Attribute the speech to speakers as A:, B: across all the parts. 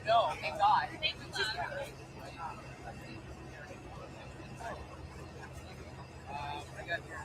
A: No, thank God. I got here.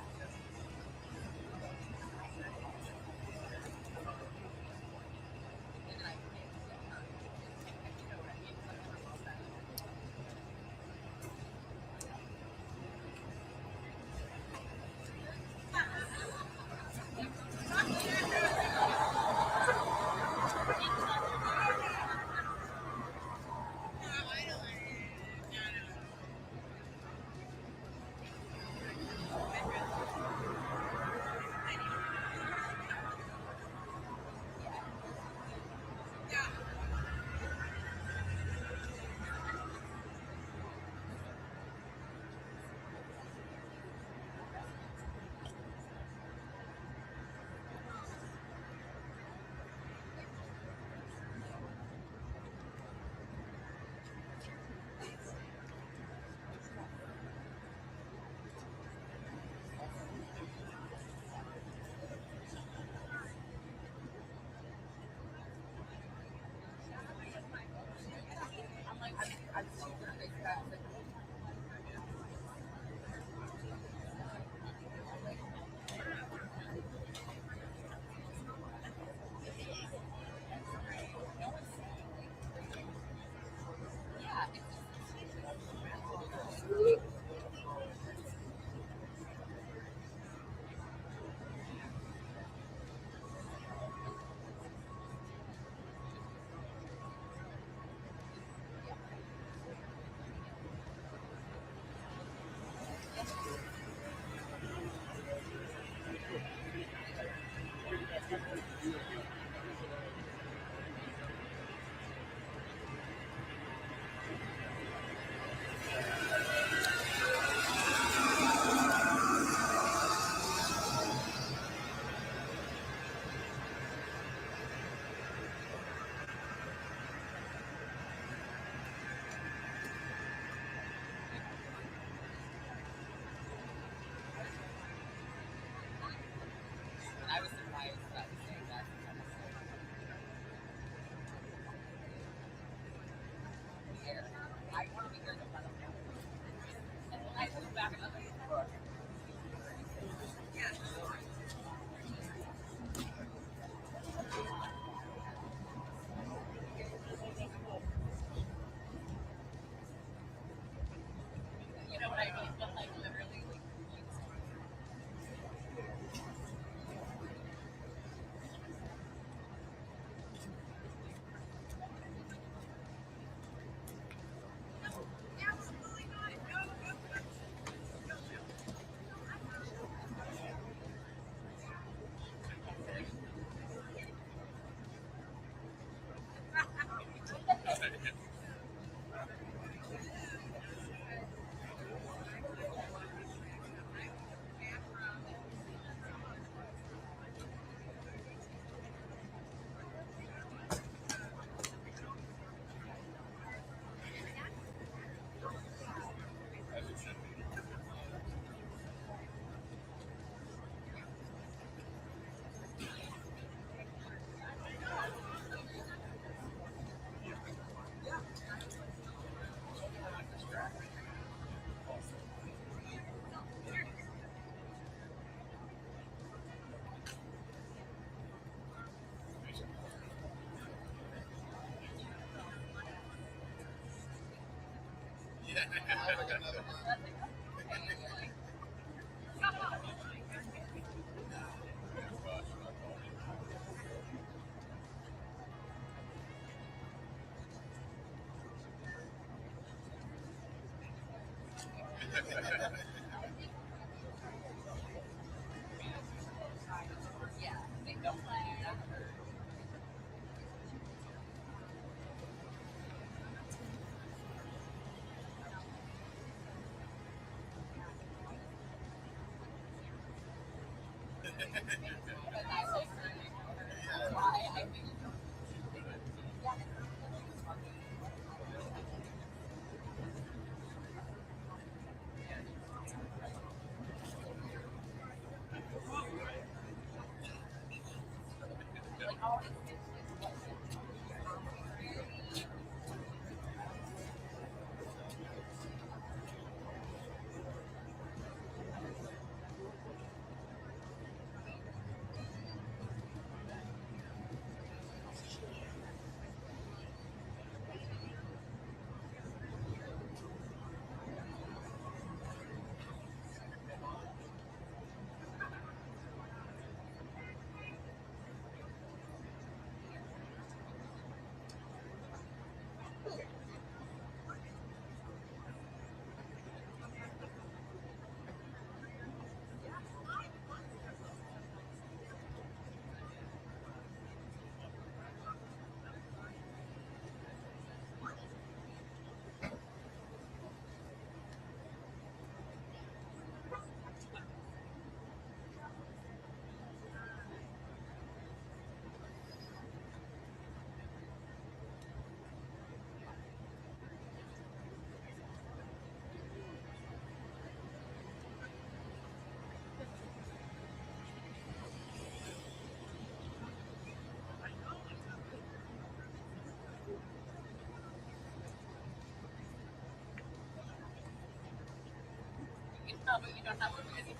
A: But you don't have to do anything.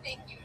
A: Thank you.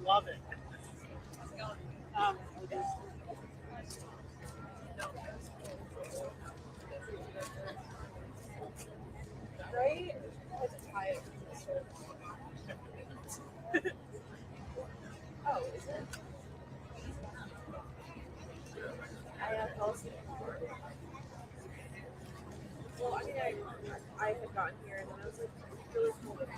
B: Love it. Right? It's tired. Oh, is it? I have also. Well, I mean, I had gotten here and then I was like, really cool with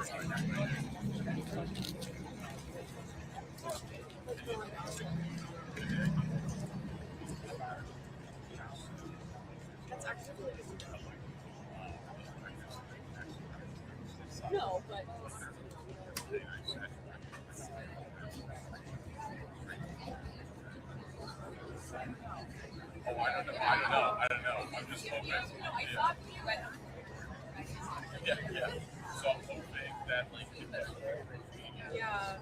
B: That's actually really good to know.
A: No, but
C: Oh, I don't know. I'm just hoping.
A: I thought you went.
C: Yeah. So I'm hoping that like
B: Yeah.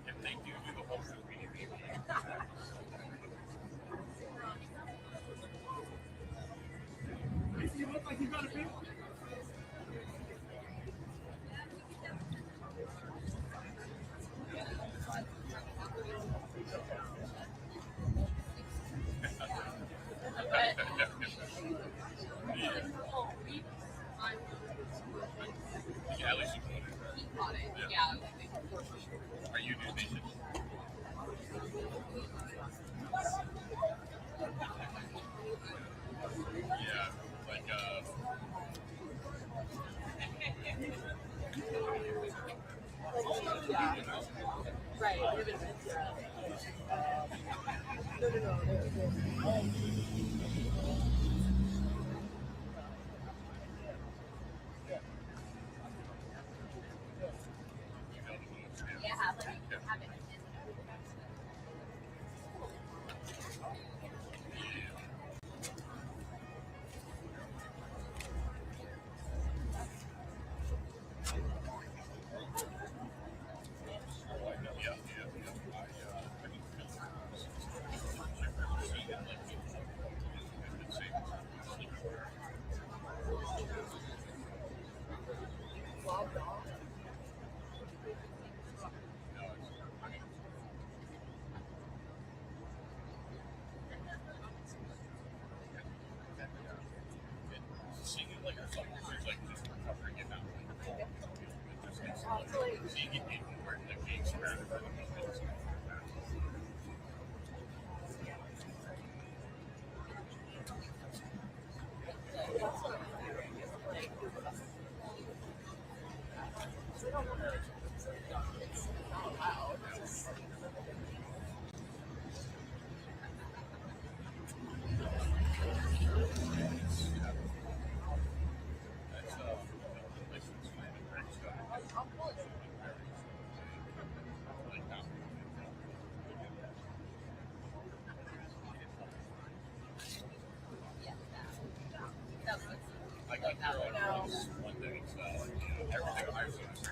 C: if they do the whole thing. You look like you got a big one. Yeah, at least you caught it.
A: Yeah.
C: Are you New Nation? Yeah, like
B: Yeah. Right. We haven't been through it. No.
A: Yeah, have it.
C: seeing it like yourself, it's like just recovering it now. Seeing it anywhere, like being surrounded by the buildings. I got there on one day, so everything I've seen is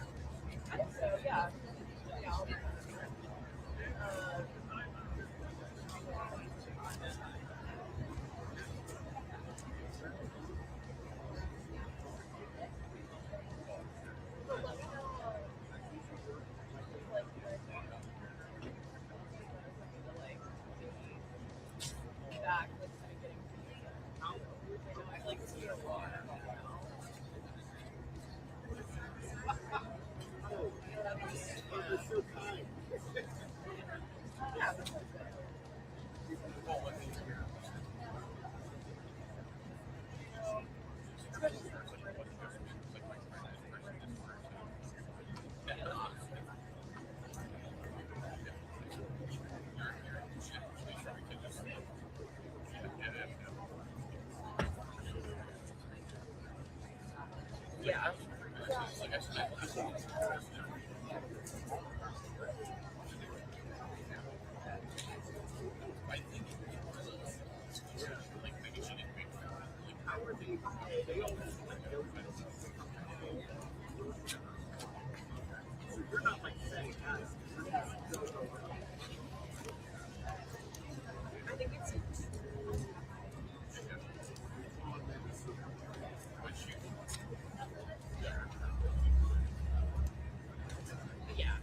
B: I think so, yeah. Back with kind of getting I like to see a lot. Yeah. I think it's yeah.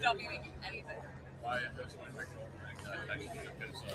A: don't be making anything.
C: Why? That's my picture. Actually, because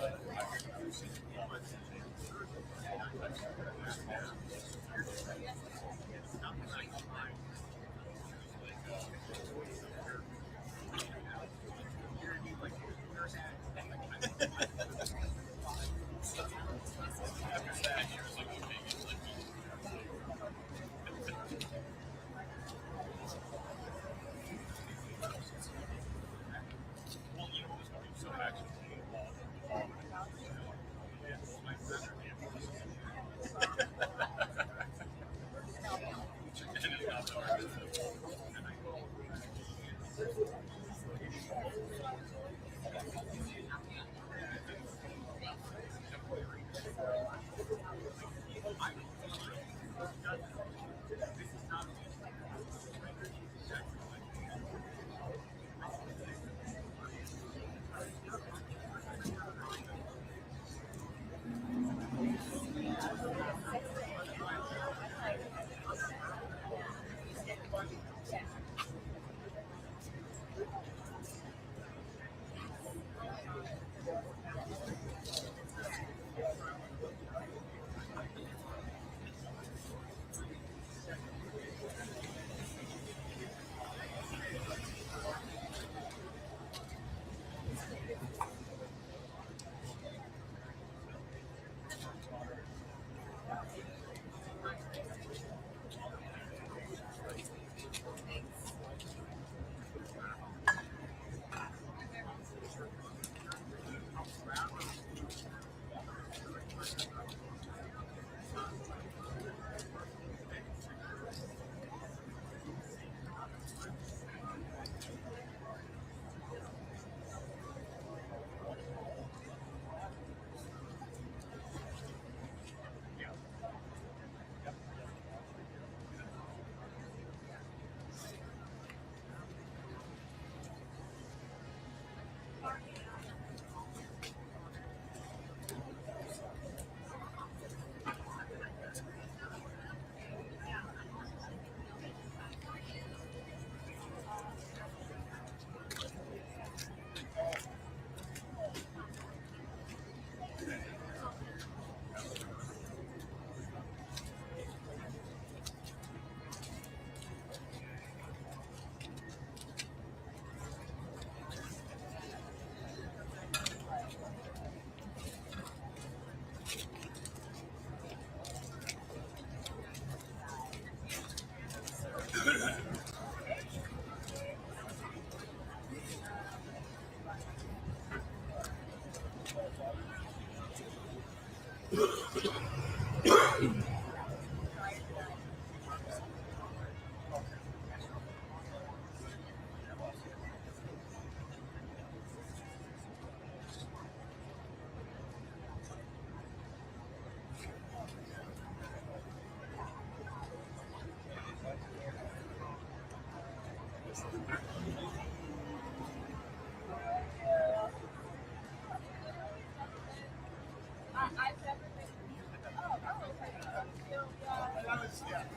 C: I've never seen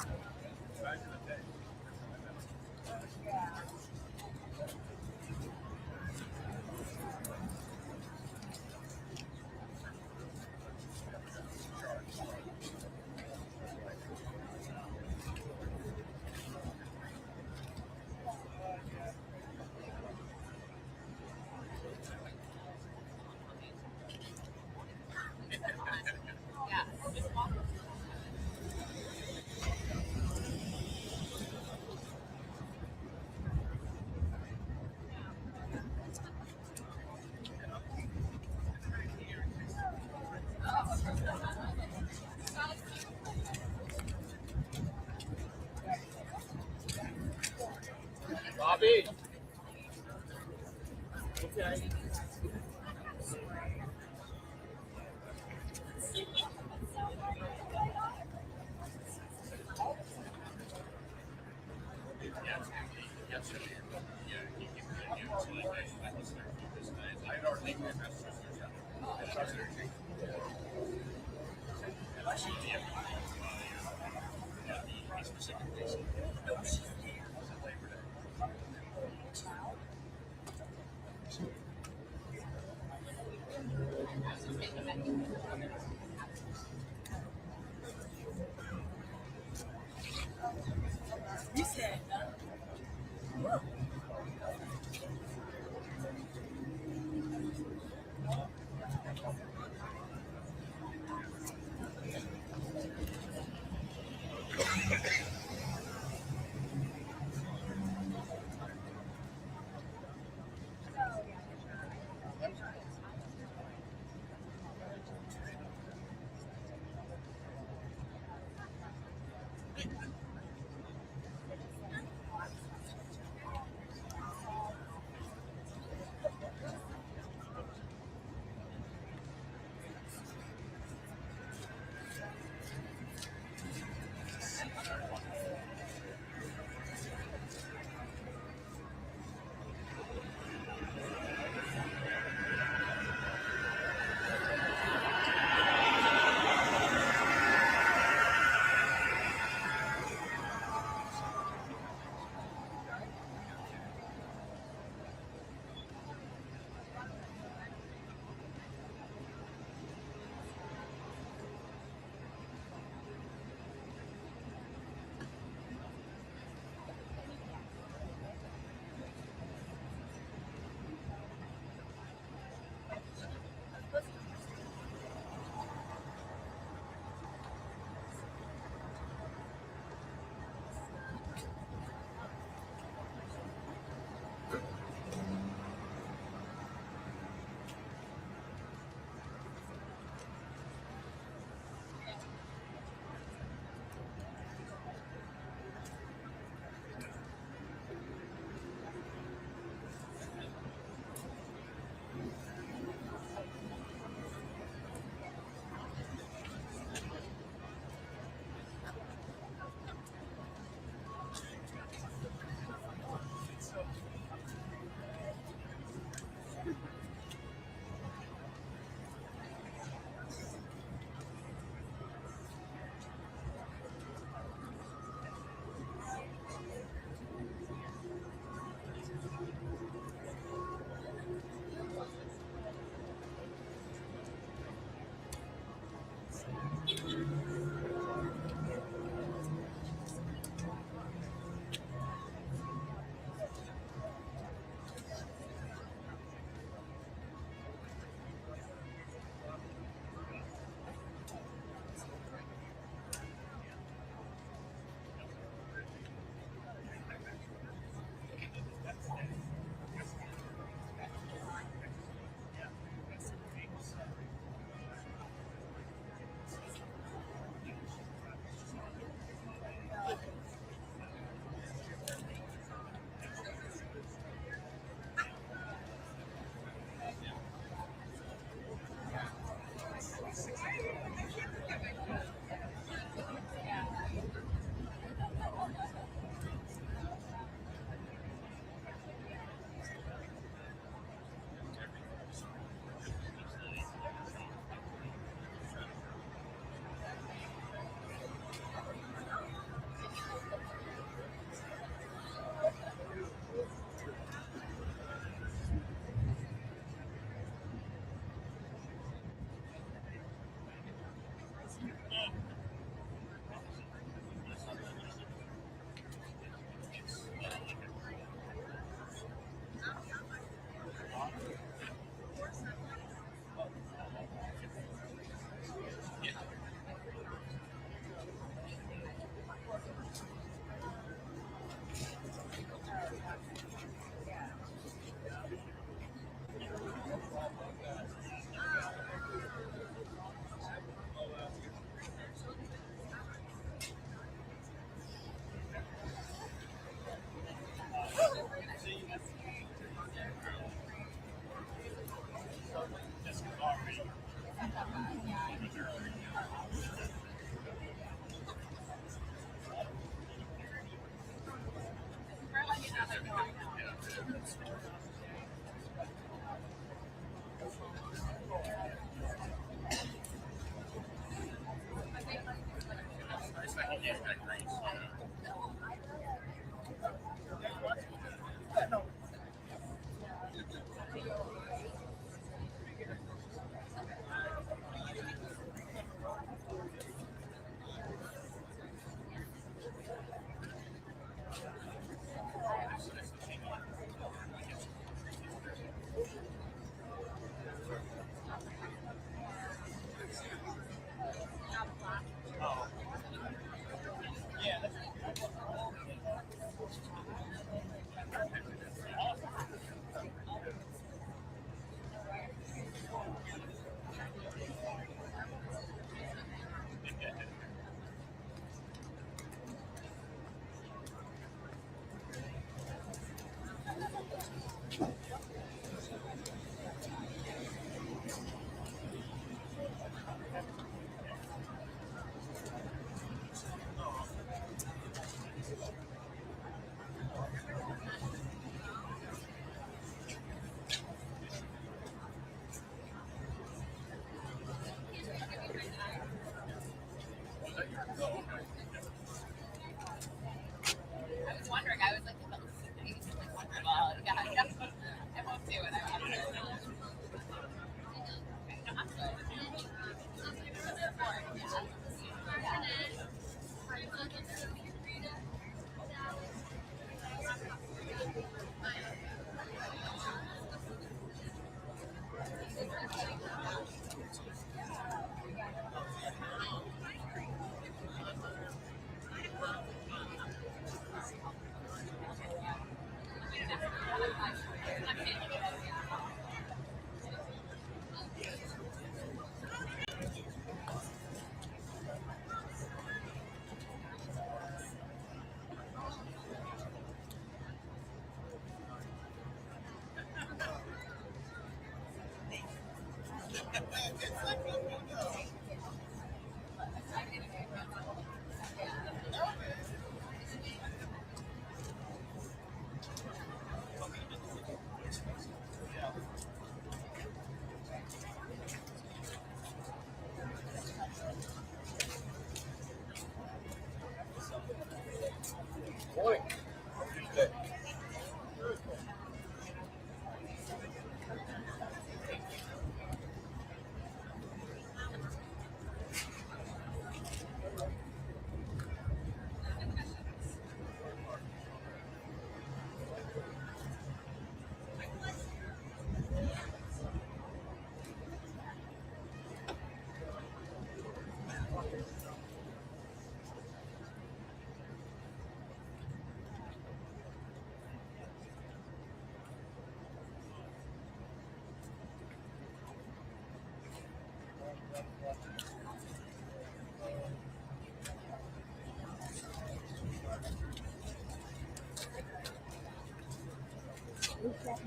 C: Bobby. Okay.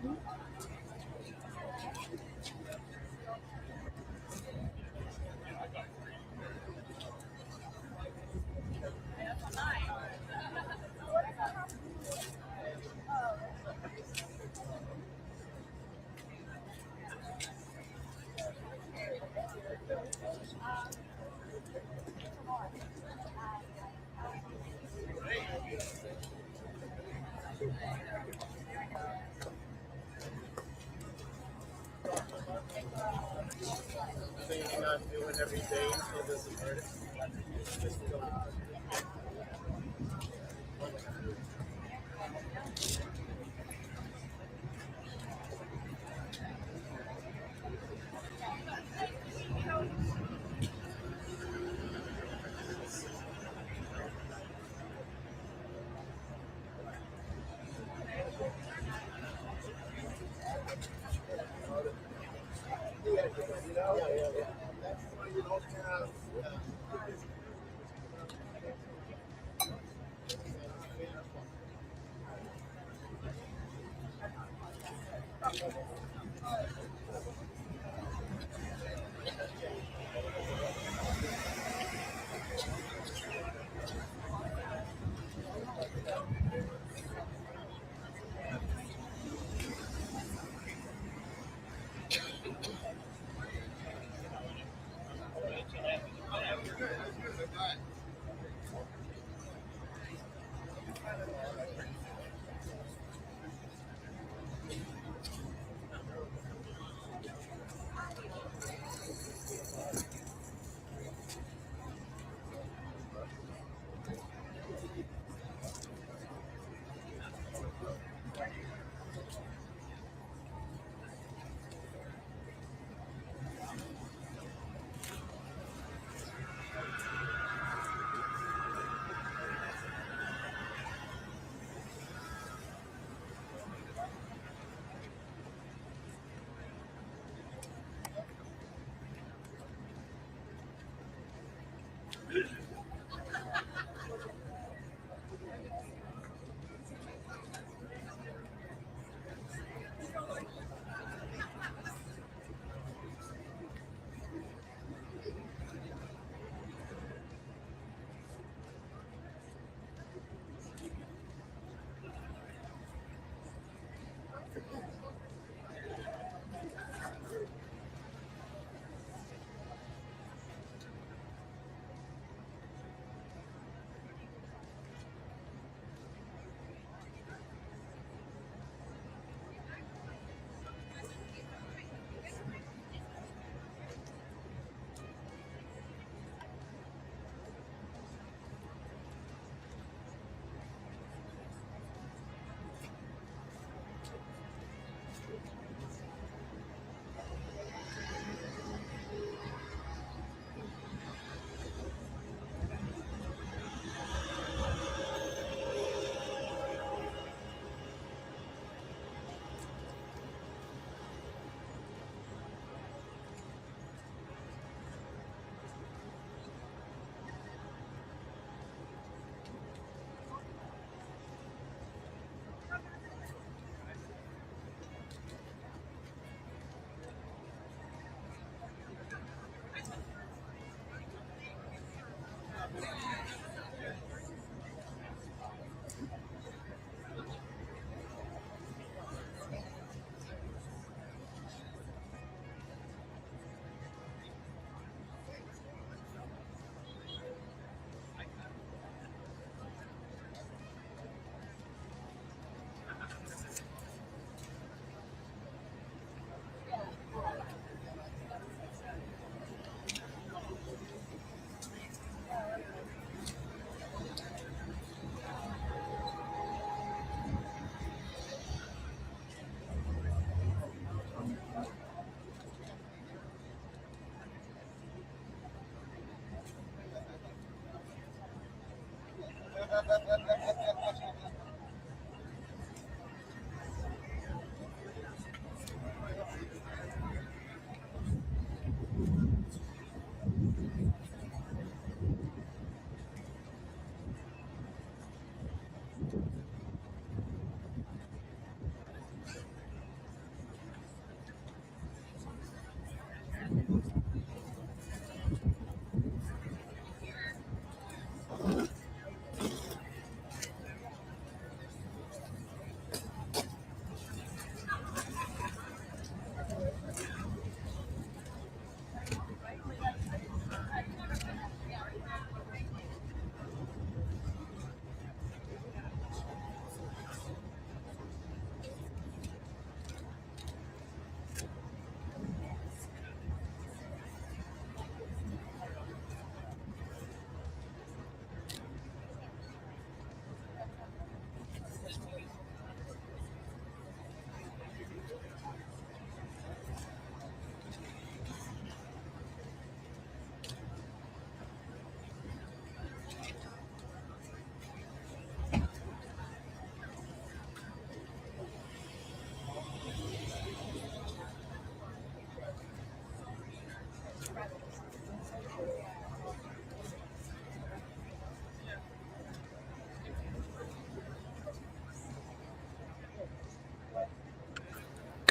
D: So you're not doing every day until this is artist?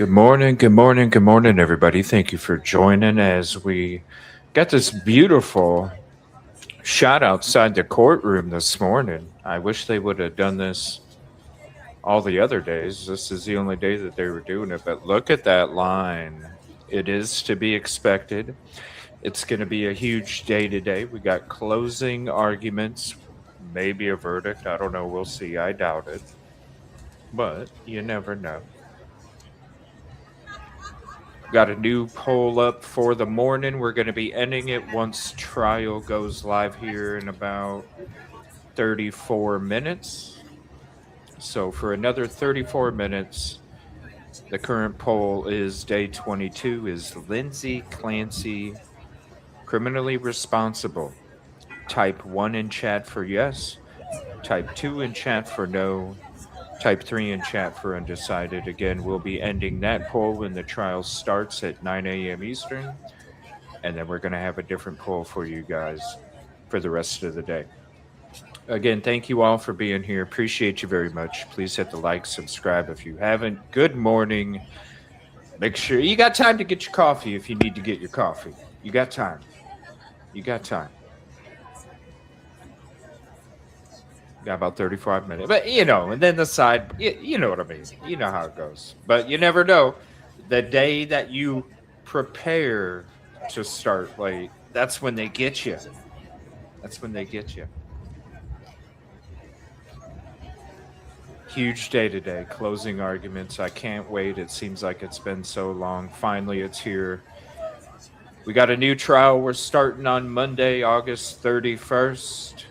E: Good morning, good morning, good morning, everybody. Thank you for joining as we got this beautiful shot outside the courtroom this morning. I wish they would have done this all the other days. This is the only day that they were doing it, but look at that line. It is to be expected. It's going to be a huge day today. We got closing arguments, maybe a verdict. I don't know. We'll see. I doubt it, but you never know. Got a new poll up for the morning. We're going to be ending it once trial goes live here in about 34 minutes. So for another 34 minutes, the current poll is day 22. Is Lindsay Clancy criminally responsible? Type 1 in chat for yes. Type 2 in chat for no. Type 3 in chat for undecided. Again, we'll be ending that poll when the trial starts at 9 a.m. Eastern. And then we're going to have a different poll for you guys for the rest of the day. Again, thank you all for being here. Appreciate you very much. Please hit the like, subscribe if you haven't. Good morning. Make sure you got time to get your coffee if you need to get your coffee. You got time. You got time. Got about 35 minutes. But, and then the side, you know what I mean. You know how it goes. But you never know. The day that you prepare to start late, that's when they get you. That's when they get you. Huge day today. Closing arguments. I can't wait. It seems like it's been so long. Finally, it's here. We got a new trial. We're starting on Monday, August 31st.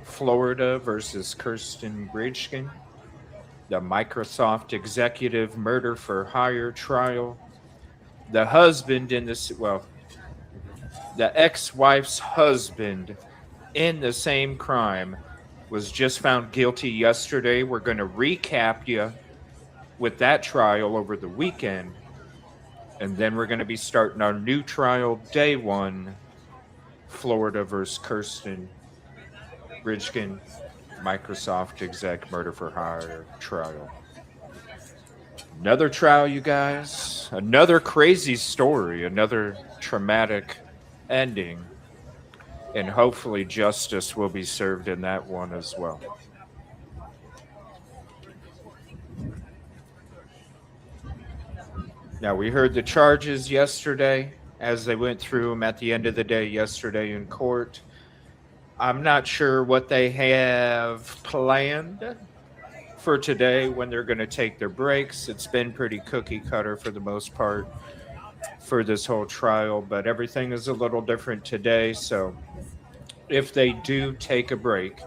E: Florida versus Kirsten Bridgen, the Microsoft executive murder for hire trial. The husband in this, the ex-wife's husband in the same crime was just found guilty yesterday. We're going to recap you with that trial over the weekend. And then we're going to be starting our new trial, day 1, Florida versus Kirsten Bridgen, Microsoft exec murder for hire trial. Another trial, you guys. Another crazy story. Another traumatic ending. And hopefully justice will be served in that one as well. Now, we heard the charges yesterday as they went through them at the end of the day yesterday in court. I'm not sure what they have planned for today when they're going to take their breaks. It's been pretty cookie cutter for the most part for this whole trial, but everything is a little different today. So if they do take a break,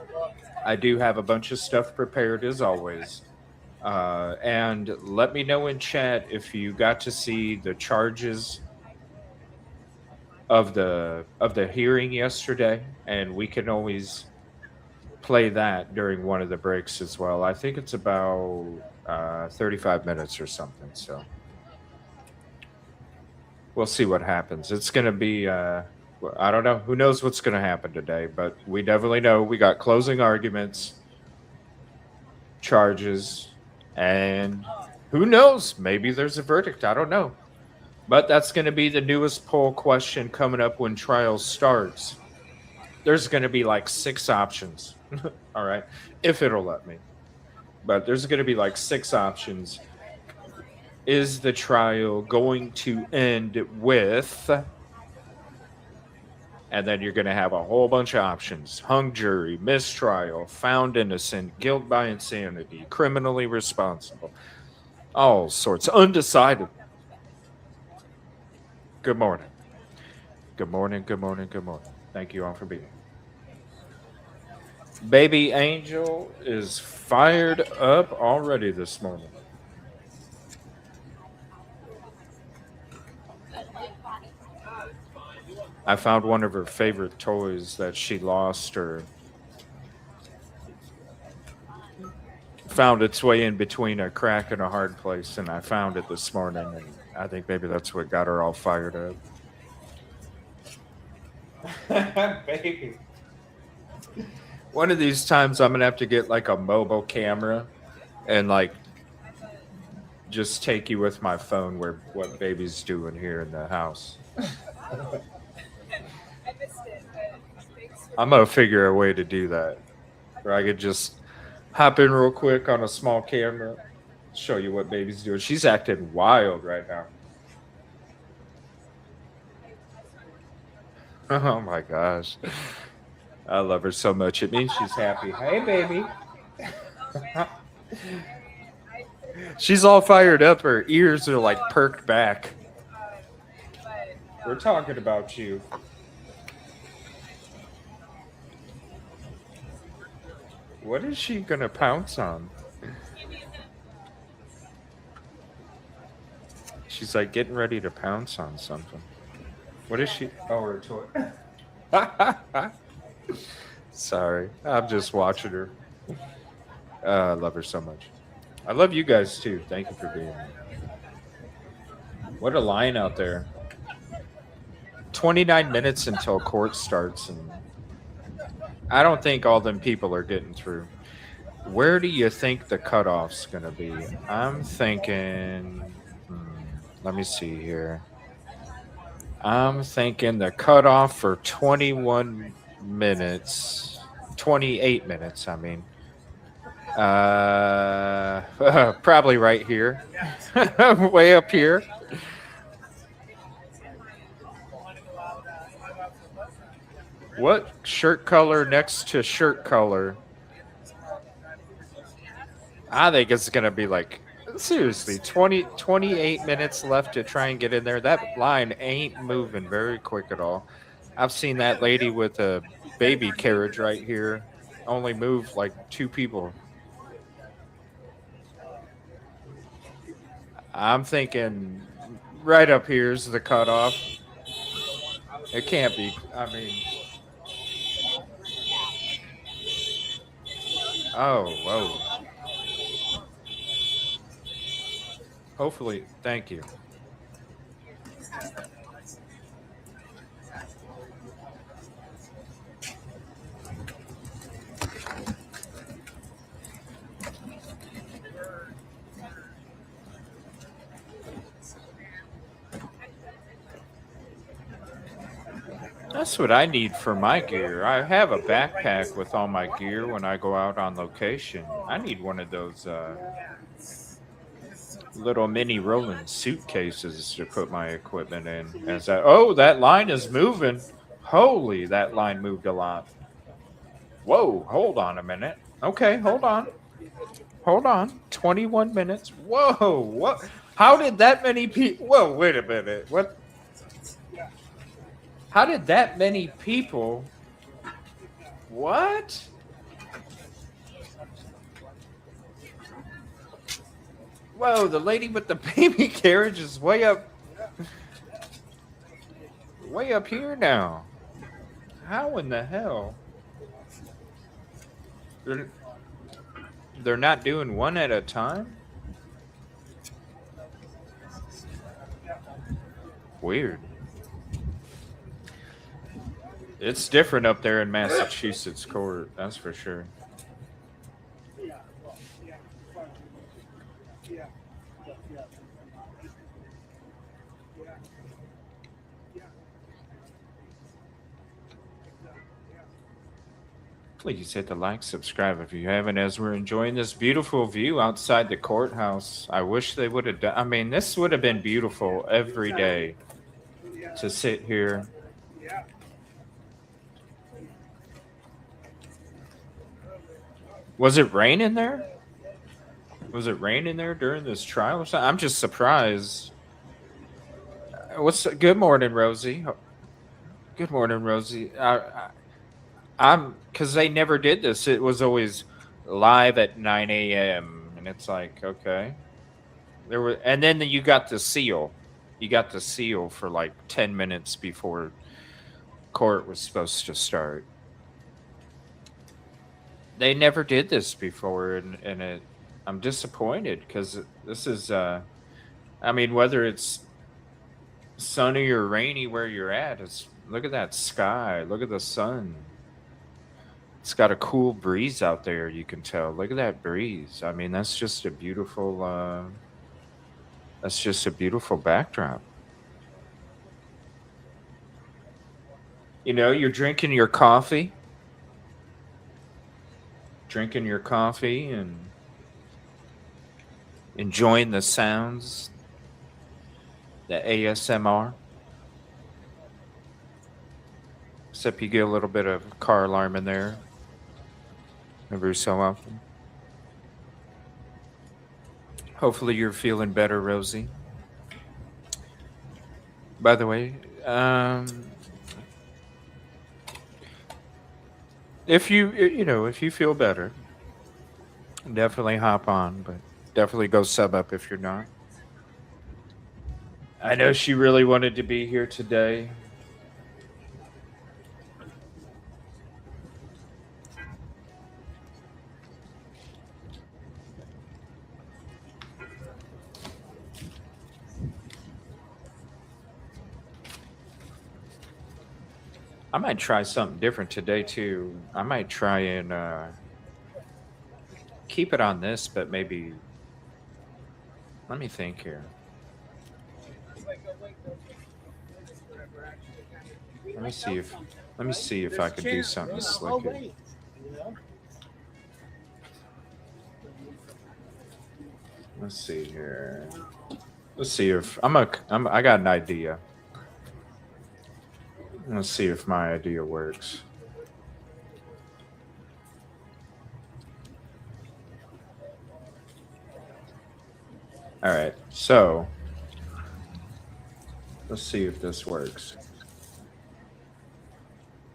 E: I do have a bunch of stuff prepared as always. And let me know in chat if you got to see the charges of the hearing yesterday, and we can always play that during one of the breaks as well. I think it's about 35 minutes or something, so we'll see what happens. It's going to be I don't know, who knows what's going to happen today, but we definitely know we got closing arguments, charges, and who knows, maybe there's a verdict. I don't know. But that's going to be the newest poll question coming up when trial starts. There's going to be like 6 options. All right. If it'll let me. But there's going to be like 6 options. Is the trial going to end with... And then you're going to have a whole bunch of options. Hung jury, mistrial, found innocent, guilt by insanity, criminally responsible. All sorts. Undecided. Good morning. Good morning, good morning, good morning. Thank you all for being here. Baby Angel is fired up already this morning. I found one of her favorite toys that she lost or found its way in between a crack and a hard place, and I found it this morning, and I think maybe that's what got her all fired up. Baby. One of these times I'm going to have to get like a mobile camera and like just take you with my phone where what baby's doing here in the house.
B: I missed it, but thanks for
E: I'm gonna figure a way to do that, where I could just hop in real quick on a small camera, show you what baby's doing. She's acting wild right now. Oh my gosh. I love her so much. It means she's happy. Hey, baby. She's all fired up. Her ears are like perked back. We're talking about you. What is she going to pounce on? She's like getting ready to pounce on something. What is she? Oh, her toy. Sorry. I'm just watching her. I love her so much. I love you guys too. Thank you for being here. What a line out there. 29 minutes until court starts, and I don't think all them people are getting through. Where do you think the cutoff's going to be? I'm thinking, let me see here. I'm thinking the cutoff for 28 minutes, I mean. Probably right here. Way up here. What shirt color next to shirt color? I think it's going to be like, seriously, 28 minutes left to try and get in there. That line ain't moving very quick at all. I've seen that lady with a baby carriage right here only move like 2 people. I'm thinking right up here is the cutoff. It can't be. I mean, oh, whoa. Hopefully, thank you. That's what I need for my gear. I have a backpack with all my gear when I go out on location. I need one of those little mini rolling suitcases to put my equipment in. As that line is moving. Holy, that line moved a lot. Whoa, hold on a minute. Okay, hold on. 21 minutes. Whoa, what? How did that many people? Whoa, wait a minute. What? How did that many people? What? Whoa, the lady with the baby carriage is way up here now. How in the hell? They're not doing one at a time? Weird. It's different up there in Massachusetts court, that's for sure. Please hit the like, subscribe if you haven't, as we're enjoying this beautiful view outside the courthouse. I wish they would have done. I mean, this would have been beautiful every day to sit here. Was it raining there? Was it raining there during this trial or something? I'm just surprised. Good morning, Rosie. Good morning, Rosie. I'm because they never did this. It was always live at 9 a.m. and it's like, okay. And then you got the seal. You got the seal for like 10 minutes before court was supposed to start. They never did this before, and I'm disappointed because this is, I mean, whether it's sunny or rainy where you're at, look at that sky. Look at the sun. It's got a cool breeze out there, you can tell. Look at that breeze. I mean, that's just a beautiful That's just a beautiful backdrop. You know, you're drinking your coffee and enjoying the sounds, the ASMR. Except you get a little bit of car alarm in there every so often. Hopefully you're feeling better, Rosie. By the way, if you feel better, definitely hop on, but definitely go sub up if you're not. I know she really wanted to be here today. I might try something different today too. I might try and keep it on this, but maybe let me think here. Let me see if I could do something slick. Let's see here. Let's see if I got an idea. Let's see if my idea works. All right, so let's see if this works.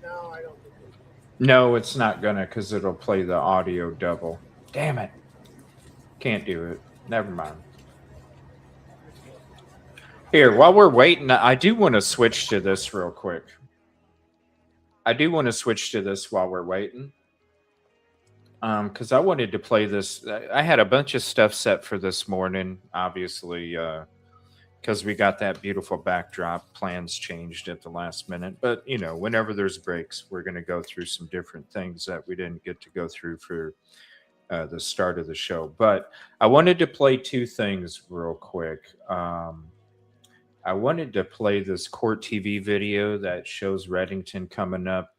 D: No, I don't think it.
E: No, it's not gonna, because it'll play the audio double. Damn it. Can't do it. Never mind. Here, while we're waiting, I do want to switch to this real quick. While we're waiting. Because I wanted to play this. I had a bunch of stuff set for this morning, obviously, because we got that beautiful backdrop. Plans changed at the last minute. But, you know, whenever there's breaks, we're going to go through some different things that we didn't get to go through for the start of the show. But I wanted to play two things real quick. I wanted to play this court TV video that shows Reddington coming up.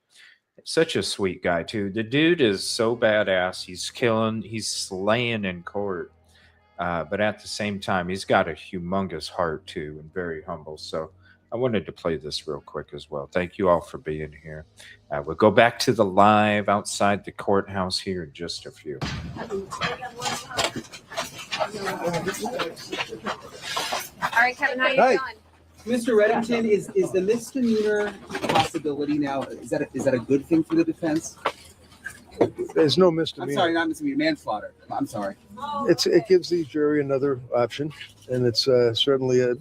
E: Such a sweet guy, too. The dude is so badass. He's slaying in court. But at the same time, he's got a humongous heart, too, and very humble. So I wanted to play this real quick as well. Thank you all for being here. We'll go back to the live outside the courthouse here in just a few.
A: All right, Kevin, how you
F: Hi.
A: feeling?
F: Mr. Reddington, is the misdemeanor possibility now, is that a good thing for the defense?
D: There's no
F: I'm
D: misdemeanor.
F: sorry, not misdemeanor, manslaughter. I'm sorry.
D: It gives the jury another option, and it's certainly a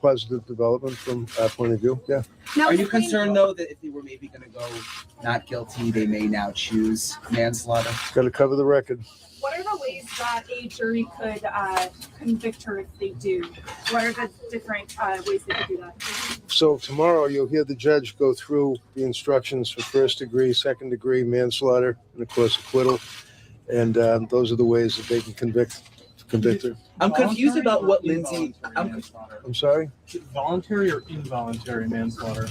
D: positive development from our point of view. Yeah.
A: Now,
F: Are you
A: explain-
F: concerned, though, that if they were maybe going to go not guilty, they may now choose manslaughter?
D: Got to cover the record.
B: What are the ways that a jury could convict her if they do? What are the different ways they could do that?
D: So tomorrow you'll hear the judge go through the instructions for first degree, second degree manslaughter, and of course acquittal. And those are the ways that they can convict her.
F: I'm confused about what Lindsay.
D: I'm sorry?
G: Voluntary or involuntary manslaughter?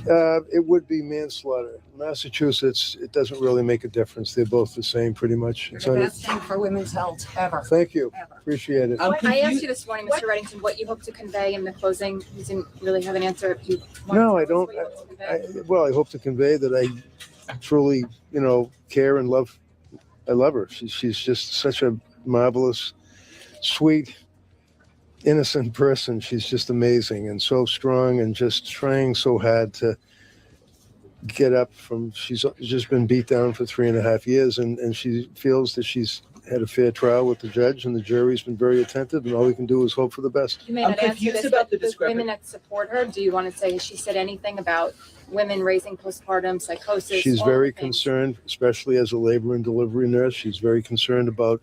D: It would be manslaughter. Massachusetts, it doesn't really make a difference. They're both the same, pretty much.
H: The best thing for women's health ever.
D: Thank you.
H: Ever.
D: Appreciate it.
F: I'm
A: I asked
F: confused.
A: you this morning, Mr. Reddington, what you hope to convey in the closing. You didn't really have an answer. If you
D: No, I
A: wanted to tell us
D: don't.
A: what you hope to convey.
D: I hope to convey that I truly, care and love. I love her. She's just such a marvelous, sweet, innocent person. She's just amazing and so strong and just trying so hard to get up from. She's just been beat down for 3.5 years, and she feels that she's had a fair trial with the judge, and the jury's been very attentive, and all we can do is hope for the best.
A: You may
F: I'm
A: not answer
F: confused
A: this,
F: about
A: but
F: the discrepancy.
A: women that support her, do you want to say, has she said anything about women raising postpartum psychosis?
D: She's
A: all
D: very
A: the things?
D: concerned, especially as a labor and delivery nurse. She's very concerned about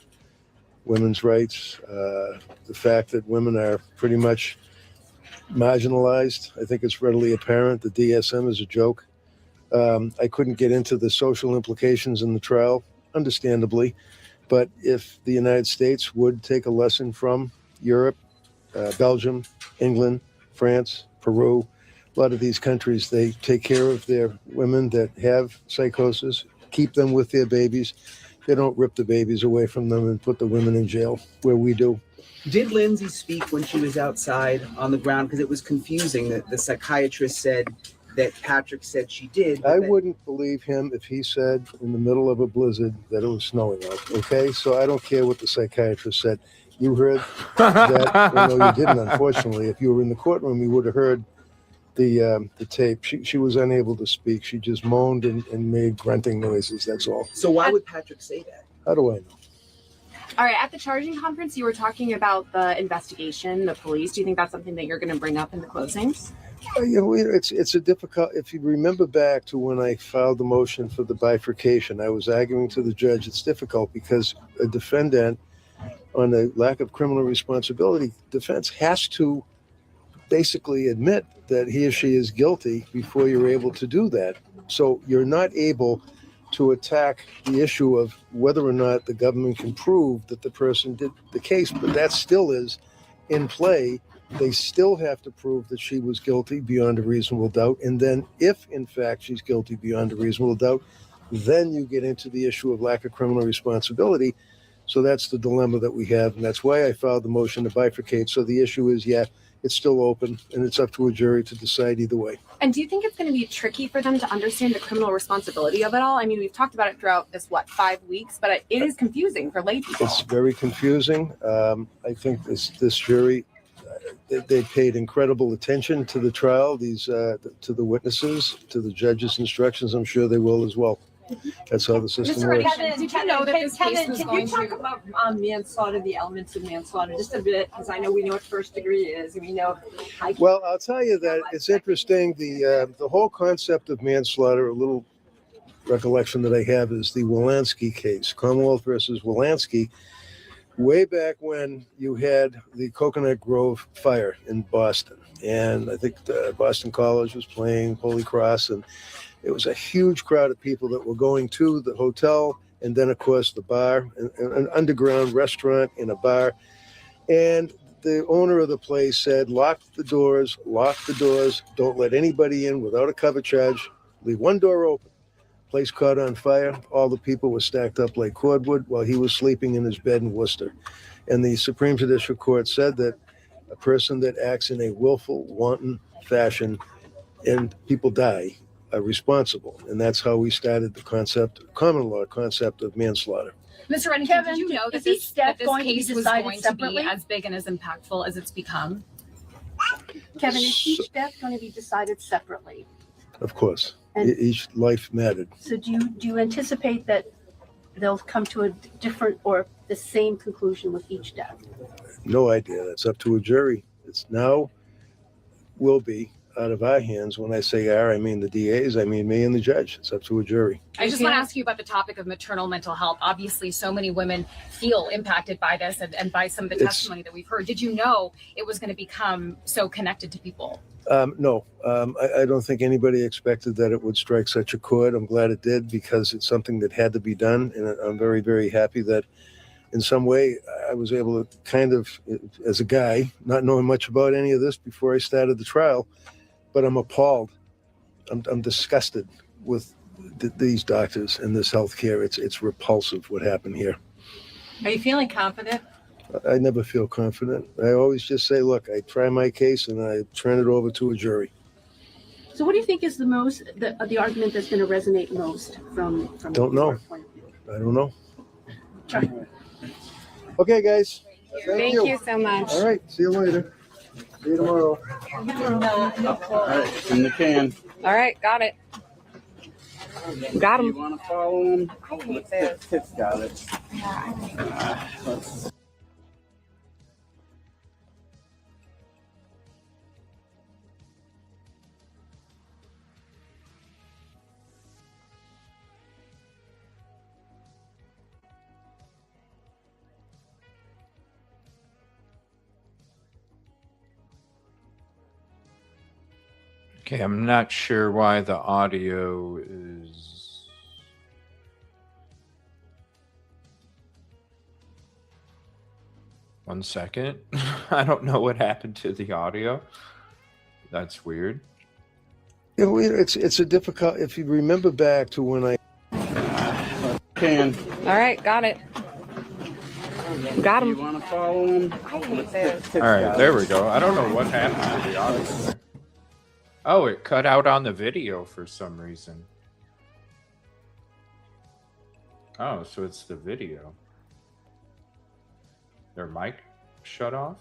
D: women's rights, the fact that women are pretty much marginalized. I think it's readily apparent. The DSM is a joke. I couldn't get into the social implications in the trial, understandably, but if the United States would take a lesson from Europe Belgium, England, France, Peru, a lot of these countries, they take care of their women that have psychosis, keep them with their babies. They don't rip the babies away from them and put the women in jail where we do.
F: Did Lindsay speak when she was outside on the ground? Because it was confusing that the psychiatrist said that Patrick said she did.
D: I wouldn't believe him if he said in the middle of a blizzard that it was snowing out. Okay, so I don't care what the psychiatrist said. You heard that? Well, no, you didn't. Unfortunately, if you were in the courtroom, you would have heard the tape. She was unable to speak. She just moaned and made grunting noises. That's all.
F: So why would Patrick say that?
D: How do I know?
I: All right, at the charging conference, you were talking about the investigation, the police. Do you think that's something that you're going to bring up in the closings?
D: It's a difficult. If you remember back to when I filed the motion for the bifurcation, I was arguing to the judge. It's difficult because a defendant on a lack of criminal responsibility defense has to basically admit that he or she is guilty before you're able to do that. So you're not able to attack the issue of whether or not the government can prove that the person did the case, but that still is in play. They still have to prove that she was guilty beyond a reasonable doubt. And then if, in fact, she's guilty beyond a reasonable doubt, then you get into the issue of lack of criminal responsibility. So that's the dilemma that we have. And that's why I filed the motion to bifurcate. So the issue is, yeah, it's still open and it's up to a jury to decide either way.
I: And do you think it's going to be tricky for them to understand the criminal responsibility of it all? I mean, we've talked about it throughout this, 5 weeks, but it is confusing for lay people.
D: It's very confusing. I think this jury, they paid incredible attention to the trial, to the witnesses, to the judge's instructions. I'm sure they will as well. That's how the system works.
H: Did you know that this case was going to? Can you talk about manslaughter, the elements of manslaughter, just a bit? Because I know we know what first degree is, and we know.
D: Well, I'll tell you that it's interesting. The whole concept of manslaughter, a little recollection that I have is the Wolanski case, Commonwealth versus Wolanski, way back when you had the Coconut Grove fire in Boston. And I think Boston College was playing Holy Cross, and it was a huge crowd of people that were going to the hotel and then, of course, the bar, an underground restaurant and a bar. And the owner of the place said, lock the doors, don't let anybody in without a cover charge, leave one door open. Place caught on fire. All the people were stacked up like cordwood while he was sleeping in his bed in Worcester. And the Supreme Judicial Court said that a person that acts in a willful, wanton fashion and people die are responsible. And that's how we started the common law concept of manslaughter.
A: Mr. Reddington,
H: Kevin,
A: did you know that
H: is each death
A: this
H: going to be
A: case was
H: decided
A: going to be
H: separately?
A: as big and as impactful as it's become?
H: Kevin, is each death going to be decided separately?
D: Of course,
H: And-
D: each life mattered.
H: So do you anticipate that they'll come to a different or the same conclusion with each death?
D: No idea. That's up to a jury. It's now will be out of our hands. When I say our, I mean the DAs, I mean me and the judge. It's up to a jury.
A: I just want to ask you about the topic of maternal mental health. Obviously, so many women feel impacted by this and by some of the
D: It's-
A: testimony that we've heard. Did you know it was going to become so connected to people?
D: No, I don't think anybody expected that it would strike such a chord. I'm glad it did because it's something that had to be done. And I'm very, very happy that in some way I was able to kind of, as a guy, not knowing much about any of this before I started the trial, but I'm appalled. I'm disgusted with these doctors and this healthcare. It's repulsive what happened here.
H: Are you feeling confident?
D: I never feel confident. I always just say, look, I try my case and I turn it over to a jury.
H: So what do you think is the argument that's going to resonate most from
D: Don't know.
H: your point of view?
D: I don't know.
H: Chuck?
D: Okay, guys.
A: Thank you so much.
D: All right. See you later. See you tomorrow.
C: All right, in the can.
A: All right, got it. Got
C: You
A: him.
C: want to follow him?
A: I hate this.
C: Tiff's got it.
E: Okay, I'm not sure why the audio is. 1 second. I don't know what happened to the audio. That's weird.
D: Yeah, it's a difficult. If you remember back to when I
F: Can.
I: All right, got it. Got
F: You
I: him.
F: want to follow him?
I: I hate this.
E: All right, there we go. I don't know what happened to the audio. Oh, it cut out on the video for some reason. Oh, so it's the video. Their mic shut off?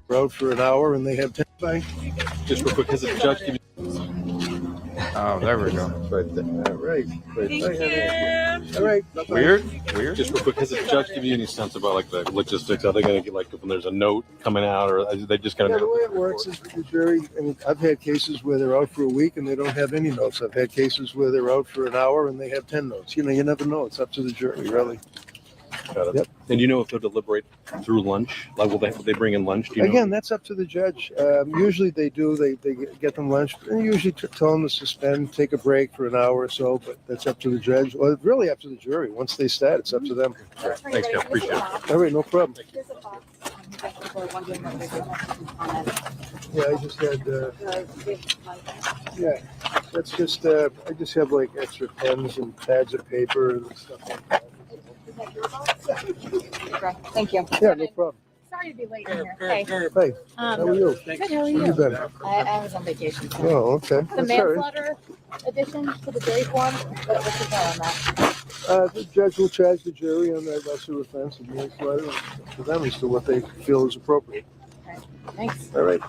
D: rode for an hour and they have 10 by.
J: Just real quick, has the judge given
E: Oh, there we go.
D: Right there. All right.
B: Thank you.
D: All right. Bye-bye.
E: Weird.
J: just real quick, has the judge given you any sense about like the logistics? Are they going to get like when there's a note coming out, or are they just going
D: Yeah,
J: to?
D: the way it works is the jury. I mean, I've had cases where they're out for a week and they don't have any notes. I've had cases where they're out for an hour and they have 10 notes. You know, you never know. It's up to the jury, really.
J: Got it.
D: Yep.
J: And do you know if they'll deliberate through lunch? Like, will they bring in lunch? Do you know?
D: Again, that's up to the judge. Usually they do. They get them lunch. And usually tell them to suspend, take a break for an hour or so. But that's up to the judge. Well, it's really up to the jury. Once they start, it's up to them.
J: Thanks, Cal. Appreciate it.
D: All right, no problem. Yeah, I just had. Yeah, that's just. I just have like extra pens and pads of paper and stuff like that.
A: Thank you.
D: Yeah, no problem.
A: Sorry to be late in here. Hey.
D: Hey, how are you?
A: Good, how are
D: Where
A: you?
D: you been?
A: I was on vacation. So.
D: Oh, okay.
A: The
D: That's all right.
A: manslaughter addition to the jury form, what's your plan on that?
D: The judge will charge the jury on that lesser offense of manslaughter for them as to what they feel is appropriate.
A: Thanks.
D: All right.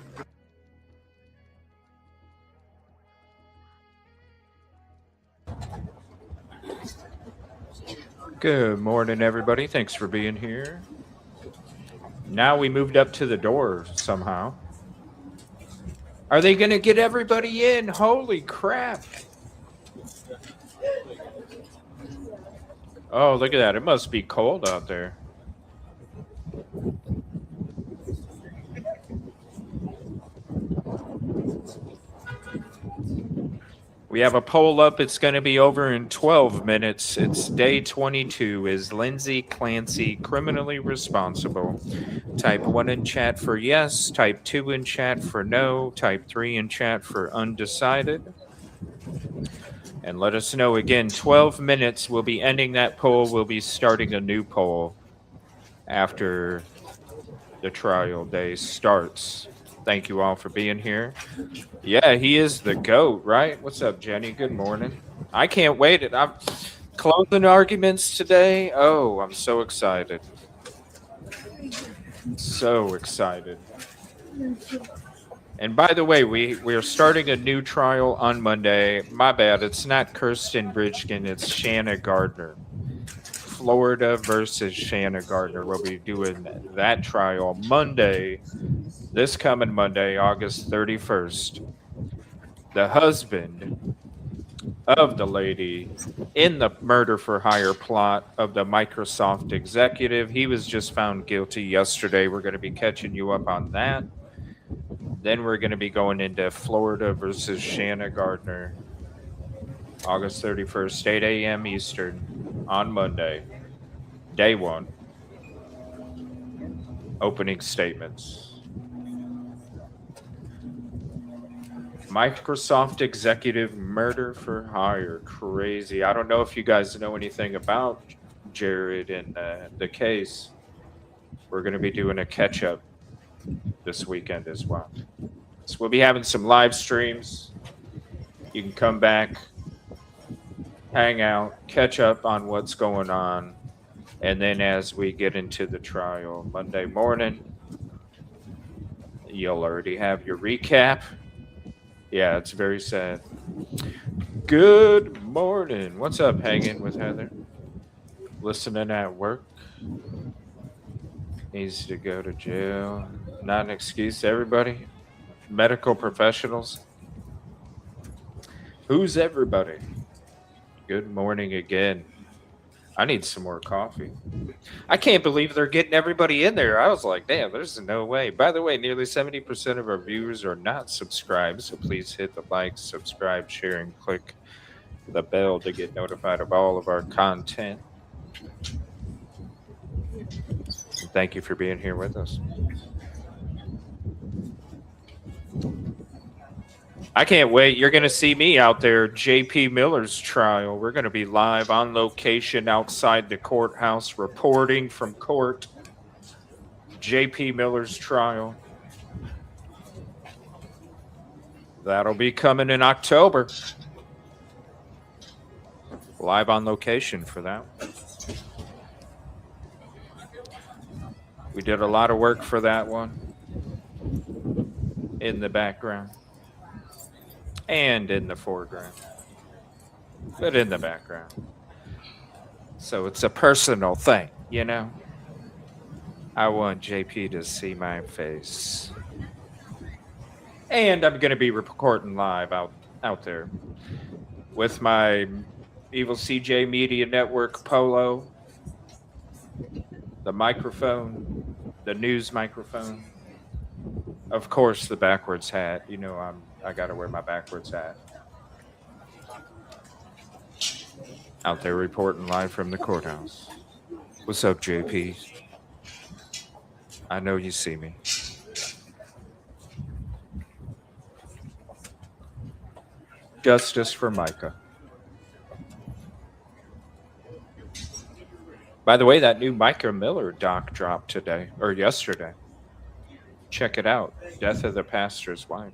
E: Good morning, everybody. Thanks for being here. Now we moved up to the door somehow. Are they going to get everybody in? Holy crap. Oh, look at that. It must be cold out there. We have a poll up. It's going to be over in 12 minutes. It's day 22. Is Lindsay Clancy criminally responsible? Type 1 in chat for yes. Type 2 in chat for no. Type 3 in chat for undecided. And let us know again. 12 minutes. We'll be ending that poll. We'll be starting a new poll after the trial day starts. Thank you all for being here. Yeah, he is the GOAT, right? What's up, Jenny? Good morning. I can't wait. I'm closing arguments today. Oh, I'm so excited. So excited. And by the way, we're starting a new trial on Monday. My bad. It's not Kirsten Bridgen. It's Shanna Gardner. Florida versus Shanna Gardner. We'll be doing that trial Monday. This coming Monday, August 31st, the husband of the lady in the murder for hire plot of the Microsoft executive, he was just found guilty yesterday. We're going to be catching you up on that. Then we're going to be going into Florida versus Shanna Gardner, August 31st, 8 a.m. Eastern on Monday, day 1. Opening statements. Microsoft executive murder for hire. Crazy. I don't know if you guys know anything about Jared and the case. We're going to be doing a catch up this weekend as well. So we'll be having some live streams. You can come back, hang out, catch up on what's going on. And then as we get into the trial Monday morning, you'll already have your recap. Yeah, it's very sad. Good morning. What's up, hanging with Heather? Listening at work. Needs to go to jail. Not an excuse, everybody. Medical professionals. Who's everybody? Good morning again. I need some more coffee. I can't believe they're getting everybody in there. I was like, damn, there's no way. By the way, nearly 70% of our viewers are not subscribed, so please hit the like, subscribe, share, and click the bell to get notified of all of our content. And thank you for being here with us. I can't wait. You're going to see me out there, JP Miller's trial. We're going to be live on location outside the courthouse, reporting from court. JP Miller's trial. That'll be coming in October. Live on location for that. We did a lot of work for that one in the background and in the foreground, but in the background. So it's a personal thing, you know? I want JP to see my face. And I'm going to be recording live out there with my EvilleCJ Media Network polo, the microphone, the news microphone, of course the backwards hat. You know I got to wear my backwards hat. Out there reporting live from the courthouse. What's up, JP? I know you see me. Justice for Micah. By the way, that new Micah Miller doc dropped today or yesterday. Check it out. Death of the Pastor's Wife.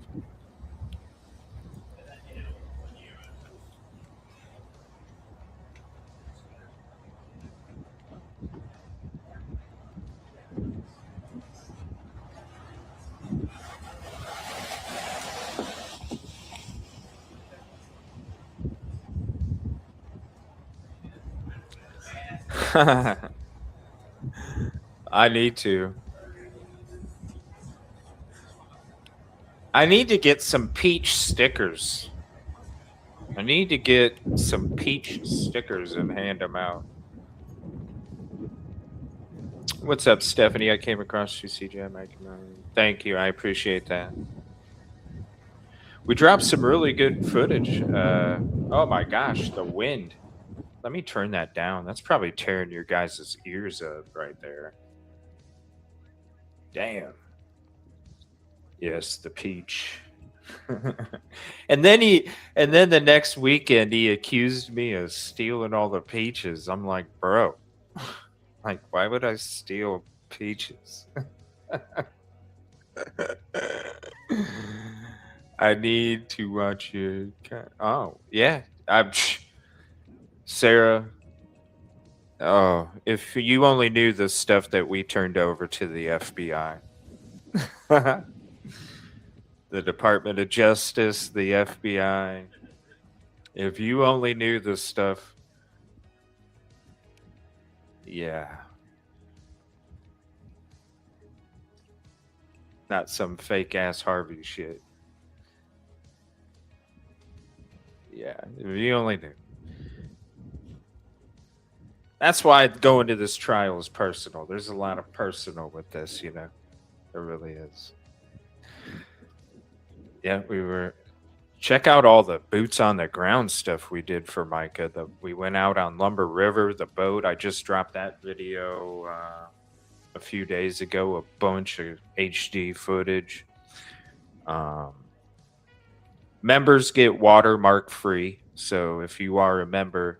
E: I need to get some peach stickers. I need to get some peach stickers and hand them out. What's up, Stephanie? I came across you, CJ. Thank you. I appreciate that. We dropped some really good footage. Oh my gosh, the wind. Let me turn that down. That's probably tearing your guys' ears up right there. Damn. Yes, the peach. and then the next weekend he accused me of stealing all the peaches. I'm like, bro, like, why would I steal peaches? I need to watch you. Oh, yeah. Sarah, oh, if you only knew the stuff that we turned over to the FBI. The Department of Justice, the FBI. If you only knew the stuff. Yeah. Not some fake ass Harvey shit. Yeah, if you only knew. That's why going to this trial is personal. There's a lot of personal with this, you know. There really is. Yeah, check out all the boots on the ground stuff we did for Micah. We went out on Lumber River, the boat. I just dropped that video a few days ago, a bunch of HD footage. Members get watermark free. So if you are a member,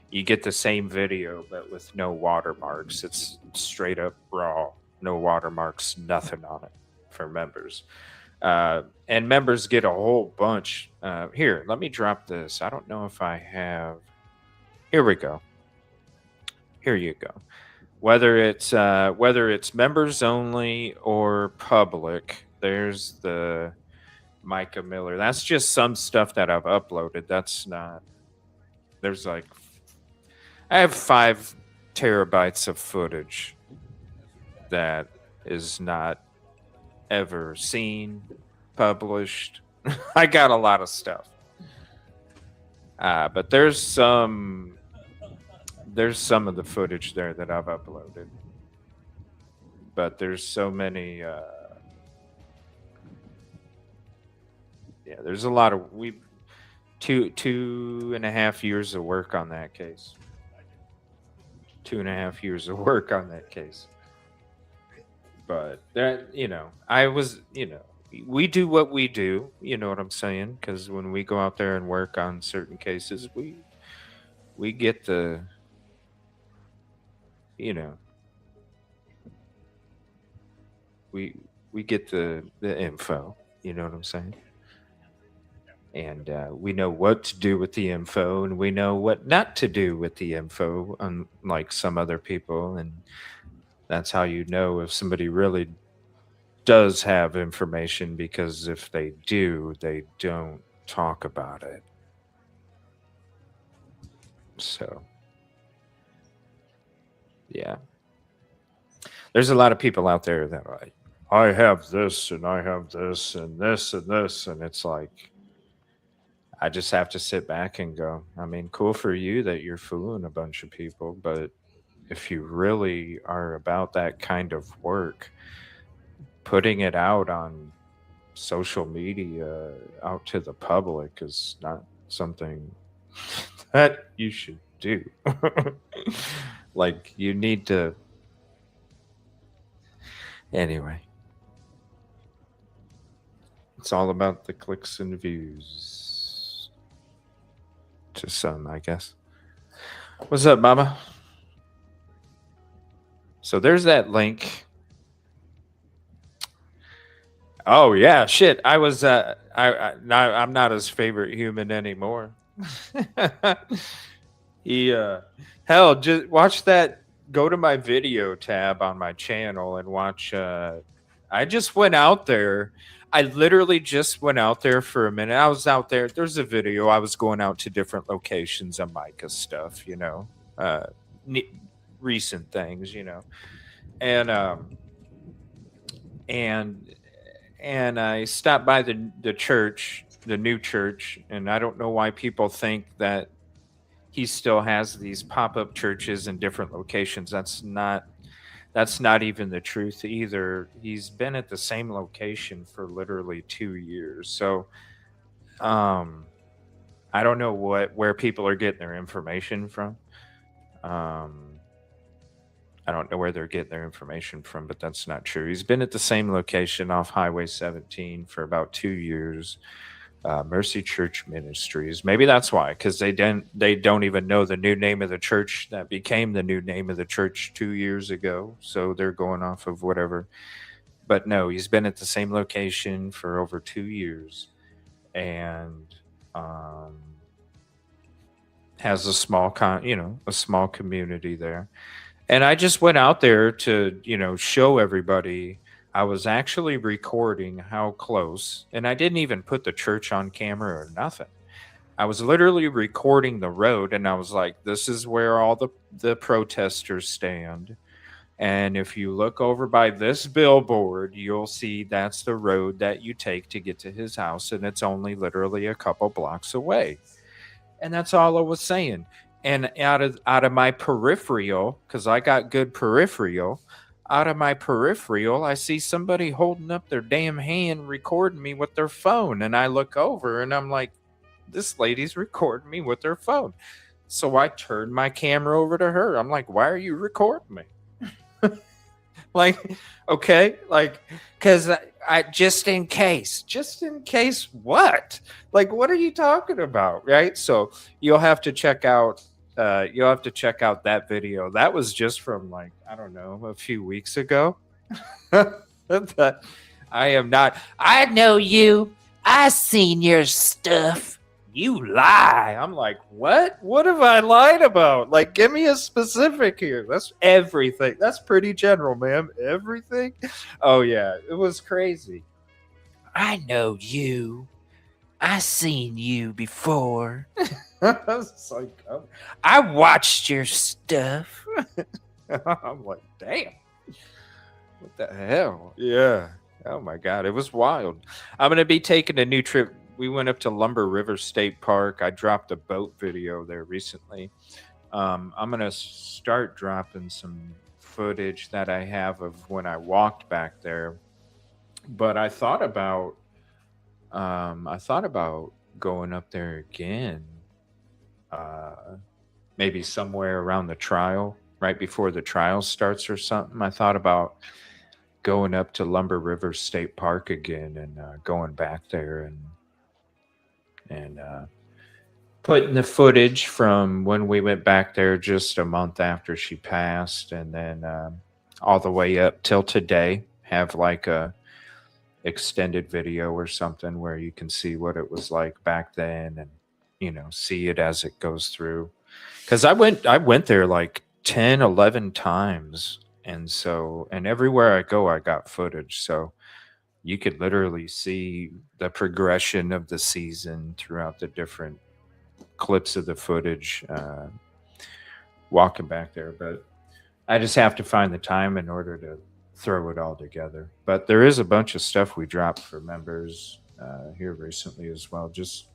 E: you get the same video, but with no watermarks. It's straight up raw, no watermarks, nothing on it for members. And members get a whole bunch. Here, let me drop this. I don't know if I have. Here we go. Here you go. Whether it's members only or public, there's the Micah Miller. That's just some stuff that I've uploaded. That's not. There's like. I have 5 terabytes of footage that is not ever seen, published. I got a lot of stuff. But there's some of the footage there that I've uploaded. But there's so many there's a lot of Two and a half years of work on that case. 2.5 years of work on that case. But that, I was, we do what we do, you know what I'm saying? Because when we go out there and work on certain cases, we get the, we get the info, you know what I'm saying? And we know what to do with the info, and we know what not to do with the info, unlike some other people. And that's how you know if somebody really does have information, because if they do, they don't talk about it. So, yeah. There's a lot of people out there that are like, I have this, and I have this, and this, and this. And it's like, I just have to sit back and go, I mean, cool for you that you're fooling a bunch of people, but if you really are about that kind of work, putting it out on social media out to the public is not something that you should do. Like, you need to. Anyway, it's all about the clicks and views. To some, I guess. What's up, mama? So there's that link. Oh yeah, shit. I was I'm not his favorite human anymore. Hell, just watch that. Go to my video tab on my channel and watch. I just went out there. I literally just went out there for a minute. I was out there. There's a video. I was going out to different locations on Micah's stuff, recent things, and I stopped by the church, the new church, and I don't know why people think that he still has these pop-up churches in different locations. That's not even the truth either. He's been at the same location for literally 2 years. So I don't know where people are getting their information from. I don't know where they're getting their information from, but that's not true. He's been at the same location off Highway 17 for about 2 years. Mercy Church Ministries. Maybe that's why, because they don't even know the new name of the church that became the new name of the church 2 years ago. So they're going off of whatever. But no, he's been at the same location for over 2 years, and has a small small community there. And I just went out there to show everybody. I was actually recording how close, and I didn't even put the church on camera or nothing. I was literally recording the road, and I was like, this is where all the protesters stand. And if you look over by this billboard, you'll see that's the road that you take to get to his house, and it's only literally a couple blocks away. And that's all I was saying. And out of my peripheral, because I got good peripheral, out of my peripheral, I see somebody holding up their damn hand recording me with their phone. And I look over and I'm like, this lady's recording me with her phone. So I turned my camera over to her. I'm like, why are you recording me? Like, okay, like, because I just in case what? Like, what are you talking about, right? So you'll have to check out that video. That was just from, like, I don't know, a few weeks ago. I know you. I seen your stuff. You lie. I'm like, what? What have I lied about? Like, give me a specific here. That's everything. That's pretty general, ma'am. Everything? Oh, yeah. It was crazy. I know you. I seen you before. I was like, oh, I watched your stuff. I'm like, damn. What the hell? Yeah. Oh, my God. It was wild. I'm going to be taking a new trip. We went up to Lumber River State Park. I dropped a boat video there recently. I'm going to start dropping some footage that I have of when I walked back there. But I thought about going up there again. Maybe somewhere around the trial, right before the trial starts or something. I thought about going up to Lumber River State Park again and going back there and putting the footage from when we went back there just a month after she passed, and then all the way up till today, have like a extended video or something where you can see what it was like back then, and see it as it goes through. Because I went there like 10, 11 times, and everywhere I go, I got footage, so you could literally see the progression of the season throughout the different clips of the footage walking back there. But I just have to find the time in order to throw it all together. But there is a bunch of stuff we dropped for members here recently as well, just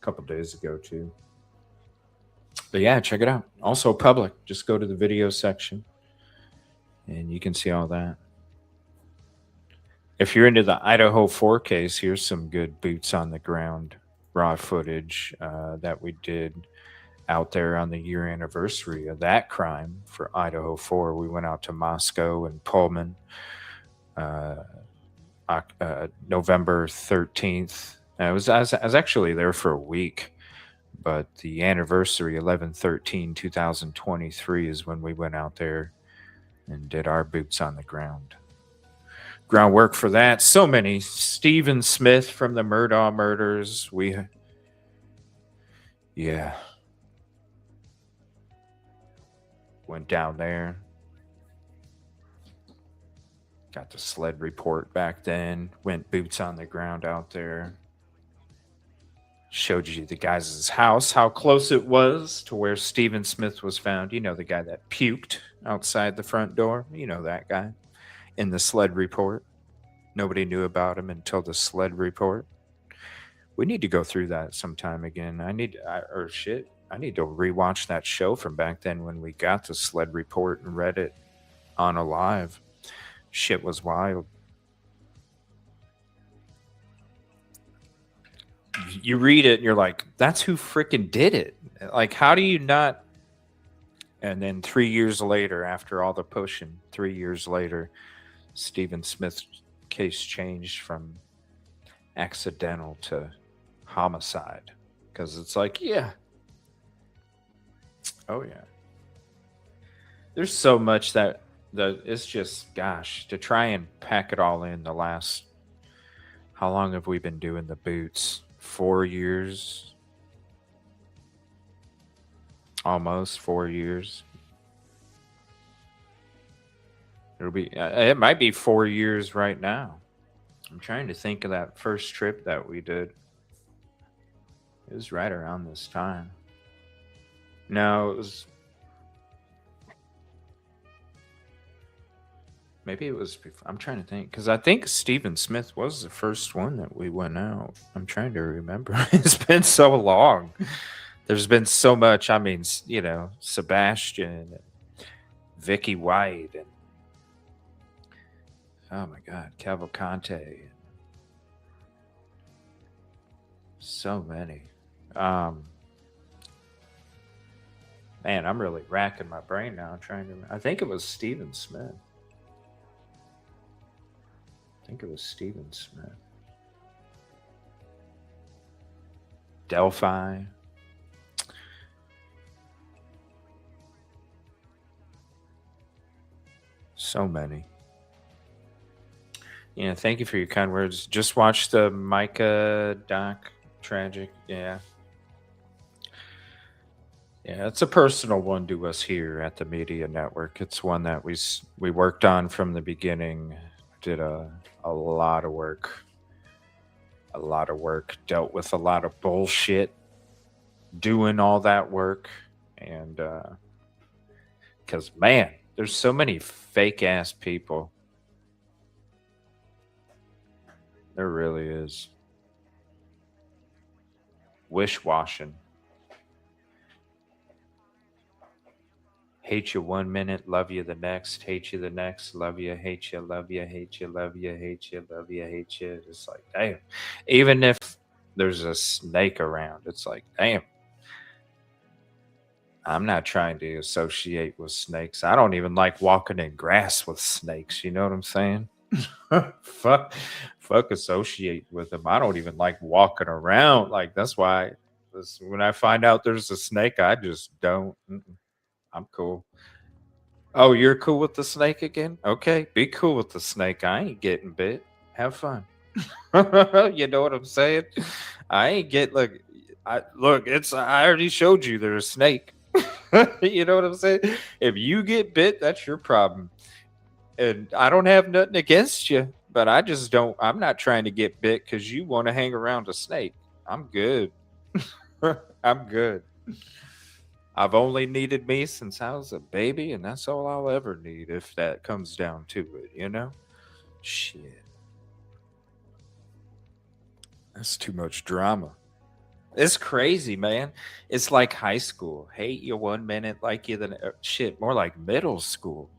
E: a couple days ago too. But yeah, check it out. Also public. Just go to the video section and you can see all that. If you're into the Idaho 4 case, here's some good boots on the ground raw footage that we did out there on the year anniversary of that crime for Idaho 4. We went out to Moscow and Pullman November 13th. I was actually there for a week, but the anniversary, 11/13/2023, is when we went out there and did our boots on the groundwork for that. So many. Stephen Smith from the Murdaugh murders. Went down there. Got the sled report back then. Went boots on the ground out there. Showed you the guys' house, how close it was to where Stephen Smith was found. You know, the guy that puked outside the front door. You know that guy in the sled report. Nobody knew about him until the sled report. We need to go through that sometime again. I need to rewatch that show from back then when we got the sled report and read it on a live. Shit was wild. You read it and you're like, that's who freaking did it. Like, how do you not? And then 3 years later, after all the pushing, 3 years later, Stephen Smith's case changed from accidental to homicide. Because it's like, yeah. Oh, yeah. There's so much that it's just, gosh, to try and pack it all in the last, how long have we been doing the boots? 4 years, almost 4 years. It might be 4 years right now. I'm trying to think of that first trip that we did. It was right around this time. No, it was. Maybe it was before. I'm trying to think, because I think Stephen Smith was the first one that we went out. I'm trying to remember. It's been so long. There's been so much. I mean, you know, Sebastian and Vicky White and oh my God, Cavalcante. So many. Man, I'm really racking my brain now trying to. I think it was Stephen Smith. I think it was Stephen Smith. Delphi. So many. Yeah, thank you for your kind words. Just watched the Micah doc. Tragic. Yeah. Yeah, it's a personal one to us here at the Media Network. It's one that we worked on from the beginning. Did a lot of work. A lot of work. Dealt with a lot of bullshit. Doing all that work. And because, man, there's so many fake-ass people. There really is. Wish-washing. Hate you 1 minute, love you the next, hate you the next, love you, hate you, love you, hate you, love you, hate you, love you, hate you. It's like, damn. Even if there's a snake around. It's like, damn. I'm not trying to associate with snakes. I don't even like walking in grass with snakes. You know what I'm saying? fuck associate with them. I don't even like walking around. Like that's why when I find out there's a snake, I just don't. I'm cool. Oh, you're cool with the snake again? Okay, be cool with the snake. I ain't getting bit. Have fun. You know what I'm saying? I ain't get like I look, it's I already showed you there's a snake. You know what I'm saying? If you get bit, that's your problem. And I don't have nothing against you, but I just don't I'm not trying to get bit because you want to hang around a snake. I'm good. I'm good. I've only needed me since I was a baby, and that's all I'll ever need if that comes down to it, you know? Shit. That's too much drama. It's crazy, man. It's like high school. Hate you 1 minute, like you the shit. More like middle school.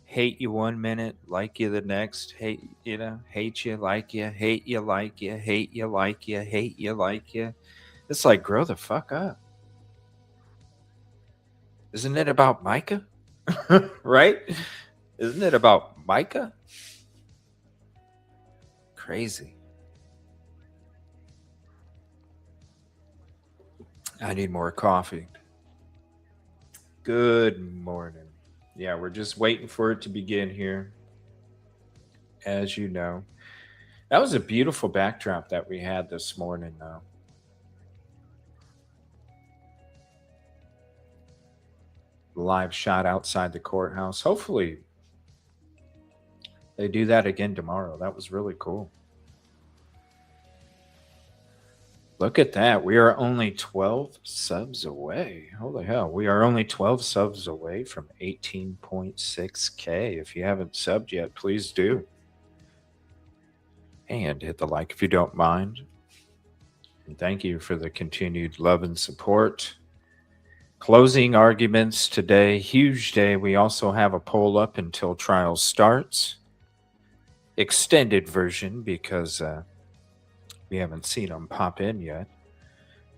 E: Hate you 1 minute, like you the next. Hate hate you, like you, hate you, like you, hate you, like you, hate you, like you. It's like grow the fuck up. Isn't it about Micah? Right? Isn't it about Micah? Crazy. I need more coffee. Good morning. Yeah, we're just waiting for it to begin here. As you know, that was a beautiful backdrop that we had this morning, though. Live shot outside the courthouse. Hopefully, they do that again tomorrow. That was really cool. Look at that. We are only 12 subs away. Holy hell. We are only 12 subs away from 18.6K. If you haven't subbed yet, please do. And hit the like if you don't mind. And thank you for the continued love and support. Closing arguments today. Huge day. We also have a poll up until trial starts. Extended version because we haven't seen them pop in yet.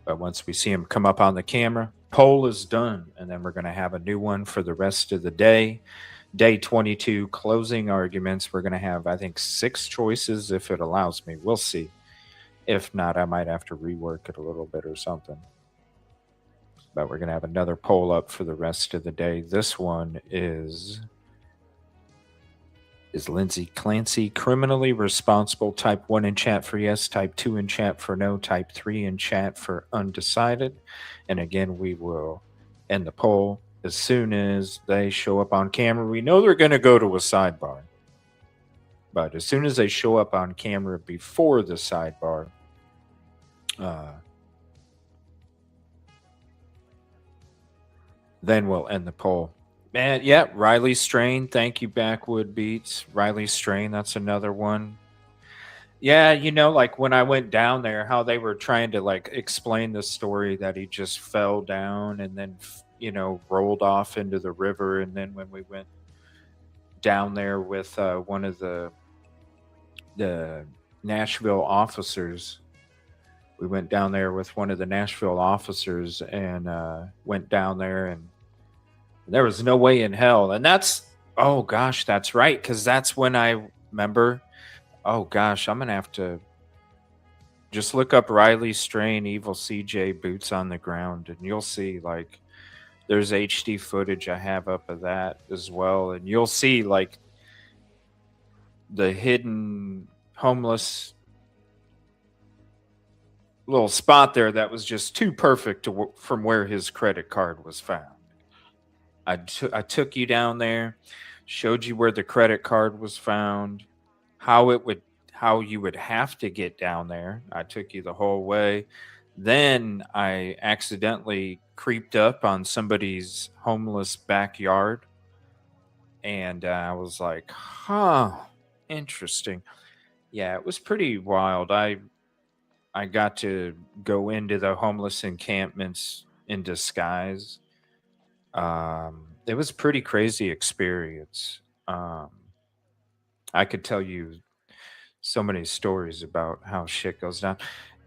E: But once we see them come up on the camera, poll is done. And then we're going to have a new one for the rest of the day. Day 22, closing arguments. We're going to have, I think, 6 choices if it allows me. We'll see. If not, I might have to rework it a little bit or something. But we're going to have another poll up for the rest of the day. This one is Lindsay Clancy criminally responsible? Type 1 in chat for yes, type 2 in chat for no, type 3 in chat for undecided. And again, we will end the poll as soon as they show up on camera. We know they're going to go to a sidebar. But as soon as they show up on camera before the sidebar, then we'll end the poll. Man, yeah, Riley Strain. Thank you, Backwood Beats. Riley Strain, that's another one. Yeah, like when I went down there, how they were trying to like explain the story that he just fell down and then, rolled off into the river. And then when we went down there with one of the Nashville officers, we went down there with one of the Nashville officers and went down there and there was no way in hell. And that's right. Because that's when I remember, I'm going to have to just look up Riley Strain, EvilleCJ, boots on the ground. And you'll see like there's HD footage I have up of that as well. And you'll see like the hidden homeless little spot there that was just too perfect from where his credit card was found. I took you down there, showed you where the credit card was found, how you would have to get down there. I took you the whole way. Then I accidentally creeped up on somebody's homeless backyard. And I was like, interesting. Yeah, it was pretty wild. I got to go into the homeless encampments in disguise. It was a pretty crazy experience. I could tell you so many stories about how shit goes down.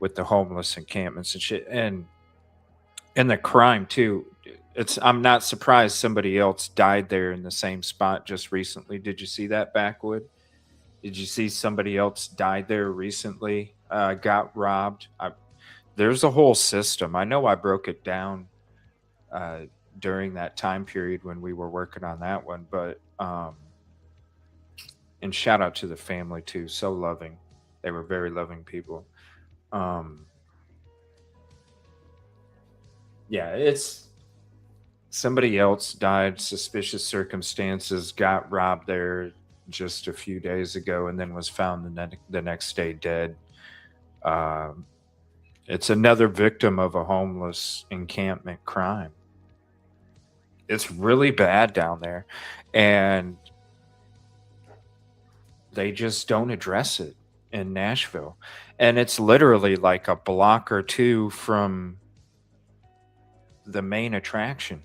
E: with the homeless encampments and shit, and the crime too. I'm not surprised somebody else died there in the same spot just recently. Did you see that, Backwood? Did you see somebody else died there recently? Got robbed. There's a whole system. I know I broke it down during that time period when we were working on that one, but and shout out to the family too. So loving. They were very loving people. Yeah, it's somebody else died, suspicious circumstances, got robbed there just a few days ago, and then was found the next day dead. It's another victim of a homeless encampment crime. It's really bad down there, and they just don't address it in Nashville. And it's literally like a block or two from the main attraction.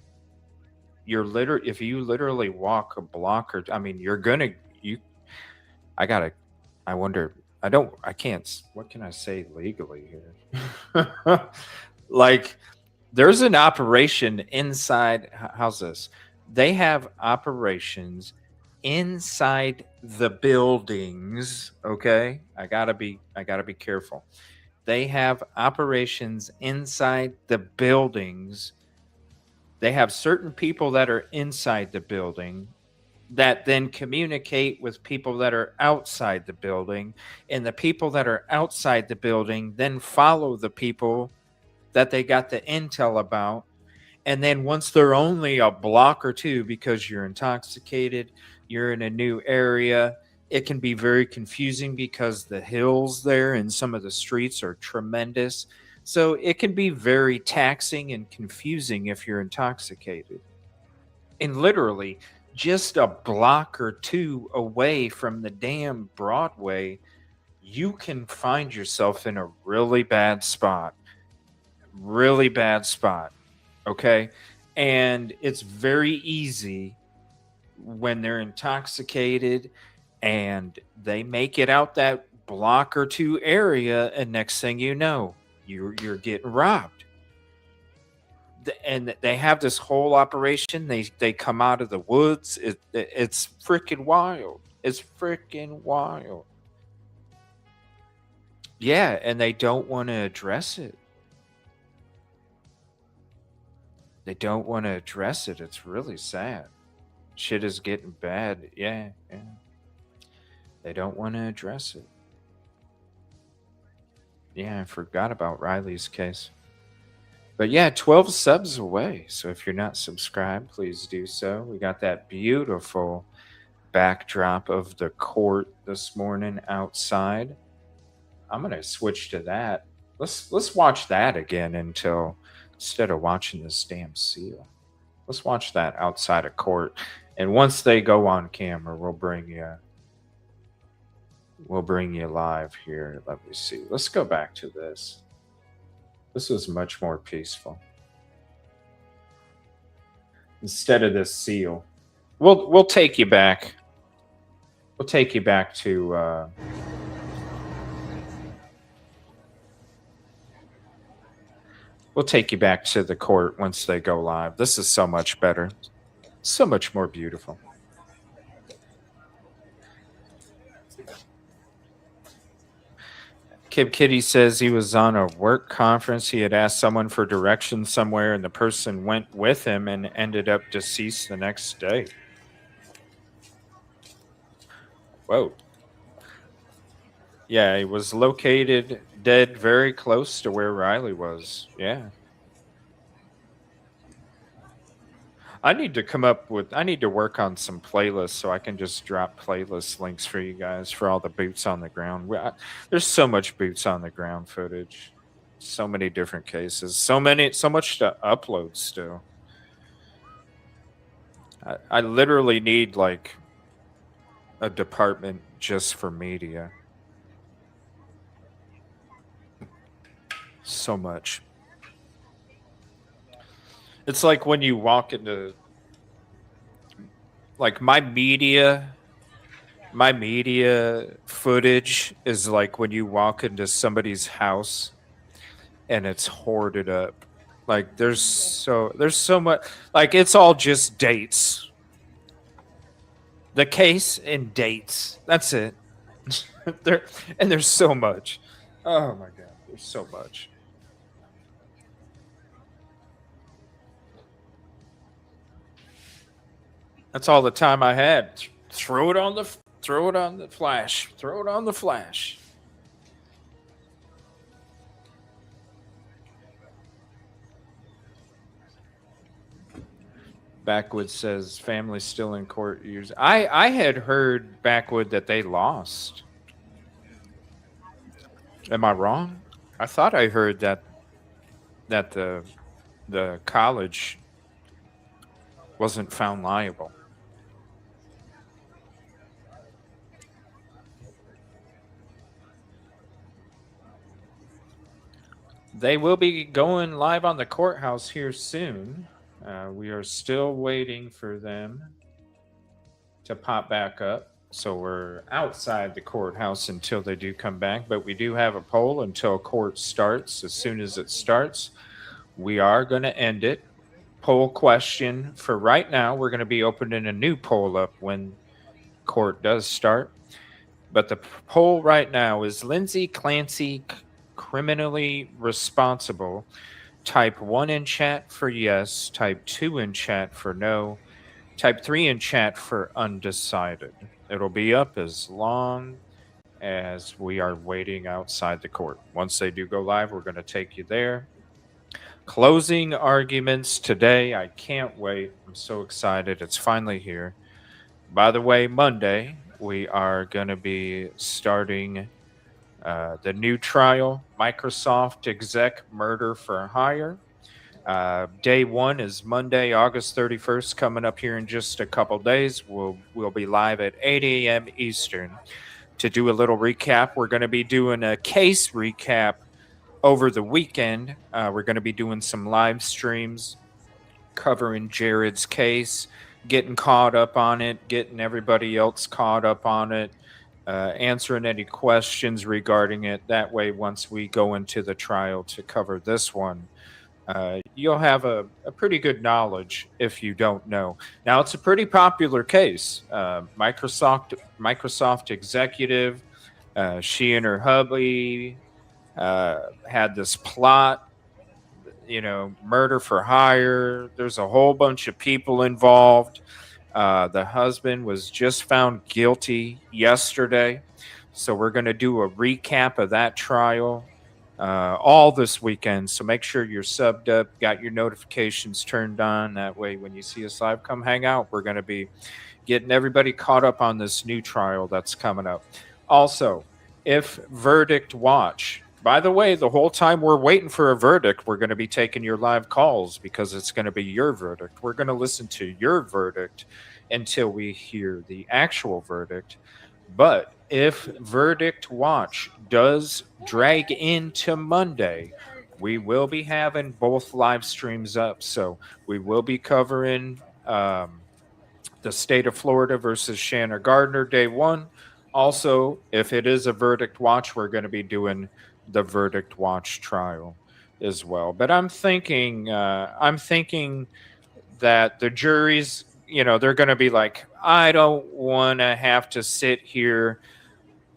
E: If you literally walk a block or, I mean, what can I say legally here? Like, there's an operation inside, how's this? They have operations inside the buildings, okay? I gotta be careful. They have operations inside the buildings. They have certain people that are inside the building that then communicate with people that are outside the building, and the people that are outside the building then follow the people that they got the intel about. And then once they're only a block or two, because you're intoxicated, you're in a new area, it can be very confusing because the hills there and some of the streets are tremendous. So it can be very taxing and confusing if you're intoxicated. And literally, just a block or two away from the damn Broadway, you can find yourself in a really bad spot. Really bad spot. Okay? And it's very easy when they're intoxicated and they make it out that block or two area, and next thing you know, you're getting robbed. And they have this whole operation. They come out of the woods. It's freaking wild. It's freaking wild. Yeah, and they don't want to address it. They don't want to address it. It's really sad. Shit is getting bad. Yeah. They don't want to address it. Yeah, I forgot about Riley's case. But yeah, 12 subs away. So if you're not subscribed, please do so. We got that beautiful backdrop of the court this morning outside. I'm going to switch to that. Let's watch that again instead of watching this damn seal. Let's watch that outside of court. And once they go on camera, we'll bring you live here. Let me see. Let's go back to this. This is much more peaceful. Instead of this seal, we'll take you back. We'll take you back to we'll take you back to the court once they go live. This is so much better. So much more beautiful. Kib Kitty says he was on a work conference. He had asked someone for directions somewhere, and the person went with him and ended up deceased the next day. Whoa. Yeah, he was located dead very close to where Riley was. Yeah. I need to work on some playlists so I can just drop playlist links for you guys for all the boots on the ground. There's so much boots on the ground footage. So many different cases. So much to upload still. I literally need like a department just for media. So much. It's like when you walk into, like, my media footage is like when you walk into somebody's house and it's hoarded up. Like there's so much, like it's all just dates. The case and dates. That's it. There's so much. Oh my god, there's so much. That's all the time I had. Throw it on the flash. Throw it on the flash. Backwood says family still in court years. I had heard Backwood that they lost. Am I wrong? I thought I heard that the college wasn't found liable. They will be going live on the courthouse here soon. We are still waiting for them to pop back up. So we're outside the courthouse until they do come back. But we do have a poll until court starts. As soon as it starts, we are going to end it. Poll question for right now. We're going to be opening a new poll up when court does start. But the poll right now is Lindsay Clancy criminally responsible? Type 1 in chat for yes, type 2 in chat for no, type 3 in chat for undecided. It'll be up as long as we are waiting outside the court. Once they do go live, we're going to take you there. Closing arguments today. I can't wait. I'm so excited. It's finally here. By the way, Monday, we are going to be starting the new trial, Microsoft exec murder for hire. Day one is Monday, August 31st, coming up here in just a couple days. We'll be live at 8 a.m. Eastern to do a little recap. We're going to be doing a case recap over the weekend. We're going to be doing some live streams covering Jared's case, getting caught up on it, getting everybody else caught up on it. Answering any questions regarding it. That way, once we go into the trial to cover this one, you'll have a pretty good knowledge if you don't know. Now, it's a pretty popular case. Microsoft executive, she and her hubby had this plot, murder for hire. There's a whole bunch of people involved. The husband was just found guilty yesterday. So we're going to do a recap of that trial all this weekend. So make sure you're subbed up, got your notifications turned on. That way, when you see us live, come hang out. We're going to be getting everybody caught up on this new trial that's coming up. Also, if Verdict Watch, by the way, the whole time we're waiting for a verdict, we're going to be taking your live calls because it's going to be your verdict. We're going to listen to your verdict until we hear the actual verdict. But if Verdict Watch does drag into Monday, we will be having both live streams up. So we will be covering the state of Florida versus Shanna Gardner day one. Also, if it is a Verdict Watch, we're going to be doing the Verdict Watch trial as well. But I'm thinking that the juries, they're going to be like, I don't want to have to sit here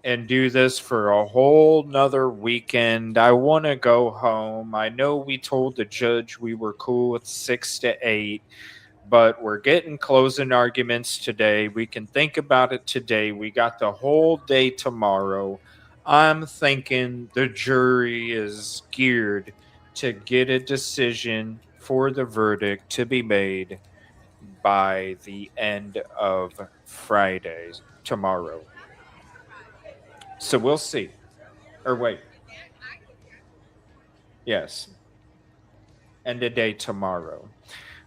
E: and do this for a whole nother weekend. I want to go home. I know we told the judge we were cool with 6 to 8, but we're getting closing arguments today. We can think about it today. We got the whole day tomorrow. I'm thinking the jury is geared to get a decision for the verdict to be made by the end of Friday, tomorrow. So we'll see. Or wait. Yes. End of day tomorrow.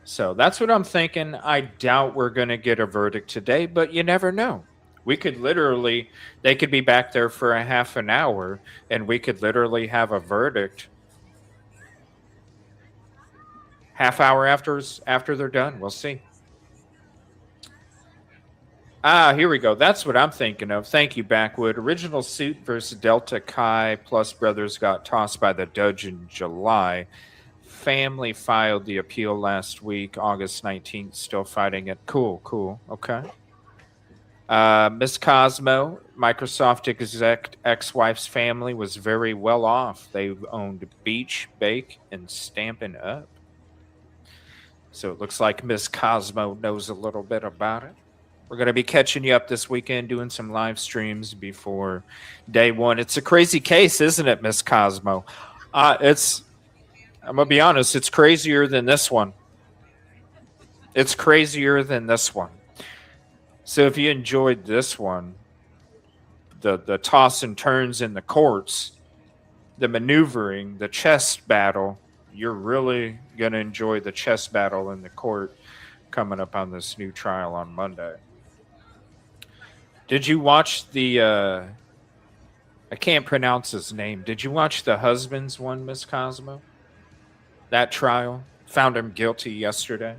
E: So that's what I'm thinking. I doubt we're going to get a verdict today, but you never know. We could literally, they could be back there for a half an hour, and we could literally have a verdict half hour after they're done. We'll see. Here we go. That's what I'm thinking of. Thank you, Backwood. Original suit versus Delta Chi plus brothers got tossed by the judge in July. Family filed the appeal last week, August 19th, still fighting it. Cool. Okay. Miss Cosmo, Microsoft exec ex-wife's family was very well off. They owned Beach, Bake, and Stampin' Up. So it looks like Miss Cosmo knows a little bit about it. We're going to be catching you up this weekend, doing some live streams before day one. It's a crazy case, isn't it, Miss Cosmo? I'm going to be honest, it's crazier than this one. It's crazier than this one. So if you enjoyed this one, the toss and turns in the courts, the maneuvering, the chess battle, you're really going to enjoy the chess battle in the court coming up on this new trial on Monday. Did you watch the, I can't pronounce his name. Did you watch the husband's one, Miss Cosmo? That trial? Found him guilty yesterday.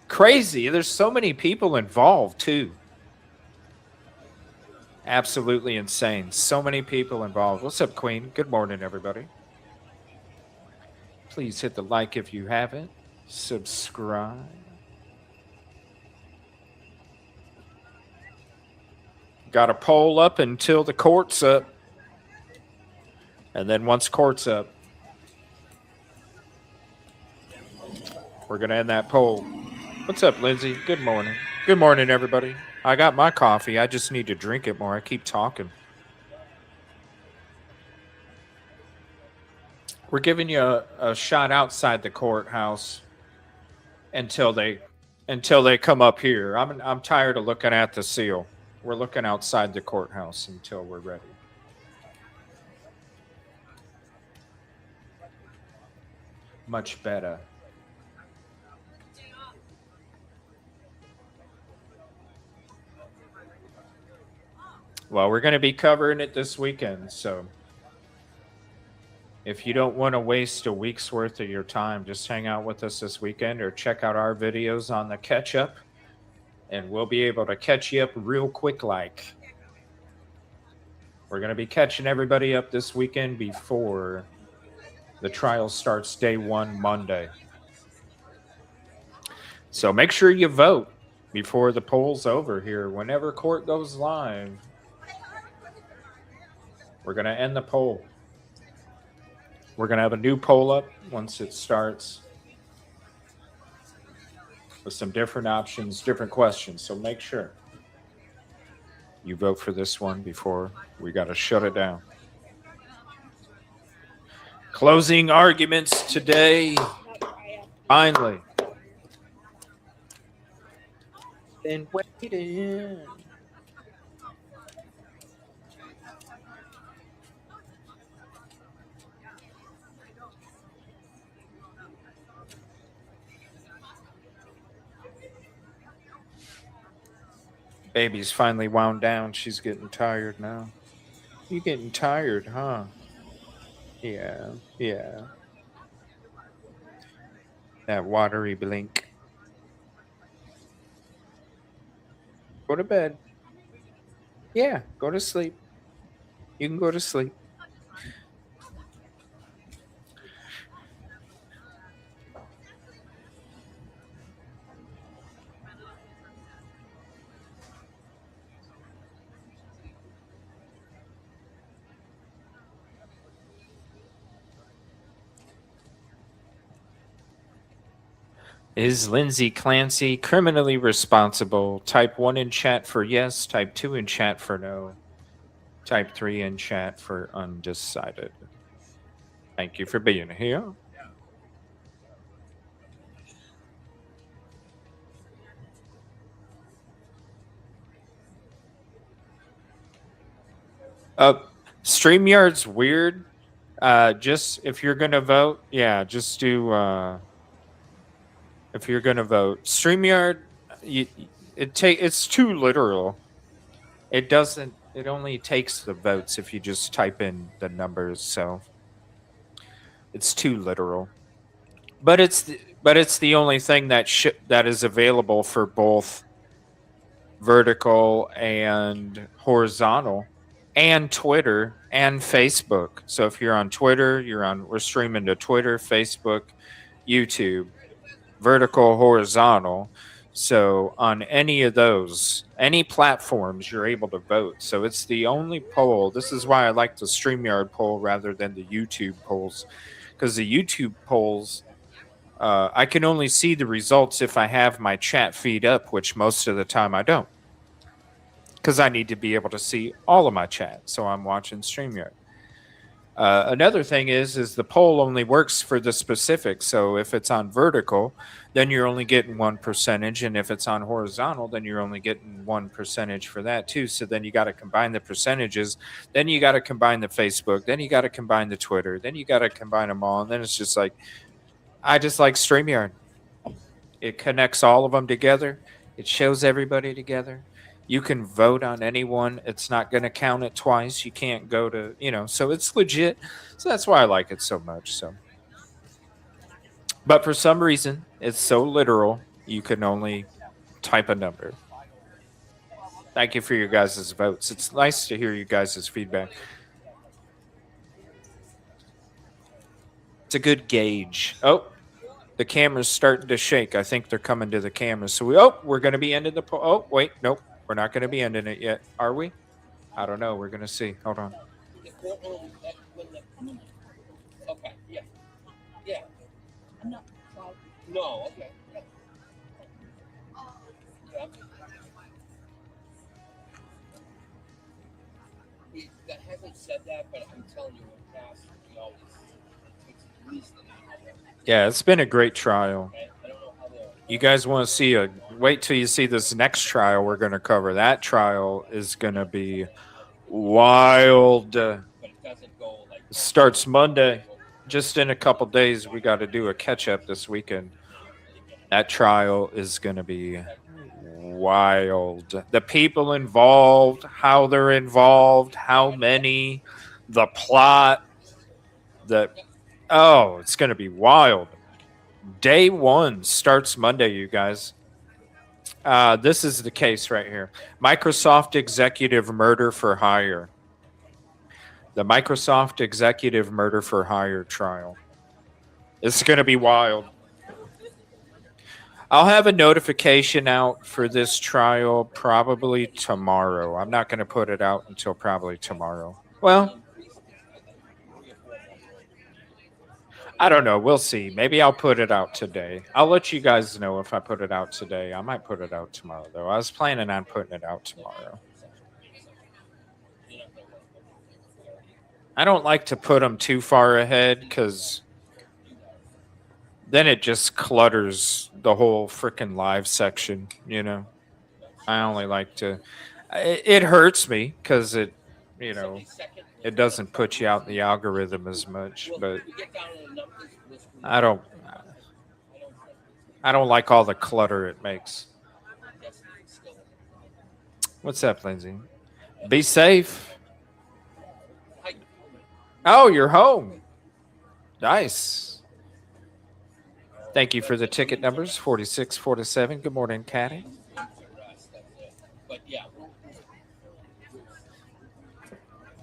E: Crazy. There's so many people involved, too. Absolutely insane. So many people involved. What's up, Queen? Good morning, everybody. Please hit the like if you haven't. Subscribe. Got a poll up until the court's up. And then once court's up, we're going to end that poll. What's up, Lindsay? Good morning. Good morning, everybody. I got my coffee. I just need to drink it more. I keep talking. We're giving you a shot outside the courthouse until they come up here. I'm tired of looking at the seal. We're looking outside the courthouse until we're ready. Much better. Well, we're going to be covering it this weekend, so if you don't want to waste a week's worth of your time, just hang out with us this weekend or check out our videos on the catch-up, and we'll be able to catch you up real quick like. We're going to be catching everybody up this weekend before the trial starts day one Monday. So make sure you vote before the poll's over here. Whenever court goes live, we're going to end the poll. We're going to have a new poll up once it starts with some different options, different questions. So make sure you vote for this one before we got to shut it down. Closing arguments today. Finally. Been waiting. Baby's finally wound down. She's getting tired now. You getting tired, huh? Yeah. That watery blink. Go to bed. Yeah, go to sleep. You can go to sleep. Is Lindsay Clancy criminally responsible? Type 1 in chat for yes. Type 2 in chat for no. Type 3 in chat for undecided. Thank you for being here. StreamYard's weird. Just if you're going to vote, yeah, just do... if you're going to vote, StreamYard, it's too literal. It only takes the votes if you just type in the numbers, so it's too literal. But it's the only thing that is available for both vertical and horizontal, and Twitter and Facebook. So if you're on Twitter, we're streaming to Twitter, Facebook, YouTube, vertical, horizontal. So on any of those, any platforms, you're able to vote. So it's the only poll. This is why I like the StreamYard poll rather than the YouTube polls, because the YouTube polls, I can only see the results if I have my chat feed up, which most of the time I don't, because I need to be able to see all of my chat. So I'm watching StreamYard. Another thing is the poll only works for the specific. So if it's on vertical, then you're only getting 1%. And if it's on horizontal, then you're only getting 1% for that too. So then you got to combine the percentages. Then you got to combine the Facebook. Then you got to combine the Twitter. Then you got to combine them all. And then it's just like, I just like StreamYard. It connects all of them together. It shows everybody together. You can vote on anyone. It's not going to count it twice. You can't go to, so it's legit. So that's why I like it so much. So, but for some reason, it's so literal, you can only type a number. Thank you for your guys' votes. It's nice to hear you guys' feedback. It's a good gauge. Oh, the camera's starting to shake. I think they're coming to the camera. So we're going to be ending the poll. Oh, wait, nope. We're not going to be ending it yet, are we? I don't know. We're going to see. Hold on.
C: Okay, yeah. Yeah. I'm not. No, okay. Yeah. That hasn't said that, but I'm telling you, in past, we always takes at least an hour.
E: Yeah, it's been a great trial. You guys want to see wait till you see this next trial we're going to cover. That trial is going to be wild. Starts Monday. Just in a couple days, we got to do a catch-up this weekend. That trial is going to be wild. The people involved, how they're involved, how many, the plot, it's going to be wild. Day one starts Monday, you guys. This is the case right here. Microsoft executive murder for hire. The Microsoft executive murder for hire trial. It's going to be wild. I'll have a notification out for this trial probably tomorrow. I'm not going to put it out until probably tomorrow. Well, I don't know. We'll see. Maybe I'll put it out today. I'll let you guys know if I put it out today. I might put it out tomorrow, though. I was planning on putting it out tomorrow. I don't like to put them too far ahead because then it just clutters the whole freaking live section, I only like to... It hurts me because it doesn't put you out in the algorithm as much, but I don't like all the clutter it makes. What's up, Lindsay? Be safe. Oh, you're home. Nice. Thank you for the ticket numbers, 4647. Good morning, Caddy.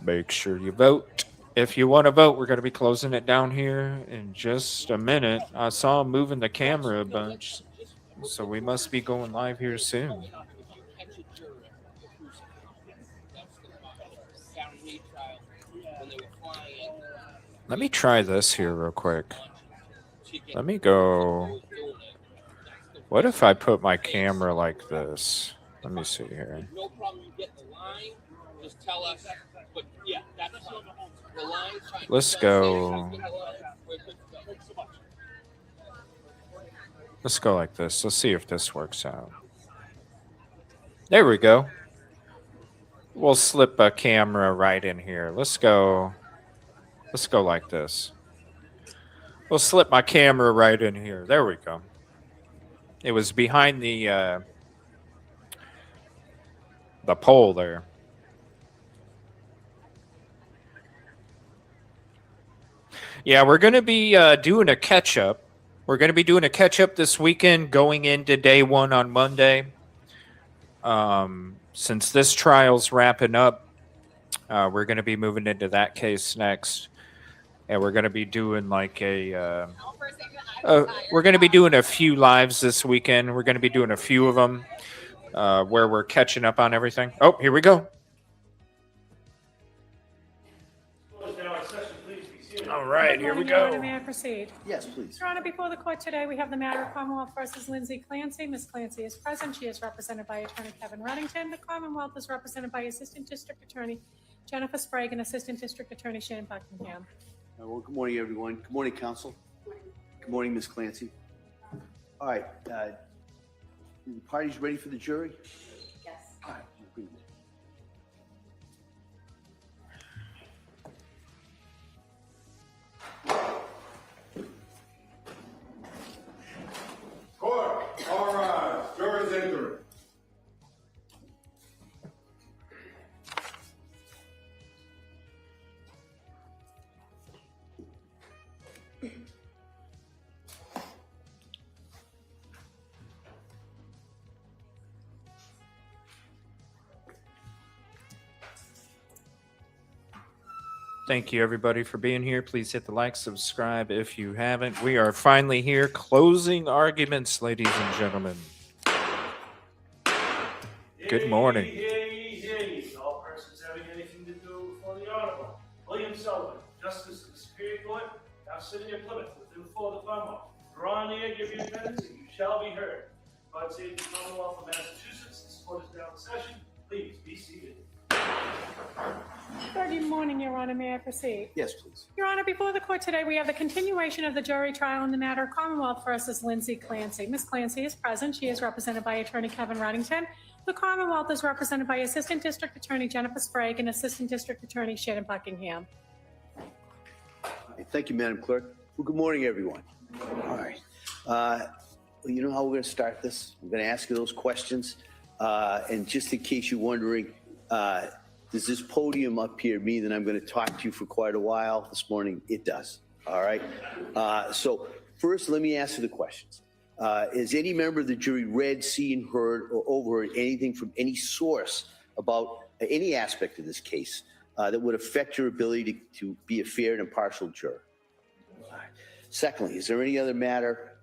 E: Make sure you vote. If you want to vote, we're going to be closing it down here in just a minute. I saw him moving the camera a bunch, so we must be going live here soon. Let me try this here real quick. Let me go. What if I put my camera like this? Let me see here.
C: No problem, you get the line, just tell us. But yeah, that's the line.
E: Let's go. Let's go like this. Let's see if this works out. There we go. We'll slip a camera right in here. Let's go like this. We'll slip my camera right in here. There we go. It was behind the pole there. Yeah, we're going to be doing a catch-up. We're going to be doing a catch-up this weekend going into day one on Monday. Since this trial's wrapping up, we're going to be moving into that case next, and we're going to be doing like we're going to be doing a few lives this weekend. We're going to be doing a few of them where we're catching up on everything. Oh, here we go. All right, here we
K: Your Honor,
E: go.
K: may I proceed?
L: Yes, please.
K: Your Honor, before the court today, we have the matter of Commonwealth versus Lindsay Clancy. Ms. Clancy is present. She is represented by Attorney Kevin Reddington. The Commonwealth is represented by Assistant District Attorney Jennifer Sprague and Assistant District Attorney Shane Buckingham.
L: Well, good morning, everyone. Good morning, counsel. Good morning, Ms. Clancy. All right, the party's ready for the jury?
H: Yes.
L: All right, we'll bring it.
M: Court, all rise. Jurors enter.
E: Thank you, everybody, for being here. Please hit the like, subscribe if you haven't. We are finally here. Closing arguments, ladies and gentlemen. Good morning.
N: All persons having anything to do before the Honorable William Sullivan, Justice of the Superior Court, now sitting in Plymouth within before the Commonwealth. Draw near, give your attendance, and you shall be heard. God save the Commonwealth of Massachusetts. This court is now in session. Please be seated.
K: Good morning, Your Honor. May I proceed?
L: Yes, please.
K: Your Honor, before the court today, we have the continuation of the jury trial in the matter of Commonwealth versus Lindsay Clancy. Ms. Clancy is present. She is represented by Attorney Kevin Reddington. The Commonwealth is represented by Assistant District Attorney Jennifer Sprague and Assistant District Attorney Shane Buckingham.
L: All right, thank you, Madam Clerk. Well, good morning, everyone. All right. Well, you know how we're going to start this? I'm going to ask you those questions. And just in case you're wondering, does this podium up here mean that I'm going to talk to you for quite a while this morning? It does. All right. So first, let me ask you the questions. Has any member of the jury read, seen, heard, or overheard anything from any source about any aspect of this case that would affect your ability to be a fair and impartial juror? Secondly, is there any other matter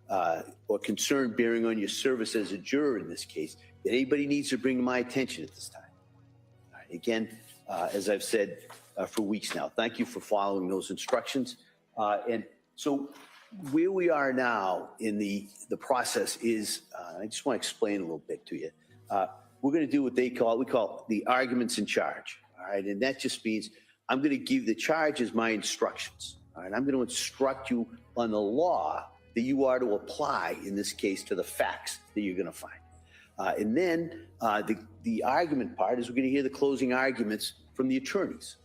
L: or concern bearing on your service as a juror in this case that anybody needs to bring to my attention at this time? All right, again, as I've said for weeks now, thank you for following those instructions. And so where we are now in the process is, I just want to explain a little bit to you. We're going to do what we call the arguments in charge. All right, and that just means I'm going to give the charge as my instructions. All right, I'm going to instruct you on the law that you are to apply in this case to the facts that you're going to find. And then the argument part is we're going to hear the closing arguments from the attorneys.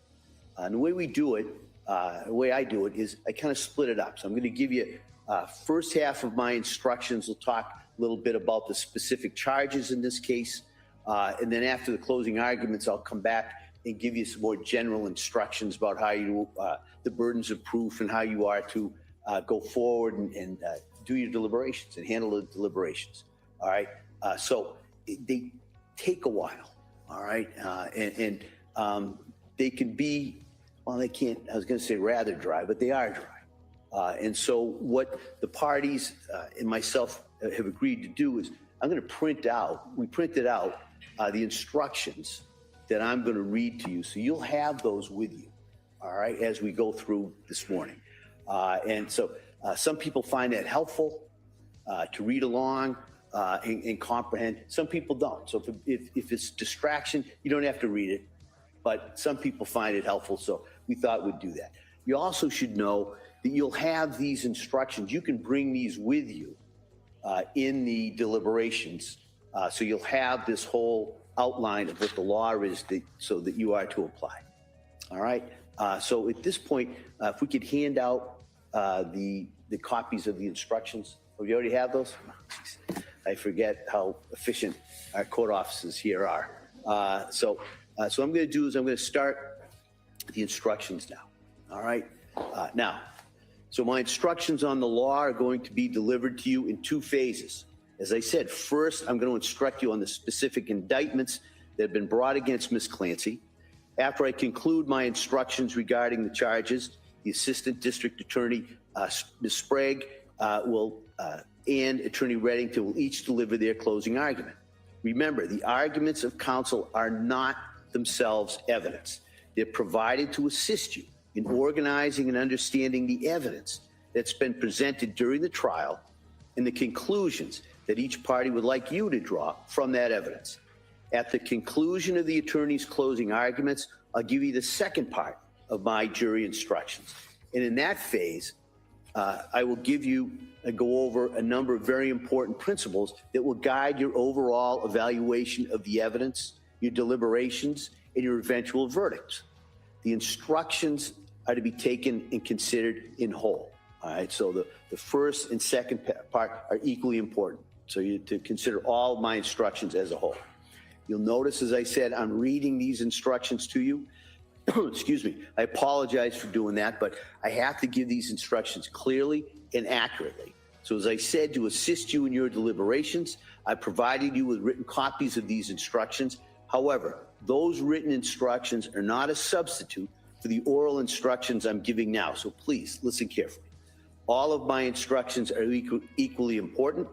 L: And the way we do it, the way I do it is I kind of split it up. So I'm going to give you first half of my instructions. We'll talk a little bit about the specific charges in this case. And then after the closing arguments, I'll come back and give you some more general instructions about how you, the burdens of proof and how you are to go forward and do your deliberations and handle the deliberations. All right. So they take a while. All right. And they can be, well, they can't, I was going to say rather dry, but they are dry. And so what the parties and myself have agreed to do is I'm going to we printed out the instructions that I'm going to read to you. So you'll have those with you, all right, as we go through this morning. And so some people find that helpful to read along and comprehend. Some people don't. So if it's distraction, you don't have to read it. But some people find it helpful, so we thought we'd do that. You also should know that you'll have these instructions. You can bring these with you in the deliberations. So you'll have this whole outline of what the law is so that you are to apply. All right. So at this point, if we could hand out the copies of the instructions. Oh, you already have those? I forget how efficient our court officers here are. So what I'm going to do is I'm going to start the instructions now. All right. So my instructions on the law are going to be delivered to you in two phases. As I said, first, I'm going to instruct you on the specific indictments that have been brought against Ms. Clancy. After I conclude my instructions regarding the charges, the Assistant District Attorney, Ms. Sprague, and Attorney Reddington will each deliver their closing argument. Remember, the arguments of counsel are not themselves evidence. They're provided to assist you in organizing and understanding the evidence that's been presented during the trial and the conclusions that each party would like you to draw from that evidence. At the conclusion of the attorney's closing arguments, I'll give you the second part of my jury instructions. And in that phase, I will go over a number of very important principles that will guide your overall evaluation of the evidence, your deliberations, and your eventual verdicts. The instructions are to be taken and considered in whole. All right, so the first and second part are equally important. So you to consider all my instructions as a whole. You'll notice, as I said, I'm reading these instructions to you. Excuse me. I apologize for doing that, but I have to give these instructions clearly and accurately. So as I said, to assist you in your deliberations, I provided you with written copies of these instructions. However, those written instructions are not a substitute for the oral instructions I'm giving now. So please listen carefully. All of my instructions are equally important.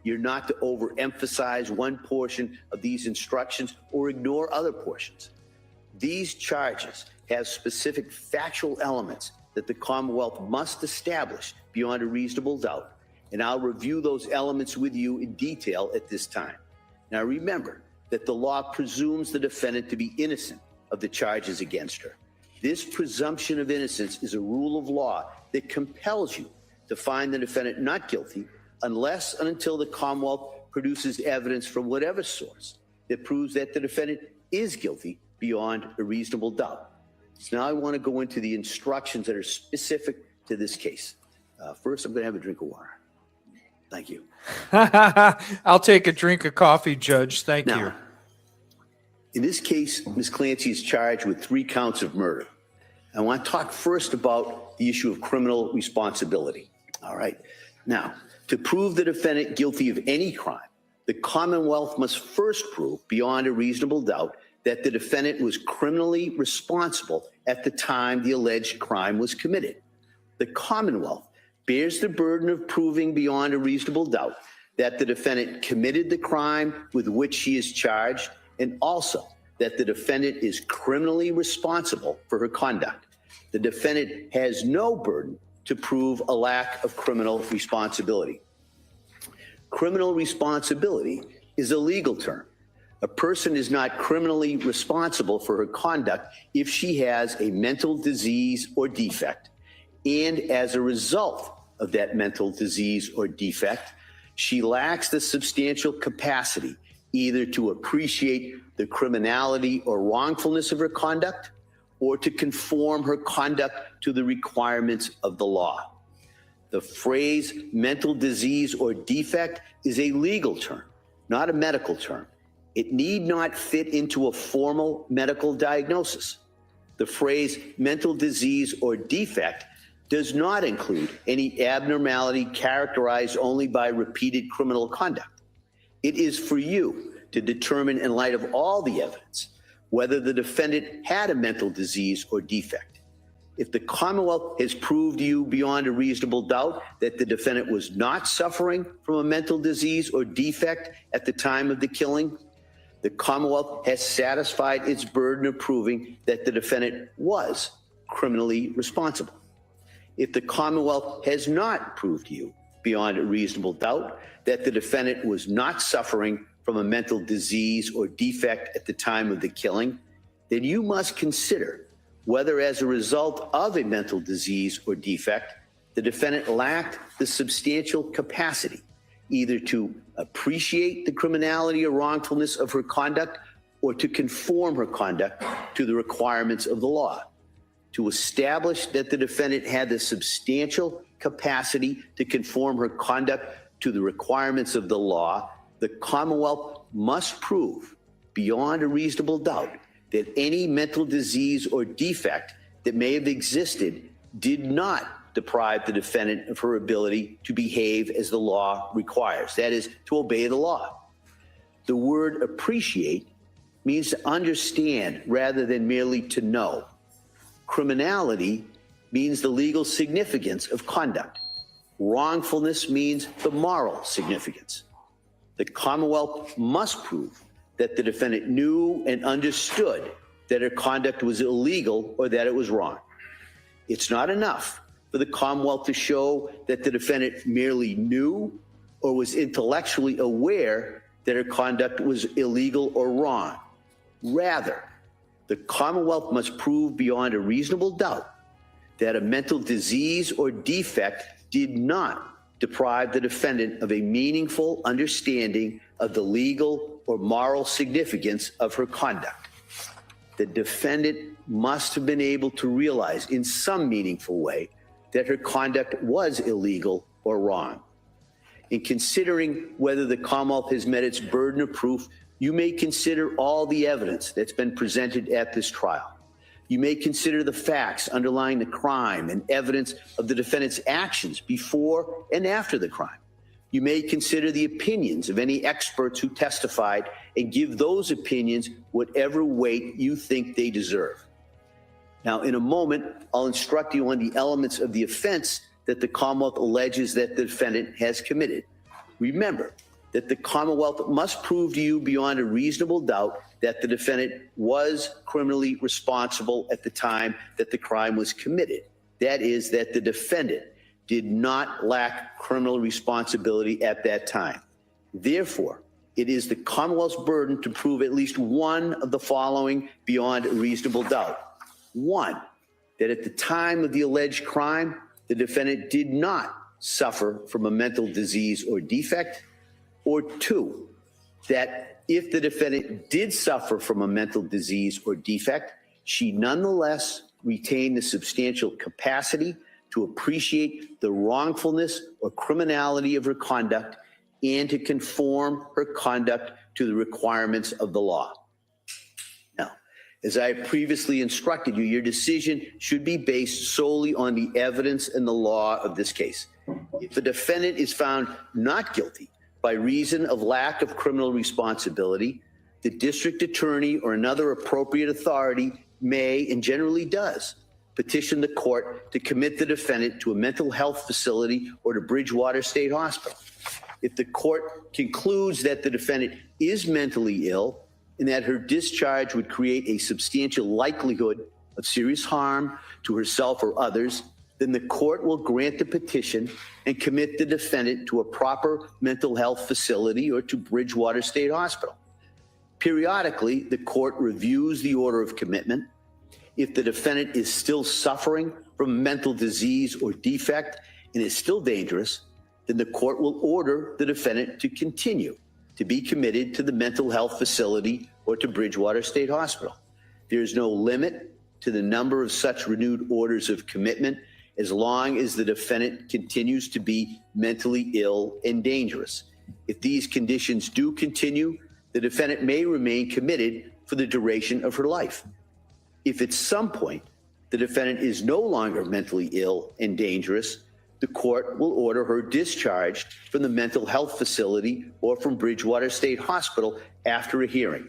L: You're not to overemphasize one portion of these instructions or ignore other portions. These charges have specific factual elements that the Commonwealth must establish beyond a reasonable doubt, and I'll review those elements with you in detail at this time. Now remember that the law presumes the defendant to be innocent of the charges against her. This presumption of innocence is a rule of law that compels you to find the defendant not guilty unless and until the Commonwealth produces evidence from whatever source that proves that the defendant is guilty beyond a reasonable doubt. So now I want to go into the instructions that are specific to this case. First, I'm going to have a drink of water. Thank you.
E: I'll take a drink of coffee, Judge. Thank you.
L: In this case, Ms. Clancy is charged with 3 counts of murder. I want to talk first about the issue of criminal responsibility. All right. Now, to prove the defendant guilty of any crime, the Commonwealth must first prove beyond a reasonable doubt that the defendant was criminally responsible at the time the alleged crime was committed. The Commonwealth bears the burden of proving beyond a reasonable doubt that the defendant committed the crime with which he is charged, and also that the defendant is criminally responsible for her conduct. The defendant has no burden to prove a lack of criminal responsibility. Criminal responsibility is a legal term. A person is not criminally responsible for her conduct if she has a mental disease or defect, and as a result of that mental disease or defect, she lacks the substantial capacity either to appreciate the criminality or wrongfulness of her conduct or to conform her conduct to the requirements of the law. The phrase mental disease or defect is a legal term, not a medical term. It need not fit into a formal medical diagnosis. The phrase mental disease or defect does not include any abnormality characterized only by repeated criminal conduct. It is for you to determine, in light of all the evidence, whether the defendant had a mental disease or defect. If the Commonwealth has proved to you beyond a reasonable doubt that the defendant was not suffering from a mental disease or defect at the time of the killing, the Commonwealth has satisfied its burden of proving that the defendant was criminally responsible. If the Commonwealth has not proved to you beyond a reasonable doubt that the defendant was not suffering from a mental disease or defect at the time of the killing, then you must consider whether, as a result of a mental disease or defect, the defendant lacked the substantial capacity either to appreciate the criminality or wrongfulness of her conduct or to conform her conduct to the requirements of the law. To establish that the defendant had the substantial capacity to conform her conduct to the requirements of the law, the Commonwealth must prove beyond a reasonable doubt that any mental disease or defect that may have existed did not deprive the defendant of her ability to behave as the law requires, that is, to obey the law. The word appreciate means to understand rather than merely to know. Criminality means the legal significance of conduct. Wrongfulness means the moral significance. The Commonwealth must prove that the defendant knew and understood that her conduct was illegal or that it was wrong. It's not enough for the Commonwealth to show that the defendant merely knew or was intellectually aware that her conduct was illegal or wrong. Rather, the Commonwealth must prove beyond a reasonable doubt that a mental disease or defect did not deprive the defendant of a meaningful understanding of the legal or moral significance of her conduct. The defendant must have been able to realize in some meaningful way that her conduct was illegal or wrong. In considering whether the Commonwealth has met its burden of proof, you may consider all the evidence that's been presented at this trial. You may consider the facts underlying the crime and evidence of the defendant's actions before and after the crime. You may consider the opinions of any experts who testified and give those opinions whatever weight you think they deserve. Now, in a moment, I'll instruct you on the elements of the offense that the Commonwealth alleges that the defendant has committed. Remember that the Commonwealth must prove to you beyond a reasonable doubt that the defendant was criminally responsible at the time that the crime was committed. That is, that the defendant did not lack criminal responsibility at that time. Therefore, it is the Commonwealth's burden to prove at least one of the following beyond a reasonable doubt. One, that at the time of the alleged crime, the defendant did not suffer from a mental disease or defect. Or two, that if the defendant did suffer from a mental disease or defect, she nonetheless retained the substantial capacity to appreciate the wrongfulness or criminality of her conduct and to conform her conduct to the requirements of the law. Now, as I previously instructed you, your decision should be based solely on the evidence and the law of this case. If the defendant is found not guilty by reason of lack of criminal responsibility, the district attorney or another appropriate authority may, and generally does, petition the court to commit the defendant to a mental health facility or to Bridgewater State Hospital. If the court concludes that the defendant is mentally ill and that her discharge would create a substantial likelihood of serious harm to herself or others, then the court will grant the petition and commit the defendant to a proper mental health facility or to Bridgewater State Hospital. Periodically, the court reviews the order of commitment. If the defendant is still suffering from mental disease or defect and is still dangerous, then the court will order the defendant to continue to be committed to the mental health facility or to Bridgewater State Hospital. There is no limit to the number of such renewed orders of commitment as long as the defendant continues to be mentally ill and dangerous. If these conditions do continue, the defendant may remain committed for the duration of her life. If at some point the defendant is no longer mentally ill and dangerous, the court will order her discharged from the mental health facility or from Bridgewater State Hospital after a hearing.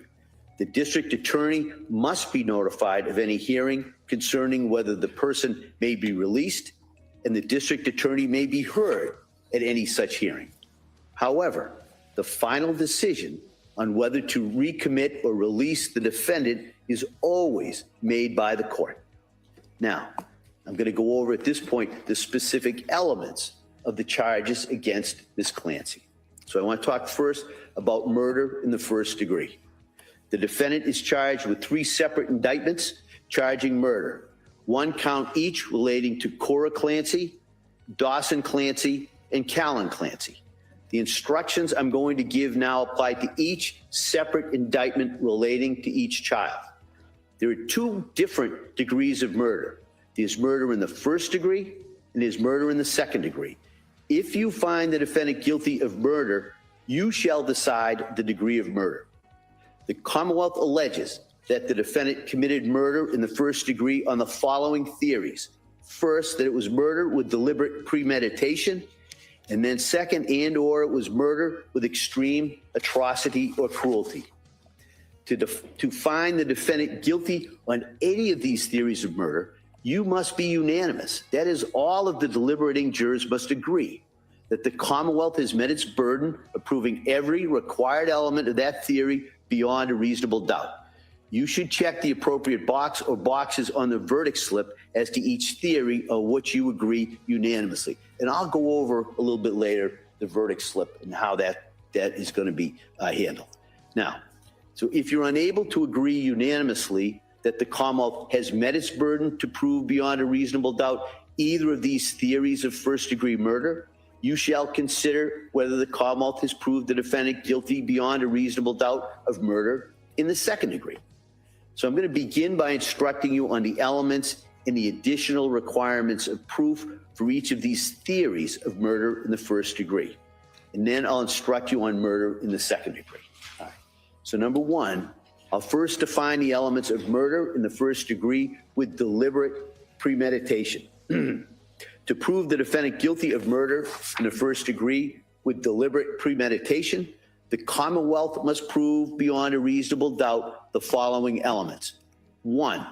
L: The district attorney must be notified of any hearing concerning whether the person may be released, and the district attorney may be heard at any such hearing. However, the final decision on whether to recommit or release the defendant is always made by the court. Now, I'm going to go over at this point the specific elements of the charges against Ms. Clancy. So I want to talk first about murder in the first degree. The defendant is charged with 3 separate indictments charging murder, 1 count each relating to Cora Clancy, Dawson Clancy, and Callan Clancy. The instructions I'm going to give now apply to each separate indictment relating to each child. There are 2 different degrees of murder. There's murder in the first degree and there's murder in the second degree. If you find the defendant guilty of murder, you shall decide the degree of murder. The Commonwealth alleges that the defendant committed murder in the first degree on the following theories. First, that it was murder with deliberate premeditation, and then second, and or it was murder with extreme atrocity or cruelty. To find the defendant guilty on any of these theories of murder, you must be unanimous. That is, all of the deliberating jurors must agree that the Commonwealth has met its burden of proving every required element of that theory beyond a reasonable doubt. You should check the appropriate box or boxes on the verdict slip as to each theory of which you agree unanimously. And I'll go over a little bit later the verdict slip and how that is going to be handled. Now, so if you're unable to agree unanimously that the Commonwealth has met its burden to prove beyond a reasonable doubt either of these theories of first-degree murder, you shall consider whether the Commonwealth has proved the defendant guilty beyond a reasonable doubt of murder in the second degree. So I'm going to begin by instructing you on the elements and the additional requirements of proof for each of these theories of murder in the first degree. And then I'll instruct you on murder in the second degree. All right. So number one, I'll first define the elements of murder in the first degree with deliberate premeditation. To prove the defendant guilty of murder in the first degree with deliberate premeditation, the Commonwealth must prove beyond a reasonable doubt the following elements. One,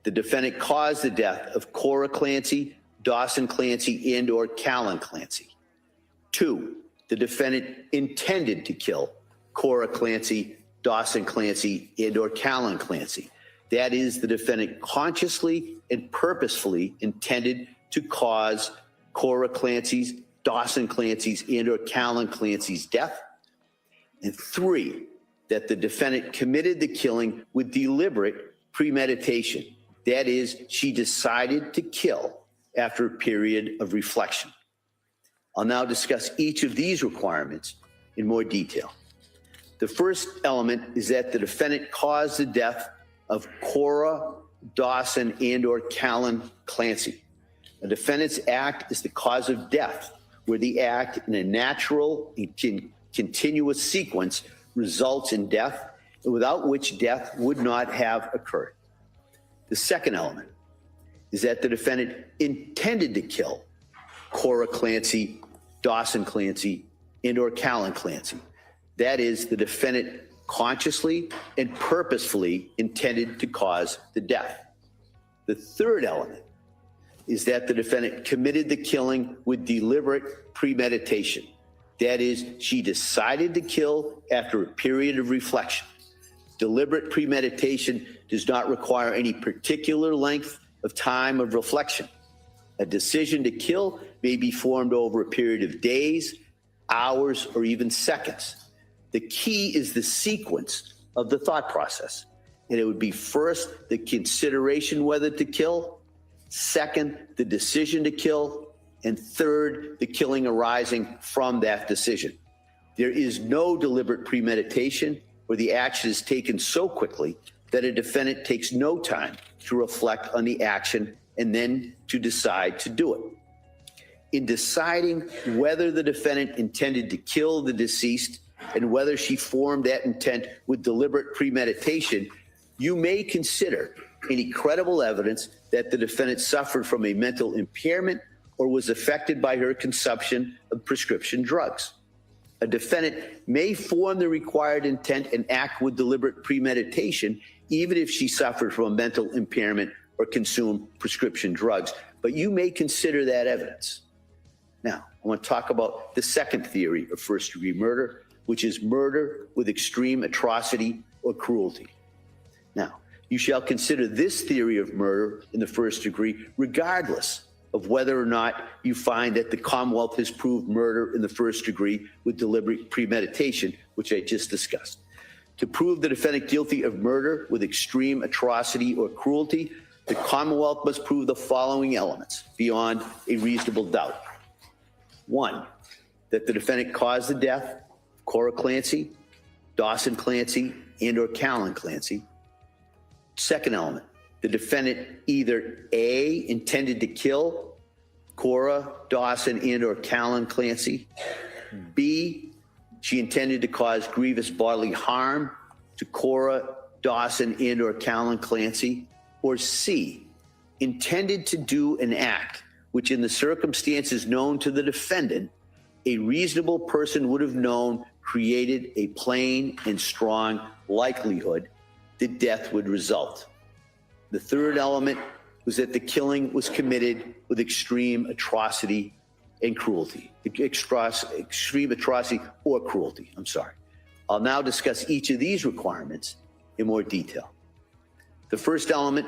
L: the defendant caused the death of Cora Clancy, Dawson Clancy, and or Callan Clancy. Two, the defendant intended to kill Cora Clancy, Dawson Clancy, and or Callan Clancy. That is, the defendant consciously and purposefully intended to cause Cora Clancy's, Dawson Clancy's, and or Callan Clancy's death. And three, that the defendant committed the killing with deliberate premeditation. That is, she decided to kill after a period of reflection. I'll now discuss each of these requirements in more detail. The first element is that the defendant caused the death of Cora, Dawson, and or Callan Clancy. A defendant's act is the cause of death, where the act in a natural and continuous sequence results in death, and without which death would not have occurred. The second element is that the defendant intended to kill Cora Clancy, Dawson Clancy, and or Callan Clancy. That is, the defendant consciously and purposefully intended to cause the death. The third element is that the defendant committed the killing with deliberate premeditation. That is, she decided to kill after a period of reflection. Deliberate premeditation does not require any particular length of time of reflection. A decision to kill may be formed over a period of days, hours, or even seconds. The key is the sequence of the thought process. And it would be first, the consideration whether to kill, second, the decision to kill, and third, the killing arising from that decision. There is no deliberate premeditation where the action is taken so quickly that a defendant takes no time to reflect on the action and then to decide to do it. In deciding whether the defendant intended to kill the deceased and whether she formed that intent with deliberate premeditation, you may consider any credible evidence that the defendant suffered from a mental impairment or was affected by her consumption of prescription drugs. A defendant may form the required intent and act with deliberate premeditation, even if she suffered from a mental impairment or consumed prescription drugs, but you may consider that evidence. Now, I want to talk about the second theory of first-degree murder, which is murder with extreme atrocity or cruelty. Now, you shall consider this theory of murder in the first degree regardless of whether or not you find that the Commonwealth has proved murder in the first degree with deliberate premeditation, which I just discussed. To prove the defendant guilty of murder with extreme atrocity or cruelty, the Commonwealth must prove the following elements beyond a reasonable doubt. One, that the defendant caused the death of Cora Clancy, Dawson Clancy, and or Callan Clancy. Second element, the defendant either A, intended to kill Cora, Dawson, and or Callan Clancy. B, she intended to cause grievous bodily harm to Cora, Dawson, and or Callan Clancy. Or C, intended to do an act which in the circumstances known to the defendant, a reasonable person would have known created a plain and strong likelihood that death would result. The third element was that the killing was committed with extreme atrocity and cruelty. Extreme atrocity or cruelty, I'm sorry. I'll now discuss each of these requirements in more detail. The first element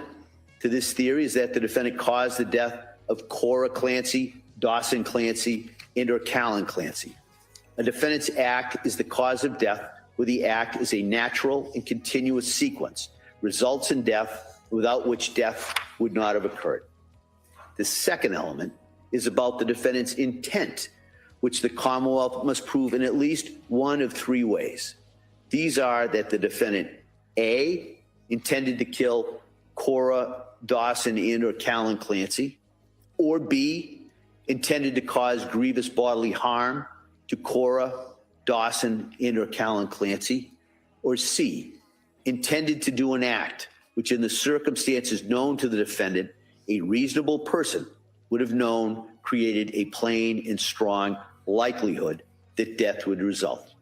L: to this theory is that the defendant caused the death of Cora Clancy, Dawson Clancy, and or Callan Clancy. A defendant's act is the cause of death, where the act is a natural and continuous sequence, results in death, without which death would not have occurred. The second element is about the defendant's intent, which the Commonwealth must prove in at least one of three ways. These are that the defendant, A, intended to kill Cora, Dawson, and or Callan Clancy, or B, intended to cause grievous bodily harm to Cora, Dawson, and or Callan Clancy, or C, intended to do an act which in the circumstances known to the defendant, a reasonable person would have known created a plain and strong likelihood that death would result.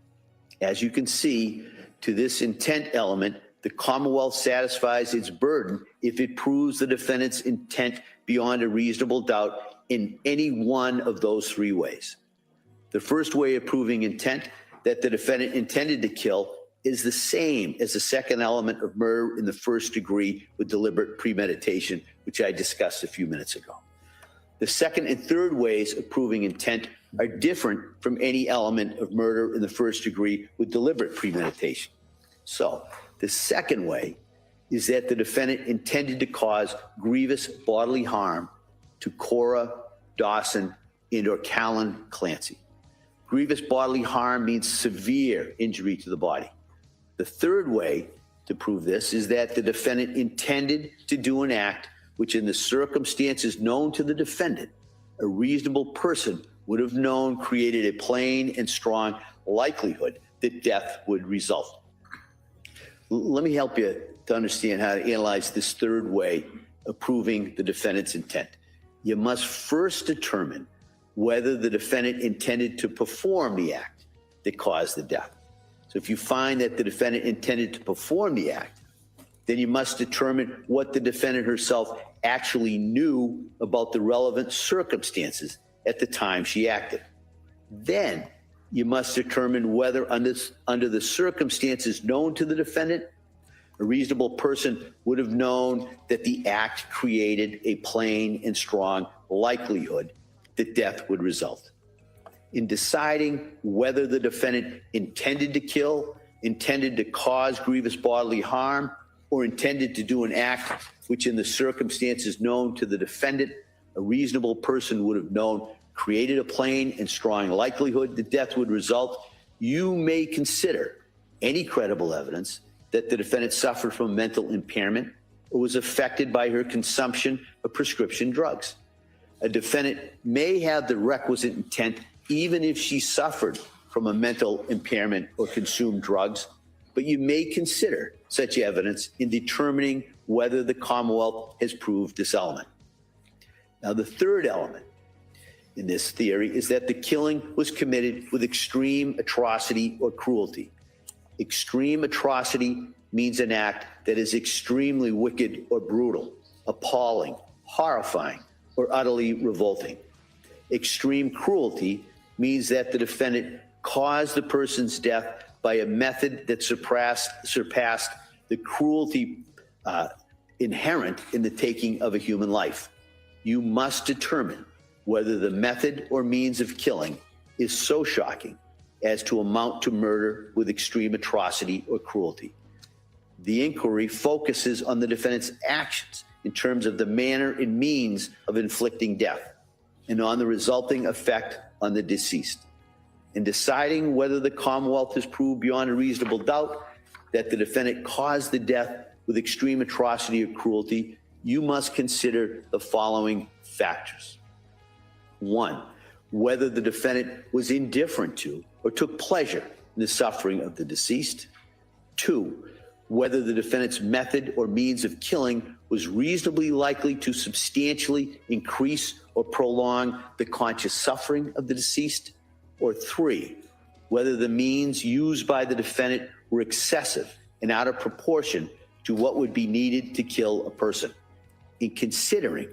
L: As you can see, to this intent element, the Commonwealth satisfies its burden if it proves the defendant's intent beyond a reasonable doubt in any one of those three ways. The first way of proving intent, that the defendant intended to kill, is the same as the second element of murder in the first degree with deliberate premeditation, which I discussed a few minutes ago. The second and third ways of proving intent are different from any element of murder in the first degree with deliberate premeditation. So the second way is that the defendant intended to cause grievous bodily harm to Cora, Dawson, and or Callan Clancy. Grievous bodily harm means severe injury to the body. The third way to prove this is that the defendant intended to do an act which in the circumstances known to the defendant, a reasonable person would have known created a plain and strong likelihood that death would result. Let me help you to understand how to analyze this third way of proving the defendant's intent. You must first determine whether the defendant intended to perform the act that caused the death. So if you find that the defendant intended to perform the act, then you must determine what the defendant herself actually knew about the relevant circumstances at the time she acted. Then you must determine whether under the circumstances known to the defendant, a reasonable person would have known that the act created a plain and strong likelihood that death would result. In deciding whether the defendant intended to kill, intended to cause grievous bodily harm, or intended to do an act which in the circumstances known to the defendant, a reasonable person would have known created a plain and strong likelihood that death would result, you may consider any credible evidence that the defendant suffered from mental impairment or was affected by her consumption of prescription drugs. A defendant may have the requisite intent even if she suffered from a mental impairment or consumed drugs, but you may consider such evidence in determining whether the Commonwealth has proved this element. Now, the third element in this theory is that the killing was committed with extreme atrocity or cruelty. Extreme atrocity means an act that is extremely wicked or brutal, appalling, horrifying, or utterly revolting. Extreme cruelty means that the defendant caused the person's death by a method that surpassed the cruelty inherent in the taking of a human life. You must determine whether the method or means of killing is so shocking as to amount to murder with extreme atrocity or cruelty. The inquiry focuses on the defendant's actions in terms of the manner and means of inflicting death and on the resulting effect on the deceased. In deciding whether the Commonwealth has proved beyond a reasonable doubt that the defendant caused the death with extreme atrocity or cruelty, you must consider the following factors. 1, whether the defendant was indifferent to or took pleasure in the suffering of the deceased. 2, whether the defendant's method or means of killing was reasonably likely to substantially increase or prolong the conscious suffering of the deceased, or 3, whether the means used by the defendant were excessive and out of proportion to what would be needed to kill a person. In considering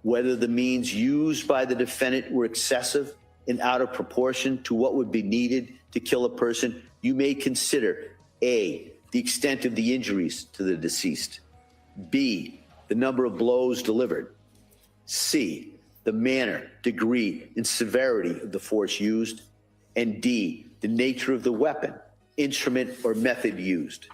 L: whether the means used by the defendant were excessive and out of proportion to what would be needed to kill a person, you may consider A, the extent of the injuries to the deceased, B, the number of blows delivered, C, the manner, degree, and severity of the force used, and D, the nature of the weapon, instrument, or method used.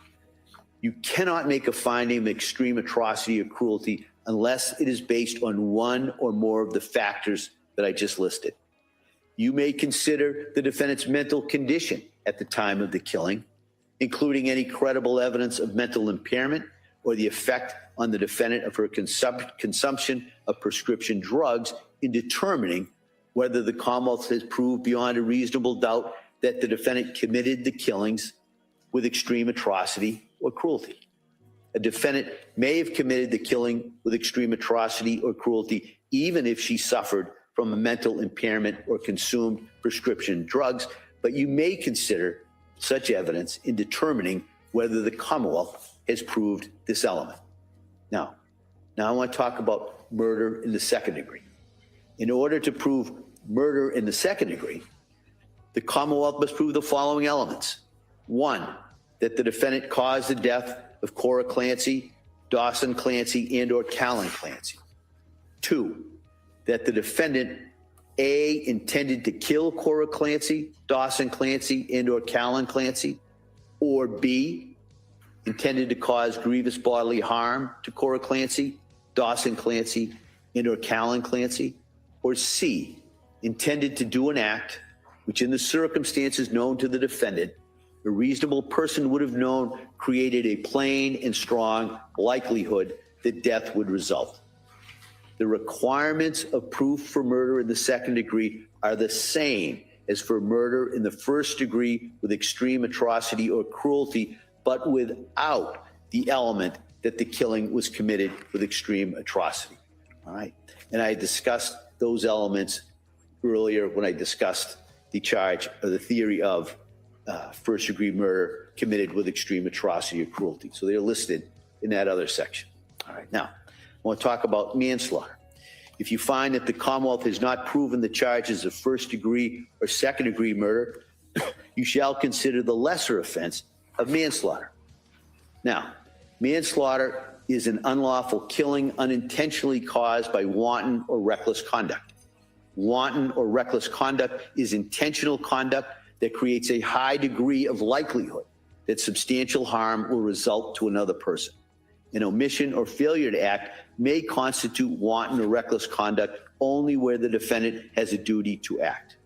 L: You cannot make a finding of extreme atrocity or cruelty unless it is based on one or more of the factors that I just listed. You may consider the defendant's mental condition at the time of the killing, including any credible evidence of mental impairment or the effect on the defendant of her consumption of prescription drugs, in determining whether the Commonwealth has proved beyond a reasonable doubt that the defendant committed the killings with extreme atrocity or cruelty. A defendant may have committed the killing with extreme atrocity or cruelty even if she suffered from a mental impairment or consumed prescription drugs, but you may consider such evidence in determining whether the Commonwealth has proved this element. Now I want to talk about murder in the second degree. In order to prove murder in the second degree, the Commonwealth must prove the following elements. 1, that the defendant caused the death of Cora Clancy, Dawson Clancy, and or Callan Clancy. 2, that the defendant A, intended to kill Cora Clancy, Dawson Clancy, and or Callan Clancy, or B, intended to cause grievous bodily harm to Cora Clancy, Dawson Clancy, and or Callan Clancy, or C, intended to do an act which in the circumstances known to the defendant, a reasonable person would have known created a plain and strong likelihood that death would result. The requirements of proof for murder in the second degree are the same as for murder in the first degree with extreme atrocity or cruelty, but without the element that the killing was committed with extreme atrocity. All right. And I discussed those elements earlier when I discussed the charge or the theory of first degree murder committed with extreme atrocity or cruelty. So they're listed in that other section. All right. Now, I want to talk about manslaughter. If you find that the Commonwealth has not proven the charges of first degree or second degree murder, you shall consider the lesser offense of manslaughter. Now, manslaughter is an unlawful killing unintentionally caused by wanton or reckless conduct. Wanton or reckless conduct is intentional conduct that creates a high degree of likelihood that substantial harm will result to another person. An omission or failure to act may constitute wanton or reckless conduct only where the defendant has a duty to act.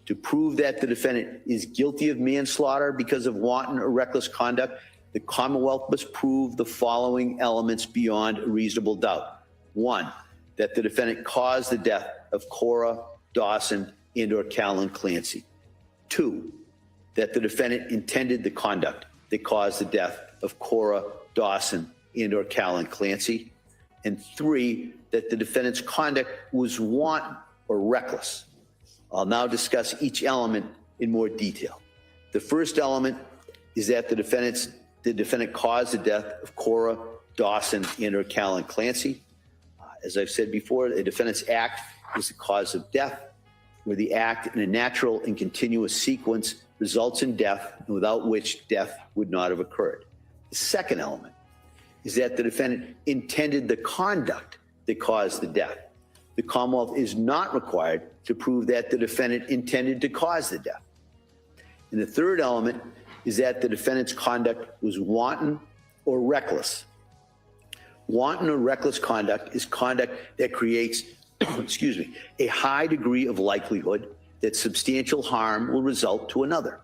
L: To prove that the defendant is guilty of manslaughter because of wanton or reckless conduct, the Commonwealth must prove the following elements beyond a reasonable doubt. 1, that the defendant caused the death of Cora, Dawson, and or Callan Clancy. 2, that the defendant intended the conduct that caused the death of Cora, Dawson, and or Callan Clancy. And 3, that the defendant's conduct was wanton or reckless. I'll now discuss each element in more detail. The first element is that the defendant caused the death of Cora, Dawson, and or Callan Clancy. As I've said before, the defendant's act was the cause of death, where the act in a natural and continuous sequence results in death, and without which death would not have occurred. The second element is that the defendant intended the conduct that caused the death. The Commonwealth is not required to prove that the defendant intended to cause the death. And the third element is that the defendant's conduct was wanton or reckless. Wanton or reckless conduct is conduct that creates, a high degree of likelihood that substantial harm will result to another.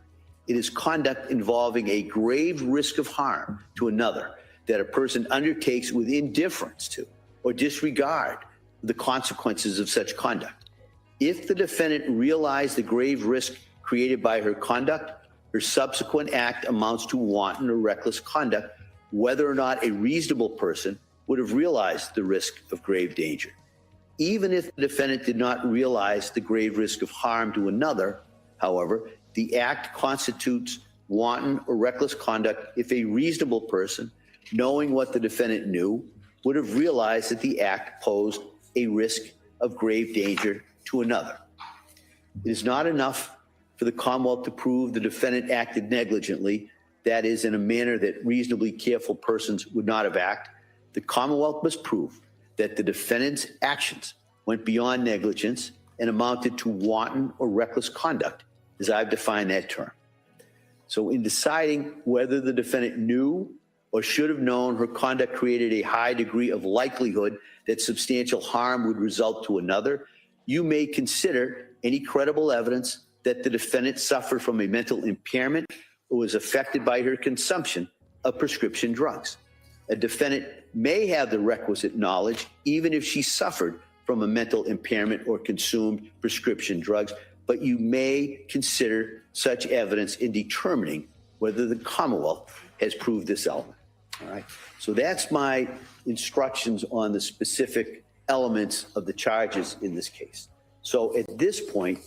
L: It is conduct involving a grave risk of harm to another that a person undertakes with indifference to or disregard the consequences of such conduct. If the defendant realized the grave risk created by her conduct, her subsequent act amounts to wanton or reckless conduct whether or not a reasonable person would have realized the risk of grave danger. Even if the defendant did not realize the grave risk of harm to another, however, the act constitutes wanton or reckless conduct if a reasonable person, knowing what the defendant knew, would have realized that the act posed a risk of grave danger to another. It is not enough for the Commonwealth to prove the defendant acted negligently, that is, in a manner that reasonably careful persons would not have acted. The Commonwealth must prove that the defendant's actions went beyond negligence and amounted to wanton or reckless conduct, as I've defined that term. So in deciding whether the defendant knew or should have known her conduct created a high degree of likelihood that substantial harm would result to another, you may consider any credible evidence that the defendant suffered from a mental impairment or was affected by her consumption of prescription drugs. A defendant may have the requisite knowledge even if she suffered from a mental impairment or consumed prescription drugs, but you may consider such evidence in determining whether the Commonwealth has proved this element. All right. So that's my instructions on the specific elements of the charges in this case. So at this point,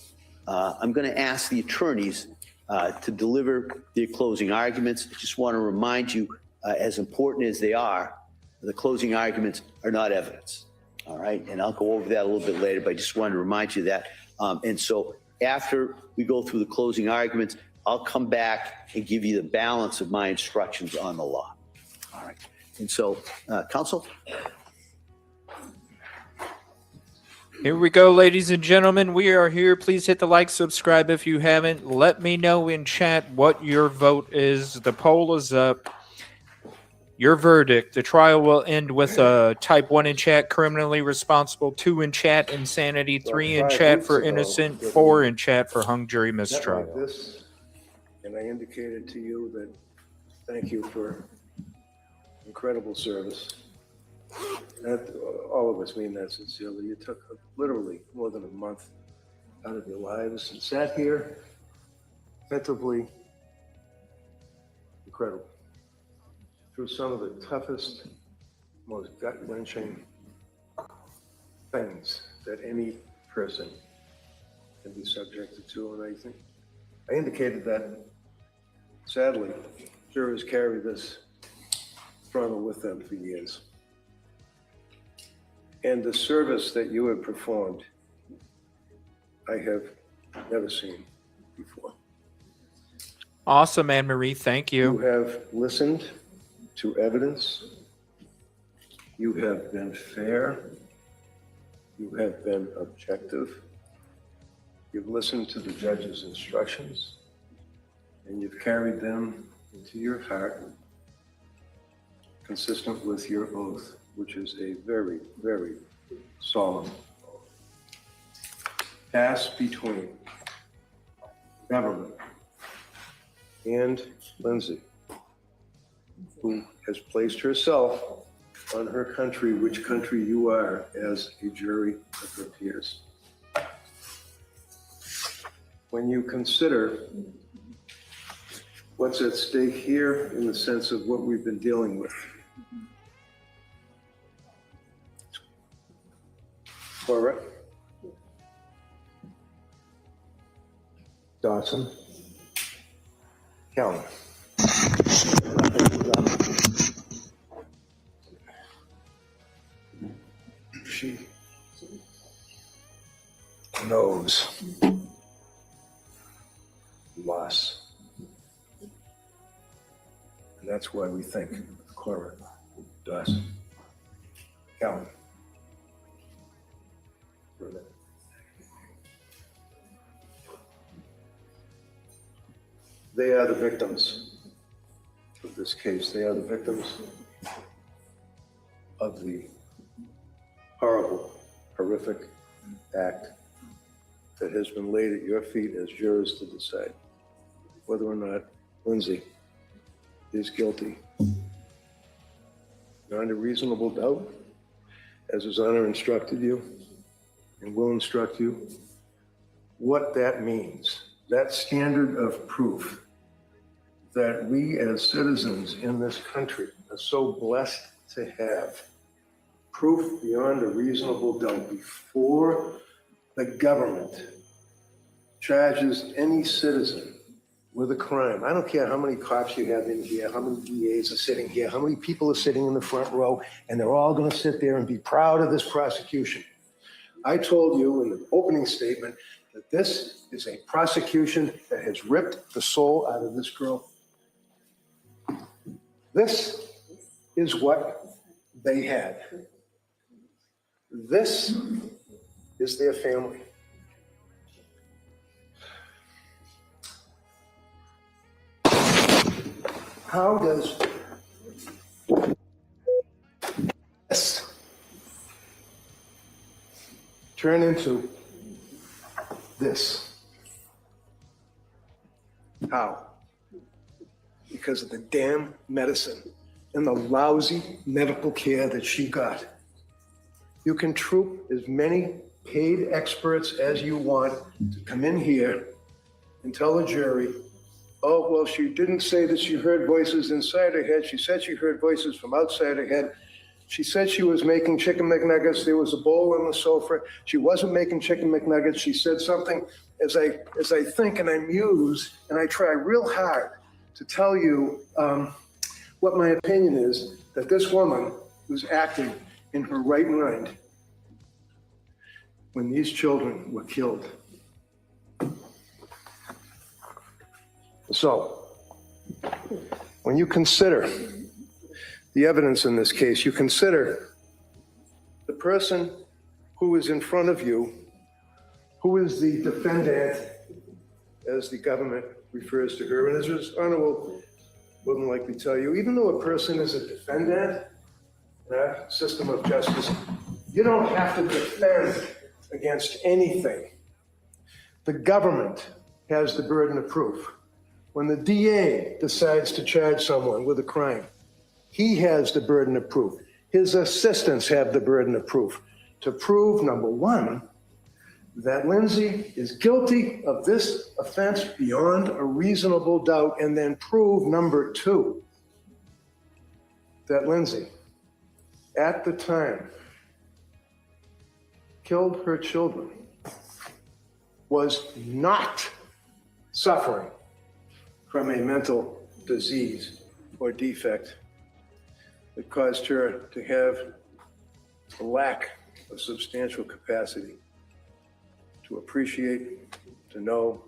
L: I'm going to ask the attorneys to deliver their closing arguments. I just want to remind you, as important as they are, the closing arguments are not evidence. All right. And I'll go over that a little bit later, but I just wanted to remind you that. And so after we go through the closing arguments, I'll come back and give you the balance of my instructions on the law. All right. And so, counsel?
E: Here we go, ladies and gentlemen. We are here. Please hit the like, subscribe if you haven't. Let me know in chat what your vote is. The poll is up. Your verdict. The trial will end with type 1 in chat, criminally responsible, 2 in chat, insanity, 3 in chat for innocent, 4 in chat for hung jury mistrial.
D: Like this, and I indicated to you that thank you for incredible service. That, all of us mean that sincerely. You took literally more than a month out of your lives and sat here, mentally incredible, through some of the toughest, most gut-wrenching things that any person can be subjected to. And I think I indicated that, sadly, jurors carry this struggle with them for years. And the service that you have performed, I have never seen before.
E: Awesome, Anne-Marie. Thank you.
D: You have listened to evidence. You have been fair. You have been objective. You've listened to the judge's instructions, and you've carried them into your heart, consistent with your oath, which is a very, very solemn oath. Pass between government and Lindsay, who has placed herself on her country, which country you are, as a jury of her peers. When you consider what's at stake here in the sense of what we've been dealing with, Cora, Dawson, Kelly. She knows loss. And that's why we think Cora, Dawson, Kelly. They are the victims of this case. They are the victims of the horrible, horrific act that has been laid at your feet as jurors to decide whether or not Lindsay is guilty. Beyond a reasonable doubt, as His Honor instructed you and will instruct you, what that means, that standard of proof that we as citizens in this country, a so blessed to have proof beyond a reasonable doubt before the government charges any citizen with a crime. I don't care how many cops you have in here, how many DAs are sitting here, how many people are sitting in the front row, and they're all going to sit there and be proud of this prosecution. I told you in the opening statement that this is a prosecution that has ripped the soul out of this girl. This is what they had. This is their family. How does this turn into this? How? Because of the damn medicine and the lousy medical care that she got. You can troop as many paid experts as you want to come in here and tell the jury, oh, well, she didn't say that she heard voices inside her head. She said she heard voices from outside her head. She said she was making chicken McNuggets. There was a bowl on the sofa. She wasn't making chicken McNuggets. She said something as I think and I muse and I try real hard to tell you what my opinion is, that this woman was acting in her right mind when these children were killed. So, when you consider the evidence in this case, you consider the person who is in front of you, who is the defendant, as the government refers to her. And as His Honor will wouldn't likely tell you, even though a person is a defendant in our system of justice, you don't have to defend against anything. The government has the burden of proof. When the DA decides to charge someone with a crime, he has the burden of proof. His assistants have the burden of proof to prove, number one, that Lindsay is guilty of this offense beyond a reasonable doubt, and then prove, number two, that Lindsay, at the time, killed her children, was not suffering from a mental disease or defect that caused her to have a lack of substantial capacity to appreciate, to know,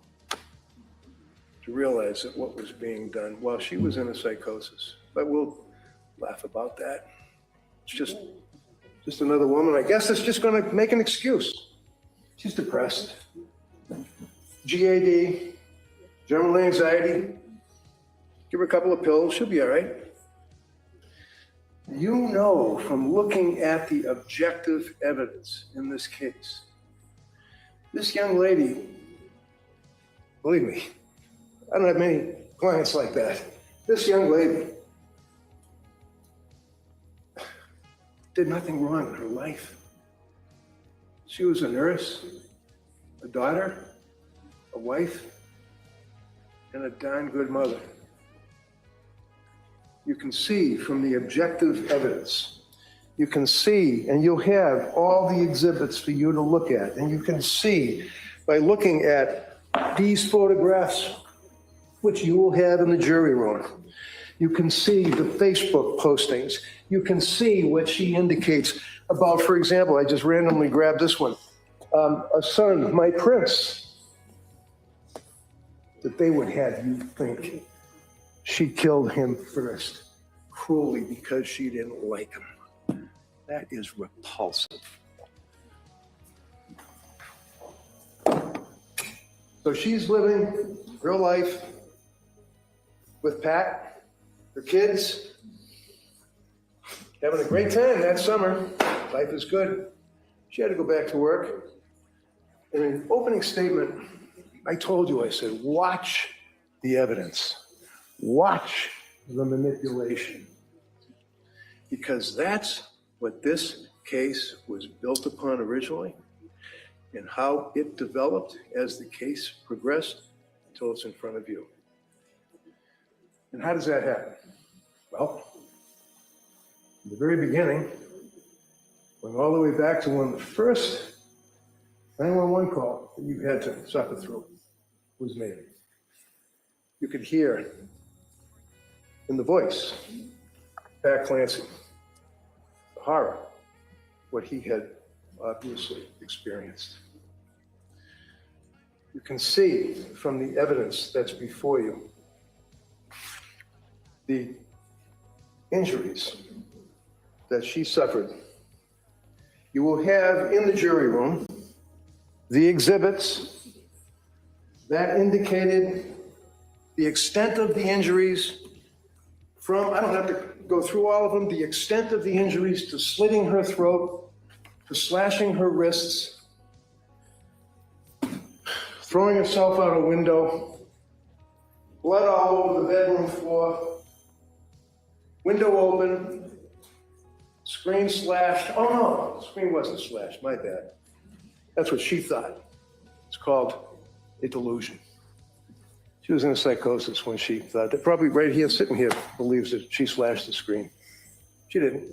D: to realize that what was being done while she was in a psychosis. But we'll laugh about that. It's just another woman, I guess, that's just gonna make an excuse. She's depressed. GAD, general anxiety. Give her a couple of pills, she'll be all right. You know from looking at the objective evidence in this case, this young lady, believe me, I don't have many clients like that. This young lady did nothing wrong in her life. She was a nurse, a daughter, a wife, and a darn good mother. You can see from the objective evidence, you can see, and you'll have all the exhibits for you to look at, and you can see by looking at these photographs, which you will have in the jury room. You can see the Facebook postings. You can see what she indicates about, for example, I just randomly grabbed this one, a son, my prince, that they would have you think she killed him first, cruelly, because she didn't like him. That is repulsive. So she's living real life with Pat, her kids, having a great time that summer. Life is good. She had to go back to work. In an opening statement, I told you, I said, watch the evidence. Watch the manipulation. Because that's what this case was built upon originally, and how it developed as the case progressed until it's in front of you. And how does that happen? Well, the very beginning, going all the way back to when the first 911 call that you had to suffer through was made. You could hear in the voice, Pat Clancy, the horror, what he had obviously experienced. You can see from the evidence that's before you the injuries that she suffered. You will have in the jury room the exhibits that indicated the extent of the injuries from, I don't have to go through all of them, the extent of the injuries to slitting her throat, to slashing her wrists, throwing herself out a window, blood all over the bedroom floor, window open, screen slashed. Oh no, the screen wasn't slashed, my bad. That's what she thought. It's called a delusion. She was in a psychosis when she thought that. Probably right here, sitting here, believes that she slashed the screen. She didn't.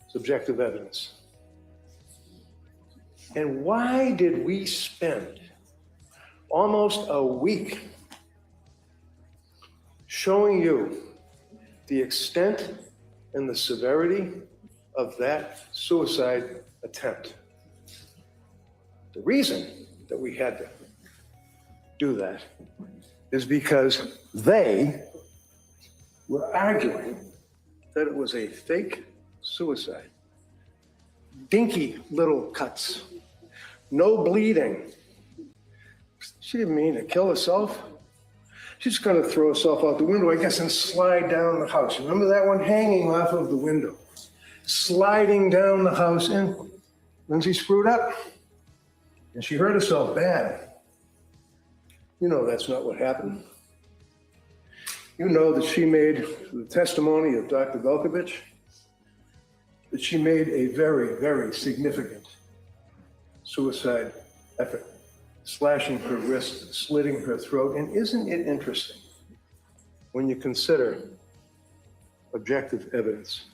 D: It's objective evidence. And why did we spend almost a week showing you the extent and the severity of that suicide attempt? The reason that we had to do that is because they were arguing that it was a fake suicide. Dinky little cuts, no bleeding. She didn't mean to kill herself. She's gonna throw herself out the window, I guess, and slide down the house. Remember that one? Hanging off of the window, sliding down the house, and Lindsay screwed up. And she hurt herself bad. You know that's not what happened. You know that she made, the testimony of Dr. EvilleCJ, that she made a very, very significant suicide effort, slashing her wrist, slitting her throat. And isn't it interesting when you consider objective evidence?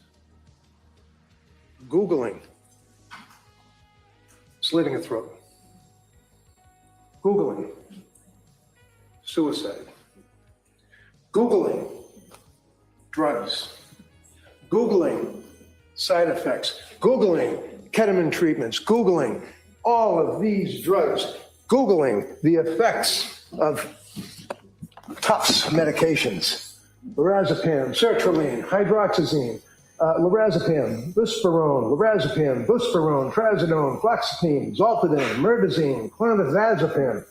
D: Googling slitting a throat. Googling suicide. Googling drugs. Googling side effects. Googling ketamine treatments. Googling all of these drugs. Googling the effects of Tufts medications. Lorazepam, sertraline, hydroxyzine, lorazepam, buspirone, trazodone, fluoxetine, zolpidem, merbazine, clonazepam,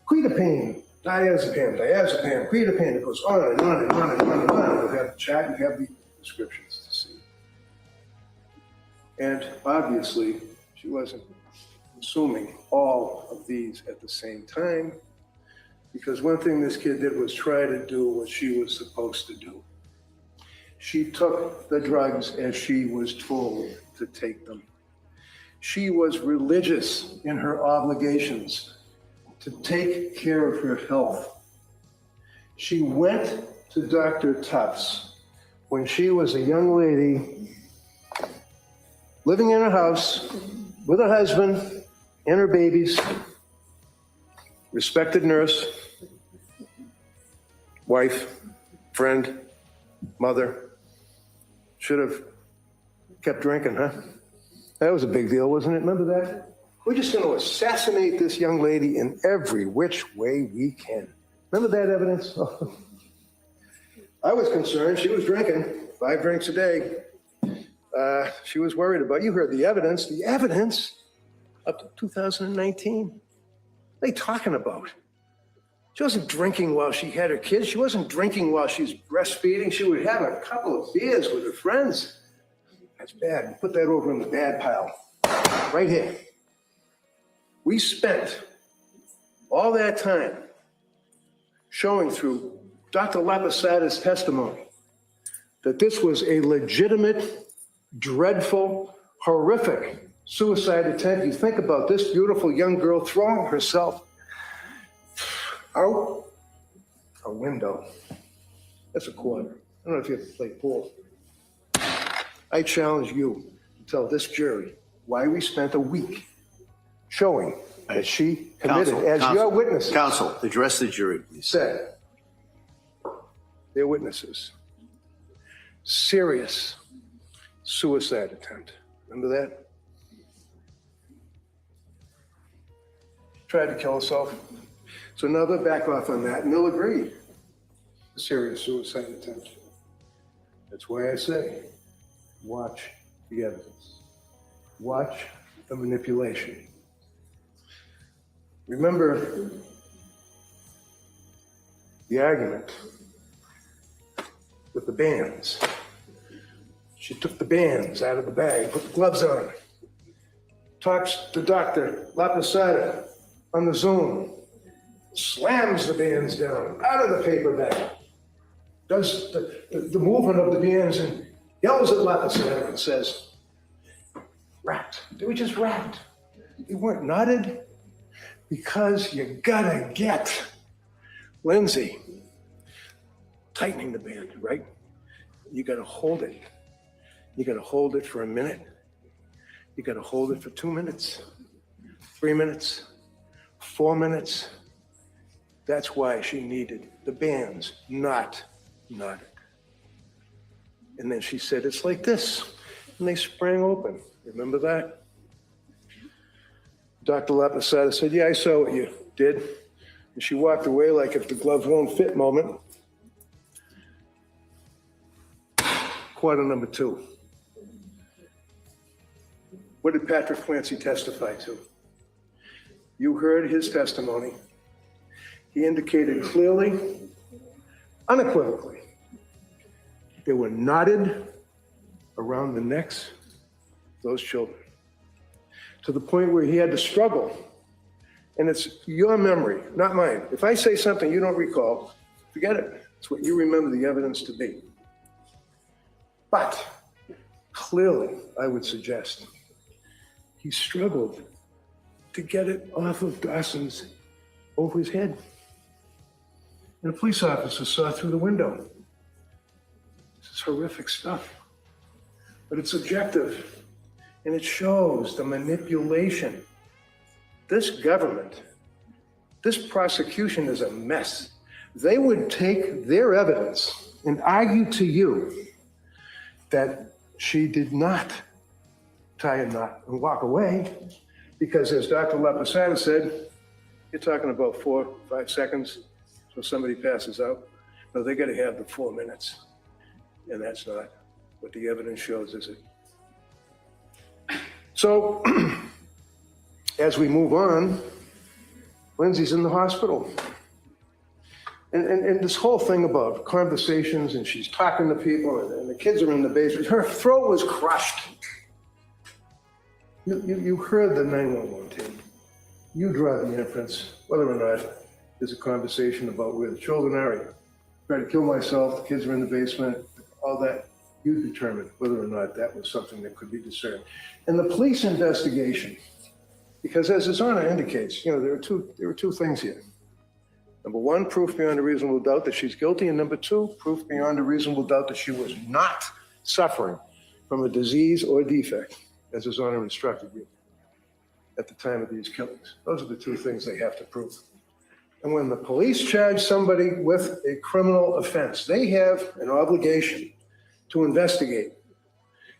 D: quetiapine, diazepam, quetiapine. It goes on and on and on and on and on. You have the chat, you have the descriptions to see. And obviously, she wasn't consuming all of these at the same time, because one thing this kid did was try to do what she was supposed to do. She took the drugs as she was told to take them. She was religious in her obligations to take care of her health. She went to Dr. Tufts when she was a young lady living in her house with her husband and her babies, respected nurse, wife, friend, mother. Should have kept drinking, huh? That was a big deal, wasn't it? Remember that? We're just going to assassinate this young lady in every which way we can. Remember that evidence? I was concerned. She was drinking 5 drinks a day. She was worried about, you heard the evidence up to 2019. What are they talking about? She wasn't drinking while she had her kids. She wasn't drinking while she's breastfeeding. She would have a couple of beers with her friends. That's bad. Put that over in the bad pile. Right here. We spent all that time showing through Dr. Lapasada's testimony that this was a legitimate, dreadful, horrific suicide attempt. You think about this beautiful young girl throwing herself out a window. That's a quarter. I don't know if you have to play pool. I challenge you to tell this jury why we spent a week showing that she committed, as your witnesses
L: Counsel, address the jury, please.
D: said, their witnesses, serious suicide attempt. Remember that? Tried to kill herself. So now they'll back off on that and they'll agree. A serious suicide attempt. That's why I say, watch the evidence. Watch the manipulation. Remember the argument with the bands. She took the bands out of the bag, put the gloves on, talks to Dr. Laposada on the Zoom, slams the bands down out of the paper bag, does the movement of the bands and yells at Laposada and says, wrapped. They were just wrapped. They weren't knotted because you gotta get Lindsay tightening the band, right? You gotta hold it. You gotta hold it for a minute. You gotta hold it for 2 minutes, 3 minutes, 4 minutes. That's why she needed the bands not knotted. And then she said, it's like this. And they sprang open. Remember that? Dr. Laposada said, yeah, I saw what you did. And she walked away like if the glove won't fit moment. Quarter number 2. What did Patrick Clancy testify to? You heard his testimony. He indicated clearly, unequivocally, they were knotted around the necks of those children to the point where he had to struggle. And it's your memory, not mine. If I say something you don't recall, forget it. It's what you remember the evidence to be. But clearly, I would suggest he struggled to get it off of Dawson's over his head. And a police officer saw through the window. This is horrific stuff. But it's objective, and it shows the manipulation. This government, this prosecution is a mess. They would take their evidence and argue to you that she did not tie a knot and walk away, because as Dr. Laposada said, you're talking about 4 or 5 seconds, so somebody passes out. No, they gotta have the 4 minutes. And that's not what the evidence shows, is it? So, as we move on, Lindsay's in the hospital. And this whole thing about conversations and she's talking to people and the kids are in the basement, her throat was crushed. You heard the 911 team. You draw the inference, whether or not there's a conversation about where the children are. Tried to kill myself, the kids are in the basement, all that. You determine whether or not that was something that could be discerned. And the police investigation, because as His Honor indicates, there were two things here. Number 1, proof beyond a reasonable doubt that she's guilty. And number 2, proof beyond a reasonable doubt that she was not suffering from a disease or defect, as His Honor instructed you at the time of these killings. Those are the 2 things they have to prove. And when the police charge somebody with a criminal offense, they have an obligation to investigate.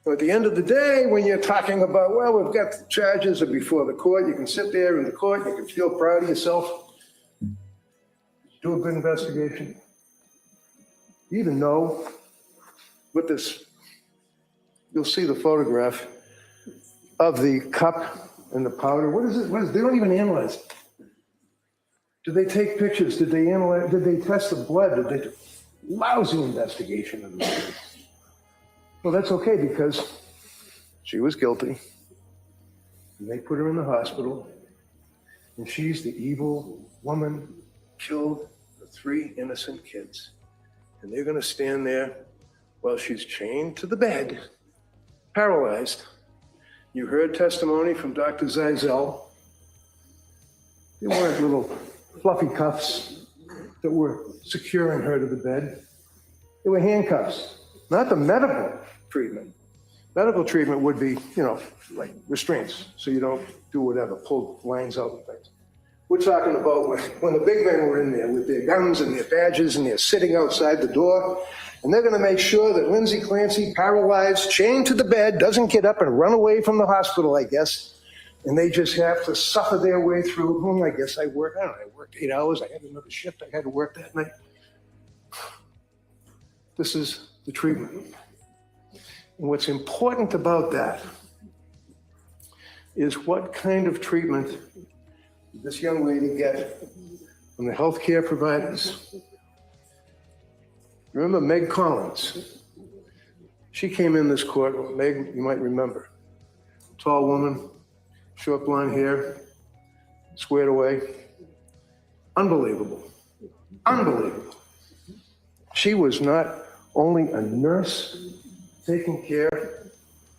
D: So at the end of the day, when you're talking about, well, we've got the charges are before the court, you can sit there in the court, you can feel proud of yourself. Do a good investigation. You even know with this, you'll see the photograph of the cup and the powder. What is it? They don't even analyze it. Did they take pictures? Did they analyze? Did they test the blood? Did they do lousy investigation of this? Well, that's okay because she was guilty. And they put her in the hospital. And she's the evil woman killed the 3 innocent kids. And they're going to stand there while she's chained to the bed, paralyzed. You heard testimony from Dr. Zeisel. They weren't little fluffy cuffs that were securing her to the bed. They were handcuffs, not the medical treatment, Medical treatment would be, like restraints, so you don't do whatever, pull lines out and things. We're talking about when the big men were in there with their guns and their badges and they're sitting outside the door, and they're gonna make sure that Lindsay Clancy, paralyzed, chained to the bed, doesn't get up and run away from the hospital, I guess. And they just have to suffer their way through. I guess I worked 8 hours. I had another shift I had to work that night. This is the treatment. And what's important about that is what kind of treatment did this young lady get from the healthcare providers? Remember Meg Collins? She came in this court, Meg, you might remember. Tall woman, short blonde hair, squared away. Unbelievable. Unbelievable. She was not only a nurse taking care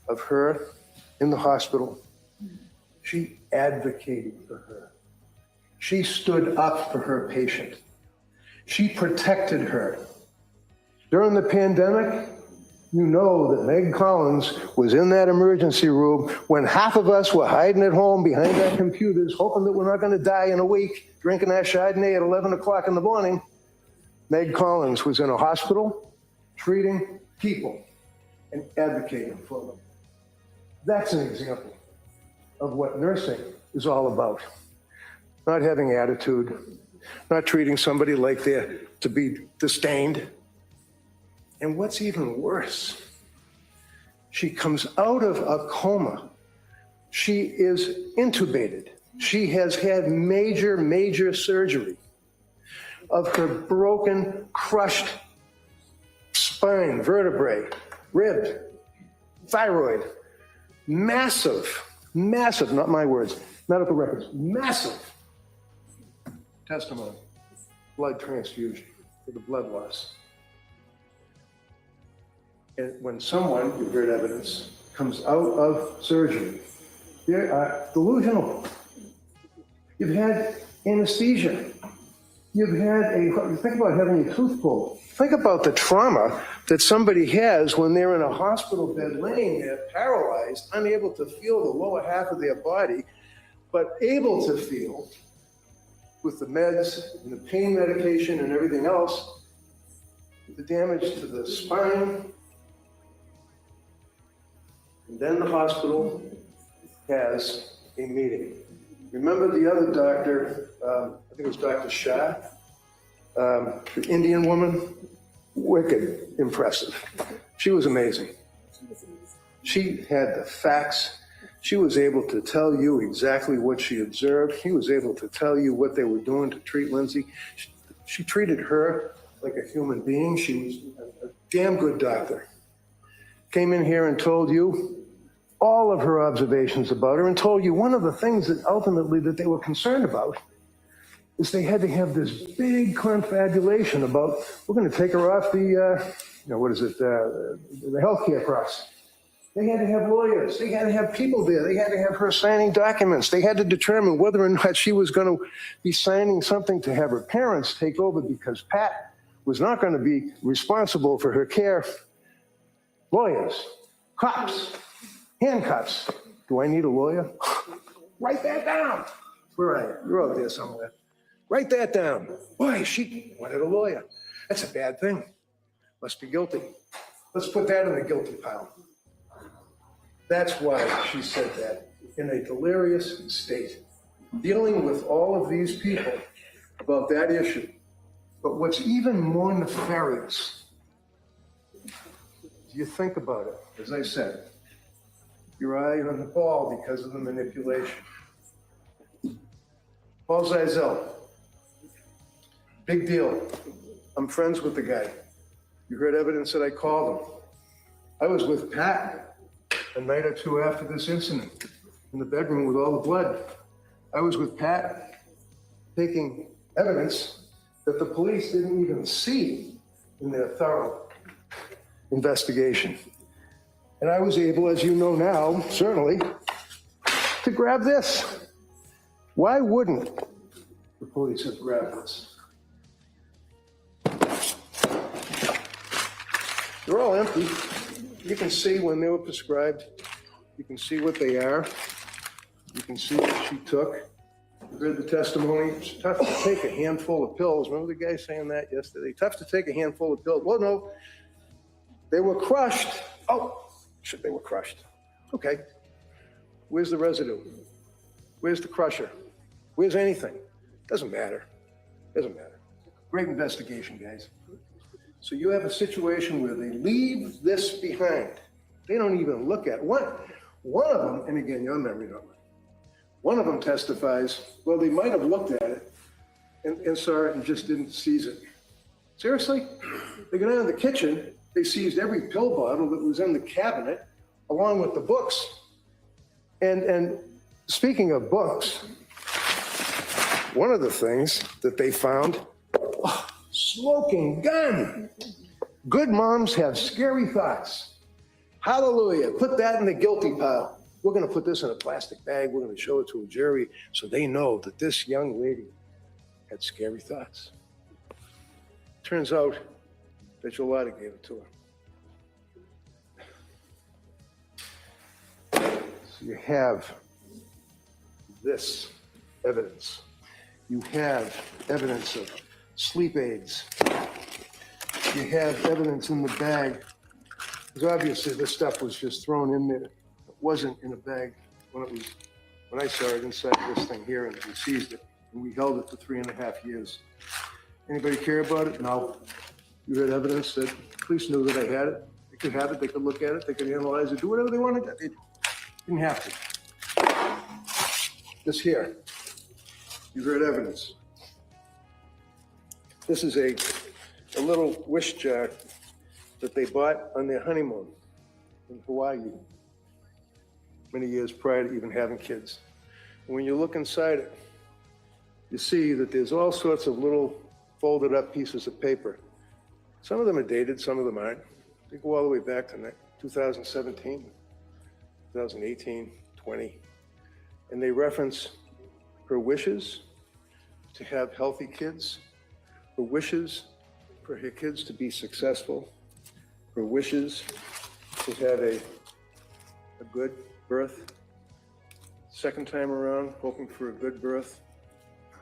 D: of her in the hospital, she advocated for her. She stood up for her patient. She protected her. During the pandemic, you know that Meg Collins was in that emergency room when half of us were hiding at home behind our computers, hoping that we're not going to die in a week, drinking our Chardonnay at 11 o'clock in the morning. Meg Collins was in a hospital treating people and advocating for them. That's an example of what nursing is all about. Not having attitude, not treating somebody like they're to be disdained. And what's even worse, she comes out of a coma. She is intubated. She has had major surgery of her broken, crushed spine, vertebrae, rib, thyroid. Massive, not my words, medical records, massive testimony, blood transfusion for the blood loss. And when someone, you've heard evidence, comes out of surgery, they are delusional. You've had anesthesia. You've had think about having your tooth pulled. Think about the trauma that somebody has when they're in a hospital bed laying there, paralyzed, unable to feel the lower half of their body, but able to feel with the meds and the pain medication and everything else, the damage to the spine. And then the hospital has a meeting. Remember the other doctor, I think it was Dr. Shah, the Indian woman? Wicked impressive. She was amazing. She had the facts. She was able to tell you exactly what she observed. She was able to tell you what they were doing to treat Lindsay. She treated her like a human being. She was a damn good doctor. Came in here and told you all of her observations about her and told you one of the things that ultimately that they were concerned about is they had to have this big confabulation about, we're going to take her off the, the healthcare process. They had to have lawyers. They had to have people there. They had to have her signing documents. They had to determine whether or not she was going to be signing something to have her parents take over because Pat was not going to be responsible for her care. Lawyers, cops, handcuffs. Do I need a lawyer? Write that down. Where are you? You're out there somewhere. Write that down. Boy, she wanted a lawyer. That's a bad thing. Must be guilty. Let's put that in the guilty pile. That's why she said that in a delirious state, dealing with all of these people about that issue. But what's even more nefarious, you think about it, as I said, your eye on the ball because of the manipulation. Paul Zeisel, big deal. I'm friends with the guy. You heard evidence that I called him. I was with Pat a night or two after this incident in the bedroom with all the blood. I was with Pat taking evidence that the police didn't even see in their thorough investigation. And I was able, as you know now, certainly, to grab this. Why wouldn't the police have grabbed this? They're all empty. You can see when they were prescribed. You can see what they are. You can see what she took. You heard the testimony. It's tough to take a handful of pills. Remember the guy saying that yesterday? Tough to take a handful of pills. Well, no, they were crushed. Oh, shit, they were crushed. Okay. Where's the residue? Where's the crusher? Where's anything? Doesn't matter. Doesn't matter. Great investigation, guys. So you have a situation where they leave this behind. They don't even look at it. One of them, and again, your memory don't lie. One of them testifies, well, they might have looked at it and saw it and just didn't seize it. Seriously? They go down in the kitchen, they seized every pill bottle that was in the cabinet, along with the books. And speaking of books, one of the things that they found, smoking gun. Good moms have scary thoughts. Hallelujah. Put that in the guilty pile. We're going to put this in a plastic bag. We're going to show it to a jury so they know that this young lady had scary thoughts. Turns out that Jolada gave it to her. So you have this evidence. You have evidence of sleep aids. You have evidence in the bag. Because obviously this stuff was just thrown in there. It wasn't in a bag when I saw it inside this thing here, and we seized it. And we held it for 3.5 years. Anybody care about it? No. You had evidence that police knew that I had it. They could have it, they could look at it, they could analyze it, do whatever they wanted. They didn't have to. This here, you heard evidence. This is a little wish jar that they bought on their honeymoon in Hawaii many years prior to even having kids. And when you look inside it, you see that there's all sorts of little folded up pieces of paper. Some of them are dated, some of them aren't. They go all the way back to 2017, 2018, 20. And they reference her wishes to have healthy kids, her wishes for her kids to be successful, her wishes to have a good birth, second time around, hoping for a good birth,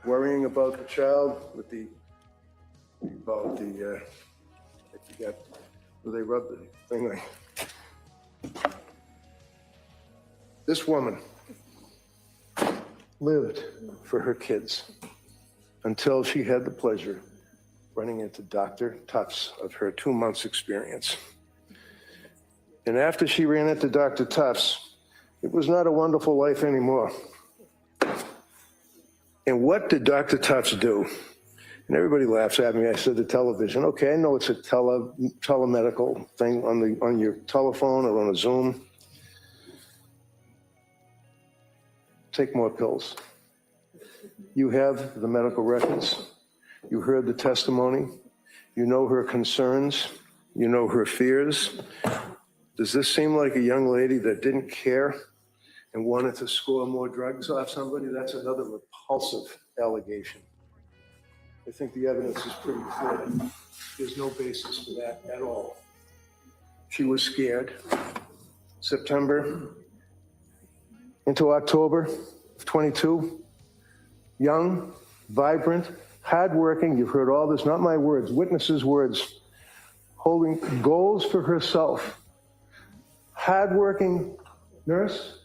D: worrying about the child with I forget, where they rub the thing like. This woman lived for her kids until she had the pleasure running into Dr. Tufts of her 2 months experience. And after she ran into Dr. Tufts, it was not a wonderful life anymore. And what did Dr. Tufts do? And everybody laughs at me. I said the television. Okay, I know it's a telemedical thing on your telephone or on a Zoom. Take more pills. You have the medical records. You heard the testimony. You know her concerns. You know her fears. Does this seem like a young lady that didn't care and wanted to score more drugs off somebody? That's another repulsive allegation. I think the evidence is pretty clear. There's no basis for that at all. She was scared. September into October of 22, young, vibrant, hardworking, you've heard all this, not my words, witnesses' words, holding goals for herself. Hardworking nurse,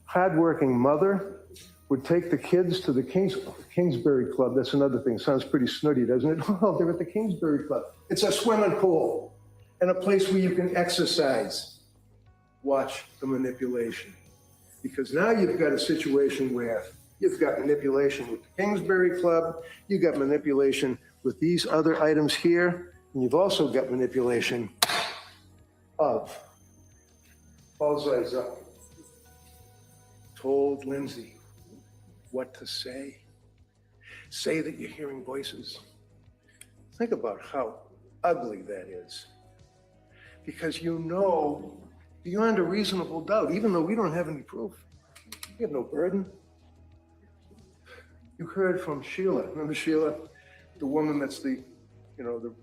D: hardworking mother, would take the kids to the Kingsbury Club. That's another thing. Sounds pretty snooty, doesn't it? Oh, they're at the Kingsbury Club. It's a swimming pool and a place where you can exercise. Watch the manipulation. Because now you've got a situation where you've got manipulation with the Kingsbury Club, you've got manipulation with these other items here, and you've also got manipulation of Paul Zizek told Lindsay what to say. Say that you're hearing voices. Think about how ugly that is. Because you know, beyond a reasonable doubt, even though we don't have any proof, we have no burden. You heard from Sheila. Remember Sheila, the woman that's the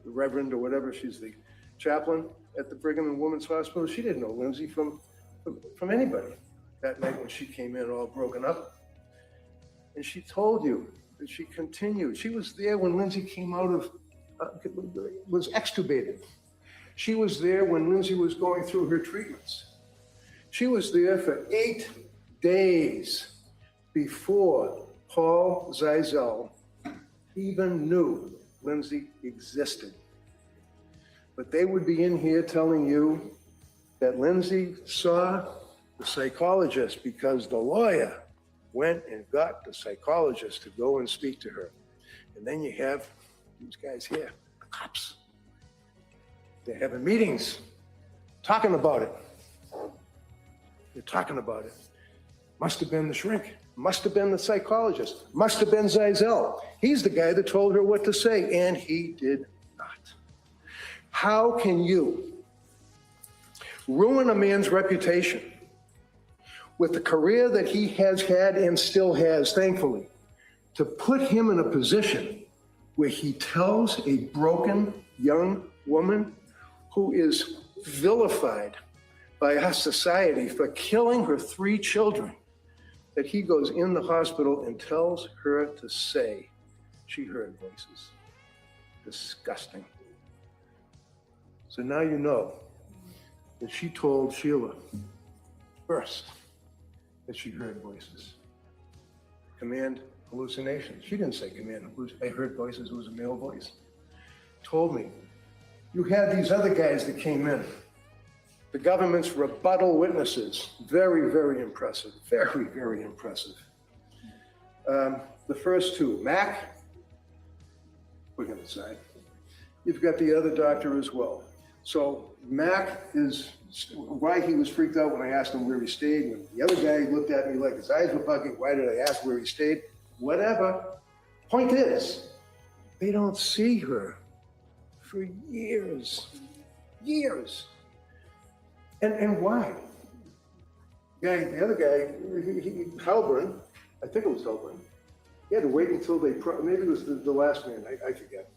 D: reverend or whatever, she's the chaplain at the Brigham and Women's Hospital. She didn't know Lindsay from anybody that night when she came in all broken up. And she told you that she continued. She was there when Lindsay came out of, was extubated. She was there when Lindsay was going through her treatments. She was there for 8 days before Paul Zeisel even knew Lindsay existed. But they would be in here telling you that Lindsay saw the psychologist because the lawyer went and got the psychologist to go and speak to her. And then you have these guys here, the cops. They're having meetings, talking about it. They're talking about it. Must have been the shrink. Must have been the psychologist. Must have been Zeisel. He's the guy that told her what to say, and he did not. How can you ruin a man's reputation with the career that he has had and still has, thankfully, to put him in a position where he tells a broken young woman who is vilified by our society for killing her 3 children, that he goes in the hospital and tells her to say she heard voices? Disgusting. So now you know that she told Sheila first that she heard voices. Command hallucinations. She didn't say command hallucinations. I heard voices. It was a male voice. Told me. You had these other guys that came in. The government's rebuttal witnesses. Very, very impressive. Very, very impressive. The first 2, Mac, put him aside. You've got the other doctor as well. So Mac is why he was freaked out when I asked him where he stayed. When the other guy looked at me like his eyes were bugging, why did I ask where he stayed? Whatever. Point is, they don't see her for years. Years. And why? The other guy, Halburn, I think it was Halburn, he had to wait until maybe it was the last man, I forget.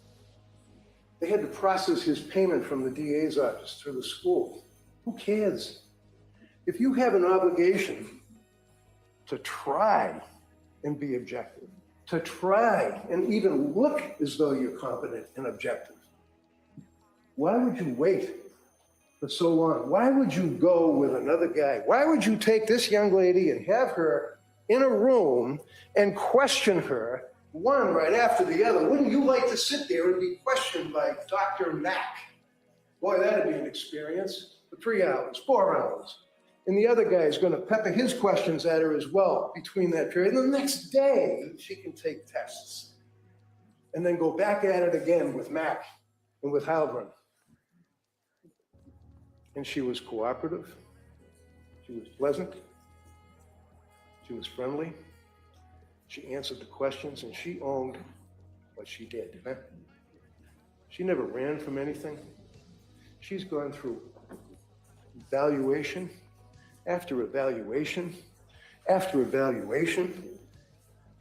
D: They had to process his payment from the DA's office through the school. Who cares? If you have an obligation to try and be objective, to try and even look as though you're competent and objective, why would you wait for so long? Why would you go with another guy? Why would you take this young lady and have her in a room and question her one right after the other? Wouldn't you like to sit there and be questioned by Dr. Mack? Boy, that'd be an experience for 3 hours, 4 hours. And the other guy is going to pepper his questions at her as well between that period. And the next day, she can take tests and then go back at it again with Mack and with Halburn. And she was cooperative. She was pleasant. She was friendly. She answered the questions, and she owned what she did. Huh? She never ran from anything. She's gone through evaluation after evaluation after evaluation,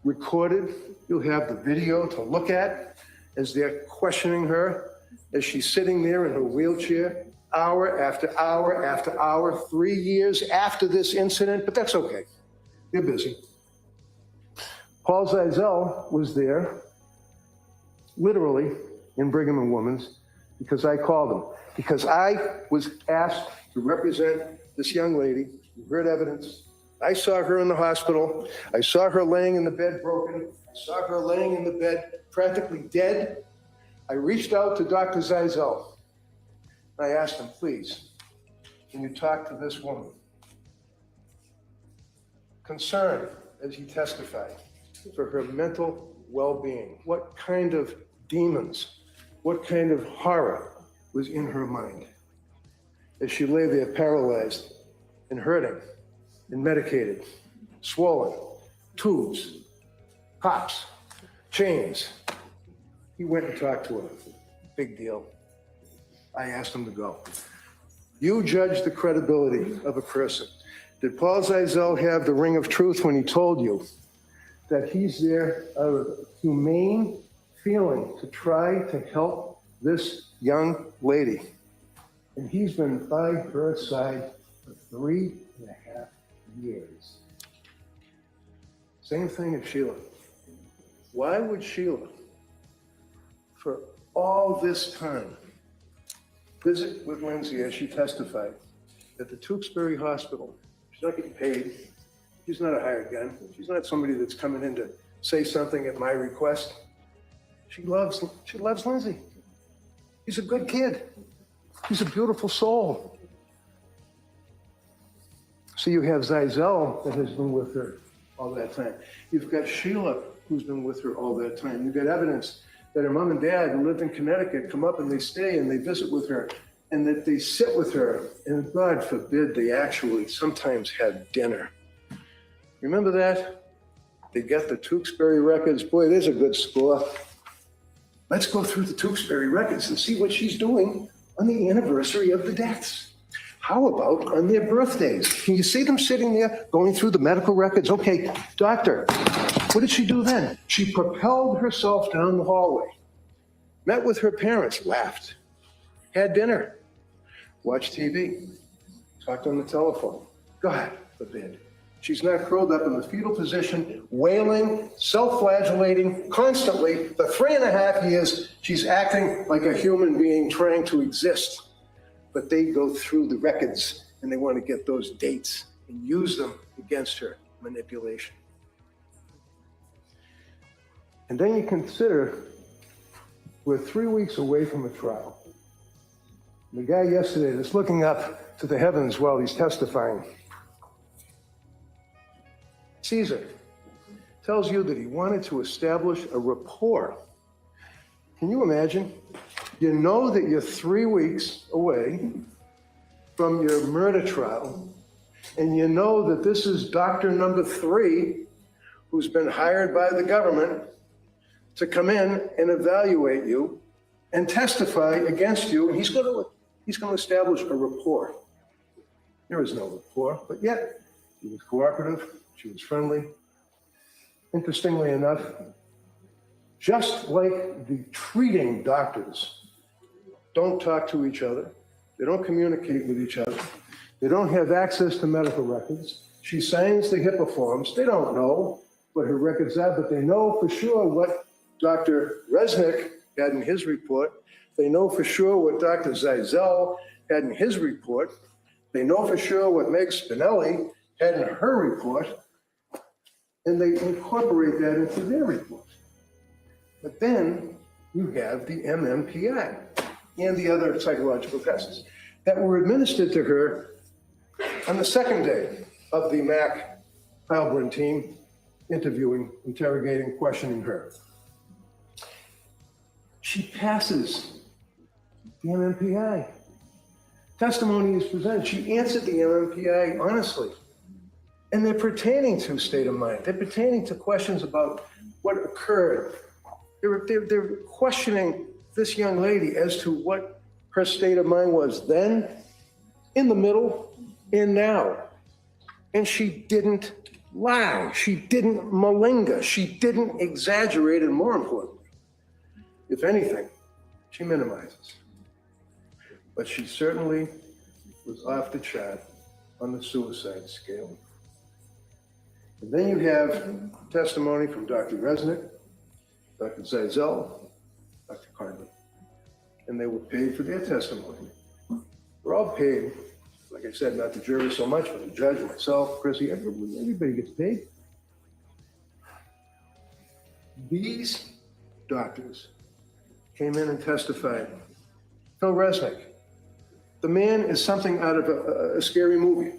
D: recorded. You'll have the video to look at as they're questioning her, as she's sitting there in her wheelchair, hour after hour after hour, 3 years after this incident, but that's okay. They're busy. Paul Zeisel was there, literally, in Brigham and Women's, because I called him. Because I was asked to represent this young lady. You heard evidence. I saw her in the hospital. I saw her laying in the bed broken. I saw her laying in the bed practically dead. I reached out to Dr. Zeisel. I asked him, please, can you talk to this woman? Concerned, as he testified, for her mental well-being. What kind of demons, what kind of horror was in her mind as she lay there paralyzed and hurting and medicated, swollen, tubes, cops, chains. He went and talked to her. Big deal. I asked him to go. You judge the credibility of a person. Did Paul Zeisel have the ring of truth when he told you that he's there out of humane feeling to try to help this young lady? And he's been by her side for 3.5 years. Same thing as Sheila. Why would Sheila, for all this time, visit with Lindsay as she testified at the Tewksbury Hospital? She's not getting paid. She's not a hired gun. She's not somebody that's coming in to say something at my request. She loves Lindsay. He's a good kid. He's a beautiful soul. So you have Zizelle that has been with her all that time. You've got Sheila who's been with her all that time. You've got evidence that her mom and dad who lived in Connecticut come up and they stay and they visit with her and that they sit with her, and God forbid they actually sometimes had dinner. Remember that? They get the Tewksbury records. Boy, there's a good score. Let's go through the Tewksbury records and see what she's doing on the anniversary of the deaths. How about on their birthdays? Can you see them sitting there going through the medical records? Okay, doctor, what did she do then? She propelled herself down the hallway, met with her parents, laughed, had dinner, watched TV, talked on the telephone. God forbid. She's not curled up in the fetal position, wailing, self-flagellating constantly for 3.5 years. She's acting like a human being trying to exist. But they go through the records and they want to get those dates and use them against her. Manipulation. And then you consider we're 3 weeks away from a trial. The guy yesterday that's looking up to the heavens while he's testifying, Caesar, tells you that he wanted to establish a rapport. Can you imagine? You know that you're 3 weeks away from your murder trial, and you know that this is doctor number 3 who's been hired by the government to come in and evaluate you and testify against you, and he's going to establish a rapport. There is no rapport, but yet he was cooperative, she was friendly. Interestingly enough, just like the treating doctors don't talk to each other, they don't communicate with each other, they don't have access to medical records. She signs the HIPAA forms. They don't know what her records are, but they know for sure what Dr. Resnick had in his report. They know for sure what Dr. Zizelle had in his report. They know for sure what Meg Spinelli had in her report, and they incorporate that into their report. But then you have the MMPI and the other psychological tests that were administered to her on the second day of the Mac Heilbrunn team interviewing, interrogating, questioning her. She passes the MMPI. Testimony is presented. She answered the MMPI honestly. And they're pertaining to state of mind. They're pertaining to questions about what occurred. They're questioning this young lady as to what her state of mind was then, in the middle, and now. And she didn't lie. She didn't malinga. She didn't exaggerate, and more importantly, if anything, she minimizes. But she certainly was off the chart on the suicide scale. And then you have testimony from Dr. Resnick, Dr. Zizelle, Dr. Carney, and they were paid for their testimony. We're all paid, like I said, not the jury so much, but the judge, myself, Chrissy, everybody gets paid. These doctors came in and testified. Phil Resnick, the man is something out of a scary movie.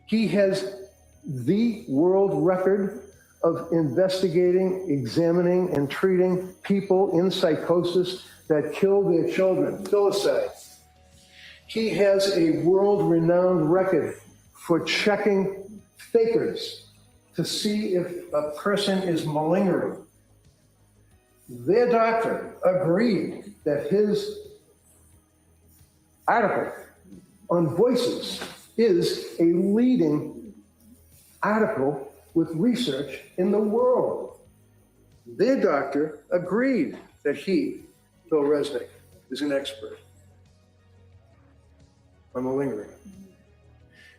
D: He has the world record of investigating, examining, and treating people in psychosis that kill their children, filicide. He has a world-renowned record for checking fakers to see if a person is malingering. Their doctor agreed that his article on Voices is a leading article with research in the world. Their doctor agreed that he, Phil Resnick, is an expert. on malingering.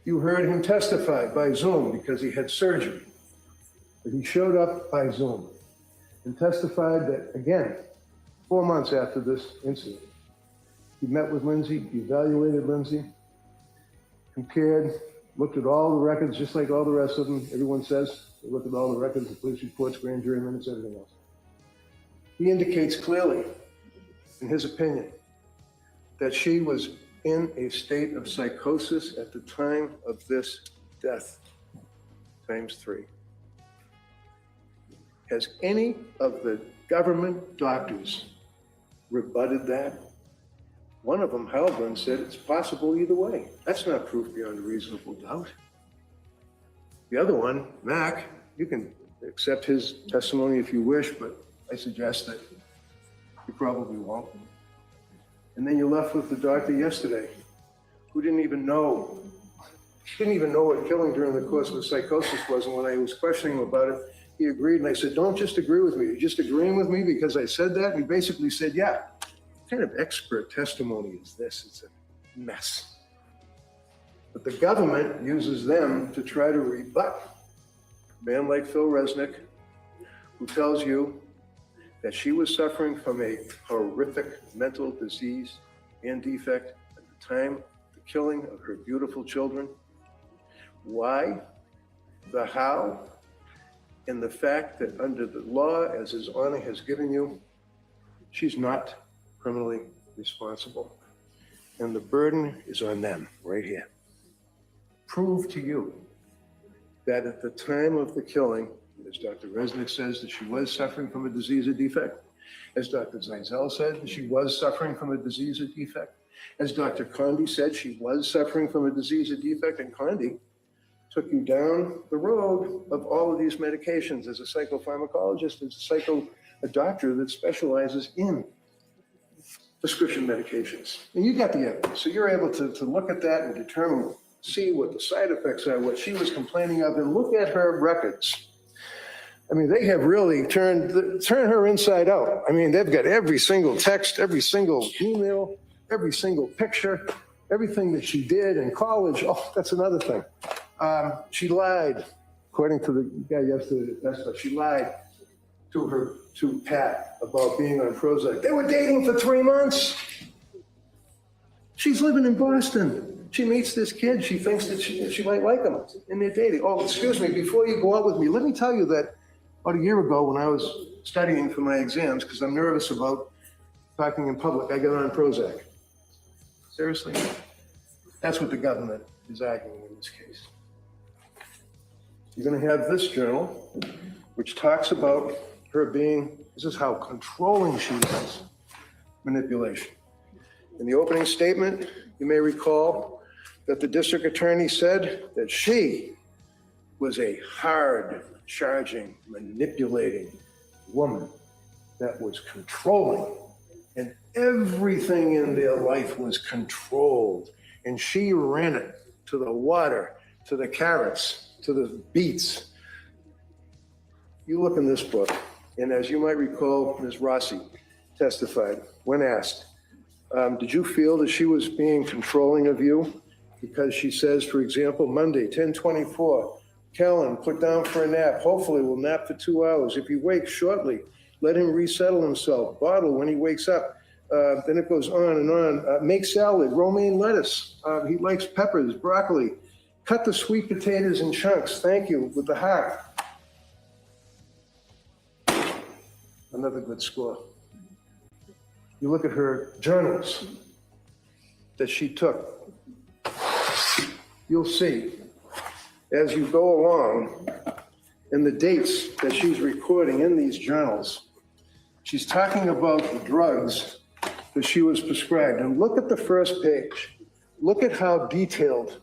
D: You heard him testify by Zoom because he had surgery. But he showed up by Zoom and testified that, again, 4 months after this incident, he met with Lindsay, he evaluated Lindsay, compared, looked at all the records, just like all the rest of them. Everyone says they looked at all the records, the police reports, grand jury minutes, everything else. He indicates clearly, in his opinion, that she was in a state of psychosis at the time of this death, ×3. Has any of the government doctors rebutted that? One of them, Halbrand, said it's possible either way. That's not proof beyond a reasonable doubt. The other one, Mac, you can accept his testimony if you wish, but I suggest that you probably won't. And then you're left with the doctor yesterday who didn't even know what killing during the course of the psychosis was. And when I was questioning him about it, he agreed. And I said, don't just agree with me. You're just agreeing with me because I said that? And he basically said, yeah. What kind of expert testimony is this? It's a mess. But the government uses them to try to rebut a man like Phil Resnick, who tells you that she was suffering from a horrific mental disease and defect at the time of the killing of her beautiful children. Why, the how, and the fact that under the law, as His Honor has given you, she's not criminally responsible. And the burden is on them right here. Prove to you that at the time of the killing, as Dr. Resnick says, that she was suffering from a disease or defect. As Dr. Zeisel said, that she was suffering from a disease or defect. As Dr. Condi said, she was suffering from a disease or defect. And Condi took you down the road of all of these medications as a psychopharmacologist, as a doctor that specializes in prescription medications. And you got the evidence. So you're able to look at that and determine, see what the side effects are, what she was complaining of, and look at her records. I mean, they have really turned her inside out. I mean, they've got every single text, every single email, every single picture, everything that she did in college. Oh, that's another thing. She lied, according to the guy yesterday that testified, she lied to Pat about being on Prozac. They were dating for 3 months. She's living in Boston. She meets this kid. She thinks that she might like him, and they're dating. Oh, excuse me, before you go out with me, let me tell you that about a year ago when I was studying for my exams, because I'm nervous about talking in public, I got on Prozac. Seriously? That's what the government is arguing in this case. You're going to have this journal, which talks about her being, this is how controlling she is, manipulation. In the opening statement, you may recall that the district attorney said that she was a hard, charging, manipulating woman that was controlling, and everything in their life was controlled. And she ran it to the water, to the carrots, to the beets. You look in this book, and as you might recall, Ms. Rossi testified when asked, did you feel that she was being controlling of you? Because she says, for example, Monday, 10:24, Kellen, put down for a nap. Hopefully we'll nap for 2 hours. If he wakes shortly, let him resettle himself. Bottle when he wakes up. Then it goes on and on. Make salad, romaine lettuce. He likes peppers, broccoli. Cut the sweet potatoes in chunks. Thank you, with the heart. Another good score. You look at her journals that she took. You'll see, as you go along, in the dates that she's recording in these journals, she's talking about the drugs that she was prescribed. And look at the first page. Look at how detailed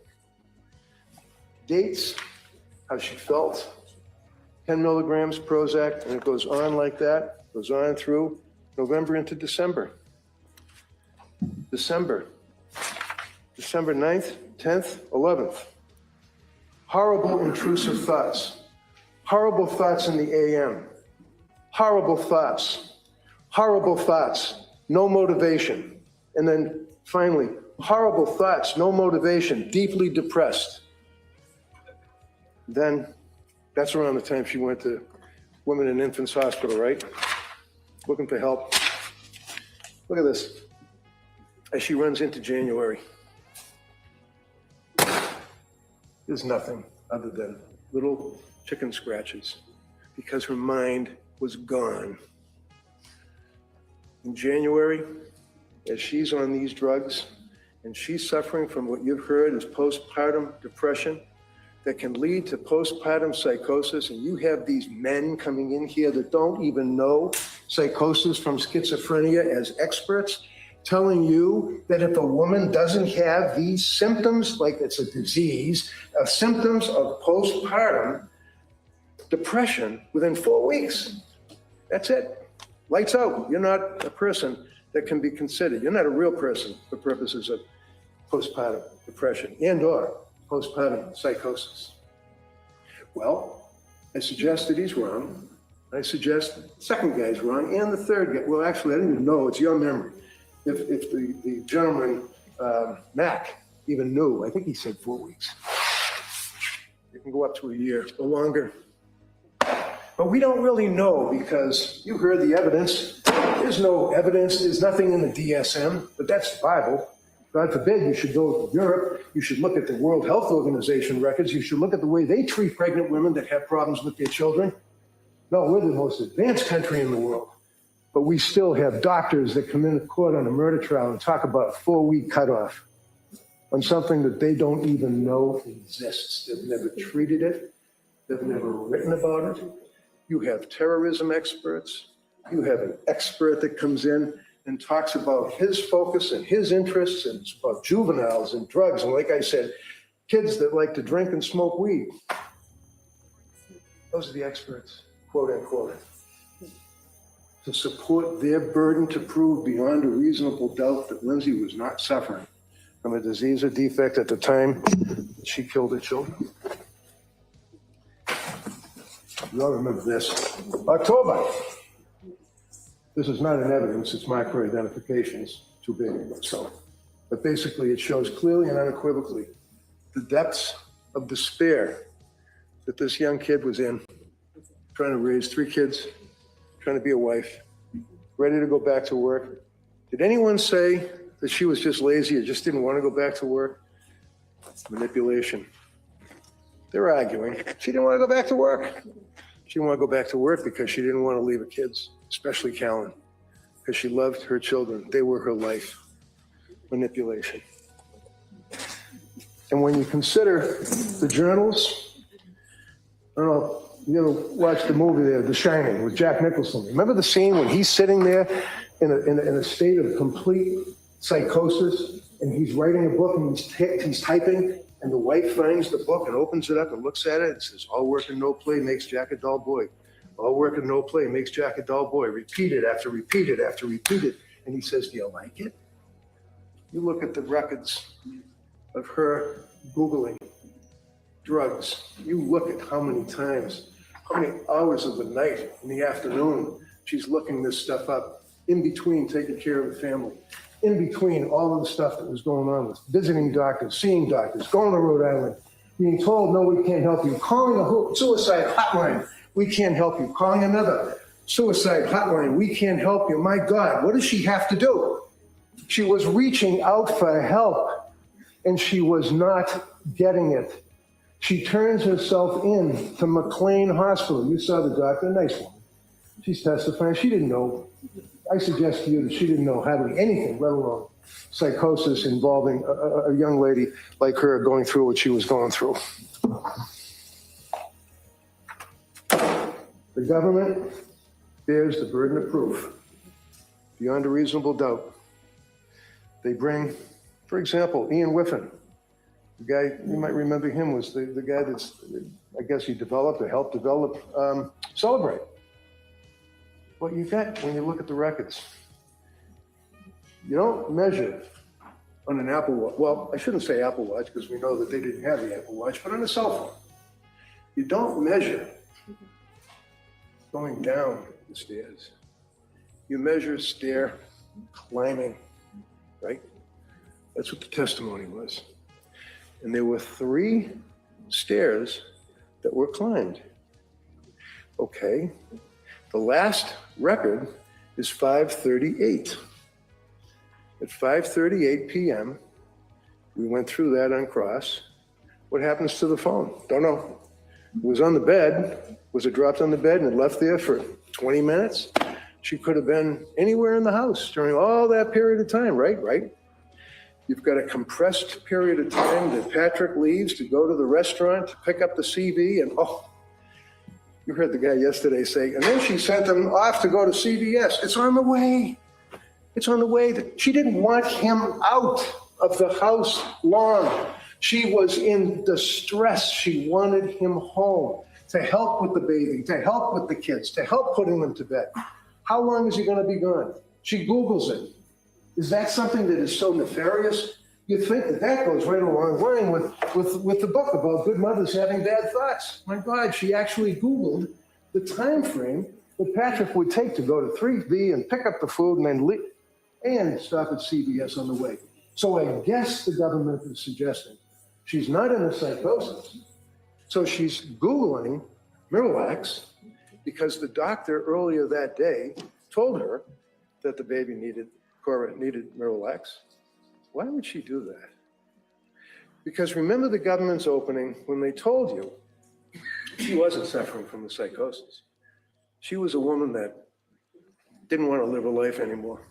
D: dates, how she felt, 10 milligrams Prozac, and it goes on like that, goes on through November into December. December 9th, 10th, 11th. Horrible intrusive thoughts. Horrible thoughts in the AM. Horrible thoughts. Horrible thoughts. No motivation. And then finally, horrible thoughts, no motivation, deeply depressed. Then that's around the time she went to Women and Infants Hospital, right? Looking for help. Look at this. As she runs into January, there's nothing other than little chicken scratches because her mind was gone. In January, as she's on these drugs and she's suffering from what you've heard is postpartum depression that can lead to postpartum psychosis, and you have these men coming in here that don't even know psychosis from schizophrenia as experts, telling you that if a woman doesn't have these symptoms, like it's a disease, symptoms of postpartum depression within 4 weeks, that's it. Lights out. You're not a person that can be considered. You're not a real person for purposes of postpartum depression and or postpartum psychosis. Well, I suggest that he's wrong. I suggest the second guy's wrong and the third guy. Well, actually, I don't even know. It's your memory. If the gentleman, Mac, even knew, I think he said 4 weeks. It can go up to a year or longer. But we don't really know because you heard the evidence. There's no evidence. There's nothing in the DSM, but that's the Bible. God forbid you should go to Europe. You should look at the World Health Organization records. You should look at the way they treat pregnant women that have problems with their children. No, we're the most advanced country in the world. But we still have doctors that come into court on a murder trial and talk about a 4-week cutoff on something that they don't even know exists. They've never treated it. They've never written about it. You have terrorism experts. You have an expert that comes in and talks about his focus and his interests, and it's about juveniles and drugs. And like I said, kids that like to drink and smoke weed. Those are the experts, quote unquote, to support their burden to prove beyond a reasonable doubt that Lindsay was not suffering from a disease or defect at the time that she killed her children. You all remember this. October. This is not an evidence, it's micro-identification. It's too big, but basically it shows clearly and unequivocally the depths of despair that this young kid was in, trying to raise 3 kids, trying to be a wife, ready to go back to work. Did anyone say that she was just lazy or just didn't want to go back to work? Manipulation. They're arguing. She didn't want to go back to work. She didn't want to go back to work because she didn't want to leave her kids, especially Callan, because she loved her children. They were her life. Manipulation. And when you consider the journals, I don't know, you ever watched the movie there, The Shining, with Jack Nicholson? Remember the scene when he's sitting there in a state of complete psychosis, and he's writing a book and he's typing, and the wife finds the book and opens it up and looks at it and says, all work and no play makes Jack a dull boy. All work and no play makes Jack a dull boy. Repeated after repeated after repeated. And he says, do you like it? You look at the records of her Googling drugs. You look at how many times, how many hours of the night in the afternoon she's looking this stuff up, in between taking care of the family, in between all of the stuff that was going on with visiting doctors, seeing doctors, going to Rhode Island, being told, no, we can't help you, calling a suicide hotline, we can't help you, calling another suicide hotline, we can't help you. My God, what does she have to do? She was reaching out for help and she was not getting it. She turns herself in to McLean Hospital. You saw the doctor, nice woman. She's testifying. She didn't know. I suggest to you that she didn't know hardly anything, let alone psychosis involving a young lady like her going through what she was going through. The government bears the burden of proof beyond a reasonable doubt. They bring, for example, Ian Whiffen. The guy, you might remember him, was the guy that's, I guess he developed or helped develop Celebrate. What you get when you look at the records, you don't measure on an Apple Watch. Well, I shouldn't say Apple Watch because we know that they didn't have the Apple Watch, but on a cell phone. You don't measure going down the stairs. You measure stair climbing, right? That's what the testimony was. And there were 3 stairs that were climbed. Okay. The last record is 5:38. At 5:38 p.m., we went through that on cross. What happens to the phone? Don't know. It was on the bed. Was it dropped on the bed and it left there for 20 minutes? She could have been anywhere in the house during all that period of time, right? Right. You've got a compressed period of time that Patrick leaves to go to the restaurant to pick up the CV, and you heard the guy yesterday say, and then she sent him off to go to CVS. It's on the way. It's on the way. She didn't want him out of the house long. She was in distress. She wanted him home to help with the bathing, to help with the kids, to help putting them to bed. How long is he going to be gone? She Googles it. Is that something that is so nefarious? You'd think that that goes right along the line with the book about good mothers having bad thoughts. My God, she actually Googled the time frame that Patrick would take to go to 3B and pick up the food and then leave and stop at CVS on the way. So I guess the government is suggesting she's not in a psychosis. So she's Googling Miralax because the doctor earlier that day told her that the baby Cora needed Miralax. Why would she do that? Because remember the government's opening when they told you she wasn't suffering from the psychosis. She was a woman that didn't want to live her life anymore,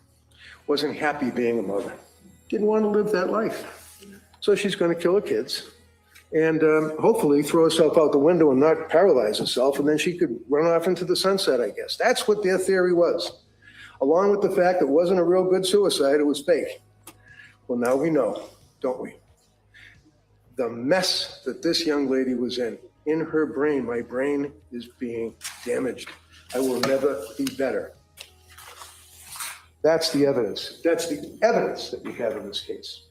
D: wasn't happy being a mother, didn't want to live that life. So she's going to kill her kids and hopefully throw herself out the window and not paralyze herself, and then she could run off into the sunset, I guess. That's what their theory was. Along with the fact that it wasn't a real good suicide, it was fake. Well, now we know, don't we? The mess that this young lady was in her brain, my brain is being damaged. I will never be better. That's the evidence. That's the evidence that we have in this case.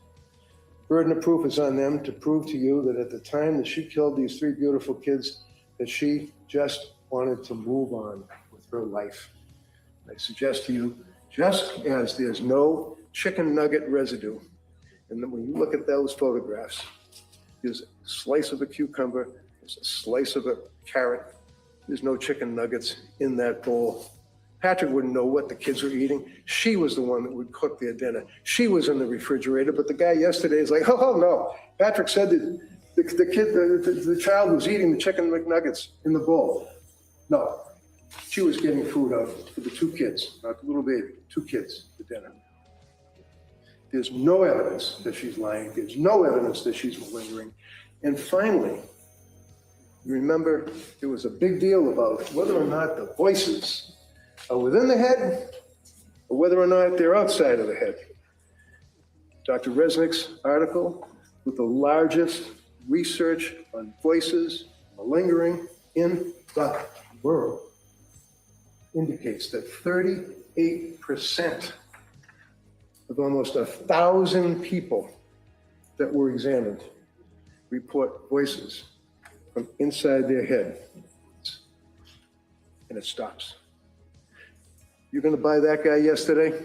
D: Burden of proof is on them to prove to you that at the time that she killed these 3 beautiful kids, that she just wanted to move on with her life. I suggest to you, just as there's no chicken nugget residue, and then when you look at those photographs, there's a slice of a cucumber, there's a slice of a carrot, there's no chicken nuggets in that bowl. Patrick wouldn't know what the kids were eating. She was the one that would cook their dinner. She was in the refrigerator, but the guy yesterday is like, oh no. Patrick said that the child was eating the chicken McNuggets in the bowl. No. She was getting food out for the 2 kids, not the little baby, 2 kids for dinner. There's no evidence that she's lying. There's no evidence that she's malingering. And finally, you remember there was a big deal about whether or not the voices are within the head or whether or not they're outside of the head. Dr. Resnick's article with the largest research on voices malingering in the world indicates that 38% of almost 1,000 people that were examined report voices from inside their head, and it stops. You're going to buy that guy yesterday?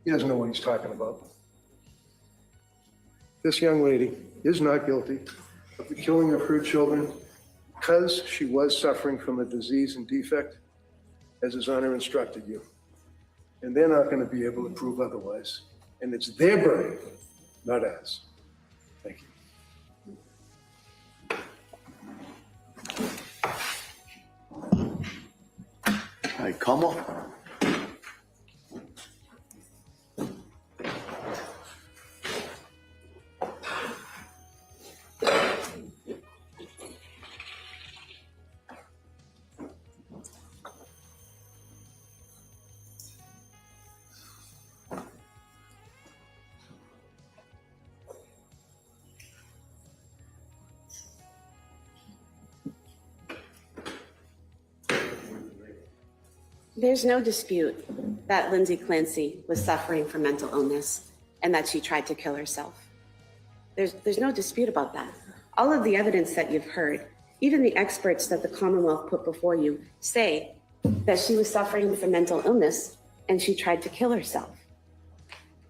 D: He doesn't know what he's talking about. This young lady is not guilty of the killing of her children because she was suffering from a disease and defect, as His Honor instructed you. And they're not going to be able to prove otherwise. And it's their burden, not ours. Thank you.
L: All right, Como.
O: There's no dispute that Lindsay Clancy was suffering from mental illness and that she tried to kill herself. There's no dispute about that. All of the evidence that you've heard, even the experts that the Commonwealth put before you, say that she was suffering from mental illness and she tried to kill herself.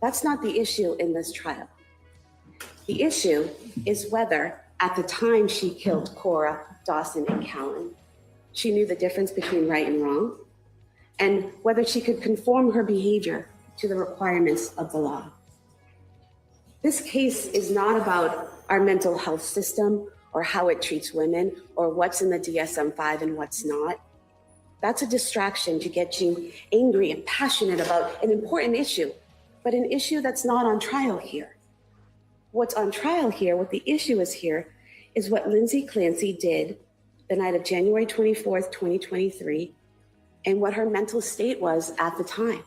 O: That's not the issue in this trial. The issue is whether at the time she killed Cora, Dawson, and Callan, she knew the difference between right and wrong, and whether she could conform her behavior to the requirements of the law. This case is not about our mental health system or how it treats women or what's in the DSM-5 and what's not. That's a distraction to get you angry and passionate about an important issue, but an issue that's not on trial here. What's on trial here, what the issue is here, is what Lindsay Clancy did the night of January 24th, 2023, and what her mental state was at the time.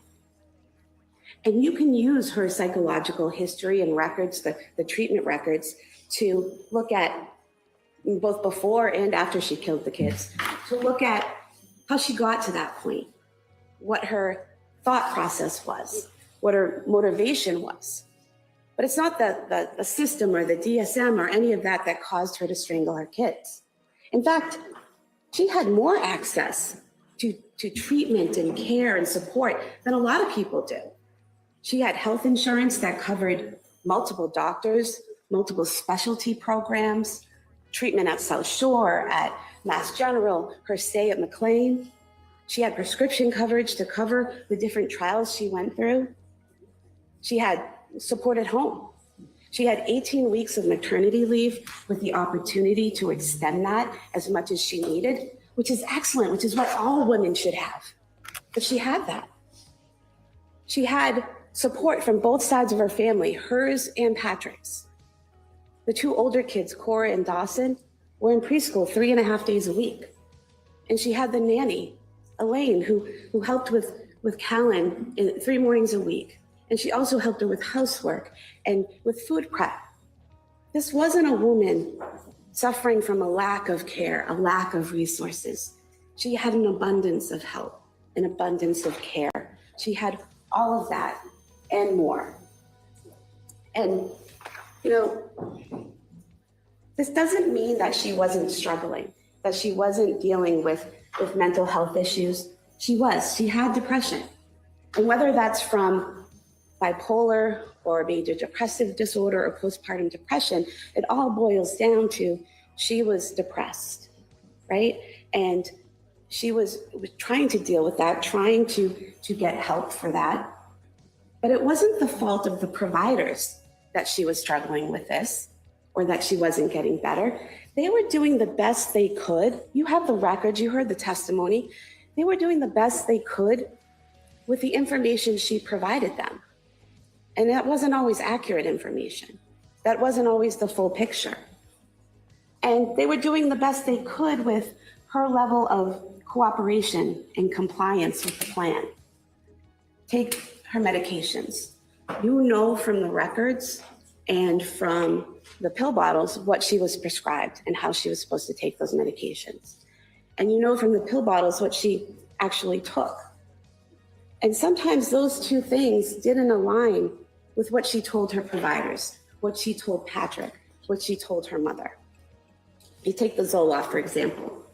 O: And you can use her psychological history and records, the treatment records, to look at both before and after she killed the kids, to look at how she got to that point, what her thought process was, what her motivation was. But it's not the system or the DSM or any of that that caused her to strangle her kids. In fact, she had more access to treatment and care and support than a lot of people do. She had health insurance that covered multiple doctors, multiple specialty programs, treatment at South Shore, at Mass General, her stay at McLean. She had prescription coverage to cover the different trials she went through. She had support at home. She had 18 weeks of maternity leave with the opportunity to extend that as much as she needed, which is excellent, which is what all women should have. But she had that. She had support from both sides of her family, hers and Patrick's. The two older kids, Cora and Dawson, were in preschool 3.5 days a week. And she had the nanny, Elaine, who helped with Callan 3 mornings a week. And she also helped her with housework and with food prep. This wasn't a woman suffering from a lack of care, a lack of resources. She had an abundance of help, an abundance of care. She had all of that and more. And, you know, this doesn't mean that she wasn't struggling, that she wasn't dealing with mental health issues. She was. She had depression. And whether that's from bipolar or major depressive disorder or postpartum depression, it all boils down to she was depressed, right? And she was trying to deal with that, trying to get help for that. But it wasn't the fault of the providers that she was struggling with this or that she wasn't getting better. They were doing the best they could. You have the records, you heard the testimony. They were doing the best they could with the information she provided them. And that wasn't always accurate information. That wasn't always the full picture. And they were doing the best they could with her level of cooperation and compliance with the plan. Take her medications. You know from the records and from the pill bottles what she was prescribed and how she was supposed to take those medications. And you know from the pill bottles what she actually took. And sometimes those two things didn't align with what she told her providers, what she told Patrick, what she told her mother. You take the Zoloft, for example.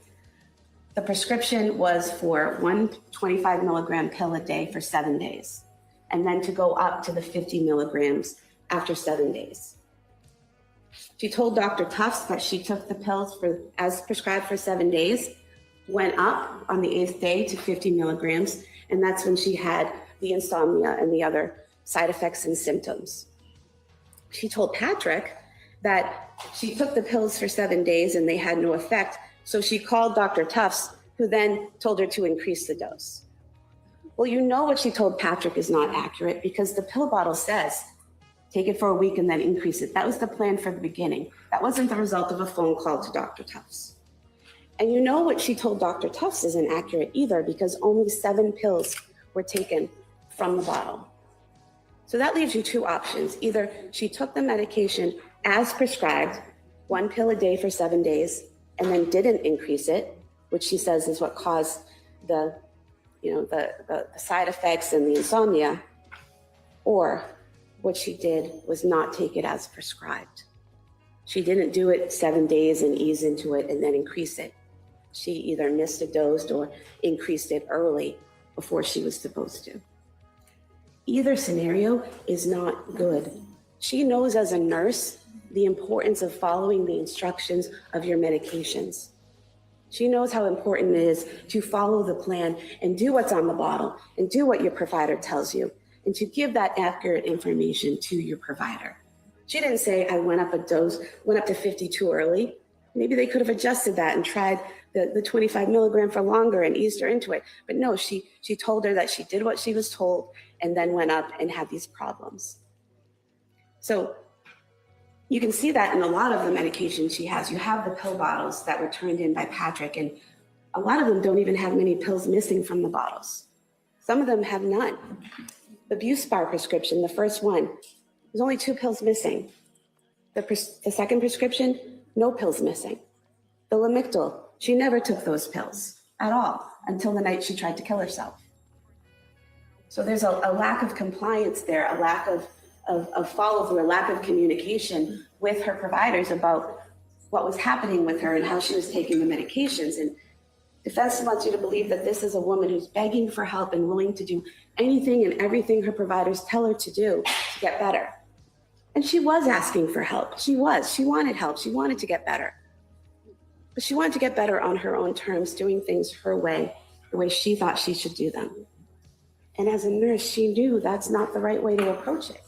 O: The prescription was for 1 25 milligram pill a day for 7 days, and then to go up to the 50 milligrams after 7 days. She told Dr. Tufts that she took the pills as prescribed for 7 days, went up on the 8th day to 50 milligrams, and that's when she had the insomnia and the other side effects and symptoms. She told Patrick that she took the pills for 7 days and they had no effect, so she called Dr. Tufts, who then told her to increase the dose. Well, you know what she told Patrick is not accurate because the pill bottle says, take it for a week and then increase it. That was the plan from the beginning. That wasn't the result of a phone call to Dr. Tufts. And you know what she told Dr. Tufts isn't accurate either because only 7 pills were taken from the bottle. So that leaves you 2 options. Either she took the medication as prescribed, 1 pill a day for 7 days, and then didn't increase it, which she says is what caused the side effects and the insomnia, or what she did was not take it as prescribed. She didn't do it 7 days and ease into it and then increase it. She either missed a dose or increased it early before she was supposed to. Either scenario is not good. She knows as a nurse the importance of following the instructions of your medications. She knows how important it is to follow the plan and do what's on the bottle and do what your provider tells you and to give that accurate information to your provider. She didn't say, I went up to 50 too early. Maybe they could have adjusted that and tried the 25 milligram for longer and eased her into it. But no, she told her that she did what she was told and then went up and had these problems. So you can see that in a lot of the medications she has. You have the pill bottles that were turned in by Patrick, and a lot of them don't even have many pills missing from the bottles. Some of them have none. The Buspar prescription, the first one, there's only 2 pills missing. The second prescription, no pills missing. The Lamictal, she never took those pills at all until the night she tried to kill herself. So there's a lack of compliance there, a lack of follow through, a lack of communication with her providers about what was happening with her and how she was taking the medications. And defense wants you to believe that this is a woman who's begging for help and willing to do anything and everything her providers tell her to do to get better. And she was asking for help. She wanted help. She wanted to get better. But she wanted to get better on her own terms, doing things her way, the way she thought she should do them. And as a nurse, she knew that's not the right way to approach it.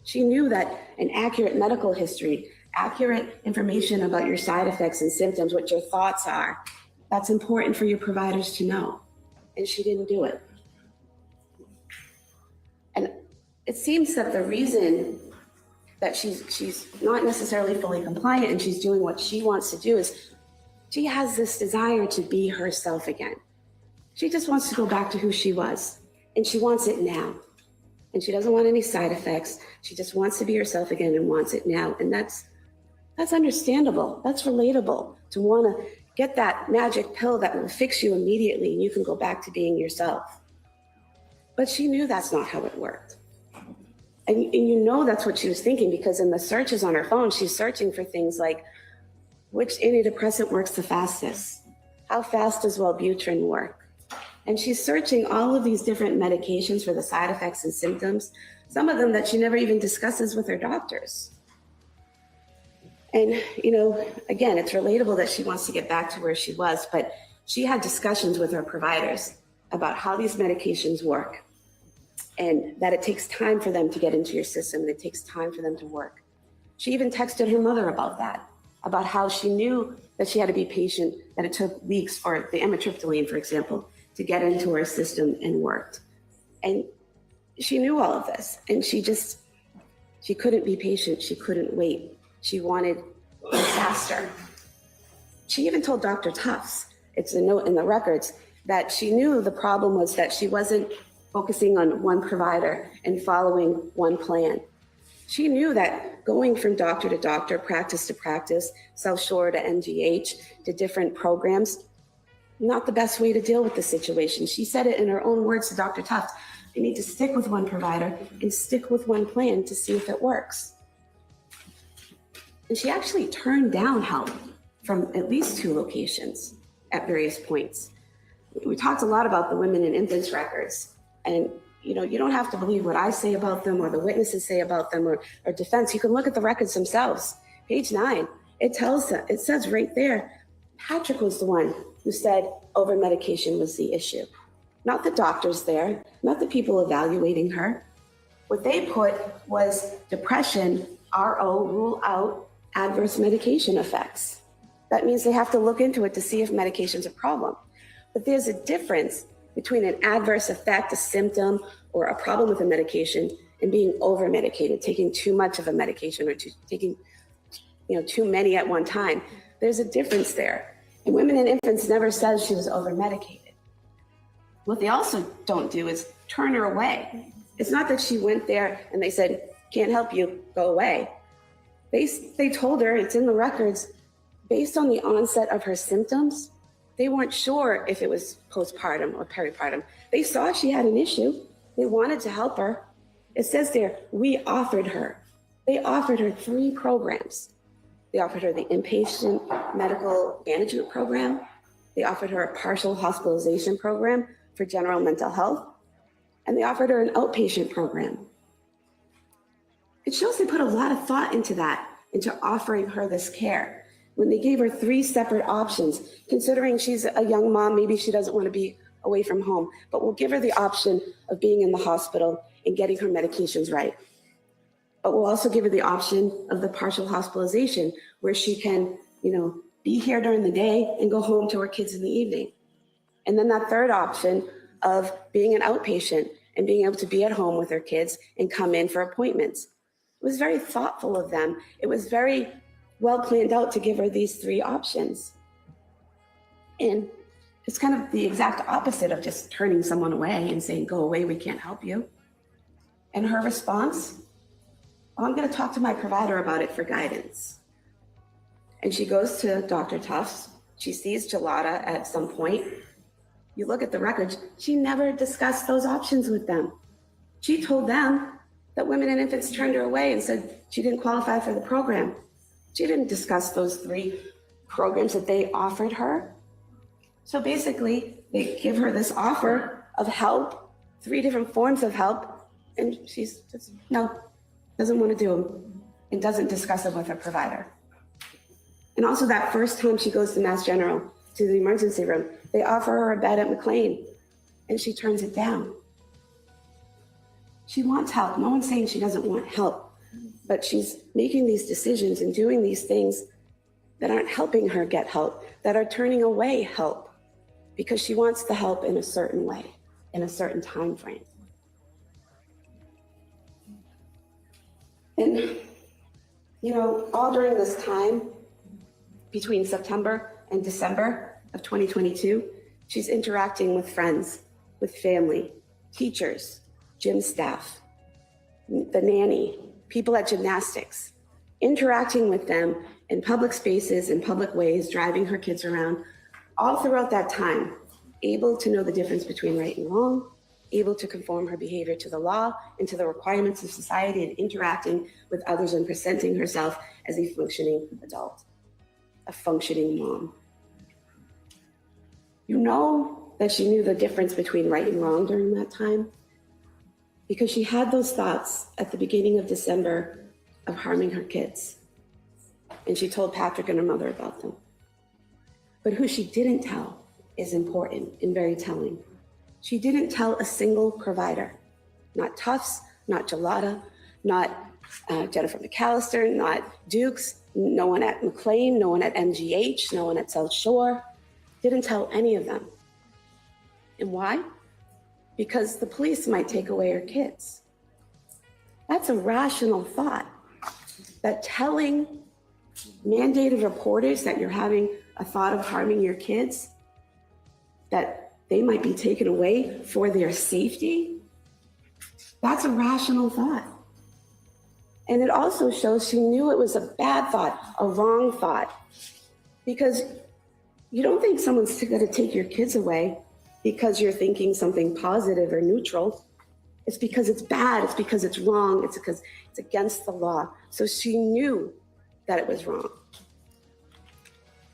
O: She knew that an accurate medical history, accurate information about your side effects and symptoms, what your thoughts are, that's important for your providers to know. And she didn't do it. And it seems that the reason that she's not necessarily fully compliant and she's doing what she wants to do is she has this desire to be herself again. She just wants to go back to who she was, and she wants it now. And she doesn't want any side effects. She just wants to be herself again and wants it now. And that's understandable. That's relatable, to want to get that magic pill that will fix you immediately and you can go back to being yourself. But she knew that's not how it worked. And you know that's what she was thinking, because in the searches on her phone, she's searching for things like, which antidepressant works the fastest? How fast does Wellbutrin work? And she's searching all of these different medications for the side effects and symptoms, some of them that she never even discusses with her doctors. And, again, it's relatable that she wants to get back to where she was, but she had discussions with her providers about how these medications work and that it takes time for them to get into your system and it takes time for them to work. She even texted her mother about that, about how she knew that she had to be patient, that it took weeks for the amitriptyline, for example, to get into her system and worked. And she knew all of this, and she couldn't be patient. She couldn't wait. She wanted faster. She even told Dr. Tufts, it's a note in the records, that she knew the problem was that she wasn't focusing on one provider and following one plan. She knew that going from doctor to doctor, practice to practice, South Shore to MGH, to different programs, not the best way to deal with the situation. She said it in her own words to Dr. Tufts, you need to stick with one provider and stick with one plan to see if it works. And she actually turned down help from at least 2 locations at various points. We talked a lot about the women and infants records, and you don't have to believe what I say about them or the witnesses say about them or defense. You can look at the records themselves. Page 9, it says right there, Patrick was the one who said over-medication was the issue. Not the doctors there, not the people evaluating her. What they put was depression, RO, rule out adverse medication effects. That means they have to look into it to see if medication's a problem. But there's a difference between an adverse effect, a symptom, or a problem with a medication and being over-medicated, taking too much of a medication or taking too many at one time. There's a difference there. And women and infants never said she was over-medicated. What they also don't do is turn her away. It's not that she went there and they said, can't help you, go away. They told her, it's in the records, based on the onset of her symptoms, they weren't sure if it was postpartum or peripartum. They saw she had an issue. They wanted to help her. It says there, we offered her. They offered her 3 programs. They offered her the inpatient medical management program. They offered her a partial hospitalization program for general mental health. and they offered her an outpatient program. It shows they put a lot of thought into that, into offering her this care. When they gave her 3 separate options, considering she's a young mom, maybe she doesn't want to be away from home, but we'll give her the option of being in the hospital and getting her medications right. But we'll also give her the option of the partial hospitalization where she can, be here during the day and go home to her kids in the evening. And then that third option of being an outpatient and being able to be at home with her kids and come in for appointments. It was very thoughtful of them. It was very well planned out to give her these 3 options. And it's kind of the exact opposite of just turning someone away and saying, go away, we can't help you. And her response, I'm going to talk to my provider about it for guidance. And she goes to Dr. Tufts. She sees Gelada at some point. You look at the records, she never discussed those options with them. She told them that Women and Infants turned her away and said she didn't qualify for the program. She didn't discuss those 3 programs that they offered her. So basically, they give her this offer of help, 3 different forms of help, and she's just, no, doesn't want to do them, and doesn't discuss them with her provider. And also that first time she goes to Mass General, to the emergency room, they offer her a bed at McLean, and she turns it down. She wants help. No one's saying she doesn't want help, but she's making these decisions and doing these things that aren't helping her get help, that are turning away help, because she wants the help in a certain way, in a certain time frame. And, all during this time, between September and December of 2022, she's interacting with friends, with family, teachers, gym staff, the nanny, people at gymnastics, interacting with them in public spaces, in public ways, driving her kids around, all throughout that time, able to know the difference between right and wrong, able to conform her behavior to the law and to the requirements of society, and interacting with others and presenting herself as a functioning adult, a functioning mom. You know that she knew the difference between right and wrong during that time because she had those thoughts at the beginning of December of harming her kids. And she told Patrick and her mother about them. But who she didn't tell is important and very telling. She didn't tell a single provider, not Tufts, not Gelada, not Jennifer McAllister, not Dukes, no one at McLean, no one at MGH, no one at South Shore, didn't tell any of them. And why? Because the police might take away her kids. That's a rational thought, that telling mandated reporters that you're having a thought of harming your kids, that they might be taken away for their safety, that's a rational thought. And it also shows she knew it was a bad thought, a wrong thought, because you don't think someone's going to take your kids away because you're thinking something positive or neutral. It's because it's bad, it's because it's wrong, it's because it's against the law. So she knew that it was wrong.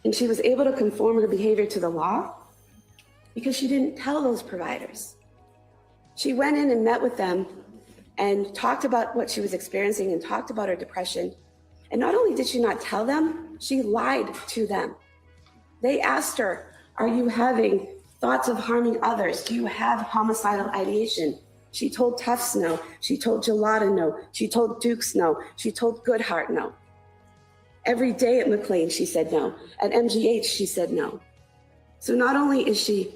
O: And she was able to conform her behavior to the law because she didn't tell those providers. She went in and met with them and talked about what she was experiencing and talked about her depression. And not only did she not tell them, she lied to them. They asked her, are you having thoughts of harming others? Do you have homicidal ideation? She told Tufts no. She told Gelada no. She told Dukes no. She told Goodhart no. Every day at McLean, she said no. At MGH, she said no. So not only is she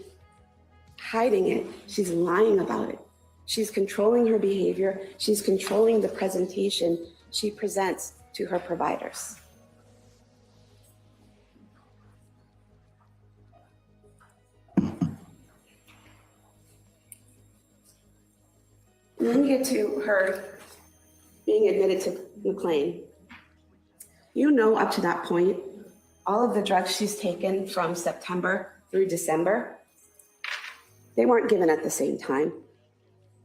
O: hiding it, she's lying about it. She's controlling her behavior. She's controlling the presentation she presents to her providers. And then you get to her being admitted to McLean. You know, up to that point, all of the drugs she's taken from September through December, they weren't given at the same time.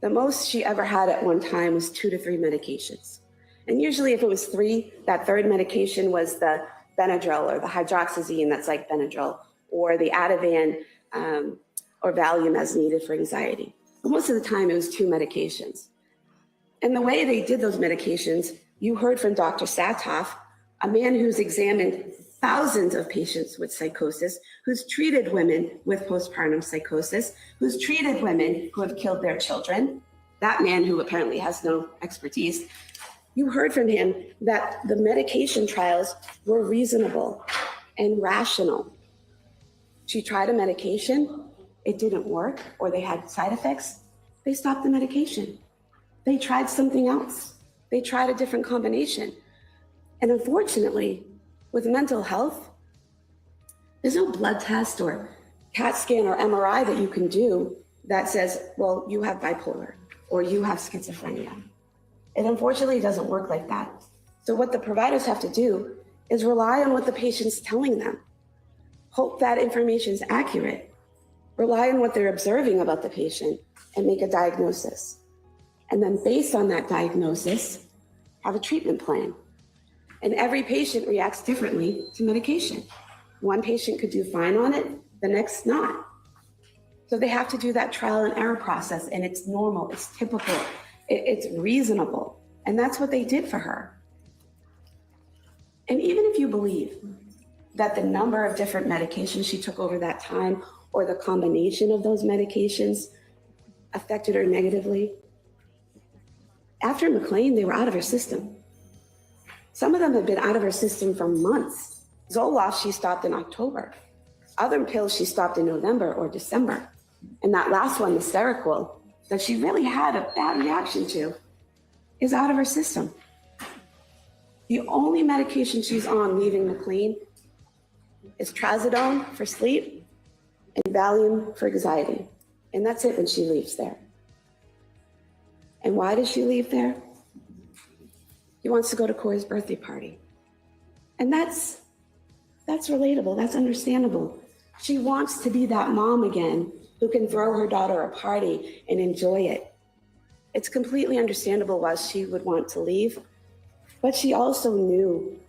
O: The most she ever had at one time was 2 to 3 medications. And usually if it was 3, that third medication was the Benadryl or the hydroxyzine that's like Benadryl, or the Ativan or Valium as needed for anxiety. but most of the time it was 2 medications. And the way they did those medications, you heard from Dr. Satoff, a man who's examined thousands of patients with psychosis, who's treated women with postpartum psychosis, who's treated women who have killed their children, that man who apparently has no expertise. You heard from him that the medication trials were reasonable and rational. She tried a medication, it didn't work, or they had side effects, they stopped the medication. They tried something else. They tried a different combination. And unfortunately, with mental health, there's no blood test or CAT scan or MRI that you can do that says, well, you have bipolar or you have schizophrenia. It unfortunately doesn't work like that. So what the providers have to do is rely on what the patient's telling them. Hope that information is accurate. Rely on what they're observing about the patient and make a diagnosis. And then based on that diagnosis, have a treatment plan. And every patient reacts differently to medication. One patient could do fine on it, the next not. So they have to do that trial and error process, and it's normal, it's typical, it's reasonable. And that's what they did for her. And even if you believe that the number of different medications she took over that time or the combination of those medications affected her negatively, after McLean, they were out of her system. Some of them had been out of her system for months. Zoloft, she stopped in October. Other pills she stopped in November or December. And that last one, the Seroquel, that she really had a bad reaction to, is out of her system. The only medication she's on leaving McLean is trazodone for sleep and Valium for anxiety. And that's it when she leaves there. And why does she leave there? He wants to go to Corey's birthday party. And that's relatable, that's understandable. She wants to be that mom again who can throw her daughter a party and enjoy it. It's completely understandable why she would want to leave, but she also knew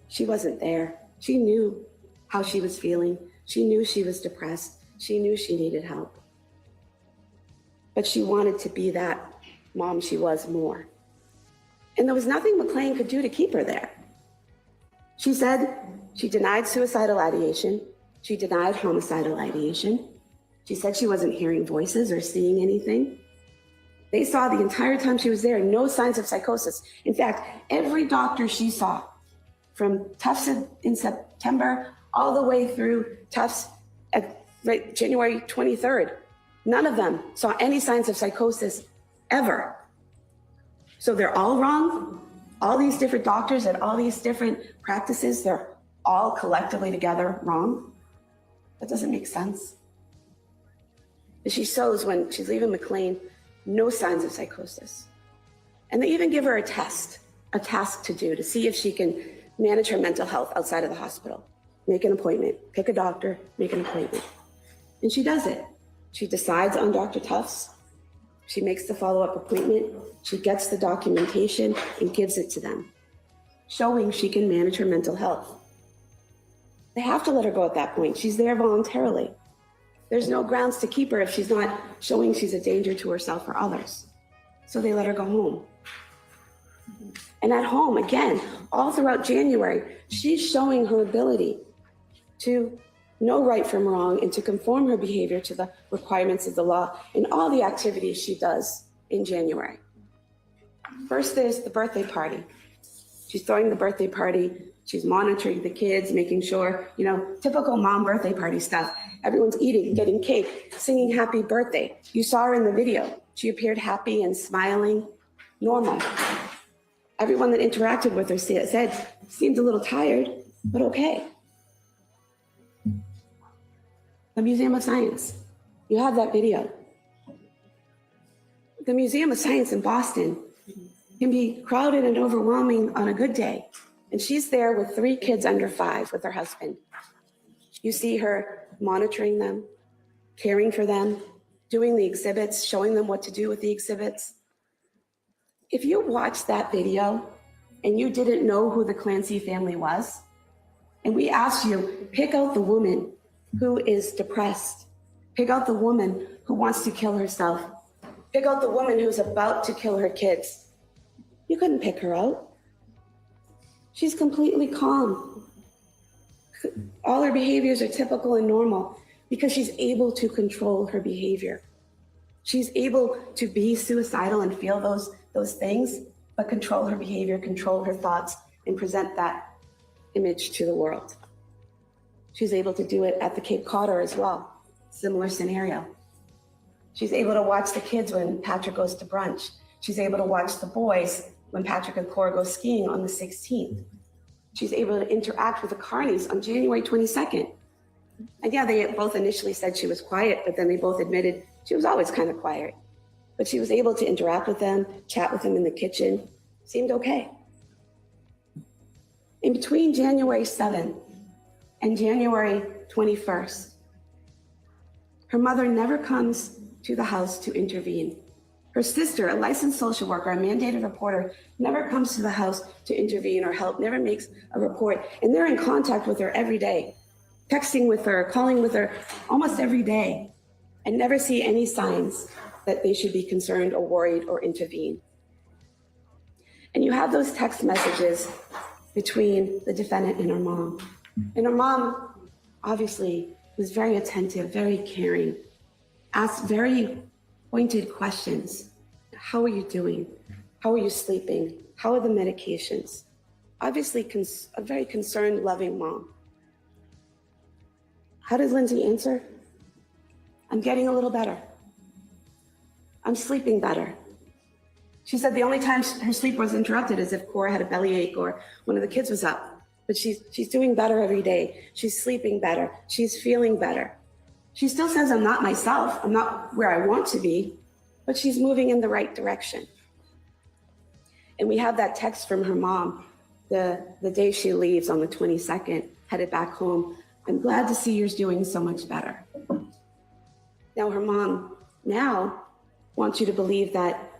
O: she wasn't there. She knew how she was feeling. She knew she was depressed. She knew she needed help. But she wanted to be that mom she was more. And there was nothing McLean could do to keep her there. She said she denied suicidal ideation. She denied homicidal ideation. She said she wasn't hearing voices or seeing anything. They saw the entire time she was there no signs of psychosis. In fact, every doctor she saw, from Tufts in September all the way through Tufts at January 23rd, none of them saw any signs of psychosis ever. So they're all wrong. All these different doctors and all these different practices, they're all collectively together wrong. That doesn't make sense. But she shows when she's leaving McLean, no signs of psychosis. And they even give her a task to do to see if she can manage her mental health outside of the hospital. Make an appointment, pick a doctor, make an appointment. And she does it. She decides on Dr. Tufts. She makes the follow-up appointment. She gets the documentation and gives it to them, showing she can manage her mental health. They have to let her go at that point. She's there voluntarily. There's no grounds to keep her if she's not showing she's a danger to herself or others. So they let her go home. And at home, again, all throughout January, she's showing her ability to know right from wrong and to conform her behavior to the requirements of the law in all the activities she does in January. First, there's the birthday party. She's throwing the birthday party. She's monitoring the kids, making sure, typical mom birthday party stuff. Everyone's eating, getting cake, singing happy birthday. You saw her in the video. She appeared happy and smiling, normal. Everyone that interacted with her said, seemed a little tired, but okay. The Museum of Science, you have that video. The Museum of Science in Boston can be crowded and overwhelming on a good day. And she's there with 3 kids under 5 with her husband. You see her monitoring them, caring for them, doing the exhibits, showing them what to do with the exhibits. If you watched that video and you didn't know who the Clancy family was, and we asked you, pick out the woman who is depressed, pick out the woman who wants to kill herself, Pick out the woman who's about to kill her kids. You couldn't pick her out. She's completely calm. All her behaviors are typical and normal because she's able to control her behavior. She's able to be suicidal and feel those things, but control her behavior, control her thoughts, and present that image to the world. She's able to do it at the Cape Codder as well. Similar scenario. She's able to watch the kids when Patrick goes to brunch. She's able to watch the boys when Patrick and Cora go skiing on the 16th. She's able to interact with the Carneys on January 22nd. And yeah, they both initially said she was quiet, but then they both admitted she was always kind of quiet. But she was able to interact with them, chat with them in the kitchen, seemed okay. In between January 7th and January 21st, her mother never comes to the house to intervene. Her sister, a licensed social worker, a mandated reporter, never comes to the house to intervene or help, never makes a report. And they're in contact with her every day, texting with her, calling with her almost every day, and never see any signs that they should be concerned or worried or intervene. And you have those text messages between the defendant and her mom. And her mom, obviously, was very attentive, very caring, asked very pointed questions. How are you doing? How are you sleeping? How are the medications? Obviously, a very concerned, loving mom. How does Lindsay answer? I'm getting a little better. I'm sleeping better. She said the only time her sleep was interrupted is if Cora had a bellyache or one of the kids was up. But she's doing better every day. She's sleeping better. She's feeling better. She still says, I'm not myself. I'm not where I want to be, but she's moving in the right direction. And we have that text from her mom the day she leaves on the 22nd, headed back home. I'm glad to see you're doing so much better. Now her mom now wants you to believe that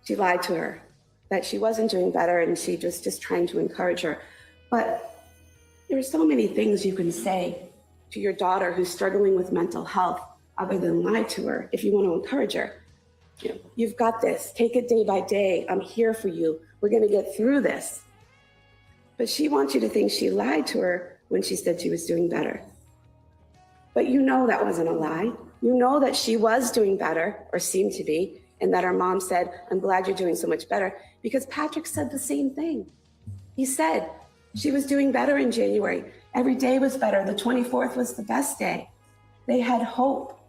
O: she lied to her, that she wasn't doing better and she was just trying to encourage her. But there are so many things you can say to your daughter who's struggling with mental health other than lie to her if you want to encourage her. You've got this. Take it day by day. I'm here for you. We're going to get through this. But she wants you to think she lied to her when she said she was doing better. But you know that wasn't a lie. You know that she was doing better, or seemed to be, and that her mom said, I'm glad you're doing so much better, because Patrick said the same thing. He said she was doing better in January. Every day was better. The 24th was the best day. They had hope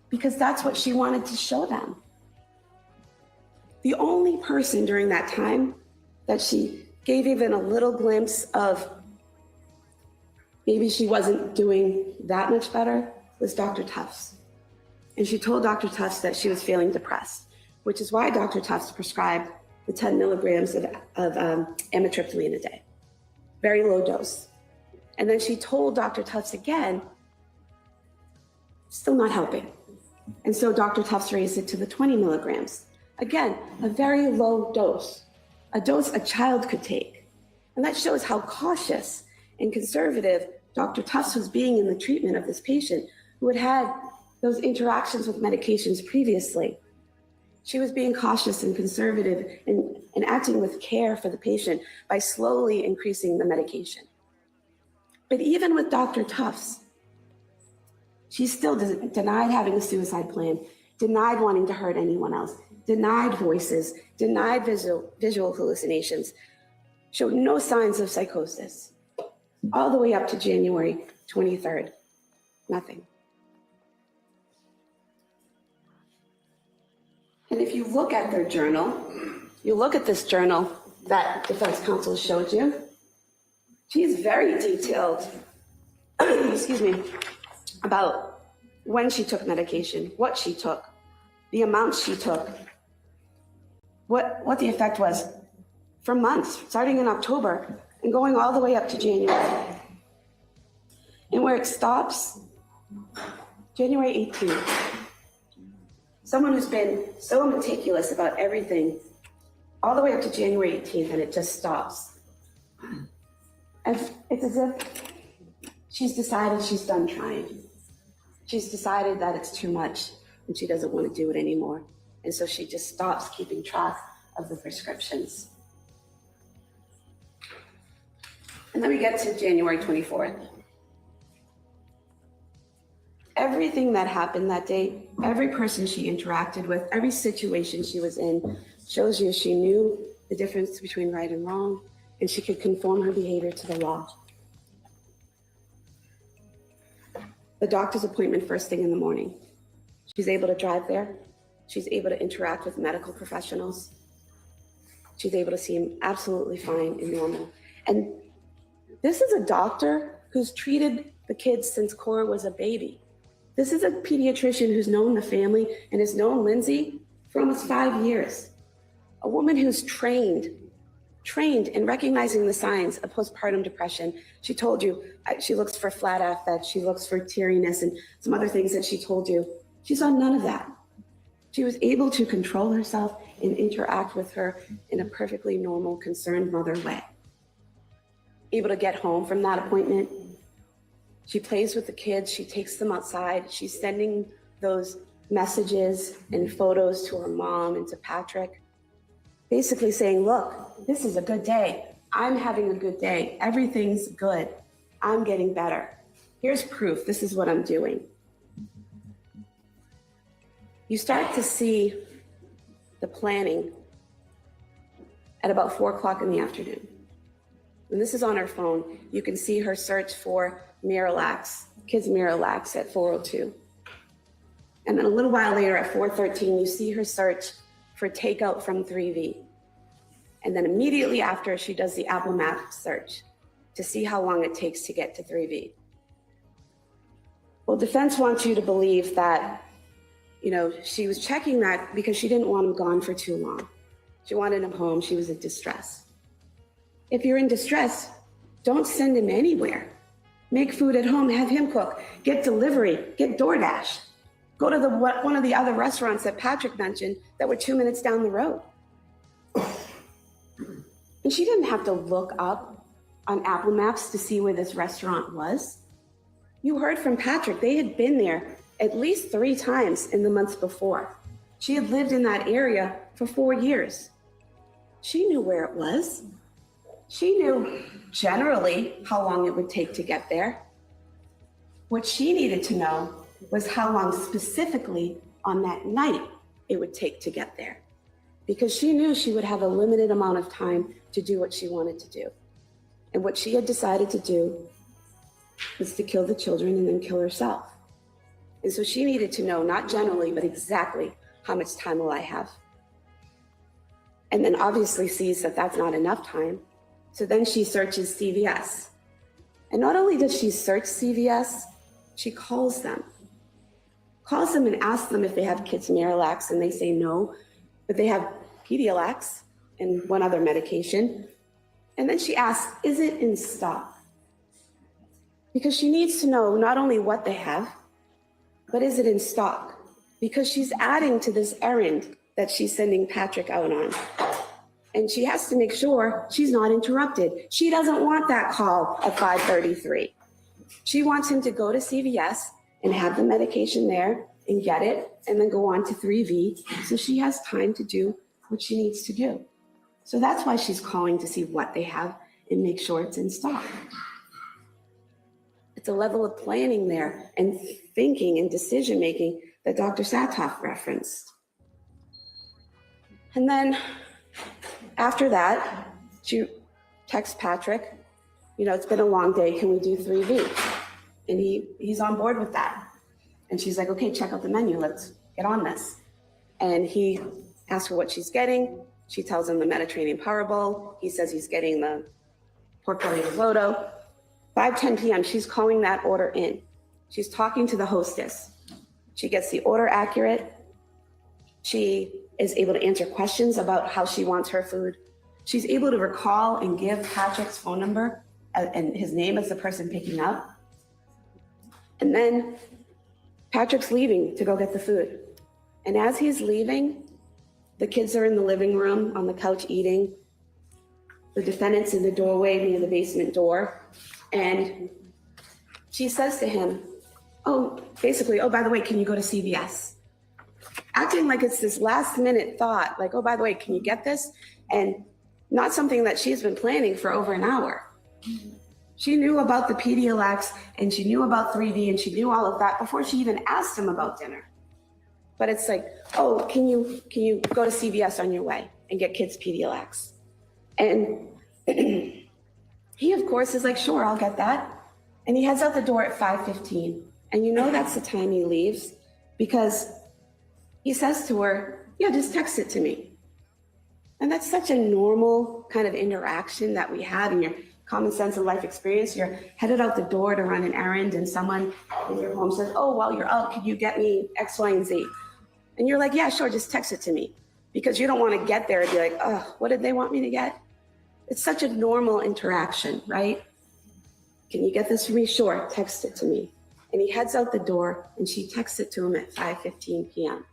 O: because that's what she wanted to show them. The only person during that time that she gave even a little glimpse of maybe she wasn't doing that much better was Dr. Tufts. And she told Dr. Tufts that she was feeling depressed, which is why Dr. Tufts prescribed the 10 milligrams of amitriptyline a day, very low dose. And then she told Dr. Tufts again, still not helping. And so Dr. Tufts raised it to the 20 milligrams. Again, a very low dose, a dose a child could take. And that shows how cautious and conservative Dr. Tufts was being in the treatment of this patient who had had those interactions with medications previously. She was being cautious and conservative and acting with care for the patient by slowly increasing the medication. But even with Dr. Tufts, she still denied having a suicide plan, denied wanting to hurt anyone else, denied voices, denied visual hallucinations, showed no signs of psychosis, all the way up to January 23rd, nothing. And if you look at their journal, you look at this journal that defense counsel showed you, she's very detailed, excuse me, about when she took medication, what she took, the amounts she took, what the effect was for months, starting in October and going all the way up to January. And where it stops, January 18th. Someone who's been so meticulous about everything all the way up to January 18th, and it just stops. And it's as if she's decided she's done trying. She's decided that it's too much. and she doesn't want to do it anymore. And so she just stops keeping track of the prescriptions. And then we get to January 24th. Everything that happened that day, every person she interacted with, every situation she was in, shows you she knew the difference between right and wrong, and she could conform her behavior to the law. The doctor's appointment first thing in the morning. She's able to drive there. She's able to interact with medical professionals. She's able to seem absolutely fine and normal. And this is a doctor who's treated the kids since Cora was a baby. This is a pediatrician who's known the family and has known Lindsay for almost 5 years. A woman who's trained in recognizing the signs of postpartum depression. She told you she looks for flat affect, she looks for teariness, and some other things that she told you. She saw none of that. She was able to control herself and interact with her in a perfectly normal, concerned mother way. Able to get home from that appointment. She plays with the kids, she takes them outside, she's sending those messages and photos to her mom and to Patrick, basically saying, look, this is a good day. I'm having a good day. Everything's good. I'm getting better. Here's proof. This is what I'm doing. You start to see the planning at about 4 o'clock in the afternoon. And this is on her phone. You can see her search for Miralax, kids Miralax at 4:02. And then a little while later at 4:13, you see her search for takeout from 3V. And then immediately after, she does the Apple Maps search to see how long it takes to get to 3V. Well, defense wants you to believe that, she was checking that because she didn't want him gone for too long. She wanted him home. She was in distress. If you're in distress, don't send him anywhere. Make food at home, have him cook, get delivery, get DoorDash. Go to one of the other restaurants that Patrick mentioned that were 2 minutes down the road. And she didn't have to look up on Apple Maps to see where this restaurant was. You heard from Patrick, they had been there at least 3 times in the months before. She had lived in that area for 4 years. She knew where it was. She knew generally how long it would take to get there. What she needed to know was how long specifically on that night it would take to get there. Because she knew she would have a limited amount of time to do what she wanted to do. And what she had decided to do was to kill the children and then kill herself. And so she needed to know, not generally, but exactly how much time will I have. And then obviously sees that that's not enough time. So then she searches CVS. And not only does she search CVS, she calls them. Calls them and asks them if they have kids Miralax, and they say no, but they have Pedialax and one other medication. And then she asks, is it in stock? Because she needs to know not only what they have, but is it in stock? Because she's adding to this errand that she's sending Patrick out on. And she has to make sure she's not interrupted. She doesn't want that call at 5:33. She wants him to go to CVS and have the medication there and get it, and then go on to 3V, so she has time to do what she needs to do. So that's why she's calling to see what they have and make sure it's in stock. It's a level of planning there and thinking and decision-making that Dr. Satoff referenced. And then after that, she texts Patrick, it's been a long day, can we do 3V? And he's on board with that. And she's like, okay, check out the menu, let's get on this. And he asks her what she's getting. She tells him the Mediterranean Power Bowl. He says he's getting the pork belly risotto. 5:10 p.m., she's calling that order in. She's talking to the hostess. She gets the order accurate. She is able to answer questions about how she wants her food. She's able to recall and give Patrick's phone number and his name as the person picking up. And then Patrick's leaving to go get the food. And as he's leaving, the kids are in the living room on the couch eating. The defendant's in the doorway near the basement door. And she says to him, oh, by the way, can you go to CVS? acting like it's this last minute thought, like, oh, by the way, can you get this? And not something that she's been planning for over an hour. She knew about the Pedialyte and she knew about 3D and she knew all of that before she even asked him about dinner. But it's like, oh, can you go to CVS on your way and get kids Pedialyte? And he, of course, is like, sure, I'll get that. And he heads out the door at 5:15. And you know that's the time he leaves because he says to her, yeah, just text it to me. And that's such a normal kind of interaction that we have in your common sense and life experience. You're headed out the door to run an errand and someone in your home says, oh, while you're out, could you get me X, Y, and Z? And you're like, yeah, sure, just text it to me. Because you don't want to get there and be like, oh, what did they want me to get? It's such a normal interaction, right? Can you get this for me? Sure, text it to me. And he heads out the door and she texts it to him at 5:15 p.m.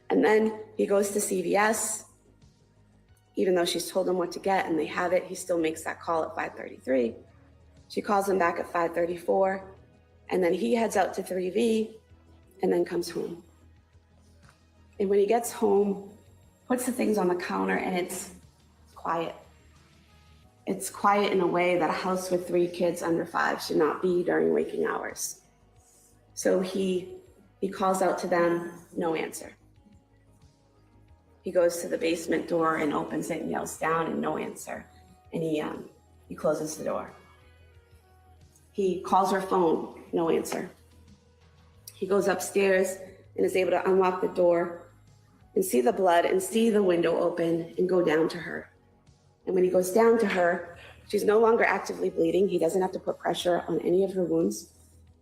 O: And then he goes to CVS, even though she's told him what to get and they have it, he still makes that call at 5:33. She calls him back at 5:34. And then he heads out to 3V and then comes home. And when he gets home, puts the things on the counter and it's quiet. It's quiet in a way that a house with 3 kids under 5 should not be during waking hours. So he calls out to them, no answer. He goes to the basement door and opens it and yells down and no answer. And he closes the door. He calls her phone, no answer. He goes upstairs and is able to unlock the door and see the blood and see the window open and go down to her. And when he goes down to her, she's no longer actively bleeding. He doesn't have to put pressure on any of her wounds.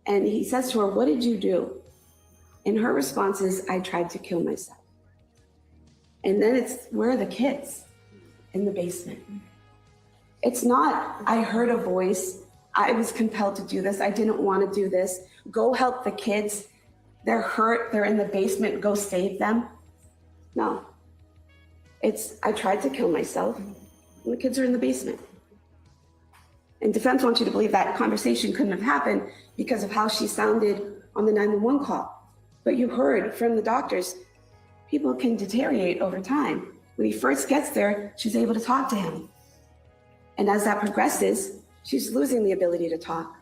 O: And he says to her, what did you do? And her response is, I tried to kill myself. And then it's, where are the kids? In the basement. It's not, I heard a voice. I was compelled to do this. I didn't want to do this. Go help the kids. They're hurt. They're in the basement. Go save them. No. It's, I tried to kill myself. And the kids are in the basement. And defense wants you to believe that conversation couldn't have happened because of how she sounded on the 911 call. But you heard from the doctors, people can deteriorate over time. When he first gets there, she's able to talk to him. And as that progresses, she's losing the ability to talk.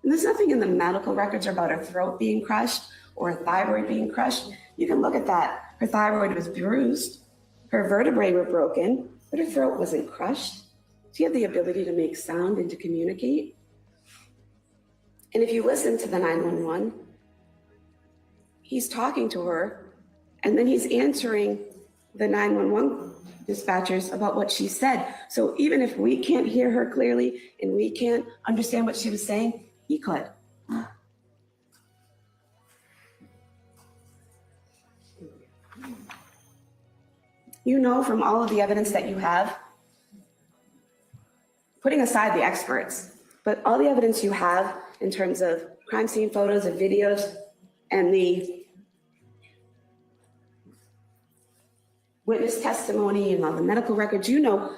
O: And there's nothing in the medical records about her throat being crushed or her thyroid being crushed. You can look at that. Her thyroid was bruised. Her vertebrae were broken. But her throat wasn't crushed. She had the ability to make sound and to communicate. And if you listen to the 911, he's talking to her, and then he's answering the 911 dispatchers about what she said. So even if we can't hear her clearly and we can't understand what she was saying, he could. You know from all of the evidence that you have, putting aside the experts, but all the evidence you have in terms of crime scene photos and videos and the witness testimony and all the medical records, you know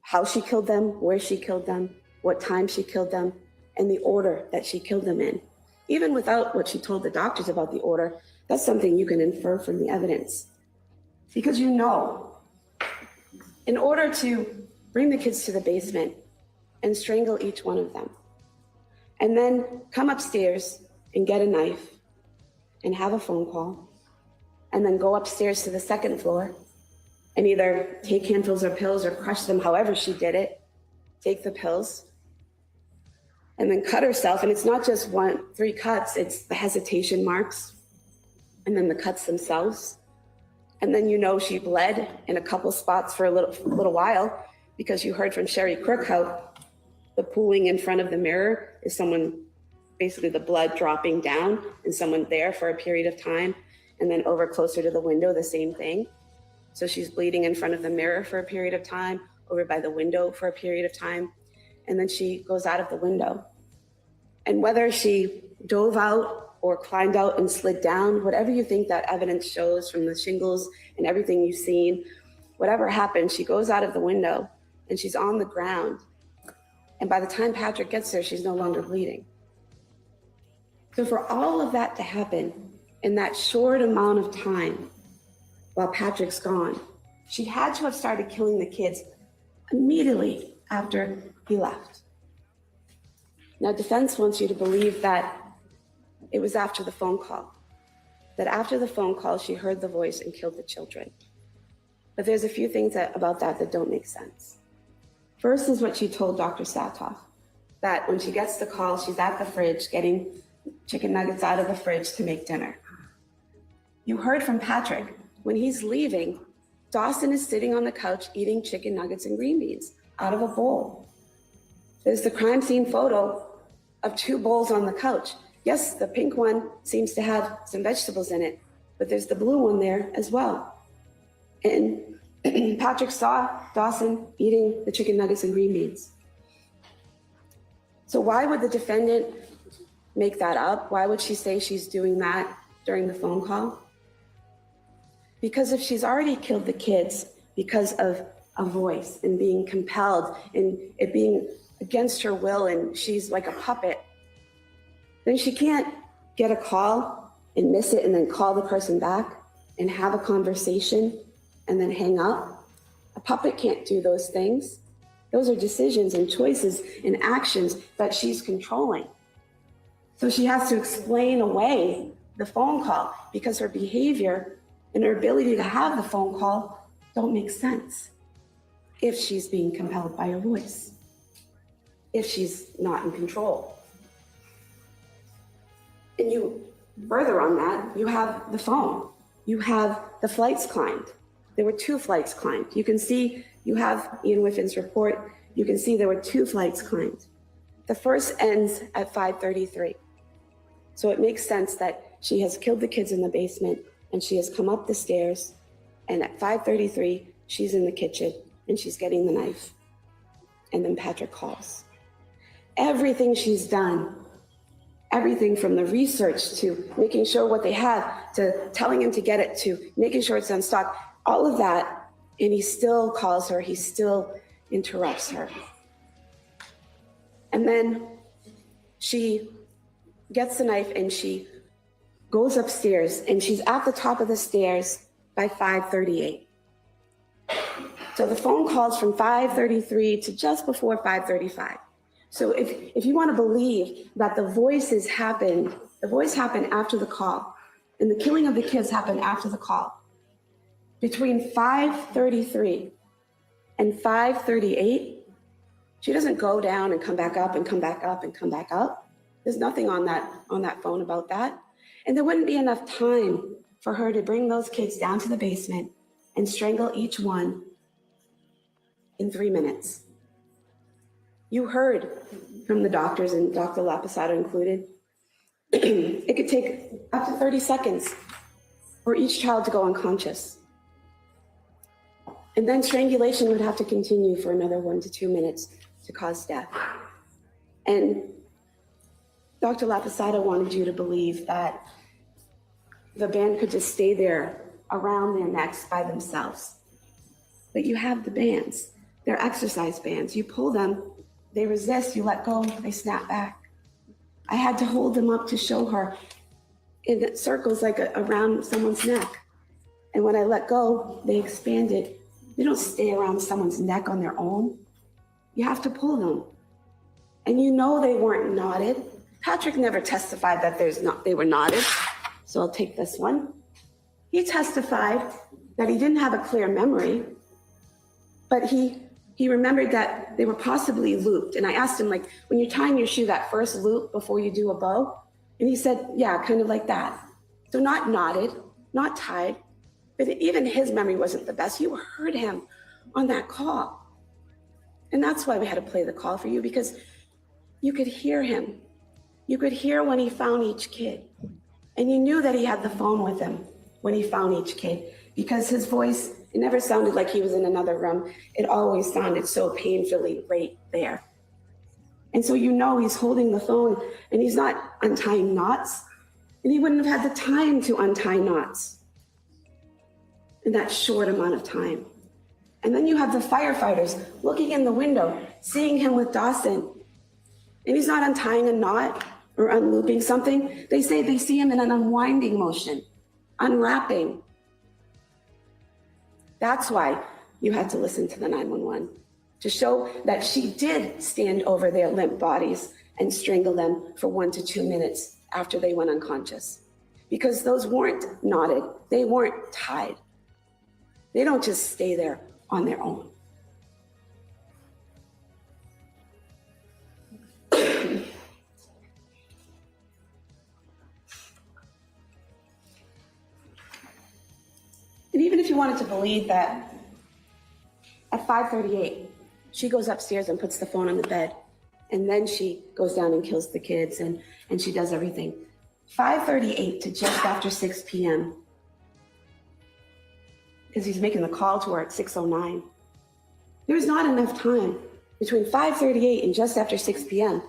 O: how she killed them, where she killed them, what time she killed them, and the order that she killed them in. Even without what she told the doctors about the order, that's something you can infer from the evidence. Because you know, in order to bring the kids to the basement and strangle each one of them, and then come upstairs and get a knife and have a phone call, and then go upstairs to the second floor and either take handfuls of pills or crush them, however she did it, take the pills, and then cut herself. And it's not just 3 cuts, it's the hesitation marks, and then the cuts themselves. And then you know she bled in a couple spots for a little while because you heard from Sherry Crook how the pooling in front of the mirror is someone, basically the blood dropping down and someone there for a period of time. And then over closer to the window, the same thing. So she's bleeding in front of the mirror for a period of time, over by the window for a period of time. And then she goes out of the window. And whether she dove out or climbed out and slid down, whatever you think that evidence shows from the shingles and everything you've seen, whatever happened, she goes out of the window and she's on the ground. And by the time Patrick gets there, she's no longer bleeding. So for all of that to happen, in that short amount of time while Patrick's gone, she had to have started killing the kids immediately after he left. Now, defense wants you to believe that it was after the phone call, that after the phone call, she heard the voice and killed the children. But there's a few things about that don't make sense. First is what she told Dr. Satoff, that when she gets the call, she's at the fridge getting chicken nuggets out of the fridge to make dinner. You heard from Patrick, when he's leaving, Dawson is sitting on the couch eating chicken nuggets and green beans out of a bowl. There's the crime scene photo of 2 bowls on the couch. Yes, the pink one seems to have some vegetables in it, but there's the blue one there as well. And Patrick saw Dawson eating the chicken nuggets and green beans. So why would the defendant make that up? Why would she say she's doing that during the phone call? Because if she's already killed the kids because of a voice and being compelled and it being against her will and she's like a puppet, then she can't get a call and miss it and then call the person back and have a conversation and then hang up. A puppet can't do those things. Those are decisions and choices and actions that she's controlling. So she has to explain away the phone call because her behavior and her ability to have the phone call don't make sense if she's being compelled by her voice, if she's not in control. And you, further on that, you have the phone. You have the flights climbed. There were 2 flights climbed. You can see, you have Ian Whiffin's report. You can see there were 2 flights climbed. The first ends at 5:33. So it makes sense that she has killed the kids in the basement and she has come up the stairs, and at 5:33, she's in the kitchen and she's getting the knife. And then Patrick calls. Everything she's done, everything from the research to making sure what they have, to telling him to get it, to making sure it's on stock, all of that, and he still calls her, he still interrupts her. And then she gets the knife and she goes upstairs, and she's at the top of the stairs by 5:38. So the phone calls from 5:33 to just before 5:35. So if you want to believe that the voice happened after the call, and the killing of the kids happened after the call, between 5:33 and 5:38, she doesn't go down and come back up and come back up and come back up. There's nothing on that phone about that. And there wouldn't be enough time for her to bring those kids down to the basement and strangle each one in 3 minutes. You heard from the doctors, and Dr. Lapisato included, it could take up to 30 seconds for each child to go unconscious. And then strangulation would have to continue for another 1 to 2 minutes to cause death. And Dr. Lapisato wanted you to believe that the band could just stay there around their necks by themselves. But you have the bands. They're exercise bands. You pull them, they resist, you let go, they snap back. I had to hold them up to show her in circles like around someone's neck. And when I let go, they expanded. They don't stay around someone's neck on their own. You have to pull them. And you know they weren't knotted. Patrick never testified that they were knotted. So I'll take this one. He testified that he didn't have a clear memory, but he remembered that they were possibly looped. And I asked him, like, when you're tying your shoe, that first loop before you do a bow? And he said, yeah, kind of like that. So not knotted, not tied, but even his memory wasn't the best. You heard him on that call. And that's why we had to play the call for you, because you could hear him. You could hear when he found each kid. And you knew that he had the phone with him when he found each kid, because his voice, it never sounded like he was in another room. It always sounded so painfully right there. And so you know he's holding the phone and he's not untying knots, and he wouldn't have had the time to untie knots in that short amount of time. And then you have the firefighters looking in the window, seeing him with Dawson, and he's not untying a knot or unlooping something, they say they see him in an unwinding motion, unwrapping. That's why you had to listen to the 911, to show that she did stand over their limp bodies and strangle them for 1 to 2 minutes after they went unconscious. Because those weren't knotted, they weren't tied. They don't just stay there on their own. And even if you wanted to believe that at 5:38, she goes upstairs and puts the phone on the bed, and then she goes down and kills the kids and she does everything. 5:38 to just after 6 p.m. because he's making the call to her at 6:09. There's not enough time between 5:38 and just after 6 p.m.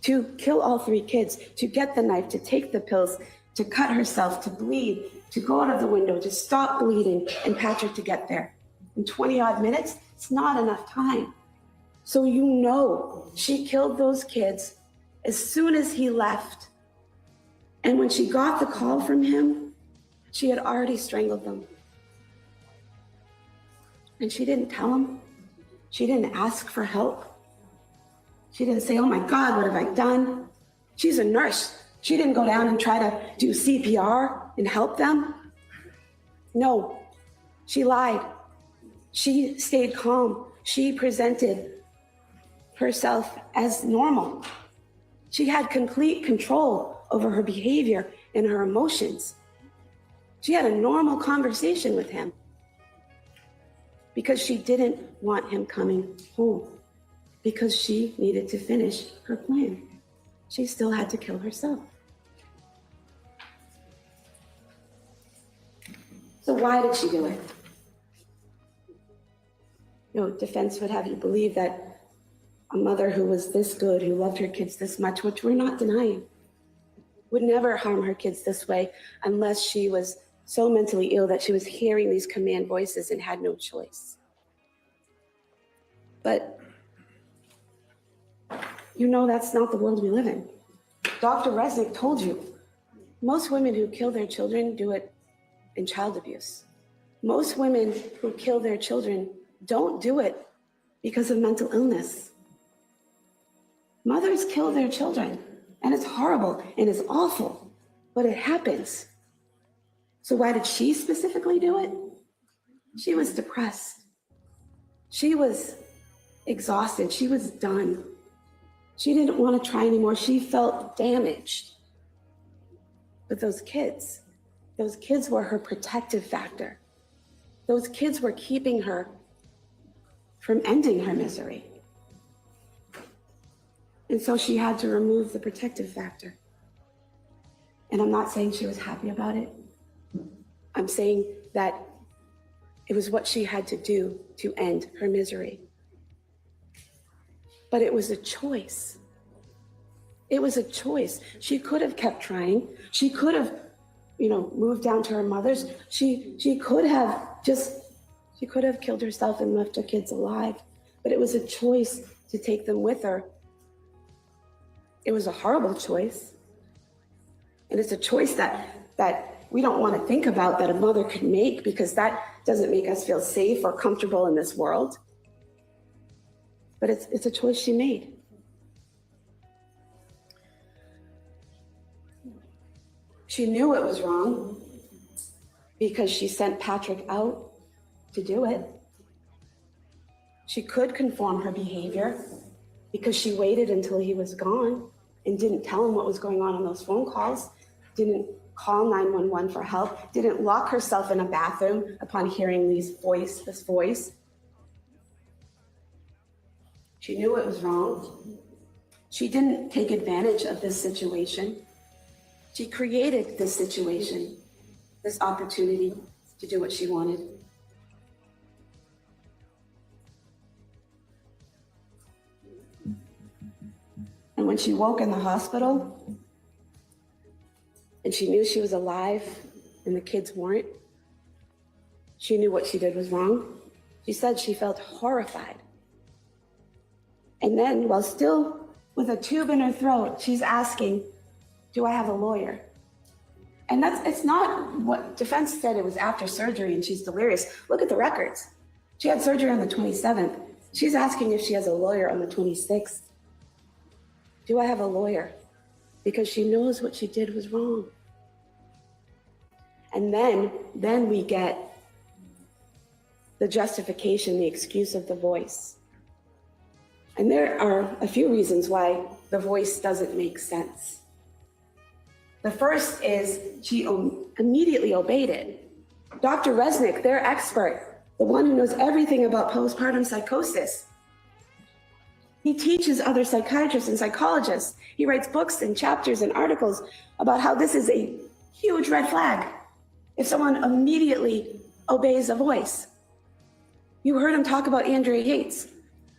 O: to kill all 3 kids, to get the knife, to take the pills, to cut herself, to bleed, to go out of the window, to stop bleeding, and Patrick to get there. In 20 odd minutes, it's not enough time. So you know she killed those kids as soon as he left. And when she got the call from him, she had already strangled them. And she didn't tell him. She didn't ask for help. She didn't say, oh my God, what have I done? She's a nurse. She didn't go down and try to do CPR and help them. No, she lied. She stayed calm. She presented herself as normal. She had complete control over her behavior and her emotions. She had a normal conversation with him because she didn't want him coming home, because she needed to finish her plan. She still had to kill herself. So why did she do it? Defense would have you believe that a mother who was this good, who loved her kids this much, which we're not denying, would never harm her kids this way unless she was so mentally ill that she was hearing these command voices and had no choice. But that's not the world we live in. Dr. Resnick told you, most women who kill their children do it in child abuse. Most women who kill their children don't do it because of mental illness. Mothers kill their children, and it's horrible and it's awful, but it happens. So why did she specifically do it? She was depressed. She was exhausted. She was done. She didn't want to try anymore. She felt damaged. But those kids were her protective factor. Those kids were keeping her from ending her misery. And so she had to remove the protective factor. And I'm not saying she was happy about it. I'm saying that it was what she had to do to end her misery. But it was a choice. It was a choice. She could have kept trying. She could have, moved down to her mother's. She could have killed herself and left her kids alive. But it was a choice to take them with her. It was a horrible choice. And it's a choice that we don't want to think about that a mother could make, because that doesn't make us feel safe or comfortable in this world. But it's a choice she made. She knew it was wrong because she sent Patrick out to do it. She could conform her behavior because she waited until he was gone and didn't tell him what was going on those phone calls, didn't call 911 for help, didn't lock herself in a bathroom upon hearing this voice. She knew it was wrong. She didn't take advantage of this situation. She created this situation, this opportunity to do what she wanted. And when she woke in the hospital and she knew she was alive and the kids weren't, she knew what she did was wrong. She said she felt horrified. And then, while still with a tube in her throat, she's asking, do I have a lawyer? And it's not what defense said. It was after surgery and she's delirious. Look at the records. She had surgery on the 27th. She's asking if she has a lawyer on the 26th. Do I have a lawyer? Because she knows what she did was wrong. And then we get the justification, the excuse of the voice. And there are a few reasons why the voice doesn't make sense. The first is she immediately obeyed it. Dr. Resnick, their expert, the one who knows everything about postpartum psychosis, he teaches other psychiatrists and psychologists. He writes books and chapters and articles about how this is a huge red flag if someone immediately obeys a voice. You heard him talk about Andrea Yates,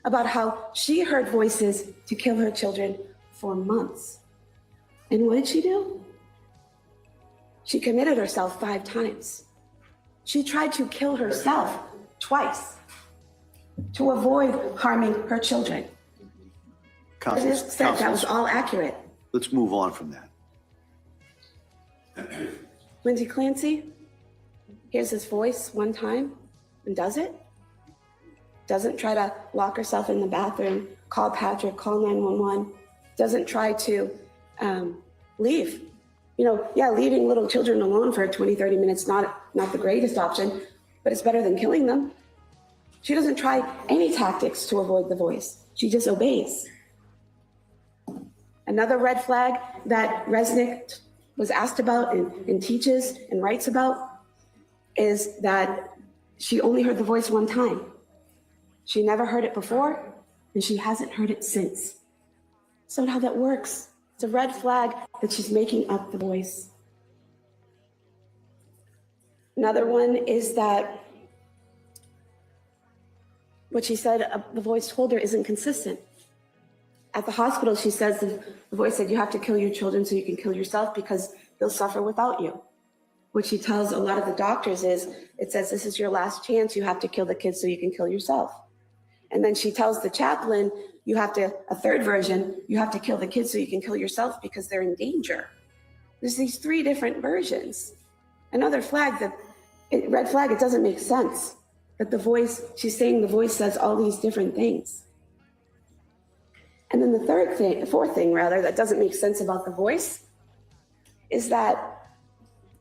O: about how she heard voices to kill her children for months. And what did she do? She committed herself 5 times. She tried to kill herself twice to avoid harming her children. It is said that was all accurate.
L: Let's move on from that.
O: Lindsay Clancy hears his voice one time and does it. Doesn't try to lock herself in the bathroom, call Patrick, call 911. Doesn't try to leave. Leaving little children alone for 20, 30 minutes, not the greatest option, but it's better than killing them. She doesn't try any tactics to avoid the voice. She just obeys. Another red flag that Resnick was asked about and teaches and writes about is that she only heard the voice one time. She never heard it before, and she hasn't heard it since. So how that works. It's a red flag that she's making up the voice. Another one is that what she said the voice told her isn't consistent. At the hospital, she says the voice said, you have to kill your children so you can kill yourself because they'll suffer without you. What she tells a lot of the doctors is, it says, this is your last chance. You have to kill the kids so you can kill yourself. And then she tells the chaplain, a third version, you have to kill the kids so you can kill yourself because they're in danger. There's these 3 different versions. Another red flag, it doesn't make sense that she's saying the voice says all these different things. And then the fourth thing that doesn't make sense about the voice is that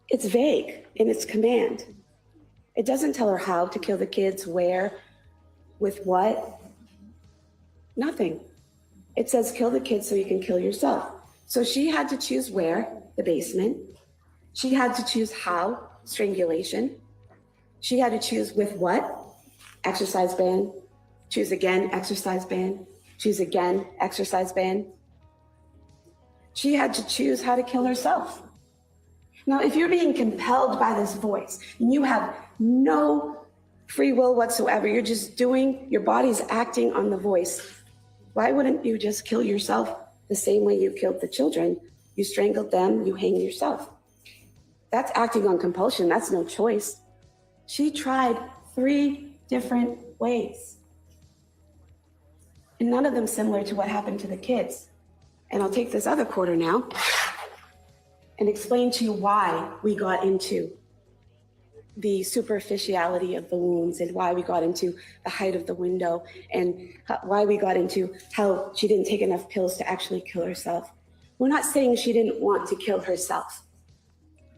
O: it's vague in its command. It doesn't tell her how to kill the kids, where, with what, nothing. It says kill the kids so you can kill yourself. So she had to choose where, the basement. She had to choose how, strangulation. She had to choose with what, exercise ban. Choose again, exercise ban. Choose again, exercise ban. She had to choose how to kill herself. Now, if you're being compelled by this voice and you have no free will whatsoever, you're just your body's acting on the voice, why wouldn't you just kill yourself the same way you killed the children? You strangled them, you hang yourself. That's acting on compulsion, that's no choice. She tried 3 different ways. And none of them similar to what happened to the kids. And I'll take this other quarter now and explain to you why we got into the superficiality of the wounds and why we got into the height of the window and why we got into how she didn't take enough pills to actually kill herself. We're not saying she didn't want to kill herself.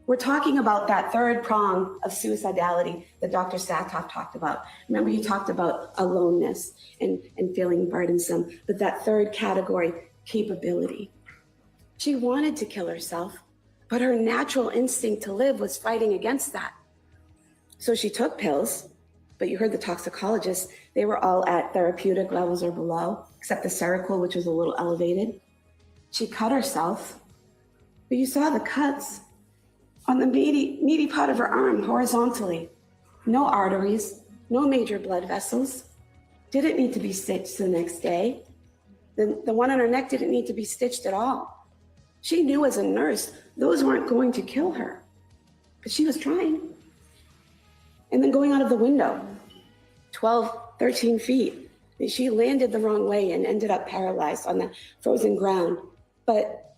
O: We're talking about that 3rd prong of suicidality that Dr. Sattoff talked about. Remember, he talked about aloneness and feeling burdensome, but that 3rd category, capability. She wanted to kill herself, but her natural instinct to live was fighting against that. So she took pills, but you heard the toxicologists, they were all at therapeutic levels or below, except the Seroquel, which was a little elevated. She cut herself, but you saw the cuts on the meaty part of her arm horizontally. No arteries, no major blood vessels. Didn't need to be stitched the next day. The one on her neck didn't need to be stitched at all. She knew as a nurse, those weren't going to kill her, but she was trying. And then going out of the window, 12, 13 feet, She landed the wrong way and ended up paralyzed on the frozen ground. But,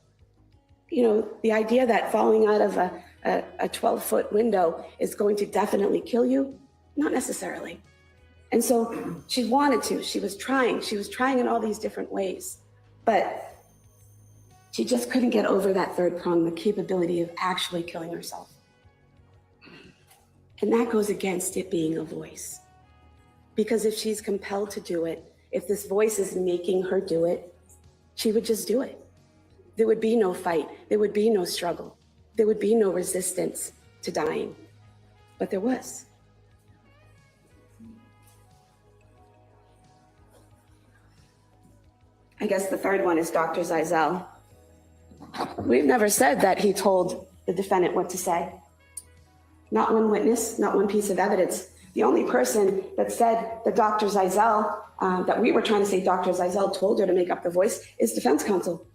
O: you know, the idea that falling out of a 12-foot window is going to definitely kill you, not necessarily. And so she wanted to, she was trying in all these different ways, but she just couldn't get over that third prong, the capability of actually killing herself. And that goes against it being a voice. Because if she's compelled to do it, if this voice is making her do it, she would just do it. There would be no fight. There would be no struggle. There would be no resistance to dying. But there was. I guess the third one is Dr. Zeisel. We've never said that he told the defendant what to say. Not one witness, not one piece of evidence. The only person that said that Dr. Zeisel, that we were trying to say Dr. Zeisel told her to make up the voice is defense counsel.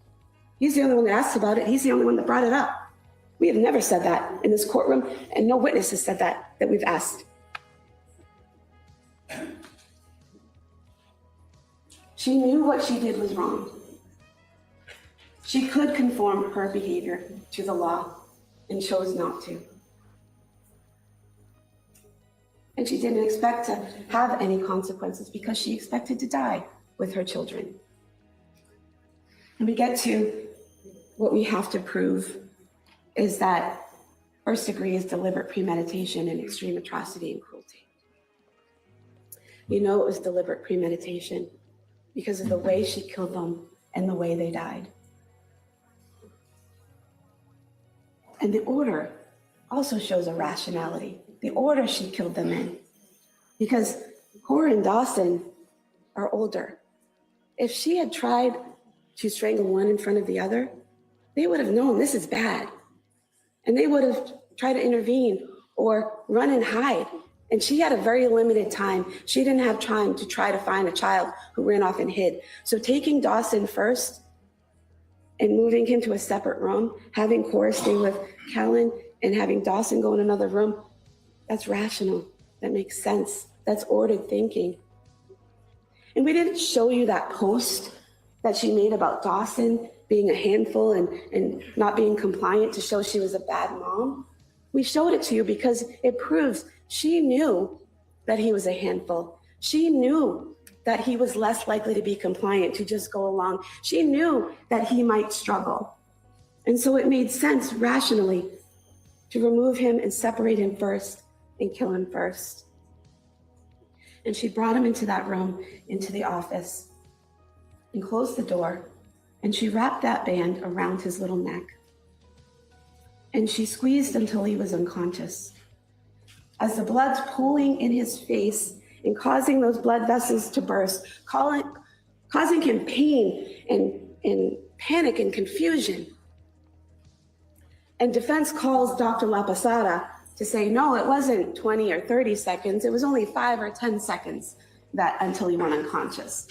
O: He's the only one that asked about it. He's the only one that brought it up. We have never said that in this courtroom, and no witness has said that we've asked. She knew what she did was wrong. She could conform her behavior to the law and chose not to. And she didn't expect to have any consequences because she expected to die with her children. And we get to what we have to prove is that first degree is deliberate premeditation and extreme atrocity and cruelty. You know it was deliberate premeditation because of the way she killed them and the way they died. And the order also shows a rationality. The order she killed them in. Because Cora and Dawson are older. If she had tried to strangle one in front of the other, they would have known this is bad. And they would have tried to intervene or run and hide. And she had a very limited time. She didn't have time to try to find a child who ran off and hid. So taking Dawson first and moving him to a separate room, having Cora stay with Kellen and having Dawson go in another room, that's rational. That makes sense. That's ordered thinking. And we didn't show you that post that she made about Dawson being a handful and not being compliant to show she was a bad mom. We showed it to you because it proves she knew that he was a handful. She knew that he was less likely to be compliant, to just go along. She knew that he might struggle. And so it made sense rationally to remove him and separate him first and kill him first. And she brought him into that room, into the office, and closed the door, and she wrapped that band around his little neck. And she squeezed until he was unconscious. As the blood's pooling in his face and causing those blood vessels to burst, causing him pain and panic and confusion. And defense calls Dr. La Posada to say, no, it wasn't 20 or 30 seconds. It was only 5 or 10 seconds until he went unconscious.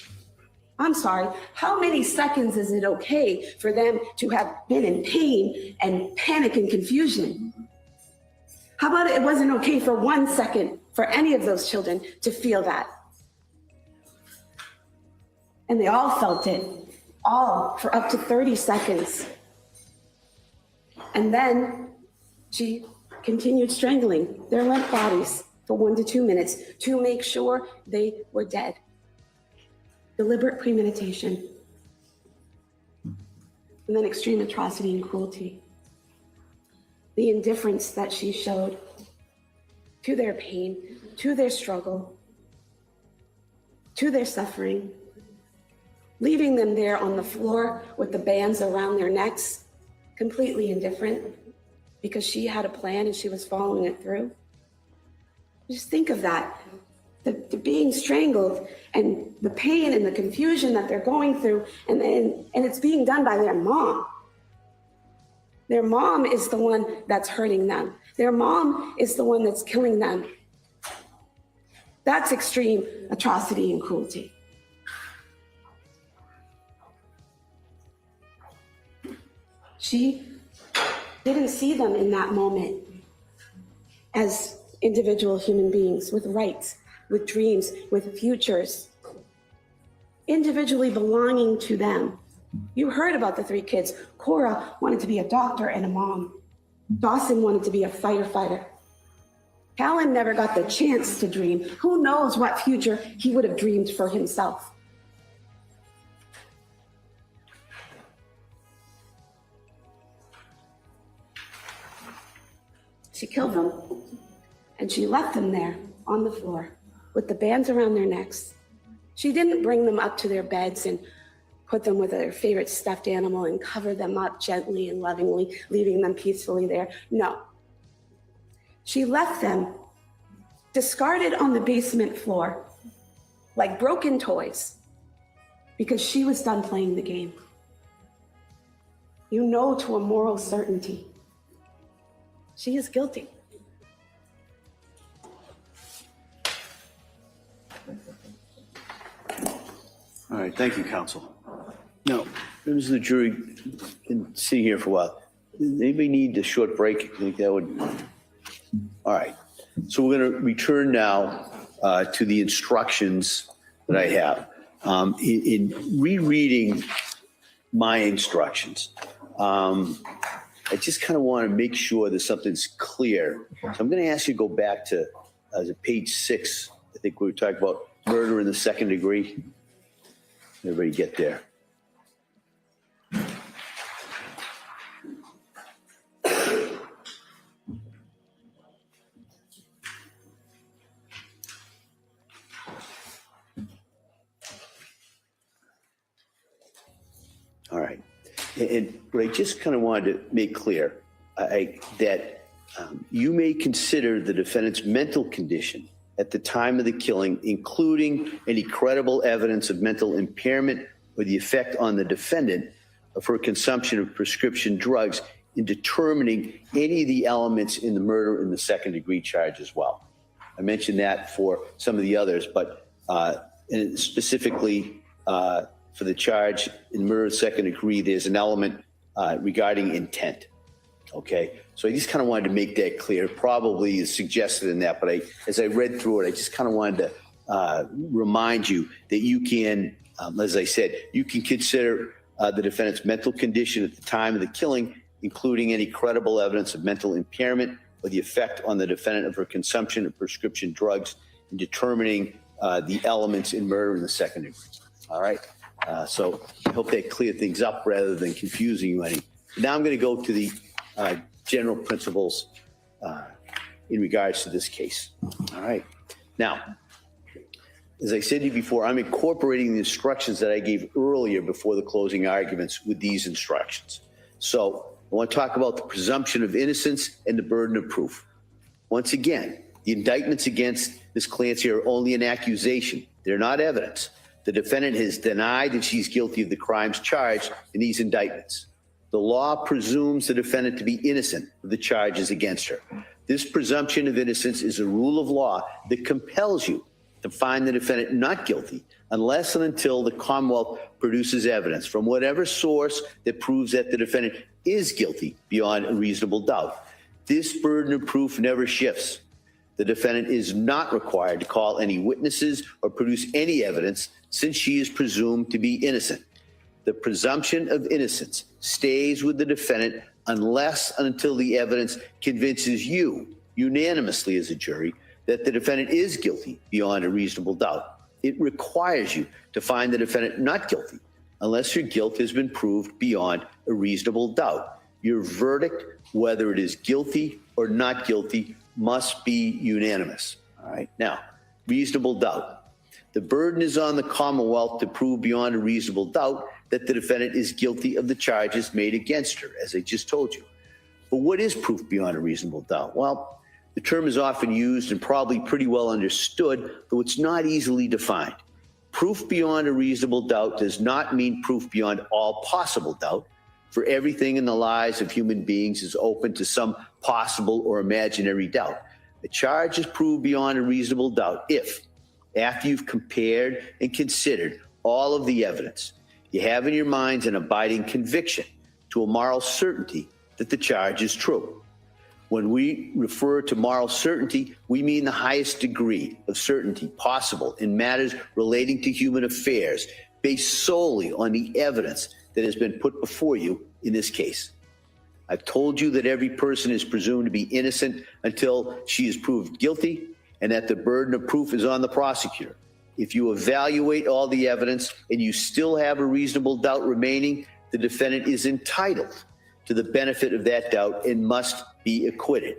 O: I'm sorry, how many seconds is it okay for them to have been in pain and panic and confusion? How about it wasn't okay for 1 second for any of those children to feel that? And they all felt it, all for up to 30 seconds. And then she continued strangling their limp bodies for 1 to 2 minutes to make sure they were dead. Deliberate premeditation. And then extreme atrocity and cruelty. The indifference that she showed to their pain, to their struggle, to their suffering, leaving them there on the floor with the bands around their necks, completely indifferent because she had a plan and she was following it through. Just think of that. The being strangled and the pain and the confusion that they're going through, and it's being done by their mom. Their mom is the one that's hurting them. Their mom is the one that's killing them. That's extreme atrocity and cruelty. She didn't see them in that moment as individual human beings with rights, with dreams, with futures. individually belonging to them. You heard about the 3 kids. Cora wanted to be a doctor and a mom. Dawson wanted to be a firefighter. Callan never got the chance to dream. Who knows what future he would have dreamed for himself. She killed them, and she left them there on the floor with the bands around their necks. She didn't bring them up to their beds and put them with their favorite stuffed animal and cover them up gently and lovingly, leaving them peacefully there. No. She left them discarded on the basement floor like broken toys because she was done playing the game. You know to a moral certainty, she is guilty.
L: All right, thank you, counsel. Now, members of the jury, been sitting here for a while. Does anybody need a short break? I think that would. All right. So we're going to return now to the instructions that I have. In rereading my instructions, I just kind of want to make sure that something's clear. So I'm going to ask you to go back to page 6. I think we were talking about murder in the second degree. Everybody get there. All right. And what I just kind of wanted to make clear, that you may consider the defendant's mental condition at the time of the killing, including any credible evidence of mental impairment or the effect on the defendant of her consumption of prescription drugs, in determining any of the elements in the murder in the second degree charge as well. I mentioned that for some of the others, but and specifically for the charge in murder of second degree, there's an element regarding intent. Okay, so I just kind of wanted to make that clear. Probably is suggested in that, but as I read through it, I just kind of wanted to remind you that you can, as I said, you can consider the defendant's mental condition at the time of the killing, including any credible evidence of mental impairment or the effect on the defendant of her consumption of prescription drugs, in determining the elements in murder in the second degree. All right. So I hope that cleared things up rather than confusing you any. Now I'm going to go to the general principles in regards to this case. All right. Now, as I said to you before, I'm incorporating the instructions that I gave earlier before the closing arguments with these instructions. So I want to talk about the presumption of innocence and the burden of proof. Once again, the indictments against Ms. Clancy are only an accusation. They're not evidence. The defendant has denied that she's guilty of the crimes charged in these indictments. The law presumes the defendant to be innocent of the charges against her. This presumption of innocence is a rule of law that compels you to find the defendant not guilty unless and until the Commonwealth produces evidence from whatever source that proves that the defendant is guilty beyond a reasonable doubt. This burden of proof never shifts. The defendant is not required to call any witnesses or produce any evidence, since she is presumed to be innocent. The presumption of innocence stays with the defendant unless and until the evidence convinces you unanimously as a jury that the defendant is guilty beyond a reasonable doubt. It requires you to find the defendant not guilty unless your guilt has been proved beyond a reasonable doubt. Your verdict, whether it is guilty or not guilty, must be unanimous. All right. Now, reasonable doubt. The burden is on the Commonwealth to prove beyond a reasonable doubt that the defendant is guilty of the charges made against her, as I just told you. But what is proof beyond a reasonable doubt? Well, the term is often used and probably pretty well understood, though it's not easily defined. Proof beyond a reasonable doubt does not mean proof beyond all possible doubt, for everything in the lives of human beings is open to some possible or imaginary doubt. A charge is proved beyond a reasonable doubt if, after you've compared and considered all of the evidence, you have in your minds an abiding conviction to a moral certainty that the charge is true. When we refer to moral certainty, we mean the highest degree of certainty possible in matters relating to human affairs, based solely on the evidence that has been put before you in this case. I've told you that every person is presumed to be innocent until she is proved guilty, and that the burden of proof is on the prosecutor. If you evaluate all the evidence and you still have a reasonable doubt remaining, the defendant is entitled to the benefit of that doubt and must be acquitted.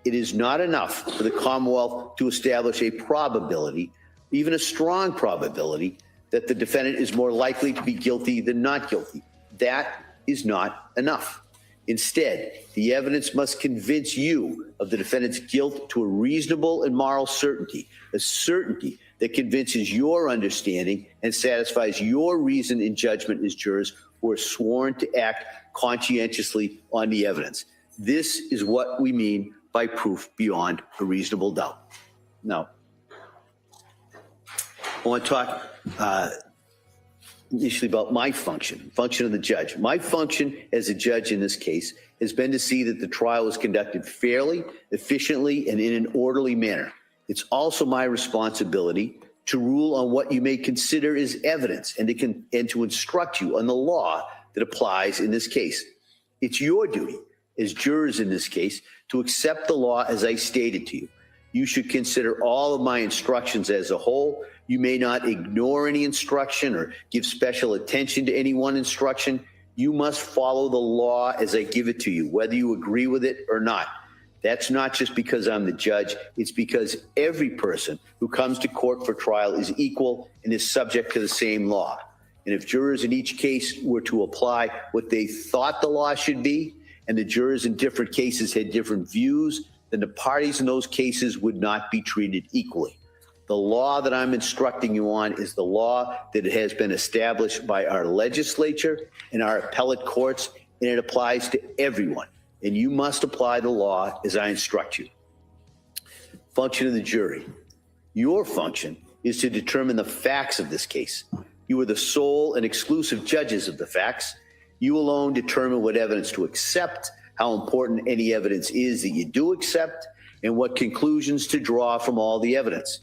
L: It is not enough for the Commonwealth to establish a probability, even a strong probability, that the defendant is more likely to be guilty than not guilty. That is not enough. Instead, the evidence must convince you of the defendant's guilt to a reasonable and moral certainty, a certainty that convinces your understanding and satisfies your reason and judgment as jurors who are sworn to act conscientiously on the evidence. This is what we mean by proof beyond a reasonable doubt. Now, I want to talk initially about my function of the judge. My function as a judge in this case has been to see that the trial is conducted fairly, efficiently, and in an orderly manner. It's also my responsibility to rule on what you may consider as evidence and to instruct you on the law that applies in this case. It's your duty as jurors in this case to accept the law as I stated to you. You should consider all of my instructions as a whole. You may not ignore any instruction or give special attention to any one instruction. You must follow the law as I give it to you, whether you agree with it or not. That's not just because I'm the judge. It's because every person who comes to court for trial is equal and is subject to the same law. And if jurors in each case were to apply what they thought the law should be, and the jurors in different cases had different views, then the parties in those cases would not be treated equally. The law that I'm instructing you on is the law that has been established by our legislature and our appellate courts, and it applies to everyone. And you must apply the law as I instruct you. Function of the jury. Your function is to determine the facts of this case. You are the sole and exclusive judges of the facts. You alone determine what evidence to accept, how important any evidence is that you do accept, and what conclusions to draw from all the evidence.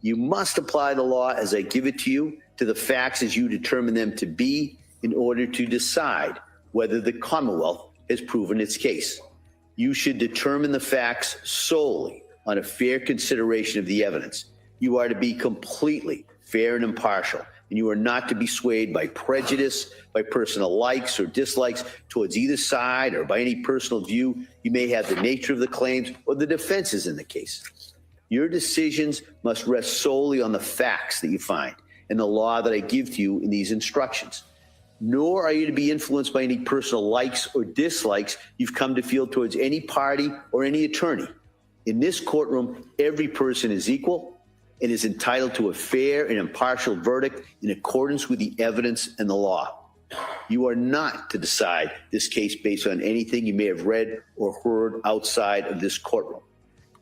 L: You must apply the law as I give it to you, to the facts as you determine them to be, in order to decide whether the Commonwealth has proven its case. You should determine the facts solely on a fair consideration of the evidence. You are to be completely fair and impartial, and you are not to be swayed by prejudice, by personal likes or dislikes towards either side, or by any personal view you may have the nature of the claims or the defenses in the case. Your decisions must rest solely on the facts that you find and the law that I give to you in these instructions. Nor are you to be influenced by any personal likes or dislikes you've come to feel towards any party or any attorney. In this courtroom, every person is equal and is entitled to a fair and impartial verdict in accordance with the evidence and the law. You are not to decide this case based on anything you may have read or heard outside of this courtroom.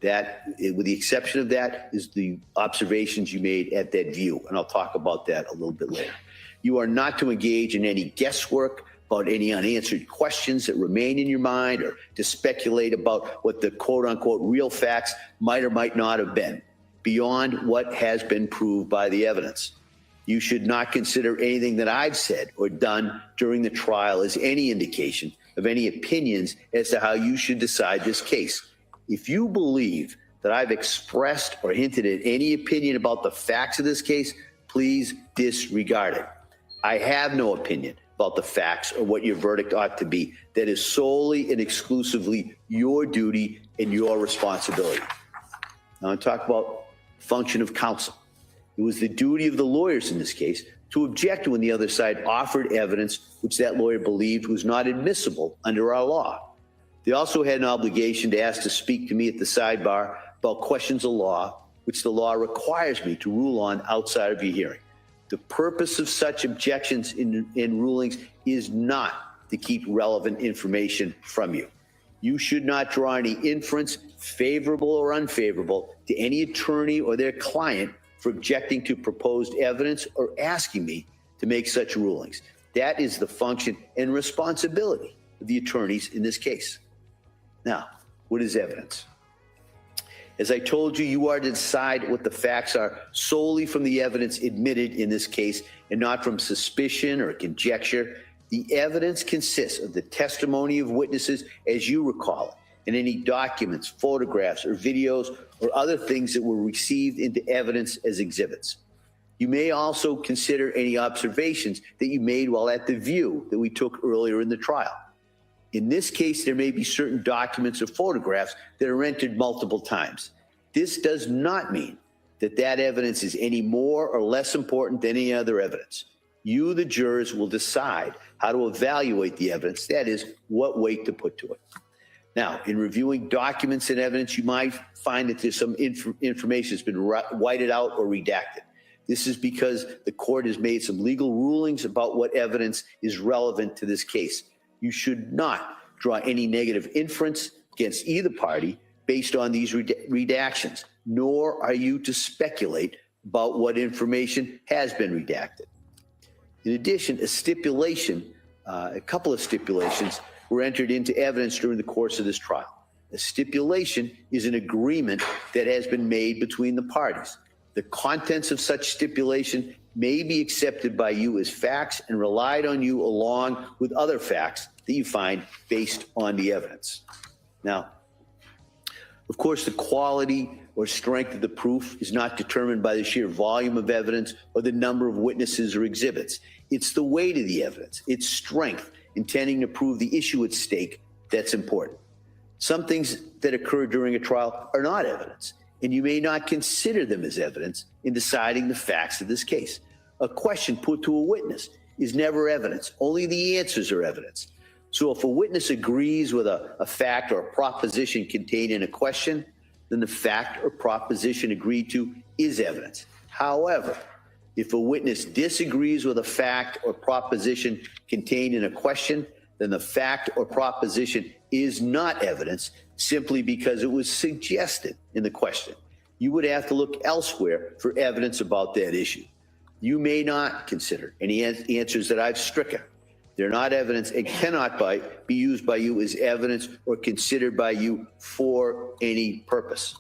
L: That, with the exception of that, is the observations you made at that view, and I'll talk about that a little bit later. You are not to engage in any guesswork about any unanswered questions that remain in your mind, or to speculate about what the quote-unquote real facts might or might not have been, beyond what has been proved by the evidence. You should not consider anything that I've said or done during the trial as any indication of any opinions as to how you should decide this case. If you believe that I've expressed or hinted at any opinion about the facts of this case, please disregard it. I have no opinion about the facts or what your verdict ought to be. That is solely and exclusively your duty and your responsibility. Now, I talk about function of counsel. It was the duty of the lawyers in this case to object when the other side offered evidence which that lawyer believed was not admissible under our law. They also had an obligation to ask to speak to me at the sidebar about questions of law which the law requires me to rule on outside of your hearing. The purpose of such objections in rulings is not to keep relevant information from you. You should not draw any inference, favorable or unfavorable, to any attorney or their client for objecting to proposed evidence or asking me to make such rulings. That is the function and responsibility of the attorneys in this case. Now, what is evidence? As I told you, you are to decide what the facts are solely from the evidence admitted in this case and not from suspicion or conjecture. The evidence consists of the testimony of witnesses as you recall it, and any documents, photographs, or videos or other things that were received into evidence as exhibits. You may also consider any observations that you made while at the view that we took earlier in the trial. In this case, there may be certain documents or photographs that are entered multiple times. This does not mean that that evidence is any more or less important than any other evidence. You, the jurors, will decide how to evaluate the evidence, that is, what weight to put to it. Now, in reviewing documents and evidence, you might find that there's some information that's been whited out or redacted. This is because the court has made some legal rulings about what evidence is relevant to this case. You should not draw any negative inference against either party based on these redactions, nor are you to speculate about what information has been redacted. In addition, a couple of stipulations were entered into evidence during the course of this trial. A stipulation is an agreement that has been made between the parties. The contents of such stipulation may be accepted by you as facts and relied on you along with other facts that you find based on the evidence. Now, of course, the quality or strength of the proof is not determined by the sheer volume of evidence or the number of witnesses or exhibits. It's the weight of the evidence, its strength, intending to prove the issue at stake that's important. Some things that occur during a trial are not evidence, and you may not consider them as evidence in deciding the facts of this case. A question put to a witness is never evidence. Only the answers are evidence. So if a witness agrees with a fact or a proposition contained in a question, then the fact or proposition agreed to is evidence. However, if a witness disagrees with a fact or proposition contained in a question, then the fact or proposition is not evidence simply because it was suggested in the question. You would have to look elsewhere for evidence about that issue. You may not consider any answers that I've stricken. They're not evidence and cannot be used by you as evidence or considered by you for any purpose.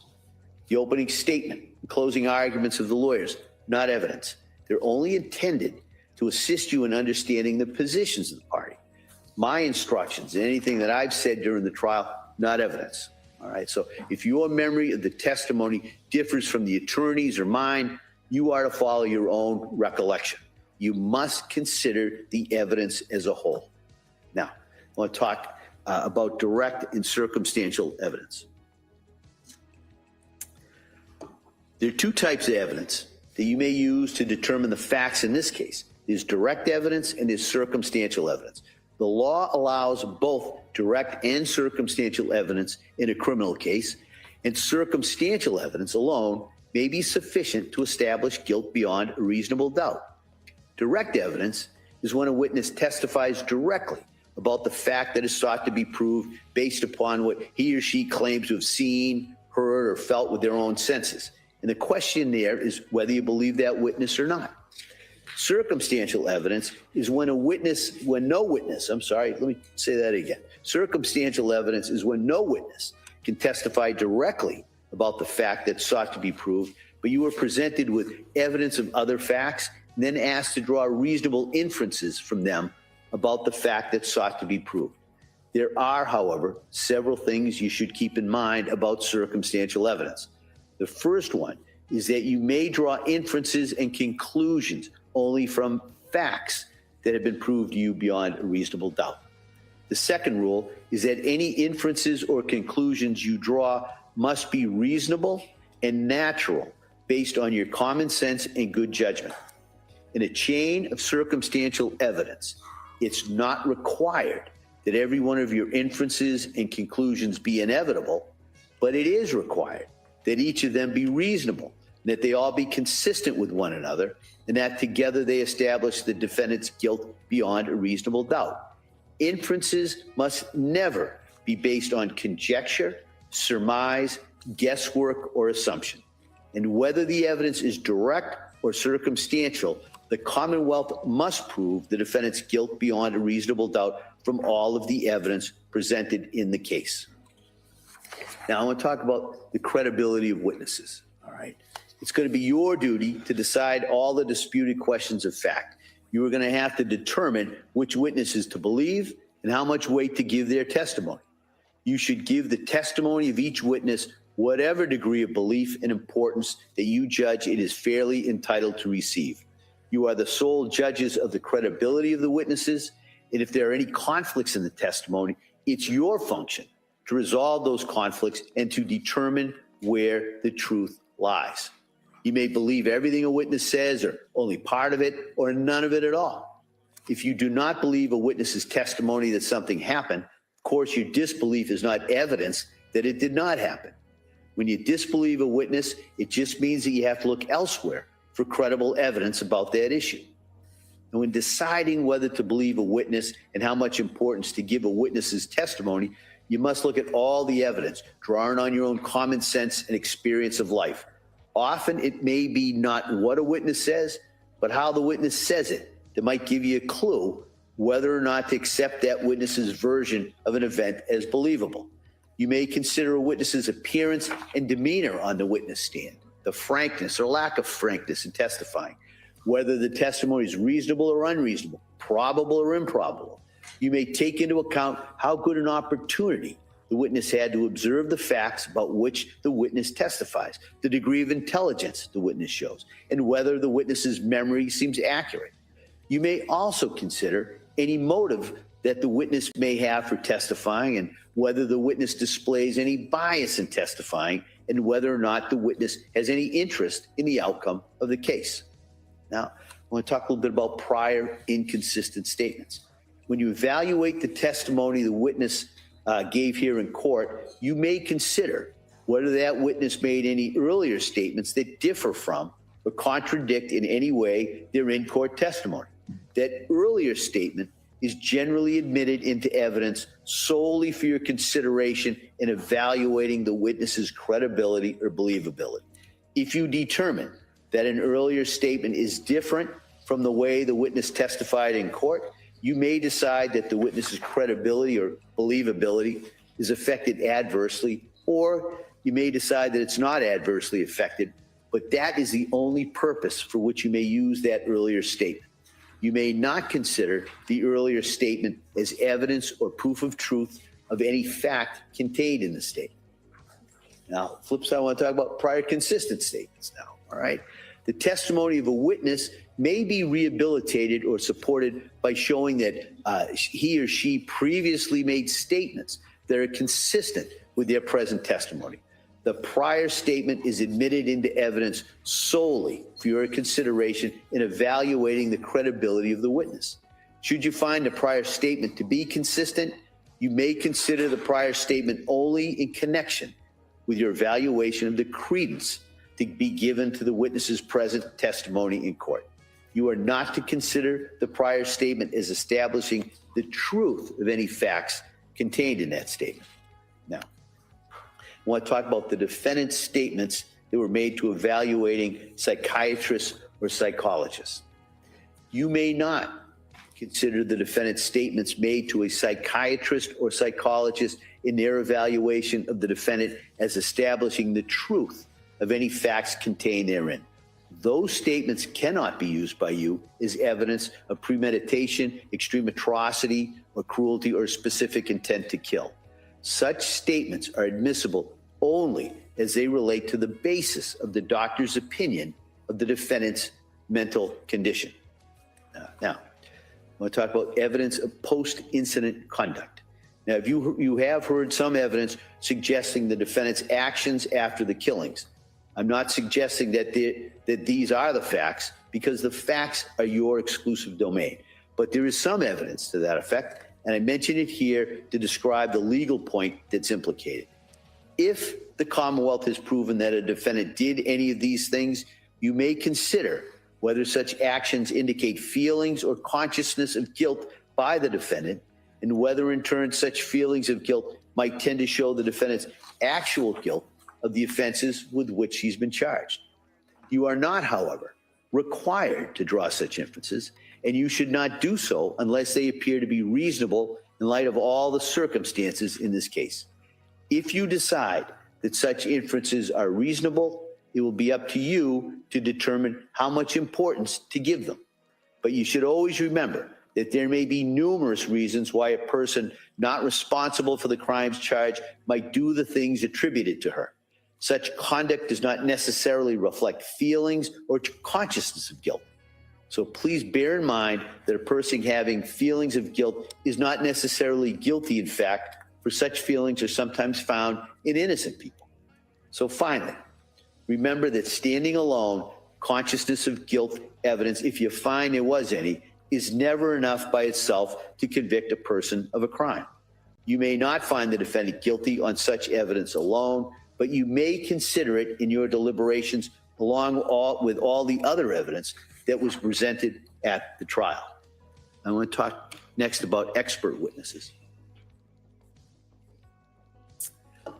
L: The opening statement, the closing arguments of the lawyers, not evidence. They're only intended to assist you in understanding the positions of the party. My instructions and anything that I've said during the trial, not evidence. All right, so if your memory of the testimony differs from the attorney's or mine, you are to follow your own recollection. You must consider the evidence as a whole. Now, I want to talk about direct and circumstantial evidence. There are two types of evidence that you may use to determine the facts in this case. There's direct evidence and there's circumstantial evidence. The law allows both direct and circumstantial evidence in a criminal case, and circumstantial evidence alone may be sufficient to establish guilt beyond a reasonable doubt. Direct evidence is when a witness testifies directly about the fact that is sought to be proved based upon what he or she claims to have seen, heard, or felt with their own senses. And the question there is whether you believe that witness or not. Circumstantial evidence is when no witness is when no witness can testify directly about the fact that's sought to be proved, but you are presented with evidence of other facts and then asked to draw reasonable inferences from them about the fact that's sought to be proved. There are, however, several things you should keep in mind about circumstantial evidence. The first one is that you may draw inferences and conclusions only from facts that have been proved to you beyond a reasonable doubt. The second rule is that any inferences or conclusions you draw must be reasonable and natural based on your common sense and good judgment. In a chain of circumstantial evidence, it's not required that every one of your inferences and conclusions be inevitable, but it is required that each of them be reasonable, that they all be consistent with one another, and that together they establish the defendant's guilt beyond a reasonable doubt. Inferences must never be based on conjecture, surmise, guesswork, or assumption. And whether the evidence is direct or circumstantial, the Commonwealth must prove the defendant's guilt beyond a reasonable doubt from all of the evidence presented in the case. Now, I want to talk about the credibility of witnesses, all right? It's going to be your duty to decide all the disputed questions of fact. You are going to have to determine which witnesses to believe and how much weight to give their testimony. You should give the testimony of each witness whatever degree of belief and importance that you judge it is fairly entitled to receive. You are the sole judges of the credibility of the witnesses, and if there are any conflicts in the testimony, it's your function to resolve those conflicts and to determine where the truth lies. You may believe everything a witness says or only part of it or none of it at all. If you do not believe a witness's testimony that something happened, of course, your disbelief is not evidence that it did not happen. When you disbelieve a witness, it just means that you have to look elsewhere for credible evidence about that issue. And when deciding whether to believe a witness and how much importance to give a witness's testimony, you must look at all the evidence, drawing on your own common sense and experience of life. Often it may be not what a witness says, but how the witness says it that might give you a clue whether or not to accept that witness's version of an event as believable. You may consider a witness's appearance and demeanor on the witness stand, the frankness or lack of frankness in testifying, whether the testimony is reasonable or unreasonable, probable or improbable. You may take into account how good an opportunity the witness had to observe the facts about which the witness testifies, the degree of intelligence the witness shows, and whether the witness's memory seems accurate. You may also consider any motive that the witness may have for testifying and whether the witness displays any bias in testifying and whether or not the witness has any interest in the outcome of the case. Now, I want to talk a little bit about prior inconsistent statements. When you evaluate the testimony the witness gave here in court, you may consider whether that witness made any earlier statements that differ from or contradict in any way their in-court testimony. That earlier statement is generally admitted into evidence solely for your consideration in evaluating the witness's credibility or believability. If you determine that an earlier statement is different from the way the witness testified in court, you may decide that the witness's credibility or believability is affected adversely, or you may decide that it's not adversely affected, but that is the only purpose for which you may use that earlier statement. You may not consider the earlier statement as evidence or proof of truth of any fact contained in the statement. Now, flip side, I want to talk about prior consistent statements now, all right? The testimony of a witness may be rehabilitated or supported by showing that he or she previously made statements that are consistent with their present testimony. The prior statement is admitted into evidence solely for your consideration in evaluating the credibility of the witness. Should you find the prior statement to be consistent, you may consider the prior statement only in connection with your evaluation of the credence to be given to the witness's present testimony in court. You are not to consider the prior statement as establishing the truth of any facts contained in that statement. Now, I want to talk about the defendant's statements that were made to evaluating psychiatrists or psychologists. You may not consider the defendant's statements made to a psychiatrist or psychologist in their evaluation of the defendant as establishing the truth of any facts contained therein. Those statements cannot be used by you as evidence of premeditation, extreme atrocity, or cruelty, or specific intent to kill. Such statements are admissible only as they relate to the basis of the doctor's opinion of the defendant's mental condition. Now, I want to talk about evidence of post-incident conduct. Now, if you have heard some evidence suggesting the defendant's actions after the killings, I'm not suggesting that these are the facts, because the facts are your exclusive domain. But there is some evidence to that effect, and I mention it here to describe the legal point that's implicated. If the Commonwealth has proven that a defendant did any of these things, you may consider whether such actions indicate feelings or consciousness of guilt by the defendant, and whether in turn such feelings of guilt might tend to show the defendant's actual guilt of the offenses with which he's been charged. You are not, however, required to draw such inferences, and you should not do so unless they appear to be reasonable in light of all the circumstances in this case. If you decide that such inferences are reasonable, it will be up to you to determine how much importance to give them. But you should always remember that there may be numerous reasons why a person not responsible for the crimes charged might do the things attributed to her. Such conduct does not necessarily reflect feelings or consciousness of guilt. So please bear in mind that a person having feelings of guilt is not necessarily guilty. In fact, for such feelings are sometimes found in innocent people. So finally, remember that standing alone, consciousness of guilt evidence, if you find there was any, is never enough by itself to convict a person of a crime. You may not find the defendant guilty on such evidence alone, but you may consider it in your deliberations along with all the other evidence that was presented at the trial. I want to talk next about expert witnesses.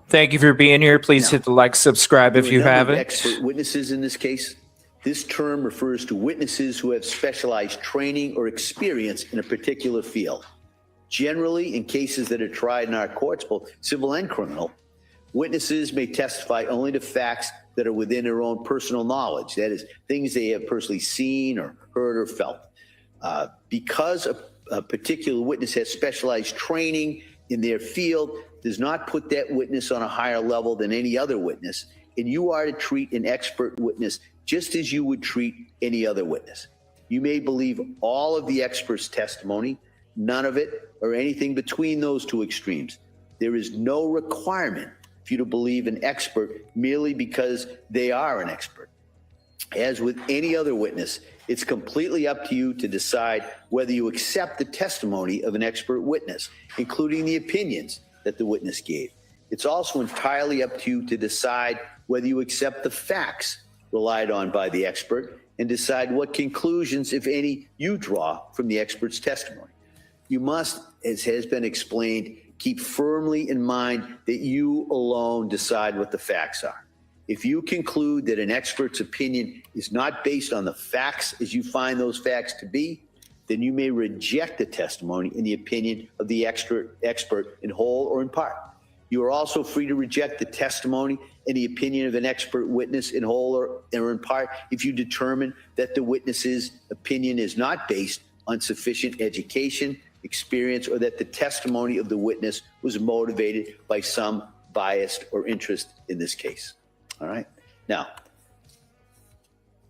E: Thank you for being here. Please hit the like, subscribe if you haven't.
L: Expert witnesses in this case. This term refers to witnesses who have specialized training or experience in a particular field. Generally, in cases that are tried in our courts, both civil and criminal, witnesses may testify only to facts that are within their own personal knowledge. That is, things they have personally seen or heard or felt. Because a particular witness has specialized training in their field, does not put that witness on a higher level than any other witness, and you are to treat an expert witness just as you would treat any other witness. You may believe all of the expert's testimony, none of it, or anything between those two extremes. There is no requirement for you to believe an expert merely because they are an expert. As with any other witness, it's completely up to you to decide whether you accept the testimony of an expert witness, including the opinions that the witness gave. It's also entirely up to you to decide whether you accept the facts relied on by the expert and decide what conclusions, if any, you draw from the expert's testimony. You must, as has been explained, keep firmly in mind that you alone decide what the facts are. If you conclude that an expert's opinion is not based on the facts as you find those facts to be, then you may reject the testimony and the opinion of the expert in whole or in part. You are also free to reject the testimony and the opinion of an expert witness in whole or in part if you determine that the witness's opinion is not based on sufficient education, experience, or that the testimony of the witness was motivated by some bias or interest in this case. All right. Now,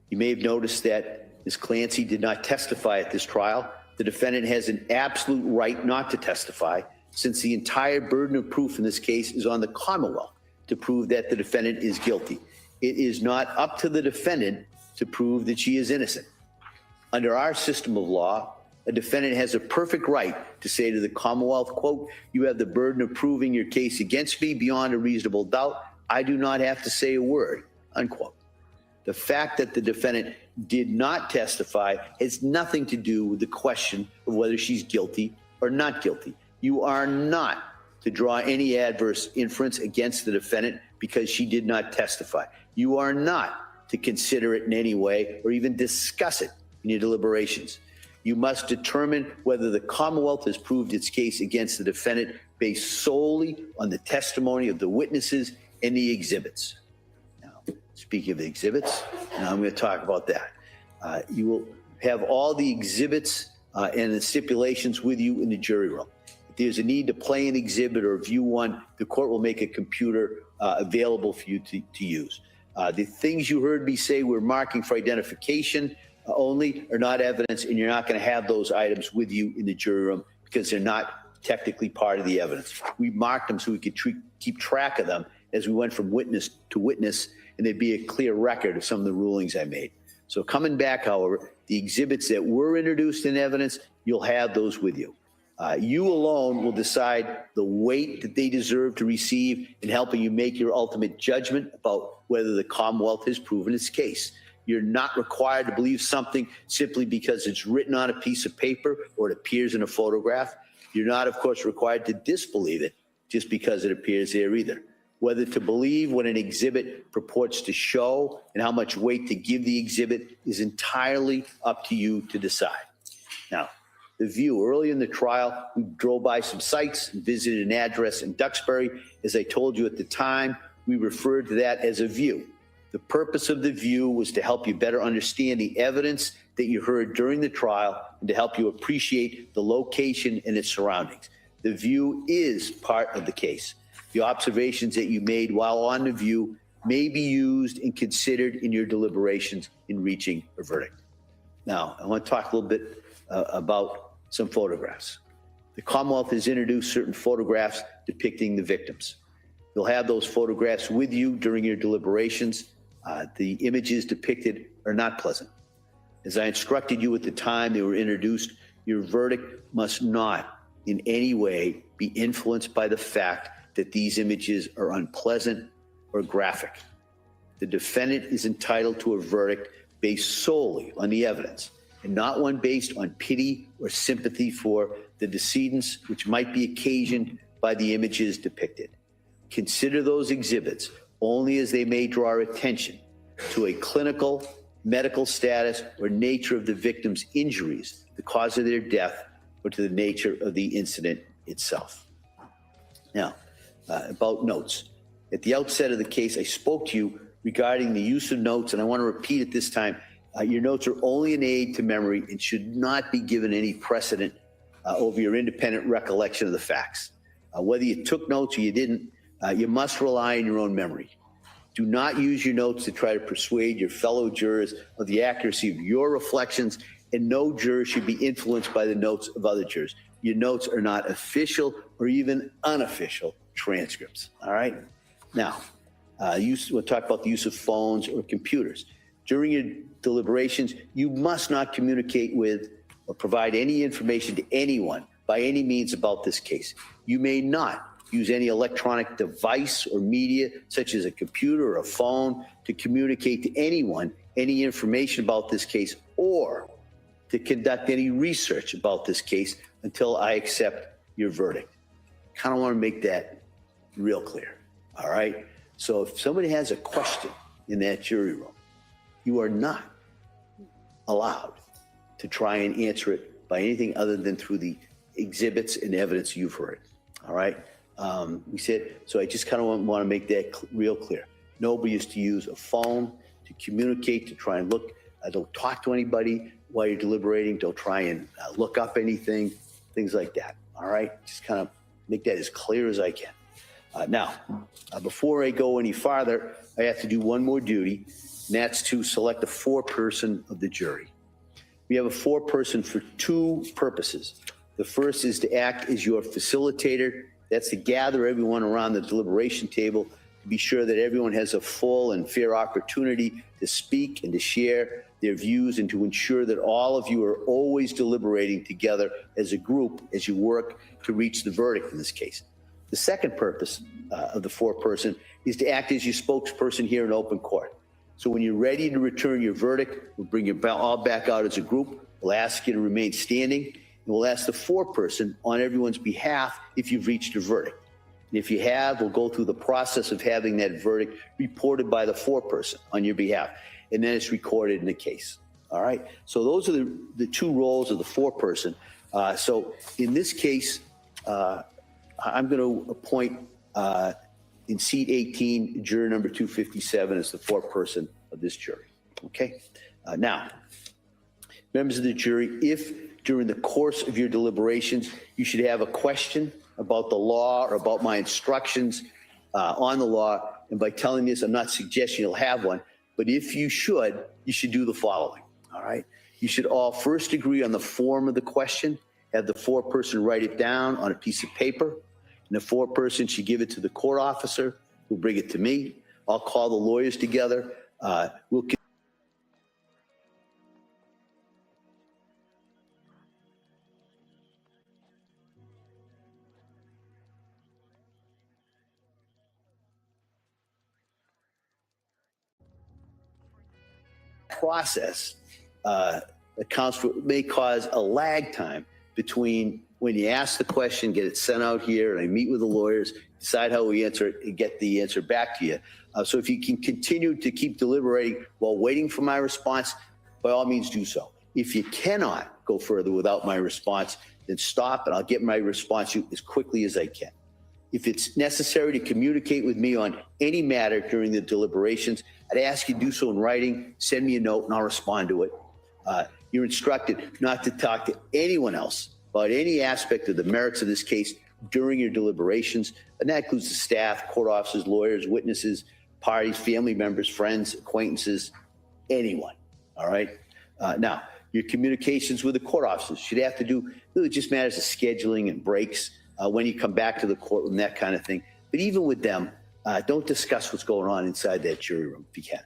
L: you may have noticed that Ms. Clancy did not testify at this trial. The defendant has an absolute right not to testify, since the entire burden of proof in this case is on the Commonwealth to prove that the defendant is guilty. It is not up to the defendant to prove that she is innocent. Under our system of law, a defendant has a perfect right to say to the Commonwealth, quote, "You have the burden of proving your case against me beyond a reasonable doubt. I do not have to say a word," unquote. The fact that the defendant did not testify has nothing to do with the question of whether she's guilty or not guilty. You are not to draw any adverse inference against the defendant because she did not testify. You are not to consider it in any way or even discuss it in your deliberations. You must determine whether the Commonwealth has proved its case against the defendant based solely on the testimony of the witnesses and the exhibits. Now, speaking of the exhibits, now I'm going to talk about that. You will have all the exhibits and the stipulations with you in the jury room. If there's a need to play an exhibit or view one, the court will make a computer available for you to use. The things you heard me say we're marking for identification only are not evidence, and you're not going to have those items with you in the jury room because they're not technically part of the evidence. We marked them so we could keep track of them as we went from witness to witness, and there'd be a clear record of some of the rulings I made. So coming back, however, the exhibits that were introduced in evidence, you'll have those with you. You alone will decide the weight that they deserve to receive in helping you make your ultimate judgment about whether the Commonwealth has proven its case. You're not required to believe something simply because it's written on a piece of paper or it appears in a photograph. You're not, of course, required to disbelieve it just because it appears there either. Whether to believe what an exhibit purports to show and how much weight to give the exhibit is entirely up to you to decide. Now, The View. Early in the trial, we drove by some sites and visited an address in Duxbury. As I told you at the time, we referred to that as a view. The purpose of the view was to help you better understand the evidence that you heard during the trial and to help you appreciate the location and its surroundings. The view is part of the case. The observations that you made while on the view may be used and considered in your deliberations in reaching a verdict. Now, I want to talk a little bit about some photographs. The Commonwealth has introduced certain photographs depicting the victims. You'll have those photographs with you during your deliberations. The images depicted are not pleasant. As I instructed you at the time they were introduced, your verdict must not in any way be influenced by the fact that these images are unpleasant or graphic. The defendant is entitled to a verdict based solely on the evidence and not one based on pity or sympathy for the decedents, which might be occasioned by the images depicted. Consider those exhibits only as they may draw attention to a clinical, medical status, or nature of the victim's injuries, the cause of their death, or to the nature of the incident itself. Now, about notes. At the outset of the case, I spoke to you regarding the use of notes, and I want to repeat it this time. Your notes are only an aid to memory and should not be given any precedent over your independent recollection of the facts. Whether you took notes or you didn't, you must rely on your own memory. Do not use your notes to try to persuade your fellow jurors of the accuracy of your reflections, and no juror should be influenced by the notes of other jurors. Your notes are not official or even unofficial transcripts, all right? Now, we'll talk about the use of phones or computers. During your deliberations, you must not communicate with or provide any information to anyone by any means about this case. You may not use any electronic device or media, such as a computer or a phone, to communicate to anyone any information about this case or to conduct any research about this case until I accept your verdict. Kind of want to make that real clear, all right? So if somebody has a question in that jury room, you are not allowed to try and answer it by anything other than through the exhibits and evidence you've heard, all right? We said, so I just kind of want to make that real clear. Nobody is to use a phone to communicate, to try and look. Don't talk to anybody while you're deliberating. Don't try and look up anything, things like that, all right? Just kind of make that as clear as I can. Now, before I go any farther, I have to do one more duty, and that's to select a foreperson of the jury. We have a foreperson for two purposes. The first is to act as your facilitator. That's to gather everyone around the deliberation table to be sure that everyone has a full and fair opportunity to speak and to share their views and to ensure that all of you are always deliberating together as a group as you work to reach the verdict in this case. The second purpose of the foreperson is to act as your spokesperson here in open court. So when you're ready to return your verdict, we'll bring you all back out as a group. We'll ask you to remain standing, and we'll ask the foreperson on everyone's behalf if you've reached a verdict. And if you have, we'll go through the process of having that verdict reported by the foreperson on your behalf, and then it's recorded in the case. All right? So those are the two roles of the foreperson. So in this case, I'm going to appoint in seat 18, juror number 257 as the foreperson of this jury. Okay? Now, members of the jury, if during the course of your deliberations you should have a question about the law or about my instructions on the law, and by telling this, I'm not suggesting you'll have one, but if you should do the following, all right? You should all first agree on the form of the question, have the foreperson write it down on a piece of paper, and the foreperson should give it to the court officer, who'll bring it to me. I'll call the lawyers together. We'll process accounts for, may cause a lag time between when you ask the question, get it sent out here, and I meet with the lawyers, decide how we answer it, and get the answer back to you. So if you can continue to keep deliberating while waiting for my response, by all means do so. If you cannot go further without my response, then stop and I'll get my response to you as quickly as I can. If it's necessary to communicate with me on any matter during the deliberations, I'd ask you to do so in writing, send me a note and I'll respond to it. You're instructed not to talk to anyone else about any aspect of the merits of this case during your deliberations, and that includes the staff, court officers, lawyers, witnesses, parties, family members, friends, acquaintances, anyone, all right? Now, your communications with the court officers should have to do, really just matters of scheduling and breaks, when you come back to the courtroom, that kind of thing. But even with them, don't discuss what's going on inside that jury room if you can.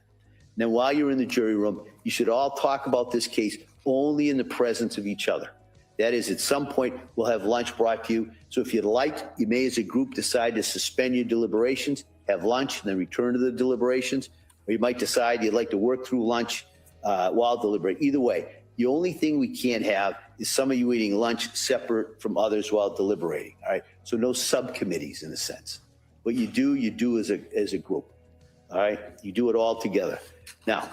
L: Then while you're in the jury room, you should all talk about this case only in the presence of each other. That is, at some point, we'll have lunch brought to you. So if you'd like, you may as a group decide to suspend your deliberations, have lunch, and then return to the deliberations. Or you might decide you'd like to work through lunch while deliberating. Either way, the only thing we can't have is some of you eating lunch separate from others while deliberating, all right? So no subcommittees in a sense. What you do as a group, all right? You do it all together. Now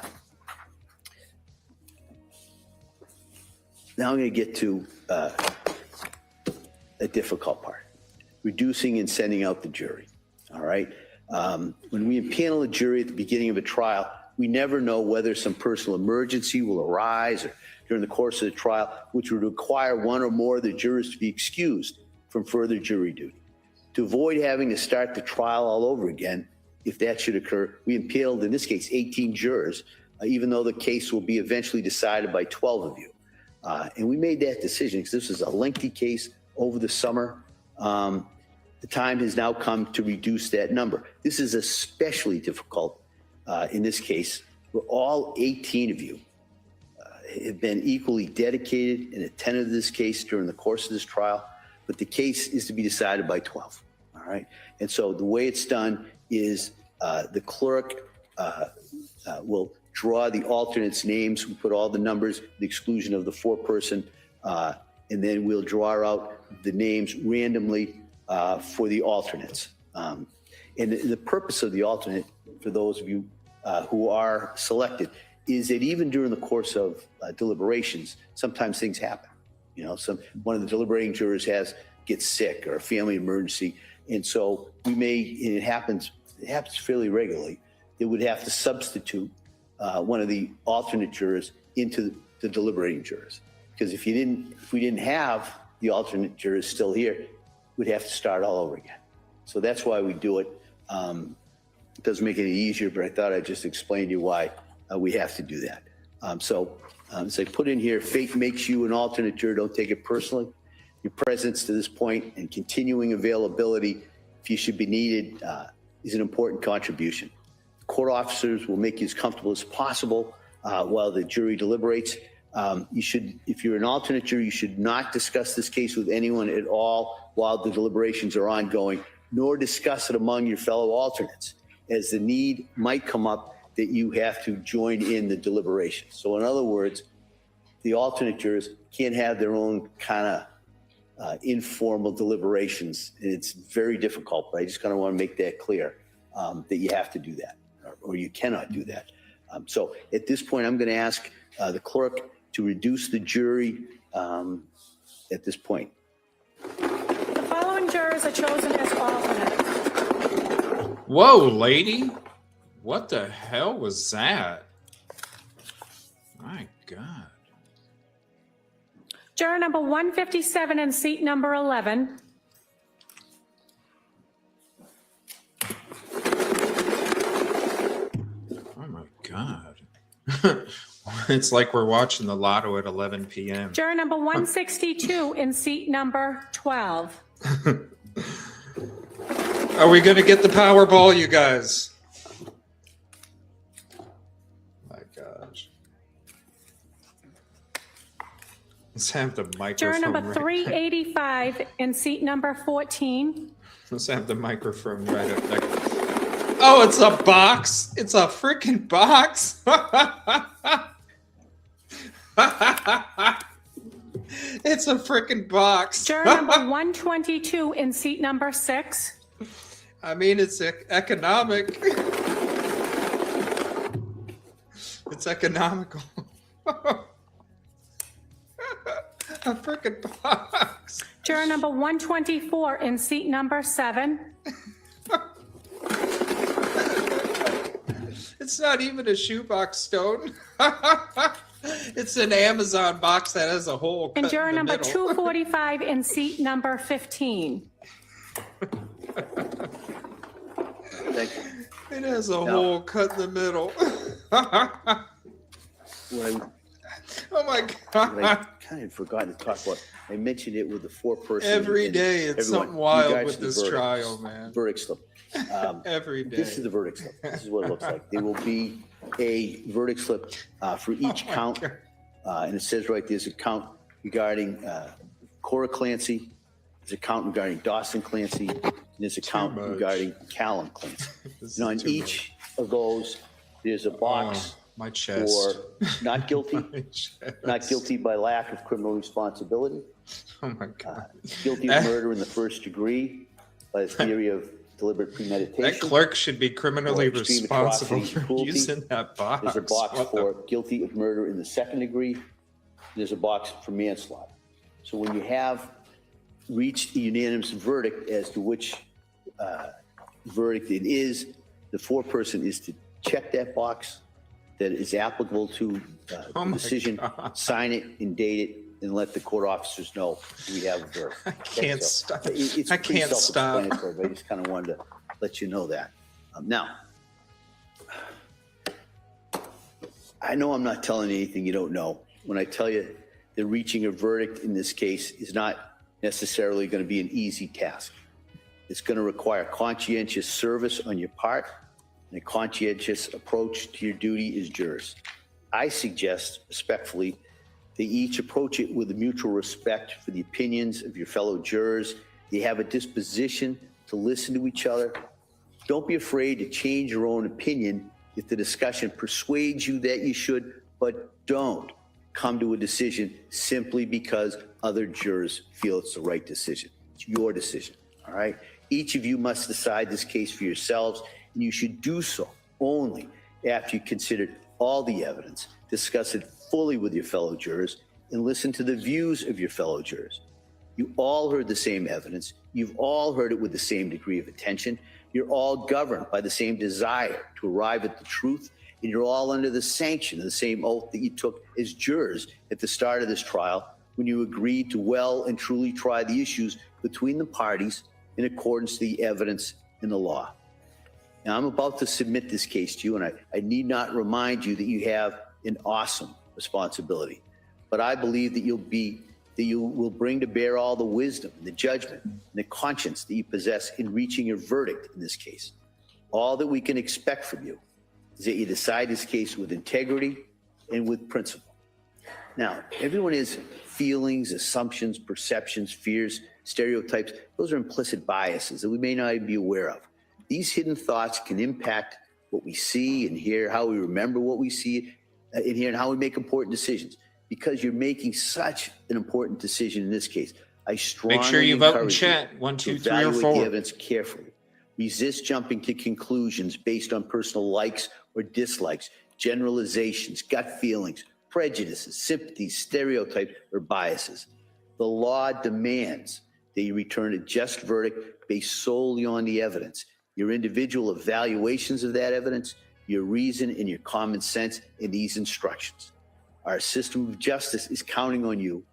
L: I'm going to get to a difficult part, reducing and sending out the jury, all right? When we impanel a jury at the beginning of a trial, we never know whether some personal emergency will arise or during the course of the trial, which would require one or more of the jurors to be excused from further jury duty. To avoid having to start the trial all over again, if that should occur, we impaneled, in this case, 18 jurors, even though the case will be eventually decided by 12 of you. And we made that decision because this was a lengthy case over the summer. The time has now come to reduce that number. This is especially difficult in this case, where all 18 of you have been equally dedicated and attentive to this case during the course of this trial, but the case is to be decided by 12, all right? And so the way it's done is the clerk will draw the alternates' names. We put all the numbers, the exclusion of the foreperson, and then we'll draw out the names randomly for the alternates. And the purpose of the alternate, for those of you who are selected, is that even during the course of deliberations, sometimes things happen. You know, one of the deliberating jurors gets sick or a family emergency, and so we may, and it happens fairly regularly, it would have to substitute one of the alternate jurors into the deliberating jurors. Because if we didn't have the alternate jurors still here, we'd have to start all over again. So that's why we do it. It doesn't make it any easier, but I thought I'd just explain to you why we have to do that. So I put in here, fate makes you an alternate juror, don't take it personally. Your presence to this point and continuing availability, if you should be needed, is an important contribution. Court officers will make you as comfortable as possible while the jury deliberates. If you're an alternate juror, you should not discuss this case with anyone at all while the deliberations are ongoing, nor discuss it among your fellow alternates, as the need might come up that you have to join in the deliberations. So in other words, the alternate jurors can't have their own kind of informal deliberations. It's very difficult, but I just kind of want to make that clear that you have to do that, or you cannot do that. So at this point, I'm going to ask the clerk to reduce the jury at this point.
K: The following jurors are chosen as alternates.
E: Whoa, lady. What the hell was that? My God.
K: Juror number 157 in seat number 11.
E: Oh my God. It's like we're watching the lotto at 11 p.m.
K: Juror number 162 in seat number 12.
E: Are we going to get the Powerball, you guys? My gosh. Let's have the microphone.
K: Juror number
E: right
K: 385 in seat number 14.
E: Let's have the microphone right up there. Oh, it's a box. It's a freaking box. It's a freaking box.
K: Juror number 122 in seat number 6.
E: I mean, it's economic. It's economical. A freaking box.
K: Juror number 124 in seat number 7.
E: It's not even a shoebox, Stone. It's an Amazon box that has a hole cut
K: And juror
E: in the
K: number
E: middle.
K: 245 in seat number 15.
L: Thank you.
E: It has a
L: No.
E: hole cut in the middle. Oh my
L: What
E: God.
L: I kind of forgot to talk about, I mentioned it with the four-person.
E: Every
L: and
E: day it's
L: everyone,
E: something wild
L: regards
E: with
L: to the
E: this
L: verdict-
E: trial, man.
L: Verdict slip.
E: Every day.
L: This is the verdict slip. This is what it looks like. There will be a verdict slip for each
E: Oh my
L: count.
E: God.
L: And it says right there's a count regarding Cora Clancy, there's a count regarding Dawson Clancy, and there's a count
E: much.
L: regarding Callum Clancy.
E: This
L: And on
E: is too
L: each of those, there's a box
E: Oh, my chest.
L: for not guilty,
E: My chest.
L: not guilty by lack of criminal responsibility,
E: Oh my God.
L: guilty of murder in the first degree by the theory of deliberate premeditation.
E: That clerk should be criminally
L: Or extreme
E: responsible
L: atrocity
E: for
L: and cruelty.
E: using that box.
L: There's a box
E: What the-
L: for guilty of murder in the second degree. There's a box for manslaughter. So when you have reached a unanimous verdict as to which verdict it is, the foreperson is to check that box that is applicable to
E: Oh
L: the
E: my
L: decision,
E: God.
L: sign it and date it, and let the court officers know we have a verdict.
E: I can't stop.
L: It's
E: I
L: pretty
E: can't stop.
L: self-explanatory, but I just kind of wanted to let you know that. Now, I know I'm not telling you anything you don't know when I tell you that reaching a verdict in this case is not necessarily going to be an easy task. It's going to require conscientious service on your part and a conscientious approach to your duty as jurors. I suggest respectfully that you each approach it with a mutual respect for the opinions of your fellow jurors. You have a disposition to listen to each other. Don't be afraid to change your own opinion if the discussion persuades you that you should, but don't come to a decision simply because other jurors feel it's the right decision. It's your decision, all right? Each of you must decide this case for yourselves, and you should do so only after you considered all the evidence, discuss it fully with your fellow jurors, and listen to the views of your fellow jurors. You all heard the same evidence. You've all heard it with the same degree of attention. You're all governed by the same desire to arrive at the truth, and you're all under the sanction of the same oath that you took as jurors at the start of this trial when you agreed to well and truly try the issues between the parties in accordance to the evidence and the law. Now, I'm about to submit this case to you, and I need not remind you that you have an awesome responsibility. But I believe that you will bring to bear all the wisdom and the judgment and the conscience that you possess in reaching your verdict in this case. All that we can expect from you is that you decide this case with integrity and with principle. Now, everyone has feelings, assumptions, perceptions, fears, stereotypes. Those are implicit biases that we may not even be aware of. These hidden thoughts can impact what we see and hear, how we remember what we see and hear, and how we make important decisions. Because you're making such an important decision in this case, I strongly
E: Make sure you vote in
L: encourage
E: chat.
L: you
E: 1, 2,
L: to
E: 3, or
L: evaluate
E: 4.
L: the evidence carefully. Resist jumping to conclusions based on personal likes or dislikes, generalizations, gut feelings, prejudices, sympathies, stereotypes, or biases. The law demands that you return a just verdict based solely on the evidence, your individual evaluations of that evidence, your reason, and your common sense in these instructions. Our system of justice is counting on you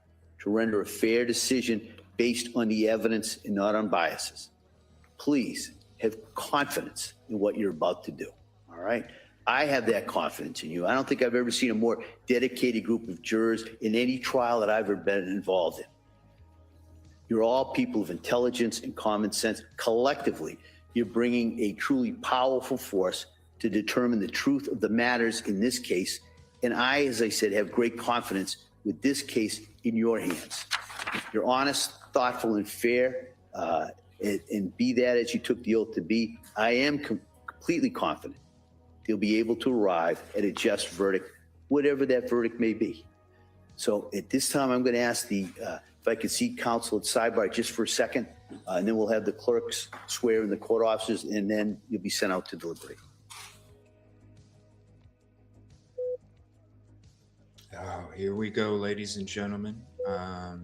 L: to render a fair decision based on the evidence and not on biases. Please have confidence in what you're about to do, all right? I have that confidence in you. I don't think I've ever seen a more dedicated group of jurors in any trial that I've ever been involved in. You're all people of intelligence and common sense. Collectively, you're bringing a truly powerful force to determine the truth of the matters in this case. And I, as I said, have great confidence with this case in your hands. You're honest, thoughtful, and fair, and be that as you took the oath to be. I am completely confident you'll be able to arrive at a just verdict, whatever that verdict may be. So at this time, I'm going to ask if I could see counsel at sidebar just for a second, and then we'll have the clerks swear in the court officers, and then you'll be sent out to deliberate.
E: Oh, here we go, ladies and gentlemen. All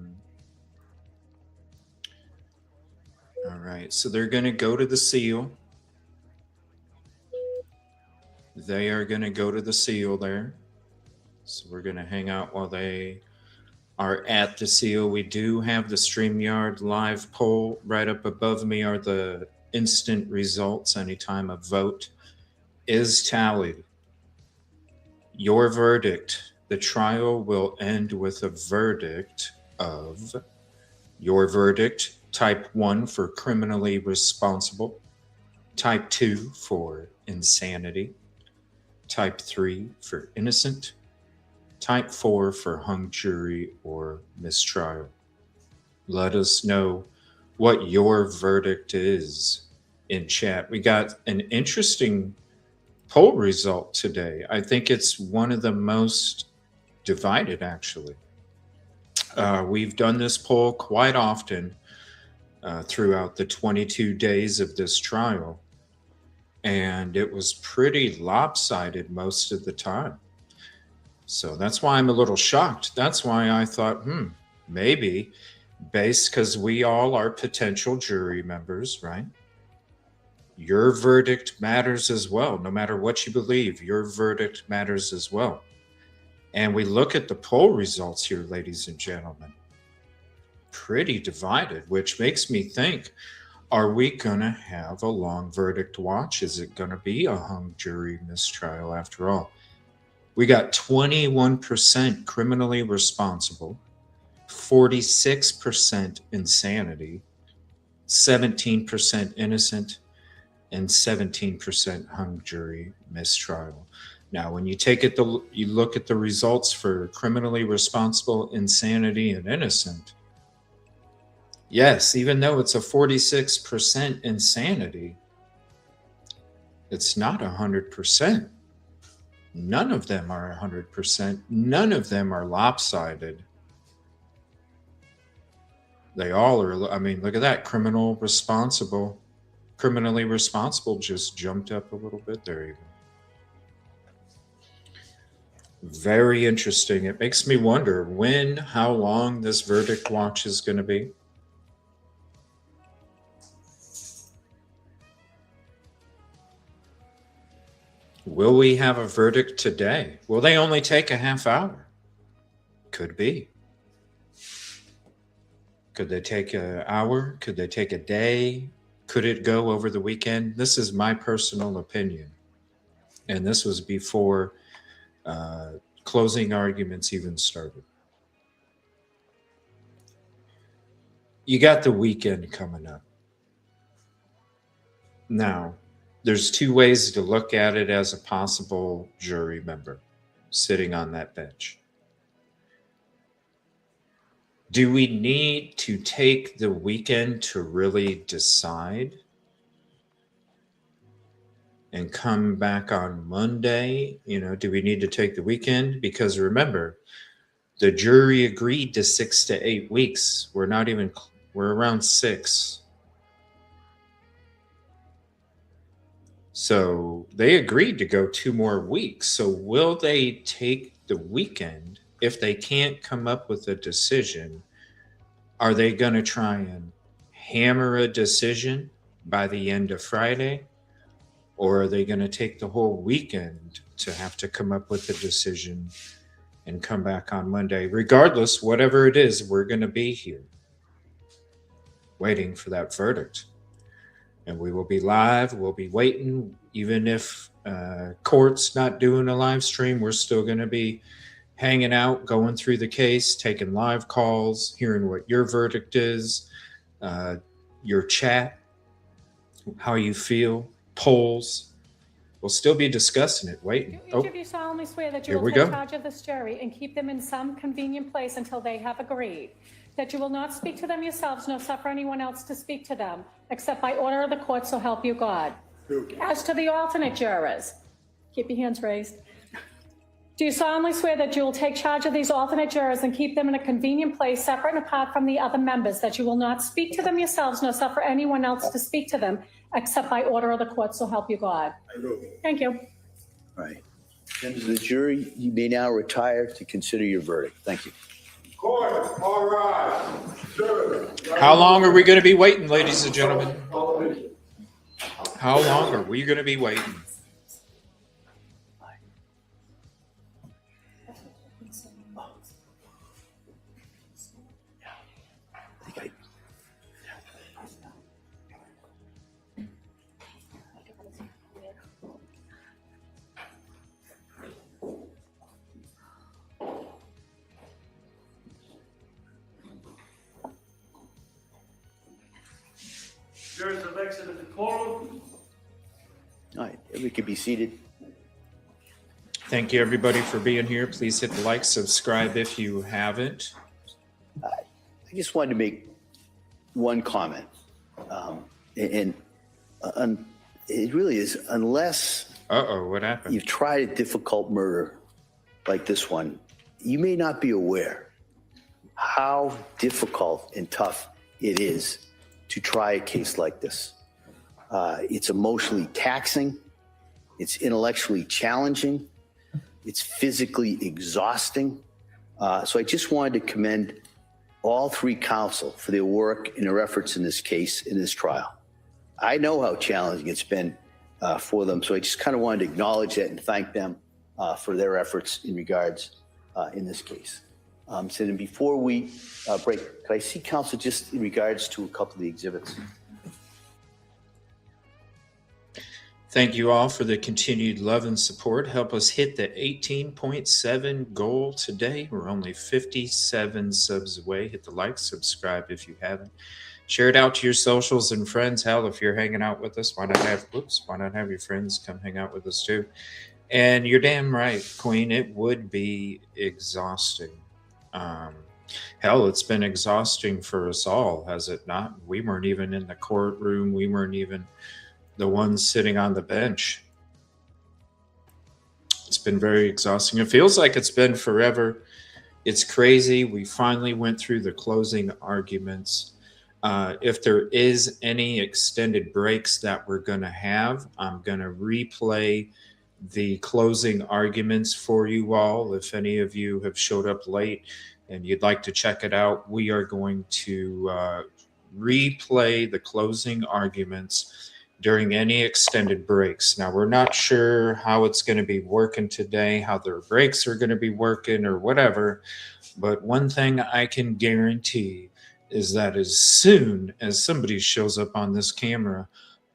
E: right, so they're going to go to the seal. They are going to go to the seal there. So we're going to hang out while they are at the seal. We do have the StreamYard live poll. Right up above me are the instant results anytime a vote is tallied. Your verdict. The trial will end with a verdict of your verdict. Type 1 for criminally responsible. Type 2 for insanity. Type 3 for innocent. Type 4 for hung jury or mistrial. Let us know what your verdict is in chat. We got an interesting poll result today. I think it's one of the most divided, actually. We've done this poll quite often throughout the 22 days of this trial, and it was pretty lopsided most of the time. So that's why I'm a little shocked. That's why I thought, maybe because we all are potential jury members, right? Your verdict matters as well. No matter what you believe, your verdict matters as well. And we look at the poll results here, ladies and gentlemen, pretty divided, which makes me think, are we going to have a long verdict watch? Is it going to be a hung jury mistrial after all? We got 21% criminally responsible, 46% insanity, 17% innocent, and 17% hung jury mistrial. Now, when you you look at the results for criminally responsible, insanity, and innocent, yes, even though it's a 46% insanity, it's not 100%. None of them are 100%. None of them are lopsided. They all are. I mean, look at that. Criminally responsible just jumped up a little bit there even. Very interesting. It makes me wonder how long this verdict watch is going to be. Will we have a verdict today? Will they only take a half hour? Could be. Could they take an hour? Could they take a day? Could it go over the weekend? This is my personal opinion. And this was before closing arguments even started. You got the weekend coming up. Now, there's two ways to look at it as a possible jury member sitting on that bench. Do we need to take the weekend to really decide and come back on Monday? Do we need to take the weekend? Because remember, the jury agreed to 6 to 8 weeks. We're around 6. So they agreed to go 2 more weeks. So will they take the weekend? If they can't come up with a decision, are they going to try and hammer a decision by the end of Friday? Or are they going to take the whole weekend to have to come up with a decision and come back on Monday? Regardless, whatever it is, we're going to be here waiting for that verdict. And we will be live. We'll be waiting. Even if court's not doing a live stream, we're still going to be hanging out, going through the case, taking live calls, hearing what your verdict is, your chat, how you feel, polls. We'll still be discussing it. Waiting.
K: Each of you solemnly swear that you will take charge of this jury and keep them in some convenient place until they have agreed. That you will not speak to them yourselves, nor suffer anyone else to speak to them, except by order of the court, so help you God. As to the alternate jurors, keep your hands raised. Do you solemnly swear that you will take charge of these alternate jurors and keep them in a convenient place, separate and apart from the other members, that you will not speak to them yourselves, nor suffer anyone else to speak to them, except by order of the court, so help you God?
L: I do.
K: Thank you.
L: All right. Members of the jury, you may now retire to consider your verdict. Thank you.
M: Court, all rise. Jurors.
E: How long are we going to be waiting, ladies and gentlemen? How long are we going to be waiting?
N: Jurors have exited the courtroom.
L: All right, we could be seated.
E: Thank you, everybody, for being here. Please hit the like, subscribe if you haven't.
L: I just wanted to make one comment. It really is, unless
E: what happened?
L: you've tried a difficult murder like this one, you may not be aware how difficult and tough it is to try a case like this. It's emotionally taxing. It's intellectually challenging. It's physically exhausting. So I just wanted to commend all three counsel for their work and their efforts in this case, in this trial. I know how challenging it's been for them, so I just kind of wanted to acknowledge that and thank them for their efforts in regards in this case. So then before we break, could I see counsel just in regards to a couple of the exhibits?
E: Thank you all for the continued love and support. Help us hit the 18.7 goal today. We're only 57 subs away. Hit the like, subscribe if you haven't. Share it out to your socials and friends. Hell, if you're hanging out with us, why not have your friends come hang out with us too? And you're damn right, Queen, it would be exhausting. Hell, it's been exhausting for us all, has it not? We weren't even in the courtroom. We weren't even the ones sitting on the bench. It's been very exhausting. It feels like it's been forever. It's crazy. We finally went through the closing arguments. If there is any extended breaks that we're going to have, I'm going to replay the closing arguments for you all. If any of you have showed up late and you'd like to check it out, we are going to replay the closing arguments during any extended breaks. Now, we're not sure how it's going to be working today, how their breaks are going to be working or whatever, but one thing I can guarantee is that as soon as somebody shows up on this camera,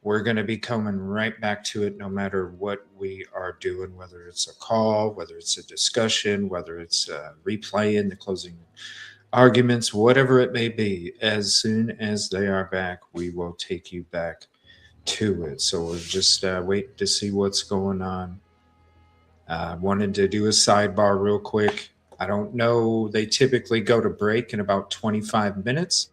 E: we're going to be coming right back to it no matter what we are doing, whether it's a call, whether it's a discussion, whether it's replaying the closing arguments, whatever it may be. As soon as they are back, we will take you back to it. So we're just waiting to see what's going on. Wanted to do a sidebar real quick. I don't know. They typically go to break in about 25 minutes.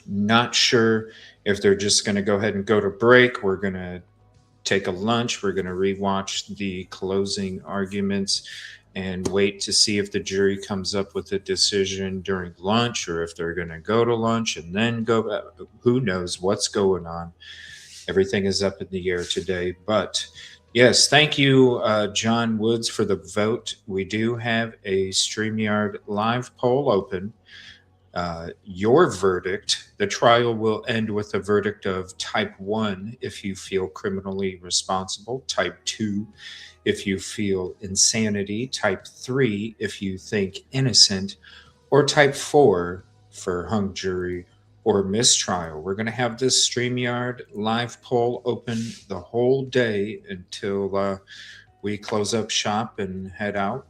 E: Not sure if they're just going to go ahead and go to break. We're going to take a lunch. We're going to rewatch the closing arguments and wait to see if the jury comes up with a decision during lunch or if they're going to go to lunch and then go back. Who knows what's going on? Everything is up in the air today. But yes, thank you, John Woods, for the vote. We do have a StreamYard live poll open. Your verdict, the trial will end with a verdict of type 1 if you feel criminally responsible, type 2 if you feel insanity, type 3 if you think innocent, or type 4 for hung jury or mistrial. We're going to have this StreamYard live poll open the whole day until we close up shop and head out.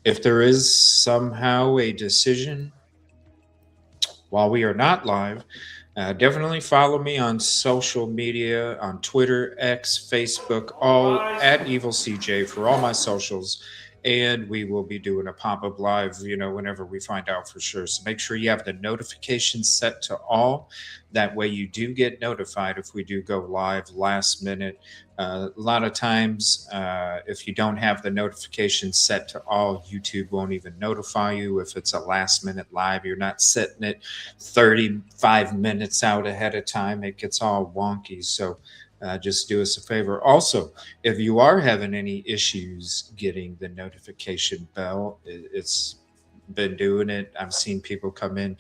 E: If there is somehow a decision while we are not live, definitely follow me on social media, on Twitter, X, Facebook, all at EvilleCJ for all my socials. And we will be doing a pop-up live, whenever we find out for sure. So make sure you have the notifications set to all. That way you do get notified if we do go live last minute. A lot of times, if you don't have the notifications set to all, YouTube won't even notify you if it's a last minute live. You're not setting it 35 minutes out ahead of time. It gets all wonky. So just do us a favor. Also, if you are having any issues getting the notification bell, it's been doing it. I've seen people come in.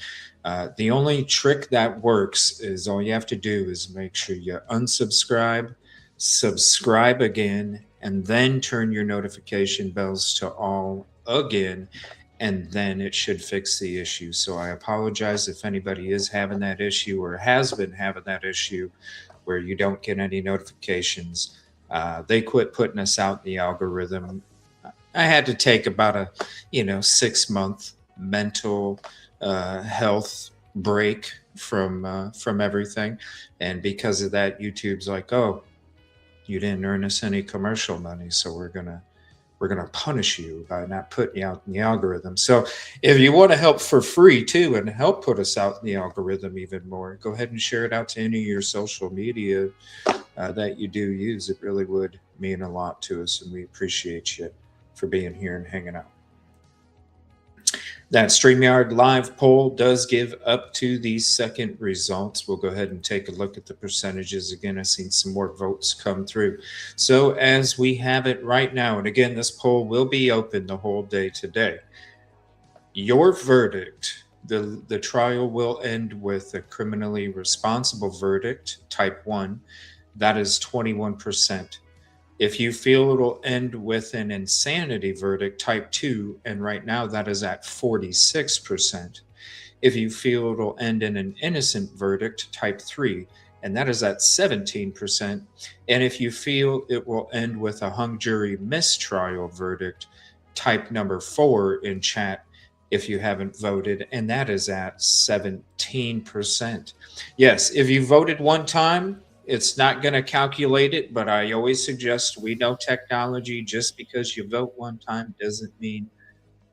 E: The only trick that works is all you have to do is make sure you unsubscribe, subscribe again, and then turn your notification bells to all again, and then it should fix the issue. So I apologize if anybody is having that issue or has been having that issue where you don't get any notifications. They quit putting us out in the algorithm. I had to take about a 6-month mental health break from everything, and because of that, YouTube's like, oh, you didn't earn us any commercial money, so we're gonna punish you by not putting you out in the algorithm. So if you want to help for free too and help put us out in the algorithm even more, go ahead and share it out to any of your social media that you do use. It really would mean a lot to us, and we appreciate you for being here and hanging out. That StreamYard live poll does give up to the second results. We'll go ahead and take a look at the percentages. Again, I've seen some more votes come through. So as we have it right now, and again, this poll will be open the whole day today. Your verdict, the trial will end with a criminally responsible verdict, type 1. That is 21%. If you feel it'll end with an insanity verdict, type 2, and right now that is at 46%. If you feel it'll end in an innocent verdict, type 3, and that is at 17%. And if you feel it will end with a hung jury mistrial verdict, type number 4 in chat if you haven't voted, and that is at 17%. Yes, if you voted one time, it's not going to calculate it, but I always suggest, we know technology, just because you vote one time doesn't mean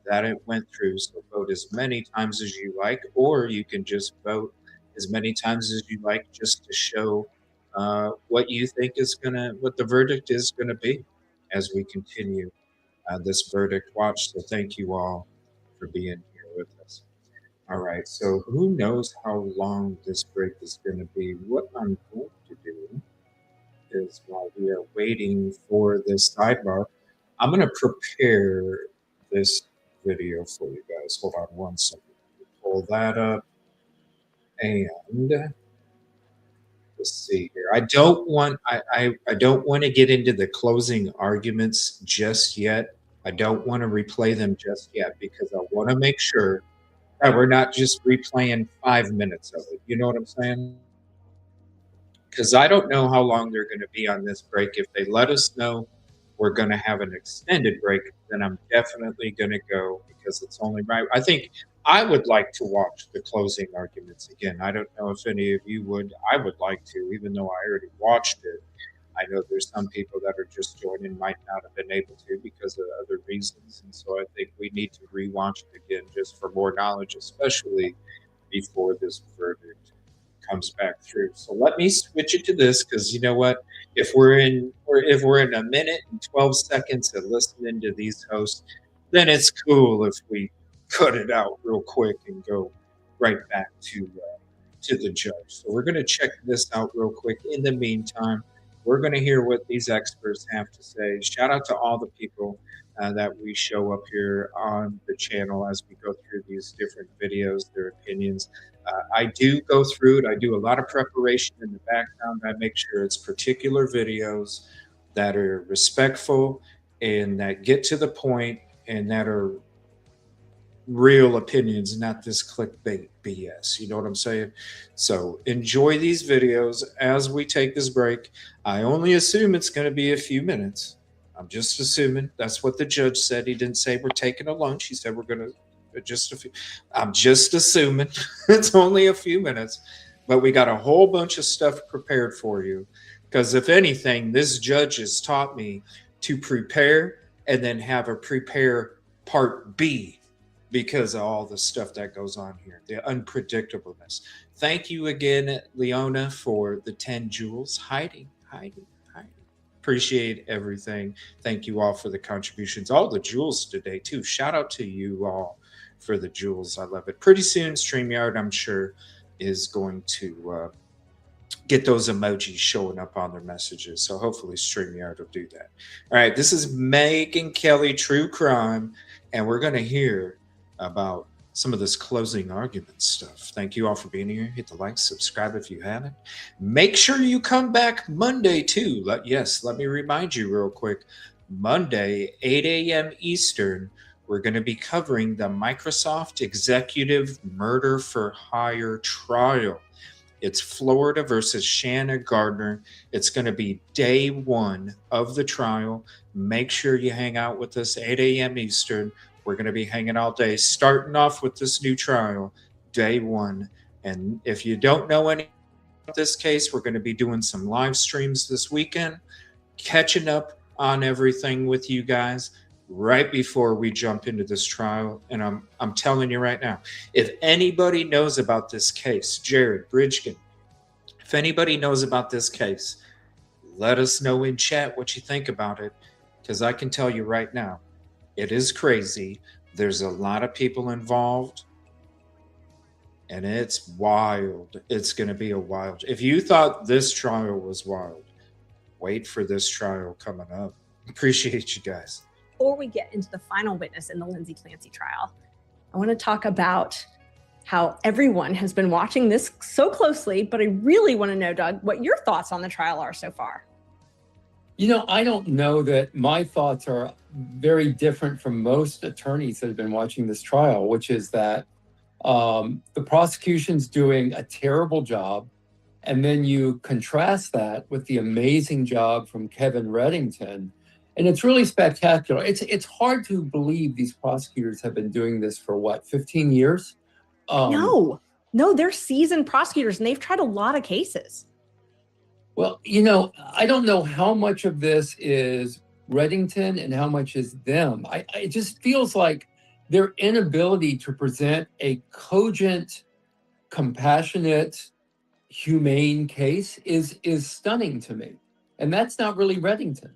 E: that it went through. So vote as many times as you like, or you can just vote as many times as you like just to show what you think is what the verdict is going to be as we continue this verdict watch. So thank you all for being here with us. All right, so who knows how long this break is going to be? What I'm going to do is, while we are waiting for this sidebar, I'm going to prepare this video for you guys. Hold on one second. Pull that up, and let's see here. I don't want to get into the closing arguments just yet. I don't want to replay them just yet, because I want to make sure that we're not just replaying 5 minutes of it. You know what I'm saying? Because I don't know how long they're going to be on this break. If they let us know we're going to have an extended break, then I'm definitely going to go, because it's only right. I think I would like to watch the closing arguments again. I don't know if any of you would. I would like to, even though I already watched it. I know there's some people that are just joining, might not have been able to because of other reasons. And so I think we need to rewatch it again just for more knowledge, especially before this verdict comes back through. So let me switch it to this, because you know what? If we're in a minute and 12 seconds of listening to these hosts, then it's cool if we cut it out real quick and go right back to the judge. So we're going to check this out real quick. In the meantime, we're going to hear what these experts have to say. Shout out to all the people that we show up here on the channel as we go through these different videos, their opinions. I do go through it. I do a lot of preparation in the background. I make sure it's particular videos that are respectful and that get to the point and that are real opinions, not this clickbait BS. You know what I'm saying? So enjoy these videos as we take this break. I only assume it's going to be a few minutes. I'm just assuming. That's what the judge said. He didn't say we're taking a lunch. He said we're going to just a few. I'm just assuming it's only a few minutes, but we got a whole bunch of stuff prepared for you, because if anything, this judge has taught me to prepare and then have a prepare part B, because of all the stuff that goes on here, the unpredictableness. Thank you again, Leona, for the 10 jewels. Hiding. Appreciate everything. Thank you all for the contributions. All the jewels today, too. Shout out to you all for the jewels. I love it. Pretty soon, StreamYard, I'm sure, is going to get those emojis showing up on their messages. So hopefully StreamYard will do that. All right, this is Megan Kelly True Crime, and we're going to hear about some of this closing argument stuff. Thank you all for being here. Hit the like, subscribe if you haven't. Make sure you come back Monday too. Let me remind you real quick. Monday, 8 a.m. Eastern, we're going to be covering the Microsoft Executive Murder for Hire trial. It's Florida versus Shanna Gardner. It's going to be day one of the trial. Make sure you hang out with us 8 a.m. Eastern. We're going to be hanging all day, starting off with this new trial, day one. And if you don't know any about this case, we're going to be doing some live streams this weekend, catching up on everything with you guys right before we jump into this trial. And I'm telling you right now, if anybody knows about this case, Jared Bridgen, if anybody knows about this case, let us know in chat what you think about it, because I can tell you right now, it is crazy. There's a lot of people involved, and it's wild. It's going to be a wild. If you thought this trial was wild, wait for this trial coming up. Appreciate you guys.
H: Before we get into the final witness in the Lindsay Clancy trial, I want to talk about how everyone has been watching this so closely, but I really want to know, Doug, what your thoughts on the trial are so far.
P: You know, I don't know that my thoughts are very different from most attorneys that have been watching this trial, which is that the prosecution's doing a terrible job. And then you contrast that with the amazing job from Kevin Reddington. And it's really spectacular. It's hard to believe these prosecutors have been doing this for what, 15 years?
H: No, they're seasoned prosecutors and they've tried a lot of cases.
P: Well, you know, I don't know how much of this is Reddington and how much is them. It just feels like their inability to present a cogent, compassionate, humane case is stunning to me. And that's not really Reddington.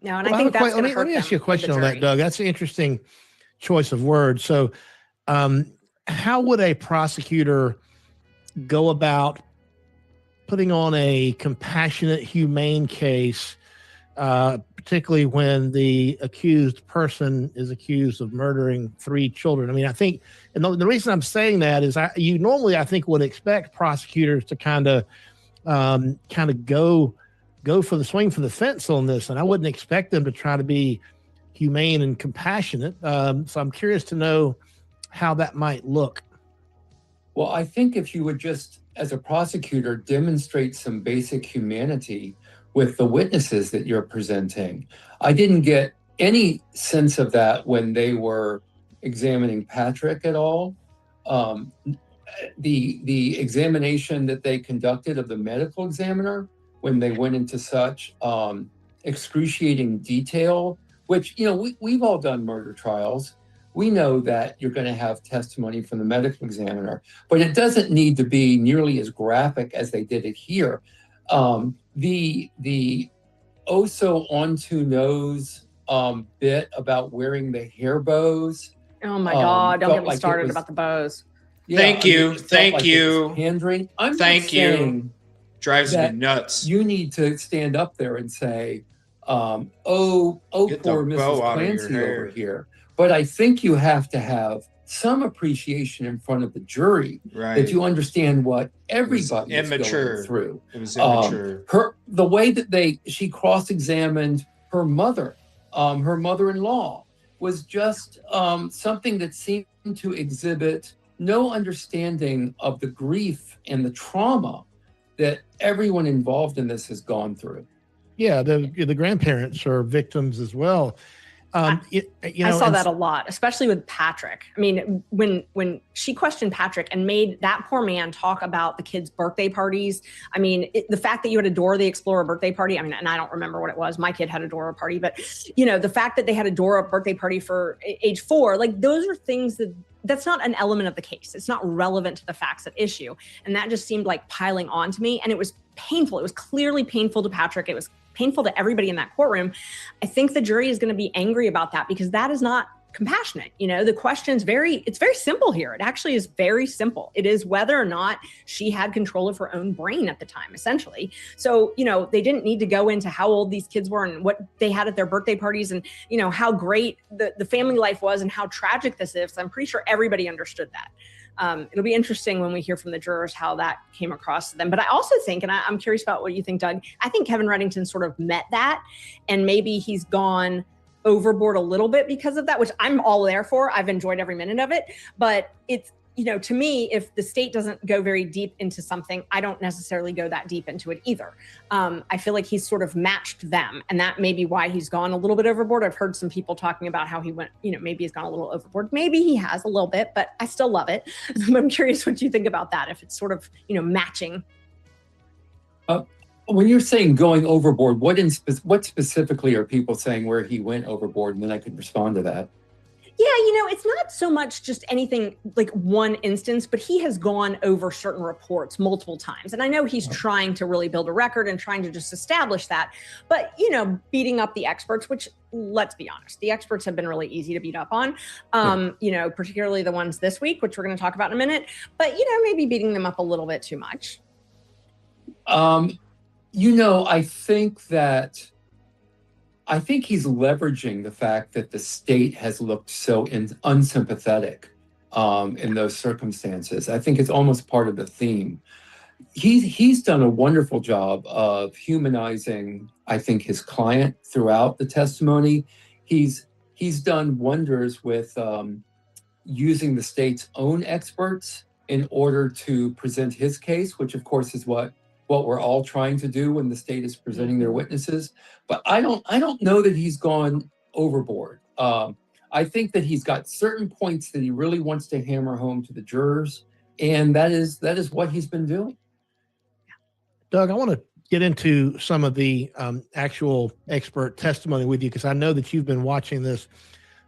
H: No, and I think that's
Q: let me ask you a question on that, Doug. That's an interesting choice of words. So how would a prosecutor go about putting on a compassionate, humane case, particularly when the accused person is accused of murdering 3 children? I mean, I think, and the reason I'm saying that is you normally, I think, would expect prosecutors to kind of go for the swing for the fence on this, and I wouldn't expect them to try to be humane and compassionate. So I'm curious to know how that might look.
P: Well, I think if you would just, as a prosecutor, demonstrate some basic humanity with the witnesses that you're presenting. I didn't get any sense of that when they were examining Patrick at all. The examination that they conducted of the medical examiner, when they went into such excruciating detail, which, you know, we've all done murder trials. We know that you're going to have testimony from the medical examiner, but it doesn't need to be nearly as graphic as they did it here. The oh so onto nose bit about wearing the hair bows.
H: Oh my God! Don't get me
P: like
H: started about the bows.
P: Yeah,
E: Thank you.
P: Pandering.
E: Thank you. Drives me nuts.
P: You need to stand up there and say, oh,
E: Get
P: poor
E: the bow
P: Mrs.
E: out of your
P: Clancy
E: hair.
P: over here. But I think you have to have some appreciation in front of the jury that you understand what everybody is going through.
E: It was immature.
P: The way that she cross-examined her mother, her mother-in-law, was just something that seemed to exhibit no understanding of the grief and the trauma that everyone involved in this has gone through.
Q: Yeah, the grandparents are victims as well.
H: I saw that a lot, especially with Patrick. I mean, when she questioned Patrick and made that poor man talk about the kids' birthday parties. I mean, the fact that you had a Dora the Explorer birthday party. I mean, and I don't remember what it was. My kid had a Dora party, but you know, the fact that they had a Dora birthday party for age 4, like those are things that's not an element of the case. It's not relevant to the facts at issue. And that just seemed like piling on to me. And it was painful. It was clearly painful to Patrick. It was painful to everybody in that courtroom. I think the jury is going to be angry about that because that is not compassionate. The question's it's very simple here. It actually is very simple. It is whether or not she had control of her own brain at the time, essentially. So, they didn't need to go into how old these kids were and what they had at their birthday parties and, how great the family life was and how tragic this is. I'm pretty sure everybody understood that. It'll be interesting when we hear from the jurors how that came across to them. But I also think, and I'm curious about what you think, Doug, I think Kevin Reddington sort of met that, and maybe he's gone overboard a little bit because of that, which I'm all there for. I've enjoyed every minute of it. But it's, to me, if the state doesn't go very deep into something, I don't necessarily go that deep into it either. I feel like he's sort of matched them, and that may be why he's gone a little bit overboard. I've heard some people talking about how he went, maybe he's gone a little overboard. Maybe he has a little bit, but I still love it. I'm curious what you think about that, if it's sort of, matching.
P: When you're saying going overboard, what specifically are people saying where he went overboard? And then I could respond to that.
H: Yeah, it's not so much just anything like one instance, but he has gone over certain reports multiple times. And I know he's trying to really build a record and trying to just establish that. But, beating up the experts, which, let's be honest, the experts have been really easy to beat up on, particularly the ones this week, which we're going to talk about in a minute. But, maybe beating them up a little bit too much.
P: I think he's leveraging the fact that the state has looked so unsympathetic in those circumstances. I think it's almost part of the theme. He's done a wonderful job of humanizing, I think, his client throughout the testimony. He's done wonders with using the state's own experts in order to present his case, which of course is what we're all trying to do when the state is presenting their witnesses. But I don't know that he's gone overboard. I think that he's got certain points that he really wants to hammer home to the jurors, and that is what he's been doing.
Q: Doug, I want to get into some of the actual expert testimony with you, because I know that you've been watching this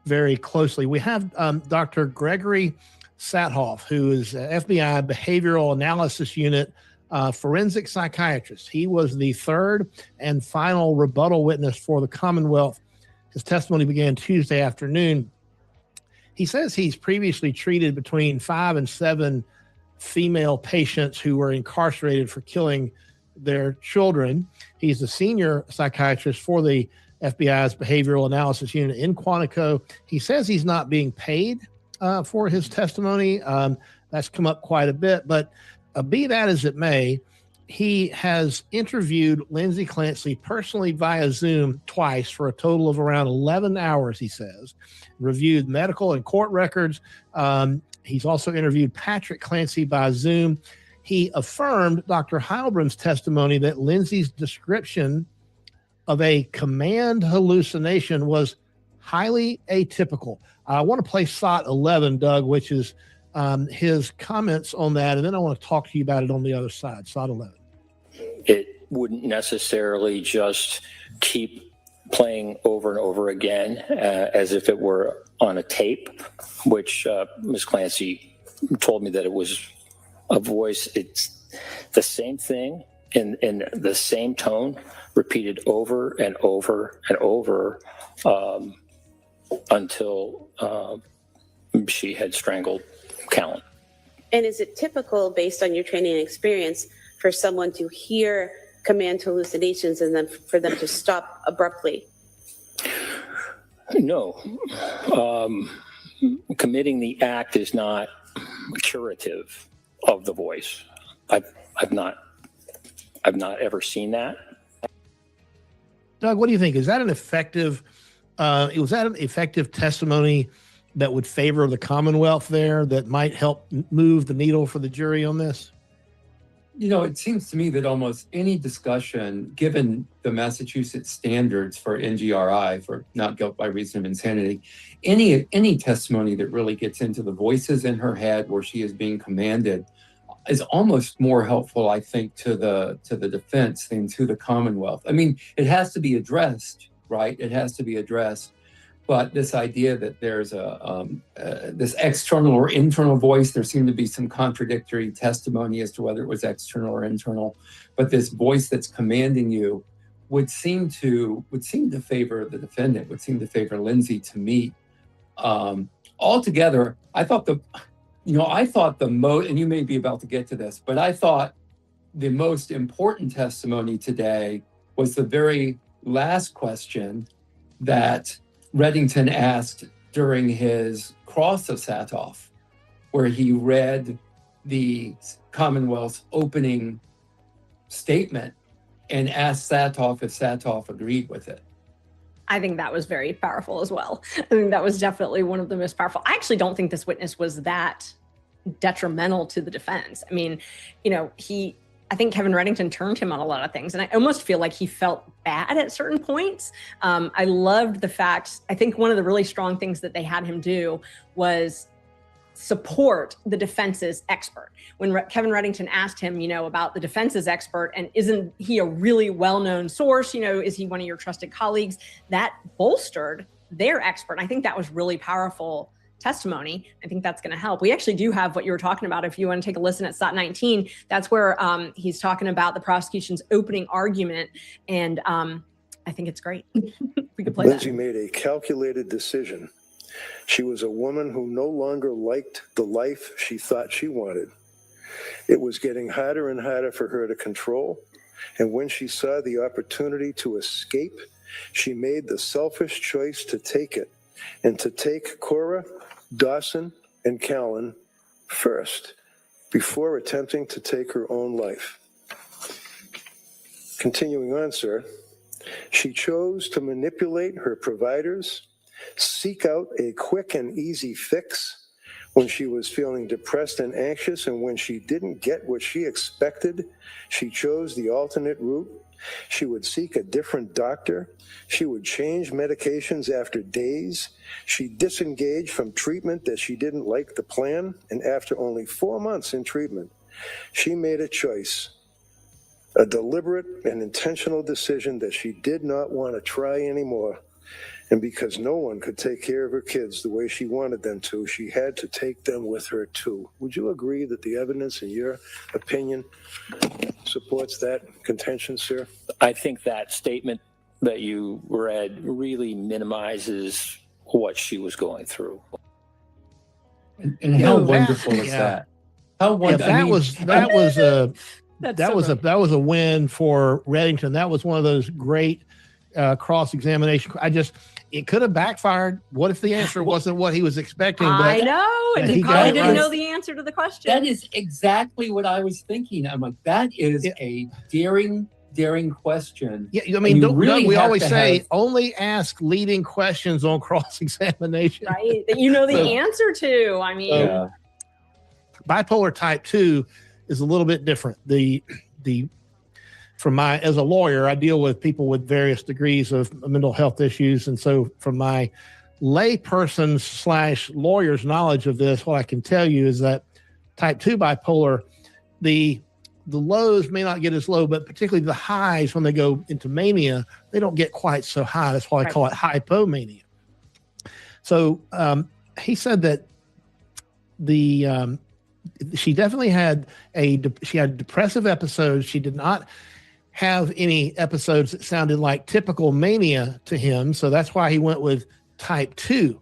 Q: very closely. We have Dr. Gregory Sathoff, who is FBI Behavioral Analysis Unit forensic psychiatrist. He was the third and final rebuttal witness for the Commonwealth. His testimony began Tuesday afternoon. He says he's previously treated between 5 and 7 female patients who were incarcerated for killing their children. He's the senior psychiatrist for the FBI's Behavioral Analysis Unit in Quantico. He says he's not being paid for his testimony. That's come up quite a bit, but be that as it may, he has interviewed Lindsay Clancy personally via Zoom twice for a total of around 11 hours, he says, reviewed medical and court records. He's also interviewed Patrick Clancy by Zoom. He affirmed Dr. Heilbrun's testimony that Lindsay's description of a command hallucination was highly atypical. I want to play SOT 11, Doug, which is his comments on that, and then I want to talk to you about it on the other side. SOT 11.
R: It wouldn't necessarily just keep playing over and over again as if it were on a tape, which Ms. Clancy told me that it was a voice. It's the same thing in the same tone, repeated over and over and over until she had strangled Callan.
O: And is it typical, based on your training and experience, for someone to hear command hallucinations and then for them to stop abruptly?
R: No. Committing the act is not curative of the voice. I've not ever seen that.
Q: Doug, what do you think? Is that an effective testimony that would favor the Commonwealth there, that might help move the needle for the jury on this?
P: It seems to me that almost any discussion, given the Massachusetts standards for NGRI, for not guilt by reason of insanity, any testimony that really gets into the voices in her head where she is being commanded is almost more helpful, I think, to the defense than to the Commonwealth. I mean, it has to be addressed, right? It has to be addressed. But this idea that there's this external or internal voice, there seemed to be some contradictory testimony as to whether it was external or internal. But this voice that's commanding you would seem to favor the defendant, would seem to favor Lindsay to meet Altogether, I thought the most, and you may be about to get to this, but I thought the most important testimony today was the very last question that Reddington asked during his cross of Satoff, where he read the Commonwealth's opening statement and asked Satoff if Satoff agreed with it.
H: I think that was very powerful as well. I think that was definitely one of the most powerful. I actually don't think this witness was that detrimental to the defense. I mean, I think Kevin Reddington turned him on a lot of things, and I almost feel like he felt bad at certain points. I loved the fact, I think one of the really strong things that they had him do was support the defense's expert. When Kevin Reddington asked him, about the defense's expert, and isn't he a really well-known source? Is he one of your trusted colleagues? That bolstered their expert. I think that was really powerful testimony. I think that's going to help. We actually do have what you were talking about. If you want to take a listen at SOT 19, that's where he's talking about the prosecution's opening argument. And I think it's great. We could play
D: Lindsay
H: that.
D: made a calculated decision. She was a woman who no longer liked the life she thought she wanted. It was getting harder and harder for her to control. And when she saw the opportunity to escape, she made the selfish choice to take it, and to take Cora, Dawson, and Callan first, before attempting to take her own life. Continuing on, sir, she chose to manipulate her providers, seek out a quick and easy fix when she was feeling depressed and anxious, and when she didn't get what she expected, she chose the alternate route. She would seek a different doctor. She would change medications after days. She disengaged from treatment that she didn't like the plan, and after only 4 months in treatment, she made a choice, a deliberate and intentional decision that she did not want to try anymore. And because no one could take care of her kids the way she wanted them to, she had to take them with her too. Would you agree that the evidence, in your opinion, supports that contention, sir?
R: I think that statement that you read really minimizes what she was going through.
P: And how wonderful is that? How wonderful!
Q: That was a win for Reddington. That was one of those great cross-examination. It could have backfired. What if the answer wasn't what he was expecting?
H: I know, and he probably didn't know the answer to the question.
P: That is exactly what I was thinking. I'm like, that is a daring question.
Q: Yeah, I mean, we always say only ask leading questions on cross-examination.
H: Right, that you know the answer to. I mean,
Q: bipolar type 2 is a little bit different. As a lawyer, I deal with people with various degrees of mental health issues. And so from my layperson / lawyer's knowledge of this, what I can tell you is that type 2 bipolar, the lows may not get as low, but particularly the highs, when they go into mania, they don't get quite so high. That's why I call it hypomania. So he said that she definitely had depressive episodes. She did not have any episodes that sounded like typical mania to him. So that's why he went with type 2.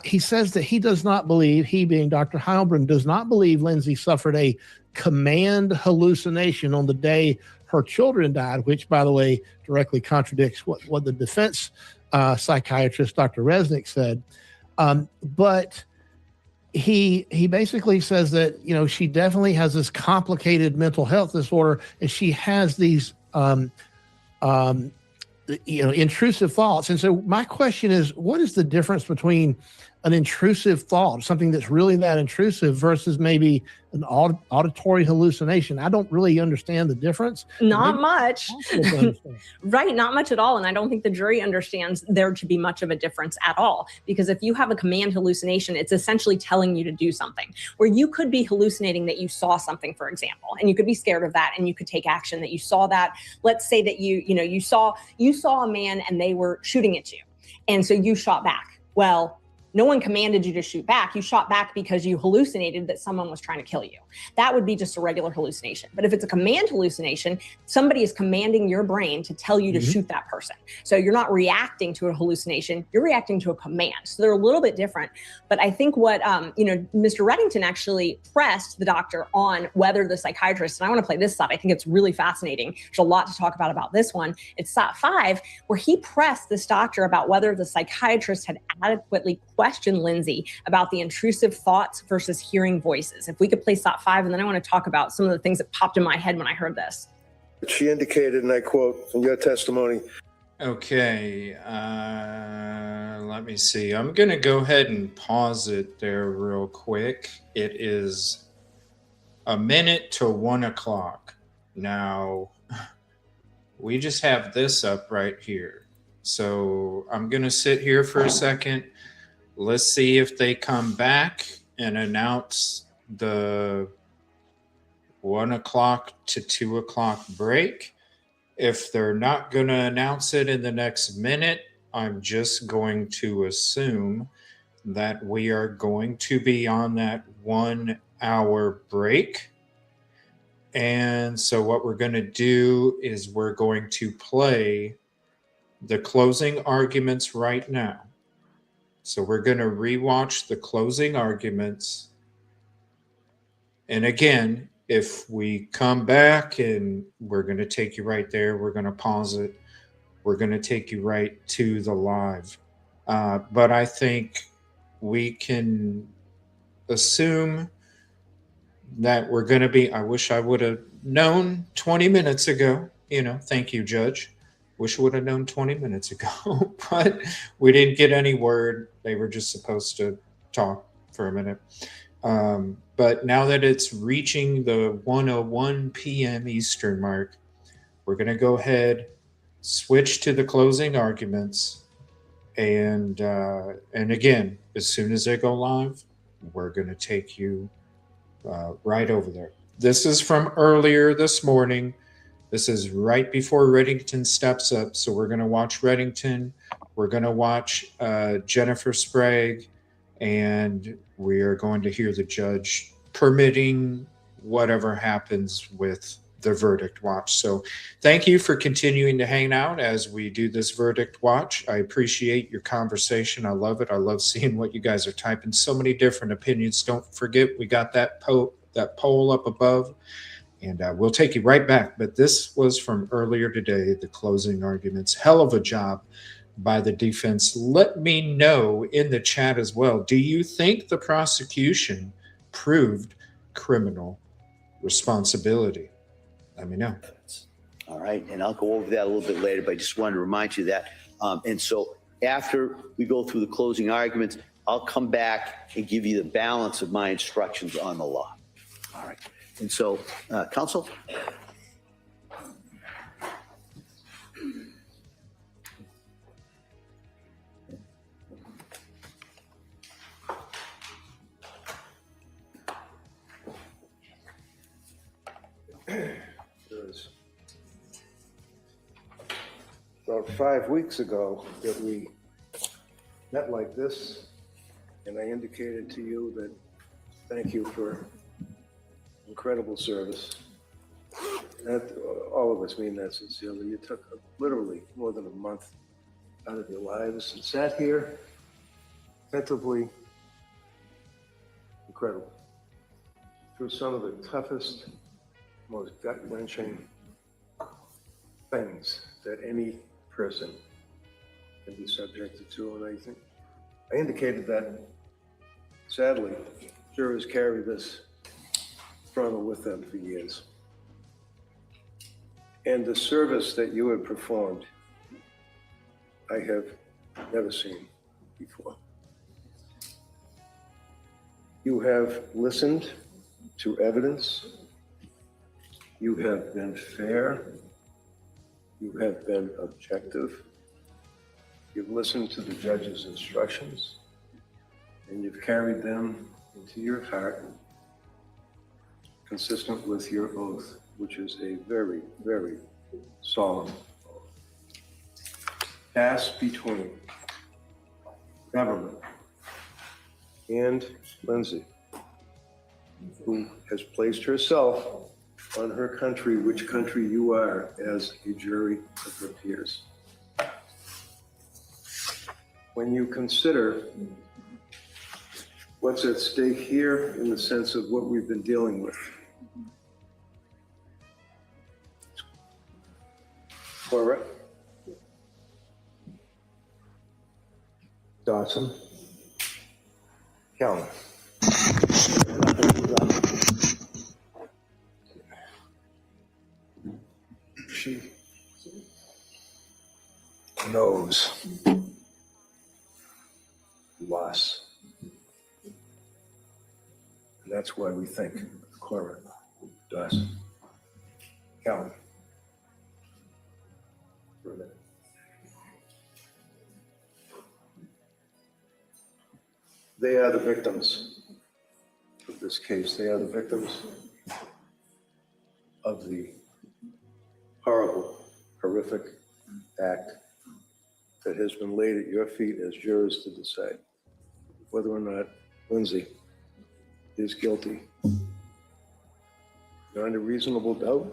Q: He says that he does not believe, he being Dr. Heilbrunn, does not believe Lindsay suffered a command hallucination on the day her children died, which, by the way, directly contradicts what the defense psychiatrist, Dr. Resnick, said. But he basically says that, she definitely has this complicated mental health disorder, and she has these intrusive thoughts. And so my question is, what is the difference between an intrusive thought, something that's really that intrusive, versus maybe an auditory hallucination? I don't really understand the difference.
H: Not much. Right, not much at all. And I don't think the jury understands there to be much of a difference at all. Because if you have a command hallucination, it's essentially telling you to do something, where you could be hallucinating that you saw something, for example, and you could be scared of that and you could take action that you saw that. Let's say that you saw a man and they were shooting at you, and so you shot back. Well, No one commanded you to shoot back. You shot back because you hallucinated that someone was trying to kill you. That would be just a regular hallucination. But if it's a command hallucination, somebody is commanding your brain to tell you to shoot that person. So you're not reacting to a hallucination, you're reacting to a command. So they're a little bit different. But I think what, Mr. Reddington actually pressed the doctor on whether the psychiatrist, and I want to play this up, I think it's really fascinating. There's a lot to talk about this one. It's SOT 5, where he pressed this doctor about whether the psychiatrist had adequately questioned Lindsay about the intrusive thoughts versus hearing voices. If we could play SOT 5, and then I want to talk about some of the things that popped in my head when I heard this.
D: She indicated, and I quote from your testimony.
E: Okay, let me see. I'm going to go ahead and pause it there real quick. It is a minute to 1 o'clock. Now, we just have this up right here. So I'm going to sit here for a second. Let's see if they come back and announce the 1 o'clock to 2 o'clock break. If they're not going to announce it in the next minute, I'm just going to assume that we are going to be on that 1 hour break. And so what we're going to do is we're going to play the closing arguments right now. So we're going to rewatch the closing arguments. And again, if we come back and we're going to take you right there, we're going to pause it. We're going to take you right to the live. But I think we can assume that we're going to be, I wish I would have known 20 minutes ago, thank you, Judge. Wish I would have known 20 minutes ago, but we didn't get any word. They were just supposed to talk for a minute. But now that it's reaching the 1:01 p.m. Eastern mark, we're going to go ahead, switch to the closing arguments. And again, as soon as they go live, we're going to take you right over there. This is from earlier this morning. This is right before Reddington steps up. So we're going to watch Reddington. We're going to watch Jennifer Sprague. And we are going to hear the judge permitting whatever happens with the verdict watch. So thank you for continuing to hang out as we do this verdict watch. I appreciate your conversation. I love it. I love seeing what you guys are typing. So many different opinions. Don't forget, we got that poll up above, and we'll take you right back. But this was from earlier today, the closing arguments. Hell of a job by the defense. Let me know in the chat as well. Do you think the prosecution proved criminal responsibility? Let me know.
L: All right, and I'll go over that a little bit later, but I just wanted to remind you that. And so after we go through the closing arguments, I'll come back and give you the balance of my instructions on the law. All right, and so, counsel?
D: About 5 weeks ago that we met like this, and I indicated to you that thank you for incredible service. That, all of us mean that sincerely. You took literally more than a month out of your lives and sat here attentively, incredible, through some of the toughest, most gut-wrenching things that any person can be subjected to. And I think I indicated that, sadly, jurors carry this struggle with them for years. And the service that you have performed, I have never seen before. You have listened to evidence. You have been fair. You have been objective. You've listened to the judge's instructions, and you've carried them into your heart, consistent with your oath, which is a very, very solemn oath. Pass between government and Lindsay, who has placed herself on her country, which country you are, as a jury of her peers. When you consider what's at stake here in the sense of what we've been dealing with, Cora, Dawson, Calvin. She knows loss. And that's why we think Cora, Dawson, Calvin. For a minute. They are the victims of this case. They are the victims of the horrible, horrific act that has been laid at your feet as jurors to decide whether or not Lindsay is guilty. Beyond a reasonable doubt,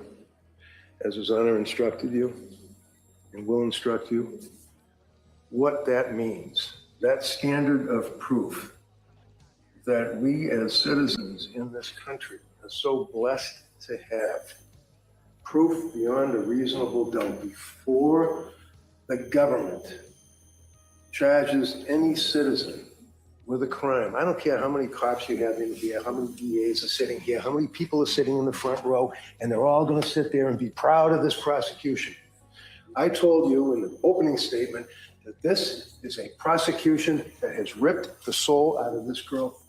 D: as His Honor instructed you and will instruct you, what that means, that standard of proof that we as citizens in this country are so blessed to have, proof beyond a reasonable doubt before the government charges any citizen with a crime. I don't care how many cops you have in here, how many DAs are sitting here, how many people are sitting in the front row, and they're all going to sit there and be proud of this prosecution. I told you in the opening statement that this is a prosecution that has ripped the soul out of this girl.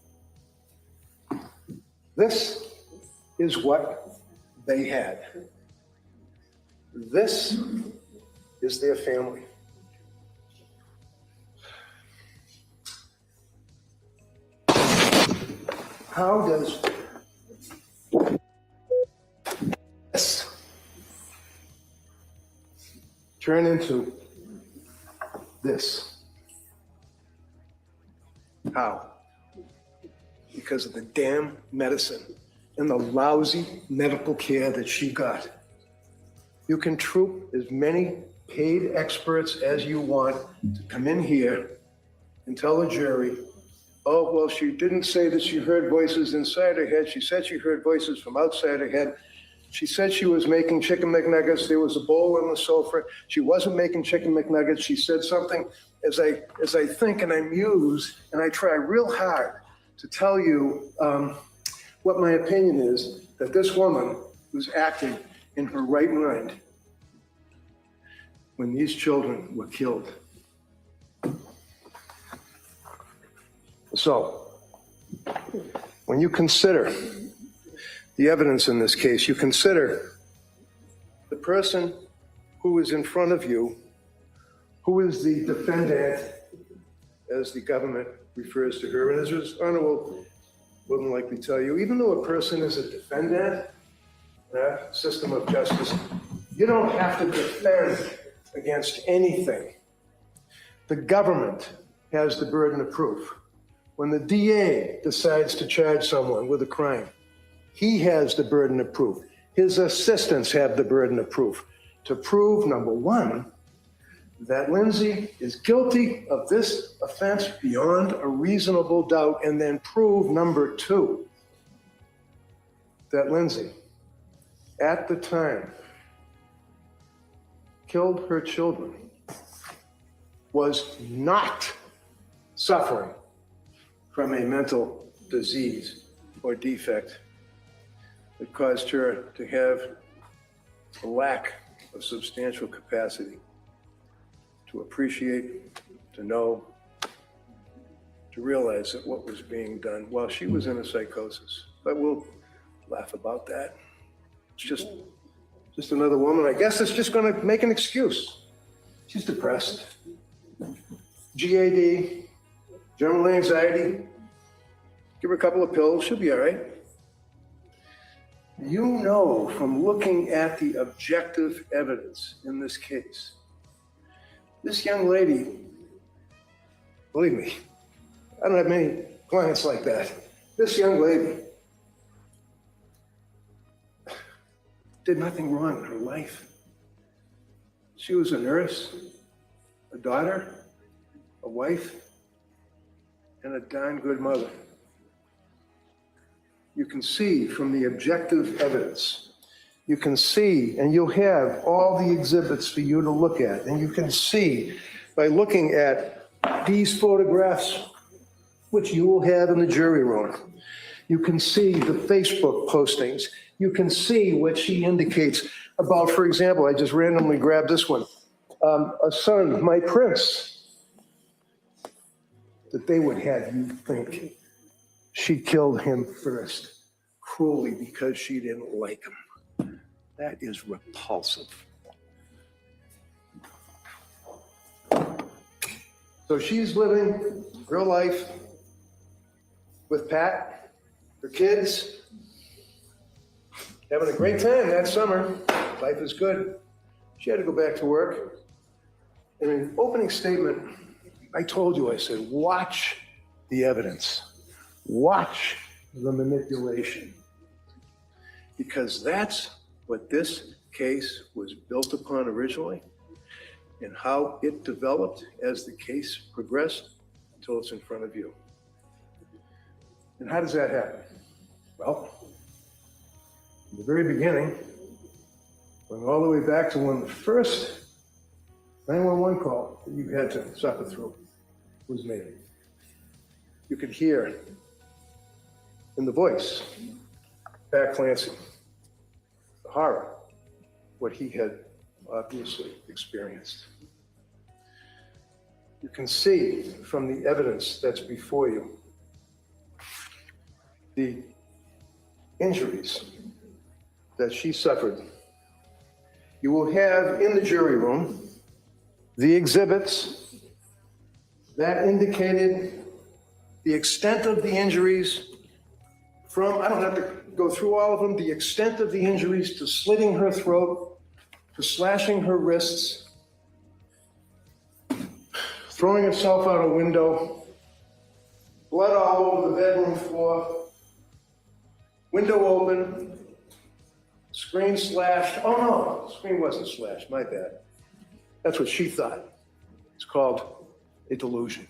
D: This is what they had. This is their family. How does this turn into this? How? Because of the damn medicine and the lousy medical care that she got. You can troop as many paid experts as you want to come in here and tell the jury, oh, well, she didn't say that she heard voices inside her head. She said she heard voices from outside her head. She said she was making chicken McNuggets. There was a bowl on the sofa. She wasn't making chicken McNuggets. She said something. As I think and I muse and I try real hard to tell you what my opinion is, that this woman was acting in her right mind when these children were killed. So, when you consider the evidence in this case, you consider the person who is in front of you, who is the defendant, as the government refers to her, and as His Honor will than likely tell you, even though a person is a defendant in a system of justice, you don't have to defend against anything. The government has the burden of proof. When the DA decides to charge someone with a crime, he has the burden of proof. His assistants have the burden of proof to prove, number one, that Lindsay is guilty of this offense beyond a reasonable doubt, and then prove, number two, that Lindsay, at the time, killed her children, was not suffering from a mental disease or defect that caused her to have a lack of substantial capacity to appreciate, to know, to realize that what was being done while she was in a psychosis. But we'll laugh about that. It's just another woman. I guess it's just going to make an excuse. She's depressed. GAD, general anxiety. Give her a couple of pills, she'll be all right. You know from looking at the objective evidence in this case, this young lady, believe me, I don't have many clients like that. This young lady did nothing wrong in her life. She was a nurse, a daughter, a wife, and a darn good mother. You can see from the objective evidence, you can see, and you'll have all the exhibits for you to look at, and you can see by looking at these photographs, which you will have in the jury room. You can see the Facebook postings. You can see what she indicates about, for example, I just randomly grabbed this one. A son, my prince, that they would have you think she killed him first, cruelly, because she didn't like him. That is repulsive. So she's living her life with Pat, her kids, having a great time that summer. Life is good. She had to go back to work. In an opening statement, I told you, I said, watch the evidence. Watch the manipulation. Because that's what this case was built upon originally, and how it developed as the case progressed until it's in front of you. And how does that happen? Well, in the very beginning, going all the way back to when the first 911 call that you had to suffer through was made, you could hear in the voice, Pat Clancy, the horror, what he had obviously experienced. You can see from the evidence that's before you the injuries that she suffered. You will have in the jury room the exhibits that indicated the extent of the injuries from, I don't have to go through all of them, the extent of the injuries to slitting her throat, to slashing her wrists, throwing herself out a window, blood all over the bedroom floor, window open, screen slashed. Oh no, screen wasn't slashed, my bad. That's what she thought. It's called a delusion.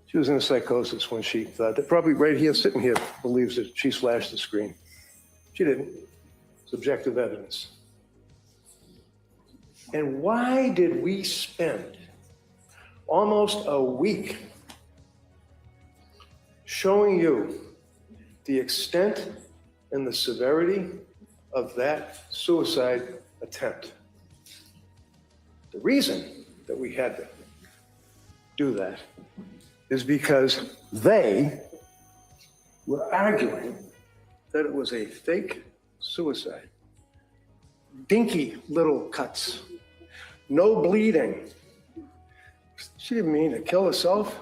D: She was in a psychosis when she thought that, probably right here, sitting here, believes that she slashed the screen. She didn't. It's objective evidence. And why did we spend almost a week showing you the extent and the severity of that suicide attempt? The reason that we had to do that is because they were arguing that it was a fake suicide. Dinky little cuts, no bleeding. She didn't mean to kill herself.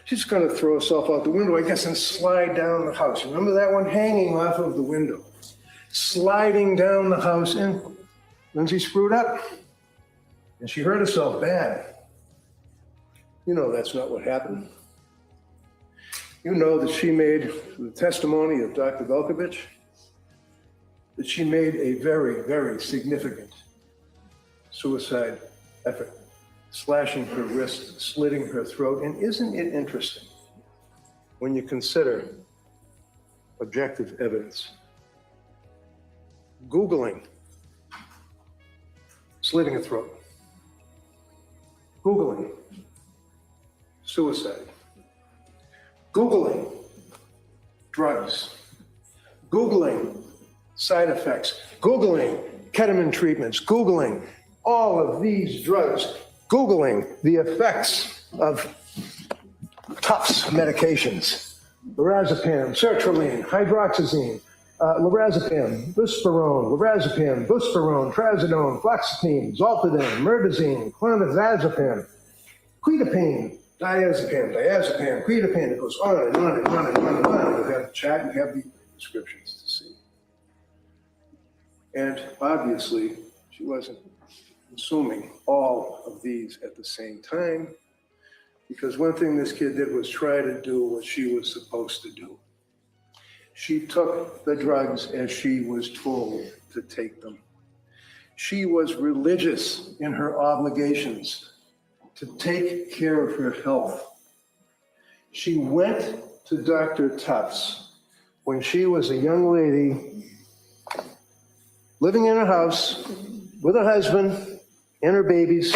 D: She's going to throw herself out the window, I guess, and slide down the house. Remember that one? Hanging off of the window, sliding down the house, and Lindsay screwed up, and she hurt herself bad. You know that's not what happened. You know that she made, the testimony of Dr. EvilleCJ, that she made a very, very significant suicide effort, slashing her wrist, slitting her throat. And isn't it interesting when you consider objective evidence? Googling slitting a throat, Googling suicide, Googling drugs, Googling side effects, Googling ketamine treatments, Googling all of these drugs, Googling the effects of Tufts medications, lorazepam, sertraline, hydroxyzine, lorazepam, buspirone, trazodone, fluoxetine, zolpidem, myrtazine, clonazepam, quetiapine, diazepam, quetiapine. It goes on and on and on and on and on. You have the chat, you have the descriptions to see. And obviously, she wasn't consuming all of these at the same time. Because one thing this kid did was try to do what she was supposed to do. She took the drugs as she was told to take them. She was religious in her obligations to take care of her health. She went to Dr. Tufts when she was a young lady living in her house with her husband and her babies,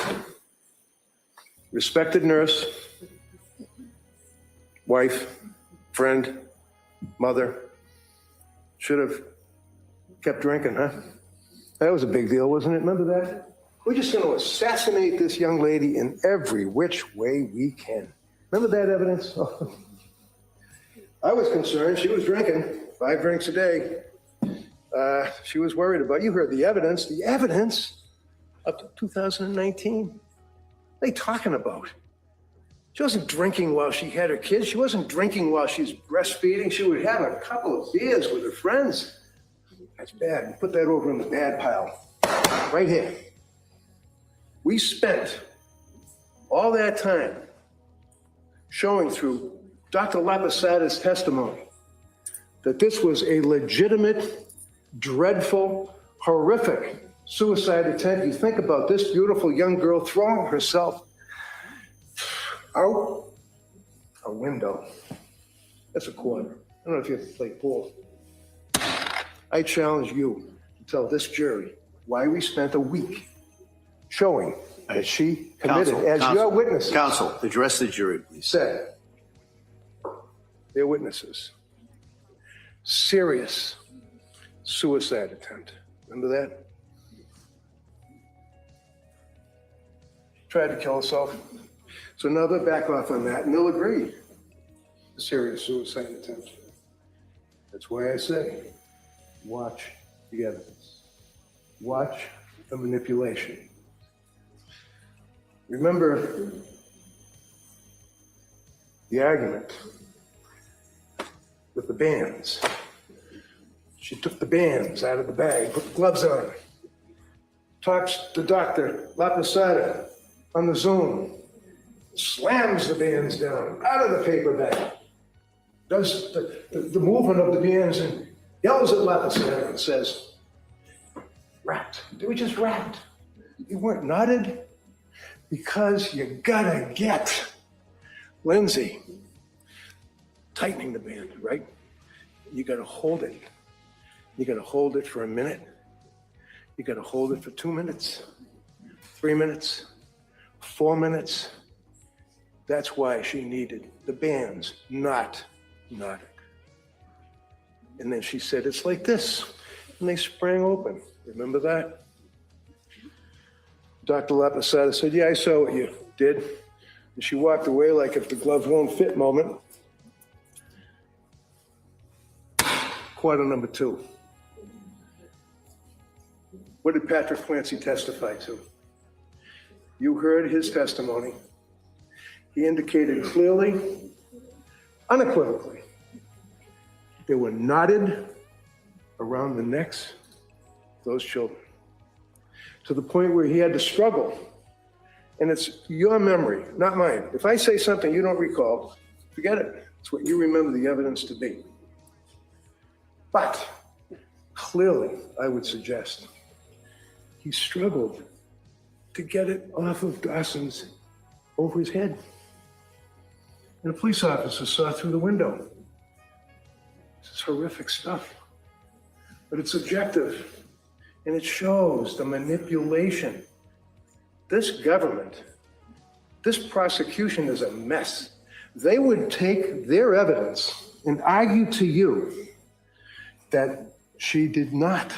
D: respected nurse, wife, friend, mother. Should have kept drinking, huh? That was a big deal, wasn't it? Remember that? We're just going to assassinate this young lady in every which way we can. Remember that evidence? I was concerned. She was drinking 5 drinks a day. She was worried about, you heard the evidence up to 2019. What are they talking about? She wasn't drinking while she had her kids. She wasn't drinking while she's breastfeeding. She would have a couple of beers with her friends. That's bad. Put that over in the bad pile. Right here. We spent all that time showing through Dr. Lapasada's testimony that this was a legitimate, dreadful, horrific suicide attempt. You think about this beautiful young girl throwing herself out a window. That's a quarter. I don't know if you have to play pool. I challenge you to tell this jury why we spent a week showing that she committed, your witnesses.
L: Counsel, address the jury, please.
D: Said, their witnesses, serious suicide attempt. Remember that? Tried to kill herself. So now they'll back off on that and they'll agree. A serious suicide attempt. That's why I say, watch the evidence. Watch the manipulation. Remember the argument with the bands. She took the bands out of the bag, put the gloves on. Talks to Dr. Lapasada on the Zoom. Slams the bands down, out of the paper bag. Does the movement of the bands and yells at Lapasada and says, wrapped. They were just wrapped. You weren't knotted because you gotta get Lindsay tightening the band, right? You gotta hold it. You gotta hold it for a minute. You gotta hold it for 2 minutes, 3 minutes, 4 minutes. That's why she needed the bands not knotted. And then she said, it's like this. And they sprang open. Remember that? Dr. Lapasada said, yeah, I saw what you did. And she walked away like if the gloves won't fit moment. Quarter number 2. What did Patrick Clancy testify to? You heard his testimony. He indicated clearly, unequivocally, they were knotted around the necks of those children to the point where he had to struggle. And it's your memory, not mine. If I say something you don't recall, forget it. It's what you remember the evidence to be. But clearly, I would suggest he struggled to get it off of Dawson's over his head. And a police officer saw through the window. This is horrific stuff. But it's objective. And it shows the manipulation. This government, this prosecution is a mess. They would take their evidence and argue to you that she did not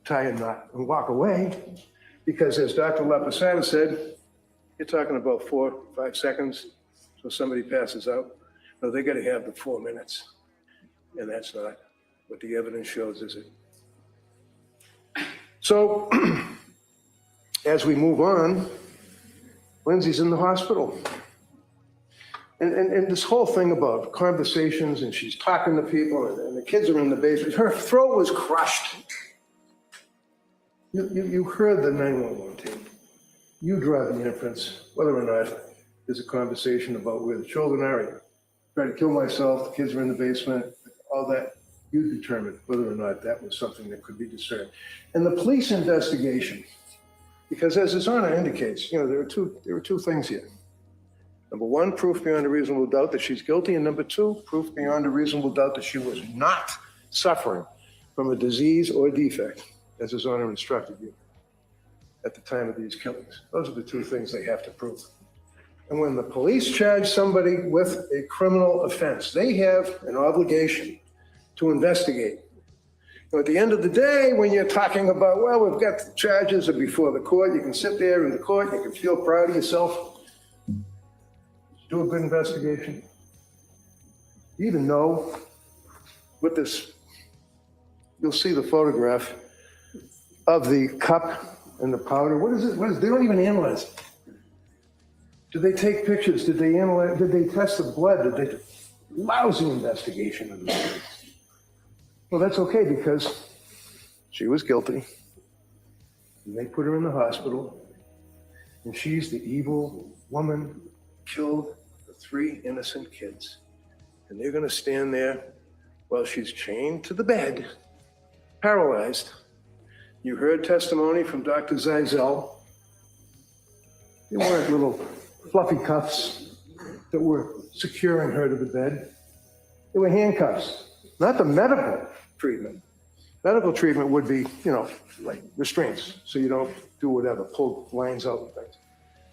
D: tie a knot and walk away, because as Dr. Lapasada said, you're talking about 4, 5 seconds, so somebody passes out. No, they got to have the 4 minutes. And that's not what the evidence shows, is it? So, as we move on, Lindsay's in the hospital. And this whole thing about conversations, and she's talking to people, and the kids are in the basement. Her throat was crushed. You heard the 911 tape. You draw the inference, whether or not is a conversation about where the children are. I tried to kill myself, the kids are in the basement, all that. You determine whether or not that was something that could be discerned. And the police investigation, because as His Honor indicates, there were two things here. Number one, proof beyond a reasonable doubt that she's guilty. And number two, proof beyond a reasonable doubt that she was not suffering from a disease or defect, as His Honor instructed you at the time of these killings. Those are the two things they have to prove. And when the police charge somebody with a criminal offense, they have an obligation to investigate. At the end of the day, when you're talking about, well, we've got the charges are before the court, you can sit there in the court, you can feel proud of yourself. Do a good investigation. You even know what this, you'll see the photograph of the cup and the powder. What is it? They don't even analyze it. Did they take pictures? Did they analyze? Did they test the blood? Did they? Lousy investigation of this. Well, that's okay because she was guilty. And they put her in the hospital. And she's the evil woman who killed the 3 innocent kids. And they're going to stand there while she's chained to the bed, paralyzed. You heard testimony from Dr. Zeisel. They weren't little fluffy cuffs that were securing her to the bed. They were handcuffs, not the medical treatment. Medical treatment would be, like restraints, so you don't do whatever, pull lines out and things.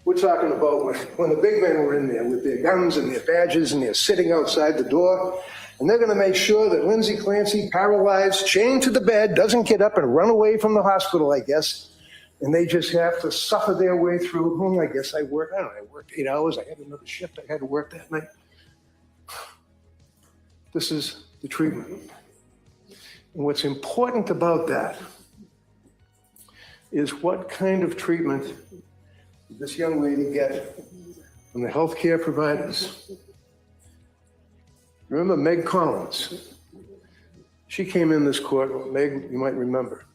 D: We're talking about when the big men were in there with their guns and their badges and they're sitting outside the door, and they're going to make sure that Lindsay Clancy, paralyzed, chained to the bed, doesn't get up and run away from the hospital, I guess. And they just have to suffer their way through. I guess I worked 8 hours. I had another shift I had to work that night. This is the treatment. And what's important about that is what kind of treatment did this young lady get from the healthcare providers? Remember Meg Collins? She came in this court. Meg, you might remember.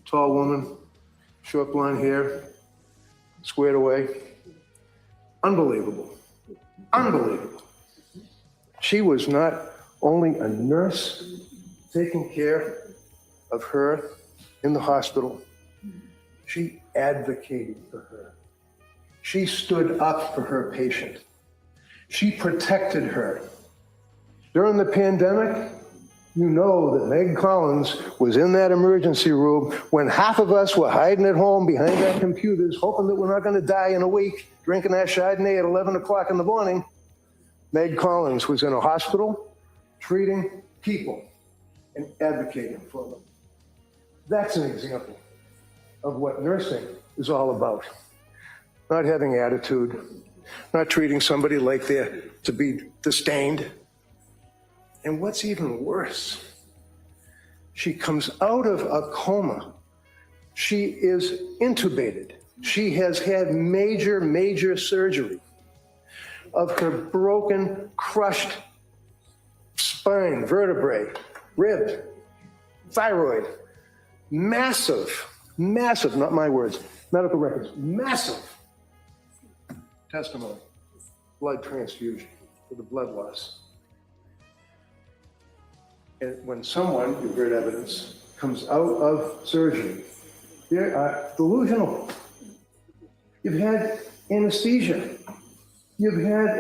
D: Tall woman, short blonde hair, squared away. Unbelievable. Unbelievable. She was not only a nurse taking care of her in the hospital, she advocated for her. She stood up for her patient. She protected her. During the pandemic, you know that Meg Collins was in that emergency room when half of us were hiding at home behind our computers, hoping that we're not going to die in a week, drinking our Chardonnay at 11 o'clock in the morning. Meg Collins was in a hospital treating people and advocating for them. That's an example of what nursing is all about. Not having attitude, not treating somebody like they're to be disdained. And what's even worse, she comes out of a coma. She is intubated. She has had major surgery of her broken, crushed spine, vertebrae, rib, thyroid. Massive, not my words, medical records, massive testimony, blood transfusion for the blood loss. And when someone, you've heard evidence, comes out of surgery, they are delusional. You've had anesthesia. You've had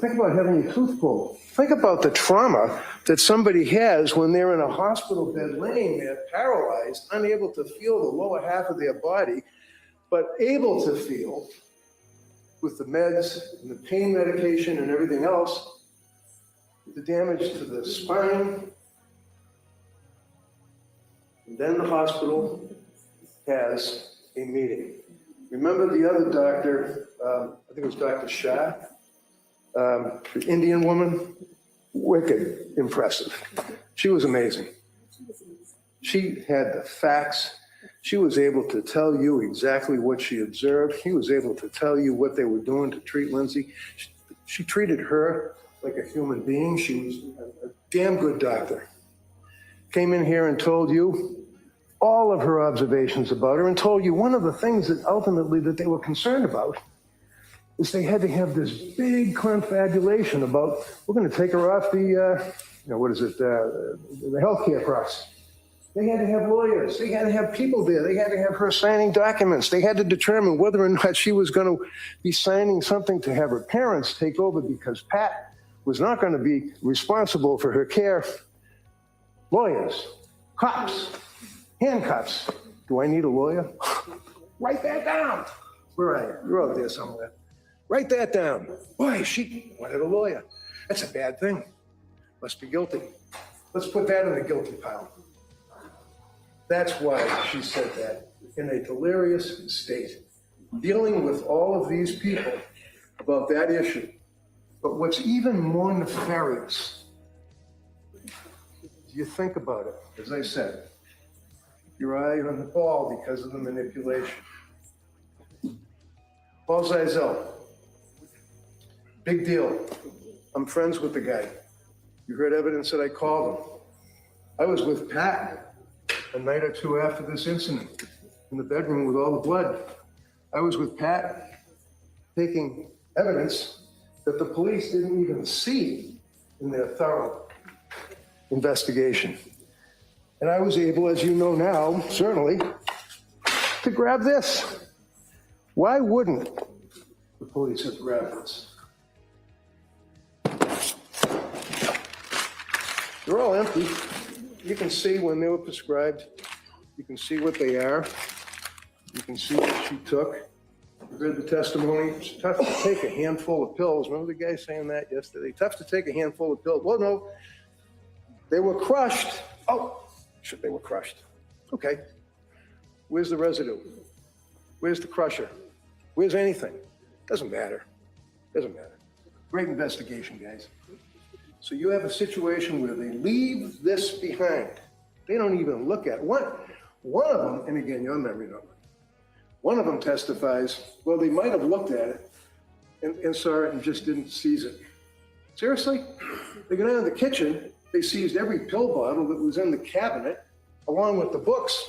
D: think about having a tooth pulled. Think about the trauma that somebody has when they're in a hospital bed laying there, paralyzed, unable to feel the lower half of their body, but able to feel with the meds and the pain medication and everything else, the damage to the spine. And then the hospital has a meeting. Remember the other doctor, I think it was Dr. Shah, the Indian woman? Wicked impressive. She was amazing. She had the facts. She was able to tell you exactly what she observed. She was able to tell you what they were doing to treat Lindsay. She treated her like a human being. She was a damn good doctor. Came in here and told you all of her observations about her and told you one of the things that ultimately that they were concerned about is they had to have this big confabulation about, we're going to take her off the healthcare process. They had to have lawyers. They had to have people there. They had to have her signing documents. They had to determine whether or not she was going to be signing something to have her parents take over because Pat was not going to be responsible for her care. Lawyers, cops, handcuffs. Do I need a lawyer? Write that down. Where are you? You're out there somewhere. Write that down. Boy, she wanted a lawyer. That's a bad thing. Must be guilty. Let's put that in the guilty pile. That's why she said that, in a delirious state, dealing with all of these people about that issue. But what's even more nefarious, you think about it, as I said, your eye on the ball because of the manipulation. Paul Zeisel, big deal. I'm friends with the guy. You heard evidence that I called him. I was with Pat a night or two after this incident in the bedroom with all the blood. I was with Pat taking evidence that the police didn't even see in their thorough investigation. And I was able, as you know now, certainly, to grab this. Why wouldn't the police have grabbed this? They're all empty. You can see when they were prescribed. You can see what they are. You can see what she took. You read the testimony. It's tough to take a handful of pills. Remember the guy saying that yesterday? Tough to take a handful of pills. Well, no, they were crushed. Oh, shit, they were crushed. Okay. Where's the residue? Where's the crusher? Where's anything? Doesn't matter. Doesn't matter. Great investigation, guys. So you have a situation where they leave this behind. They don't even look at it. One of them, and again, your memory number, one of them testifies, well, they might have looked at it and saw it and just didn't seize it. Seriously? They go down to the kitchen, they seized every pill bottle that was in the cabinet, along with the books.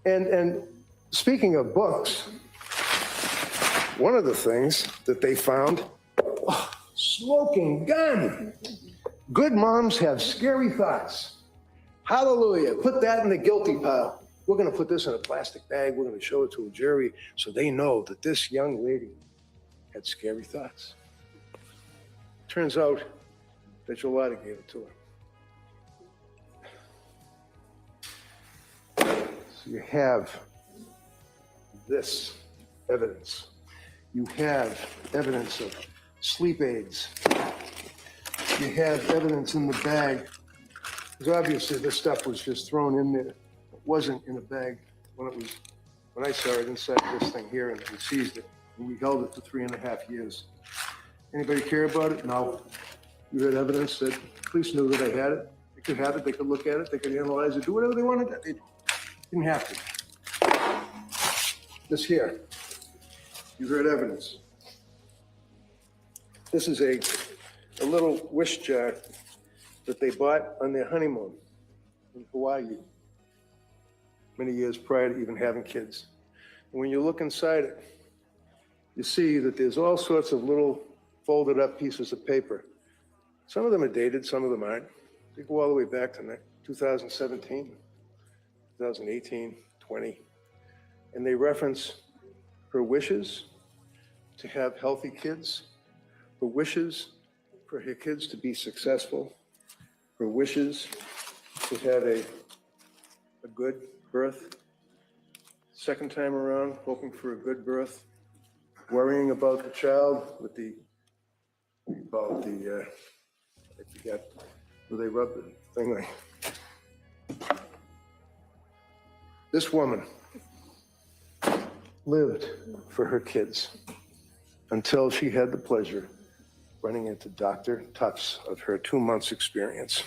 D: And speaking of books, one of the things that they found, smoking gun. Good moms have scary thoughts. Hallelujah. Put that in the guilty pile. We're going to put this in a plastic bag. We're going to show it to a jury so they know that this young lady had scary thoughts. Turns out that Jolada gave it to her. So you have this evidence. You have evidence of sleep aids. You have evidence in the bag. Because obviously this stuff was just thrown in there. It wasn't in a bag when I saw it inside this thing here, and we seized it. And we held it for 3.5 years. Anybody care about it? No. You had evidence that police knew that I had it. They could have it, they could look at it, they could analyze it, do whatever they wanted. They didn't have to. This here, you heard evidence. This is a little wish jar that they bought on their honeymoon in Hawaii many years prior to even having kids. And when you look inside it, you see that there's all sorts of little folded up pieces of paper. Some of them are dated, some of them aren't. They go all the way back to 2017, 2018, 20. And they reference her wishes to have healthy kids, her wishes for her kids to be successful, her wishes to have a good birth. Second time around, hoping for a good birth, worrying about the child with the, what do you call it, I forget, where they rub the thing like. This woman lived for her kids until she had the pleasure running into Dr. Tufts of her 2 months experience.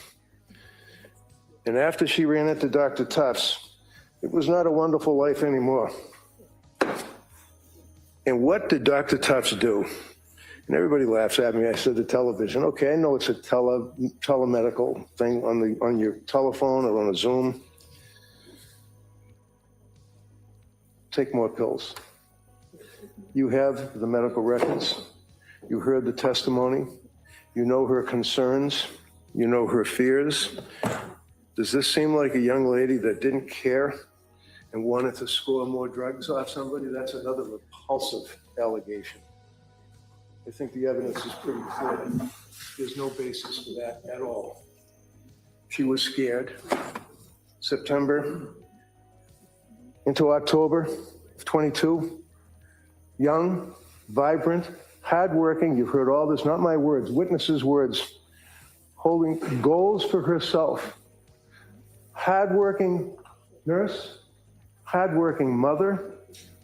D: And after she ran into Dr. Tufts, it was not a wonderful life anymore. And what did Dr. Tufts do? And everybody laughs at me. I said the television. Okay, I know it's a telemedical thing on your telephone or on a Zoom. Take more pills. You have the medical records. You heard the testimony. You know her concerns. You know her fears. Does this seem like a young lady that didn't care and wanted to score more drugs off somebody? That's another repulsive allegation. I think the evidence is pretty clear. There's no basis for that at all. She was scared. September into October of 22, young, vibrant, hardworking, you've heard all this, not my words, witnesses' words, holding goals for herself. Hardworking nurse, hardworking mother,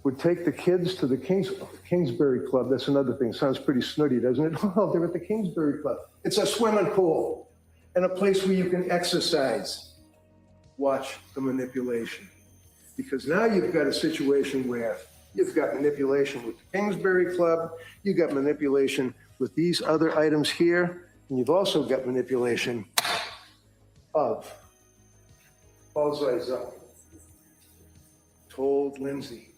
D: would take the kids to the Kingsbury Club. That's another thing. Sounds pretty snooty, doesn't it? Oh, they're at the Kingsbury Club. It's a swimming pool and a place where you can exercise. Watch the manipulation. Because now you've got a situation where you've got manipulation with the Kingsbury Club, you've got manipulation with these other items here, and you've also got manipulation of Paul Zeisel told Lindsay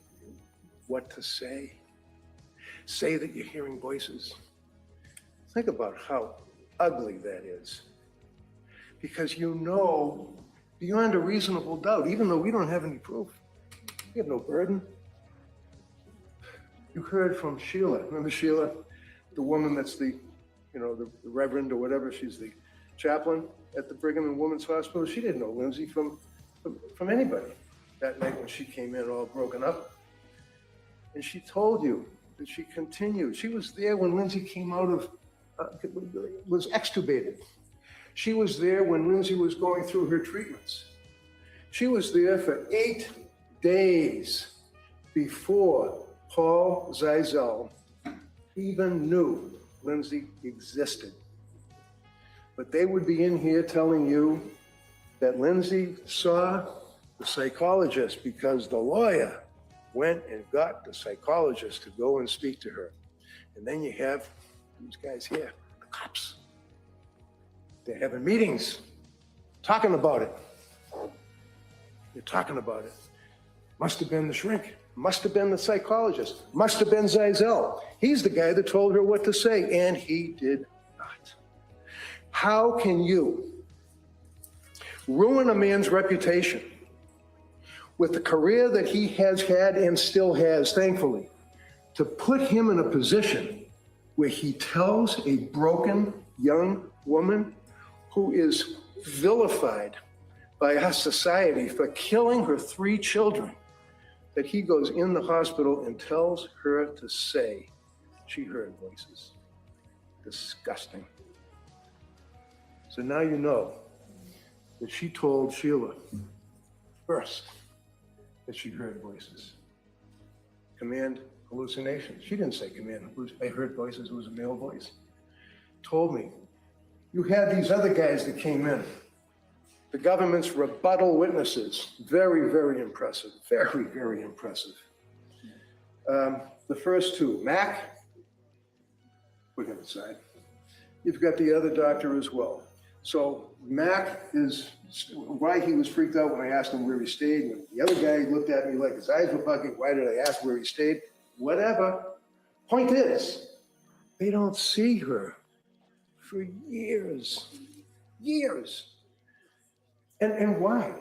D: what to say. Say that you're hearing voices. Think about how ugly that is. Because you know, beyond a reasonable doubt, even though we don't have any proof, we have no burden. You heard from Sheila. Remember Sheila, the woman that's the reverend or whatever, she's the chaplain at the Brigham and Women's Hospital. She didn't know Lindsay from anybody that night when she came in all broken up. And she told you that she continued. She was there when Lindsay came out of, was extubated. She was there when Lindsay was going through her treatments. She was there for 8 days before Paul Zeisel even knew Lindsay existed. But they would be in here telling you that Lindsay saw the psychologist because the lawyer went and got the psychologist to go and speak to her. And then you have these guys here, the cops. They're having meetings, talking about it. They're talking about it. Must have been the shrink. Must have been the psychologist. Must have been Zeisel. He's the guy that told her what to say, and he did not. How can you ruin a man's reputation with the career that he has had and still has, thankfully, to put him in a position where he tells a broken young woman who is vilified by our society for killing her 3 children, that he goes in the hospital and tells her to say she heard voices. Disgusting. So now you know that she told Sheila first that she heard voices. Command hallucinations. She didn't say command hallucinations. I heard voices. It was a male voice. Told me. You had these other guys that came in. The government's rebuttal witnesses. Very, very impressive. Very, very impressive. The first 2, Mac, put him aside. You've got the other doctor as well. So Mac is why he was freaked out when I asked him where he stayed. When the other guy looked at me like his eyes were bugging. Why did I ask where he stayed? Whatever. Point is, they don't see her for years. Years. And why?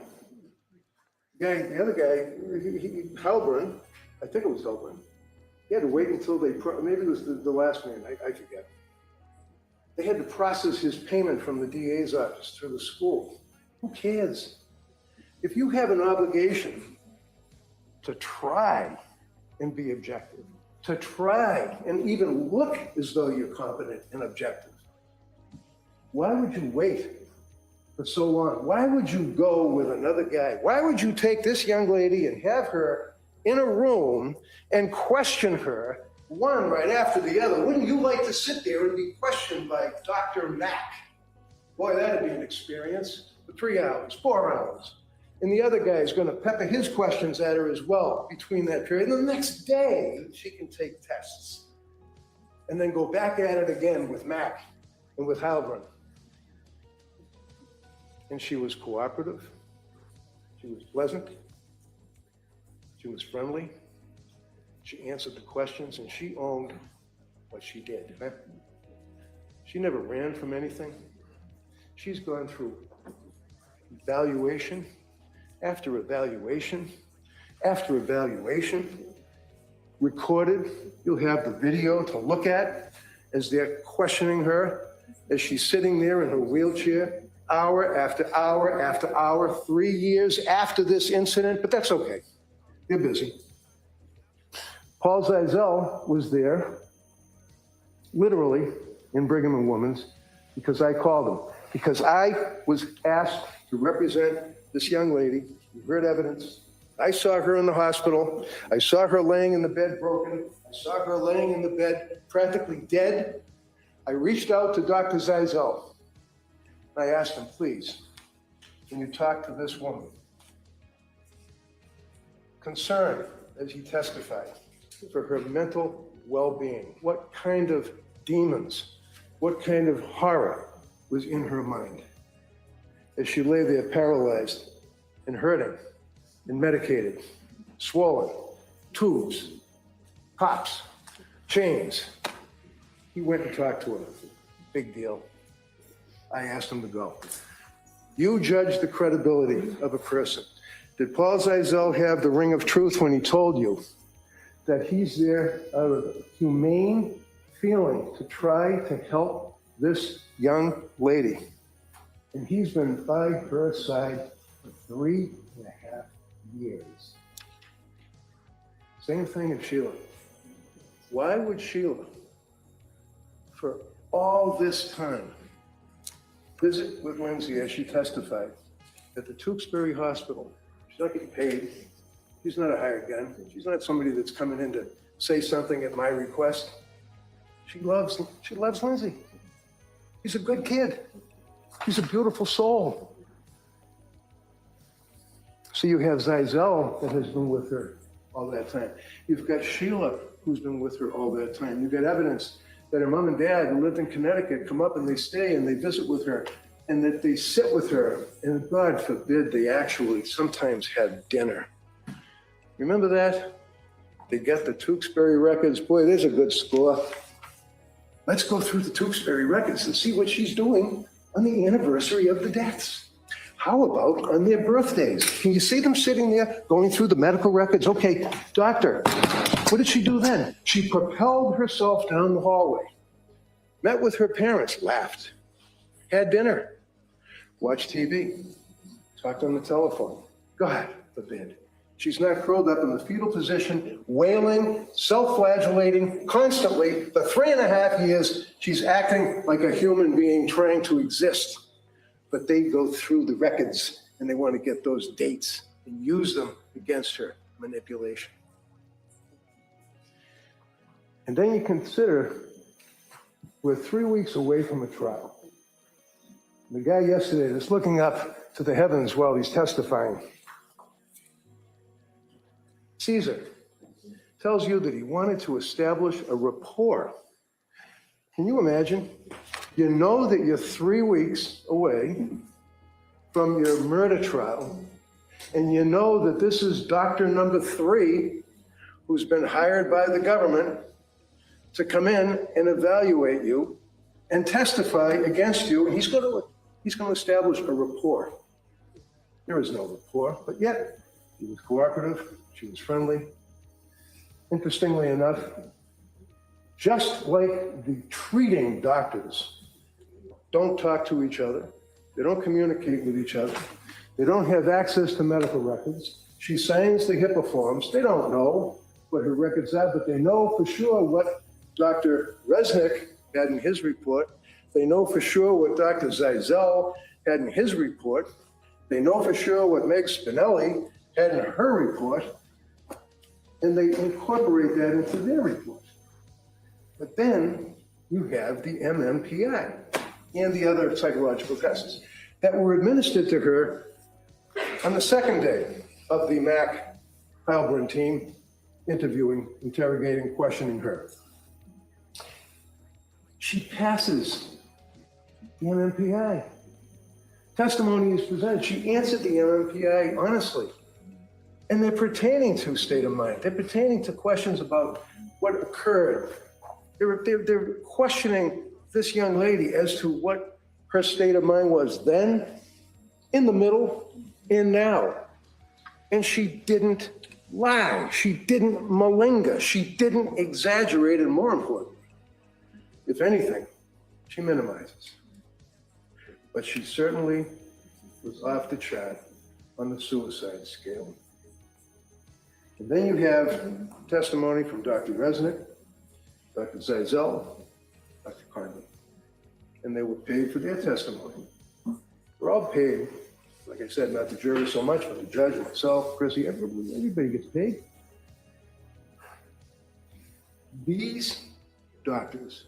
D: The other guy, Halburn, I think it was Halburn, he had to wait until maybe it was the last man, I forget. They had to process his payment from the DA's office through the school. Who cares? If you have an obligation to try and be objective, to try and even look as though you're competent and objective, why would you wait for so long? Why would you go with another guy? Why would you take this young lady and have her in a room and question her, one right after the other? Wouldn't you like to sit there and be questioned by Dr. Mack? Boy, that'd be an experience for 3 hours, 4 hours. And the other guy is going to pepper his questions at her as well between that period. And the next day, she can take tests and then go back at it again with Mack and with Halburn. And she was cooperative. She was pleasant. She was friendly. She answered the questions and she owned what she did. Right? She never ran from anything. She's gone through evaluation after evaluation after evaluation, recorded. You'll have the video to look at as they're questioning her, as she's sitting there in her wheelchair, hour after hour after hour, 3 years after this incident, but that's okay. They're busy. Paul Zeisel was there, literally, in Brigham and Women's, because I called him. Because I was asked to represent this young lady. You heard evidence. I saw her in the hospital. I saw her laying in the bed broken. I saw her laying in the bed practically dead. I reached out to Dr. Zeisel. I asked him, please, can you talk to this woman? Concerned, as he testified, for her mental well-being. What kind of demons, what kind of horror was in her mind as she lay there paralyzed and hurting and medicated, swollen, tubes, pops, chains. He went and talked to her. Big deal. I asked him to go. You judge the credibility of a person. Did Paul Zeisel have the ring of truth when he told you that he's there out of a humane feeling to try to help this young lady? And he's been by her side for 3.5 years. Same thing in Sheila. Why would Sheila, for all this time, visit with Lindsay as she testified at the Tewksbury Hospital? She's not getting paid. She's not a hired gun. She's not somebody that's coming in to say something at my request. She loves Lindsay. He's a good kid. He's a beautiful soul. So you have Zeisel that has been with her all that time. You've got Sheila who's been with her all that time. You've got evidence that her mom and dad who lived in Connecticut come up and they stay and they visit with her and that they sit with her and God forbid they actually sometimes had dinner. Remember that? They get the Tewksbury records. Boy, there's a good score. Let's go through the Tewksbury records and see what she's doing on the anniversary of the deaths. How about on their birthdays? Can you see them sitting there going through the medical records? Okay, doctor, what did she do then? She propelled herself down the hallway, met with her parents, laughed, had dinner, watched TV, talked on the telephone. God forbid. She's not curled up in the fetal position, wailing, self-flagellating constantly. For 3.5 years, she's acting like a human being trying to exist. But they go through the records and they want to get those dates and use them against her. Manipulation. And then you consider we're 3 weeks away from a trial. The guy yesterday that's looking up to the heavens while he's testifying, Caesar, tells you that he wanted to establish a rapport. Can you imagine? You know that you're 3 weeks away from your murder trial, and you know that this is doctor number 3 who's been hired by the government to come in and evaluate you and testify against you, and he's going to establish a rapport. There is no rapport, but yet he was cooperative, she was friendly. Interestingly enough, just like the treating doctors don't talk to each other, they don't communicate with each other, they don't have access to medical records. She signs the HIPAA forms. They don't know what her records are, but they know for sure what Dr. Resnick had in his report. They know for sure what Dr. Zeisel had in his report. They know for sure what Meg Spinelli had in her report, and they incorporate that into their report. But then you have the MMPI and the other psychological tests that were administered to her on the second day of the Mac Heilbrunn team interviewing, interrogating, questioning her. She passes the MMPI. Testimony is presented. She answered the MMPI honestly. And they're pertaining to state of mind. They're pertaining to questions about what occurred. They're questioning this young lady as to what her state of mind was then, in the middle, and now. And she didn't lie. She didn't malinga. She didn't exaggerate, and more importantly, if anything, she minimizes. But she certainly was off the chart on the suicide scale. And then you have testimony from Dr. Resnick, Dr. Zeisel, Dr. Conley, and they were paid for their testimony. We're all paid, like I said, not the jury so much, but the judge, myself, Chrissy, everybody gets paid. These doctors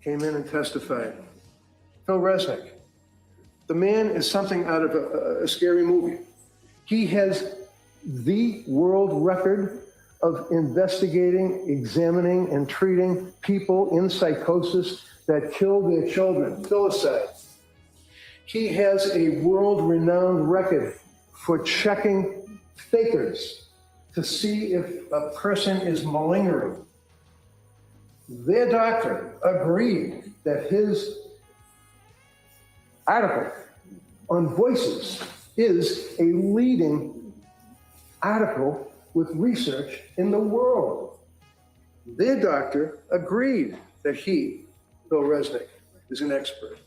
D: came in and testified. Phil Resnick, the man is something out of a scary movie. He has the world record of investigating, examining, and treating people in psychosis that kill their children, filicide. He has a world-renowned record for checking fakers to see if a person is malingering. Their doctor agreed that his article on Voices is a leading article with research in the world. Their doctor agreed that he, Bill Resnick, is an expert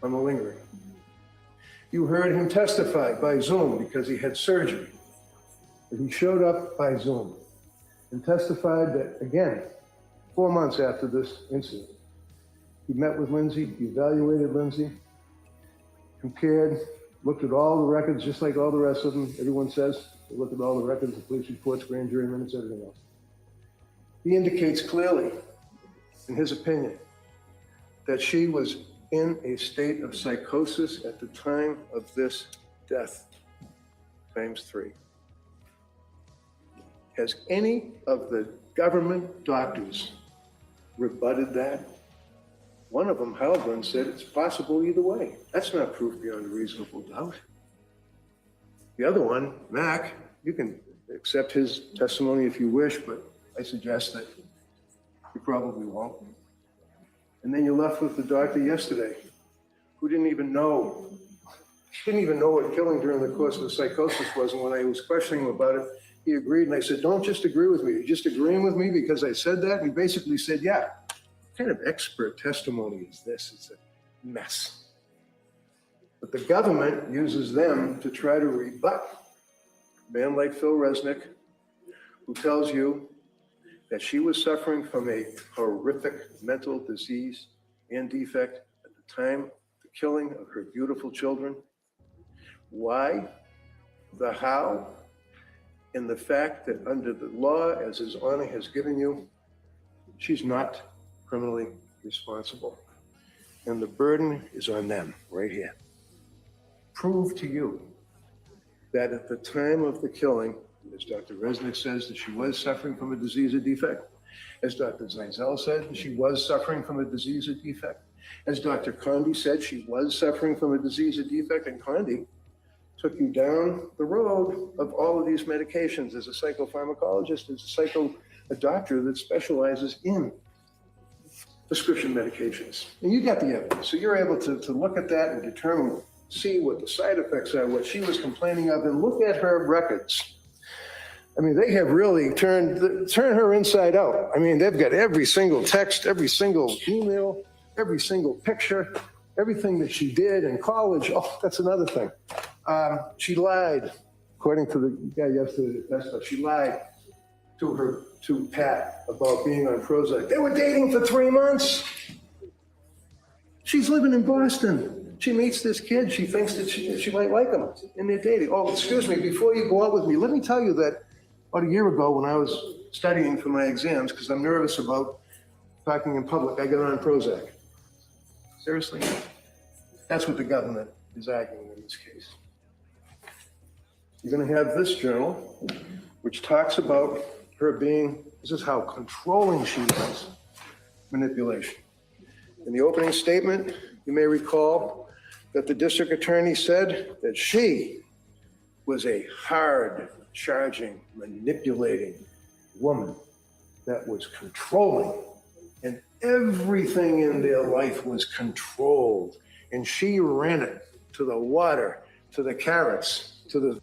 D: on malingering. You heard him testify by Zoom because he had surgery. But he showed up by Zoom and testified that, again, 4 months after this incident, he met with Lindsay, he evaluated Lindsay, compared, looked at all the records, just like all the rest of them. Everyone says they looked at all the records, the police reports, grand jury minutes, everything else. He indicates clearly, in his opinion, that she was in a state of psychosis at the time of this death, times 3. Has any of the government doctors rebutted that? One of them, Halbrand, said it's possible either way. That's not proof beyond a reasonable doubt. The other one, Mac, you can accept his testimony if you wish, but I suggest that you probably won't. And then you're left with the doctor yesterday who didn't even know what killing during the course of the psychosis was. And when I was questioning him about it, he agreed. And I said, don't just agree with me. You're just agreeing with me because I said that? And he basically said, yeah. What kind of expert testimony is this? It's a mess. But the government uses them to try to rebut a man like Phil Resnick, who tells you that she was suffering from a horrific mental disease and defect at the time of the killing of her beautiful children. Why? The how? And the fact that under the law, as His Honor has given you, she's not criminally responsible. And the burden is on them right here. Prove to you that at the time of the killing, as Dr. Resnick says, that she was suffering from a disease or defect. As Dr. Zeisel said, she was suffering from a disease or defect. As Dr. Conde said, she was suffering from a disease or defect, and Conde took you down the road of all of these medications as a psychopharmacologist, as a doctor that specializes in prescription medications. And you got the evidence, so you're able to look at that and determine, see what the side effects are, what she was complaining of, and look at her records. I mean, they have really turned her inside out. I mean, they've got every single text, every single email, every single picture, everything that she did in college. Oh, that's another thing. She lied, according to the guy yesterday that testified, she lied to Pat about being on Prozac. They were dating for 3 months. She's living in Boston. She meets this kid. She thinks that she might like him, and they're dating. Oh, excuse me, before you go out with me, let me tell you that about a year ago when I was studying for my exams, because I'm nervous about talking in public, I got on Prozac. Seriously? That's what the government is arguing in this case. You're going to have this journal, which talks about her being, this is how controlling she was, manipulation. In the opening statement, you may recall that the district attorney said that she was a hard, charging, manipulating woman that was controlling, and everything in their life was controlled. And she ran it to the water, to the carrots, to the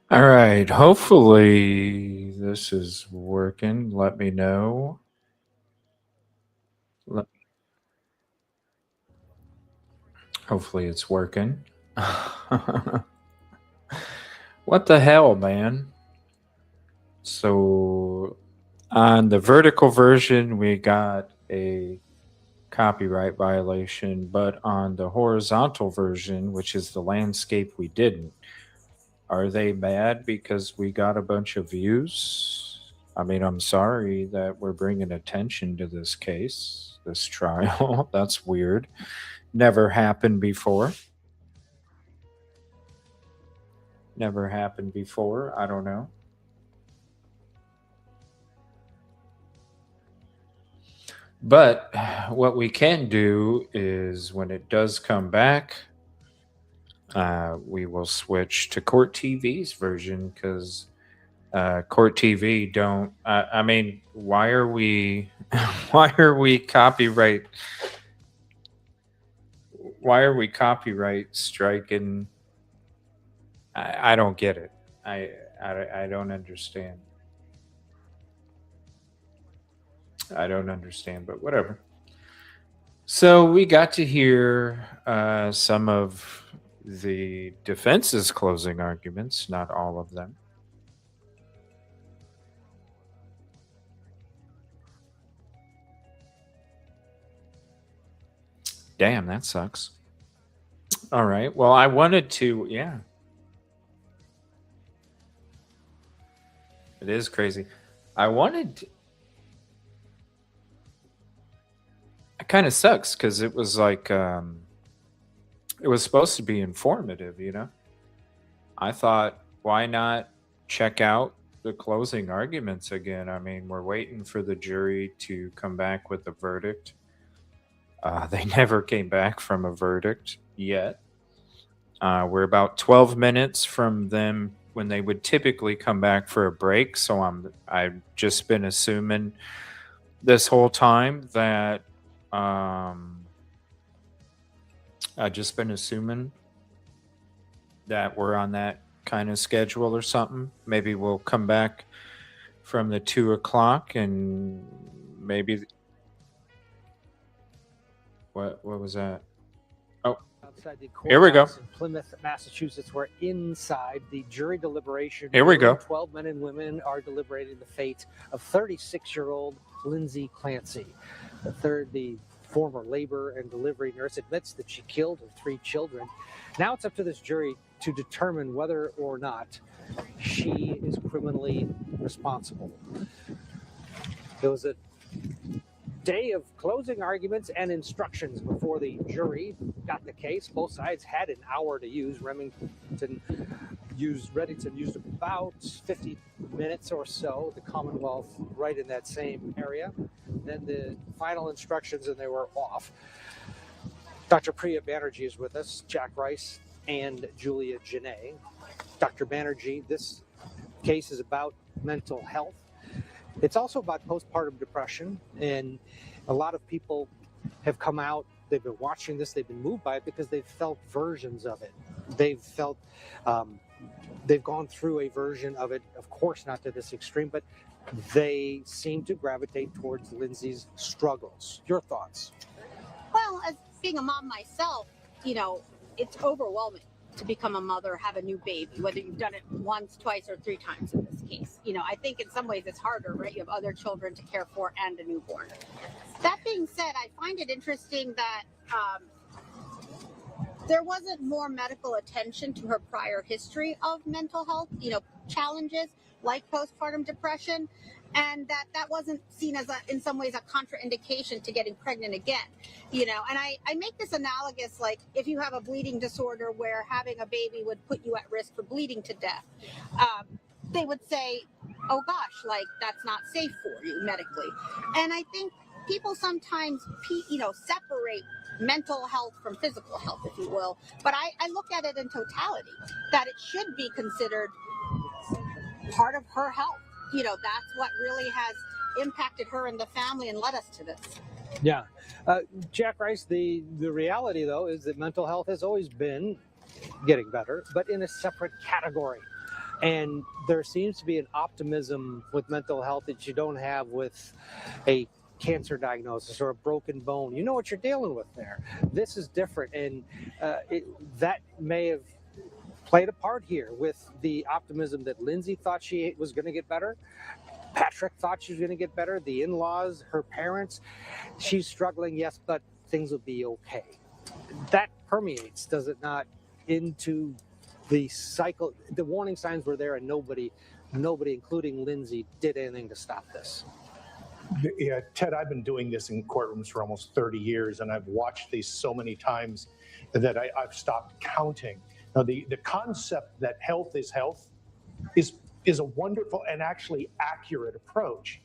E: All right. Hopefully this is working. Let me know. Hopefully it's working. What the hell, man? So on the vertical version, we got a copyright violation, but on the horizontal version, which is the landscape, we didn't. Are they mad because we got a bunch of views? I mean, I'm sorry that we're bringing attention to this case, this trial. That's weird. Never happened before. Never happened before. I don't know. But what we can do is when it does come back, we will switch to Court TV's version because Court TV don't. I mean, why are we? Why are we copyright? Why are we copyright striking? I don't get it. I don't understand. I don't understand, but whatever. So we got to hear some of the defense's closing arguments, not all of them. Damn, that sucks. All right. Well, I wanted to, yeah. It is crazy. I wanted to, it kind of sucks because it was like it was supposed to be informative, you know. I thought, why not check out the closing arguments again? I mean, we're waiting for the jury to come back with a verdict. They never came back from a verdict yet. We're about 12 minutes from them when they would typically come back for a break, so I've just been assuming this whole time that I've just been assuming that we're on that kind of schedule or something. Maybe we'll come back from the 2 o'clock and maybe what was that? Oh,
S: outside the
E: here we go.
S: courthouse in Plymouth, Massachusetts. We're inside the jury deliberation.
E: Here we go.
S: 12 men and women are deliberating the fate of 36-year-old Lindsay Clancy. The former labor and delivery nurse admits that she killed her 3 children. Now it's up to this jury to determine whether or not she is criminally responsible. There was a day of closing arguments and instructions before the jury got the case. Both sides had an hour to use. Reddington used about 50 minutes or so. The Commonwealth right in that same area. Then the final instructions, and they were off. Dr. Priya Banerjee is with us, Jack Rice, and Julia Janae. Dr. Banerjee, this case is about mental health. It's also about postpartum depression, and a lot of people have come out, they've been watching this, they've been moved by it because they've felt versions of it. They've felt, they've gone through a version of it, of course not to this extreme, but they seem to gravitate towards Lindsay's struggles. Your thoughts?
T: Well, as being a mom myself, it's overwhelming to become a mother, have a new baby, whether you've done it once, twice, or 3 times in this case. I think in some ways it's harder, right? You have other children to care for and a newborn. That being said, I find it interesting that there wasn't more medical attention to her prior history of mental health, challenges like postpartum depression, and that wasn't seen as in some ways a contraindication to getting pregnant again, and I make this analogous, like if you have a bleeding disorder where having a baby would put you at risk for bleeding to death, they would say, oh gosh, like that's not safe for you medically. And I think people sometimes, separate mental health from physical health, if you will, but I look at it in totality, that it should be considered part of her health. That's what really has impacted her and the family and led us to this.
S: Yeah. Jack Rice, the reality, though, is that mental health has always been getting better, but in a separate category. And there seems to be an optimism with mental health that you don't have with a cancer diagnosis or a broken bone. You know what you're dealing with there. This is different, and that may have played a part here with the optimism that Lindsay thought she was going to get better. Patrick thought she was going to get better. The in-laws, her parents, she's struggling, yes, but things will be okay. That permeates, does it not, into the cycle? The warning signs were there, and nobody, including Lindsay, did anything to stop this.
U: Yeah, Ted, I've been doing this in courtrooms for almost 30 years, and I've watched these so many times that I've stopped counting. Now, the concept that health is a wonderful and actually accurate approach,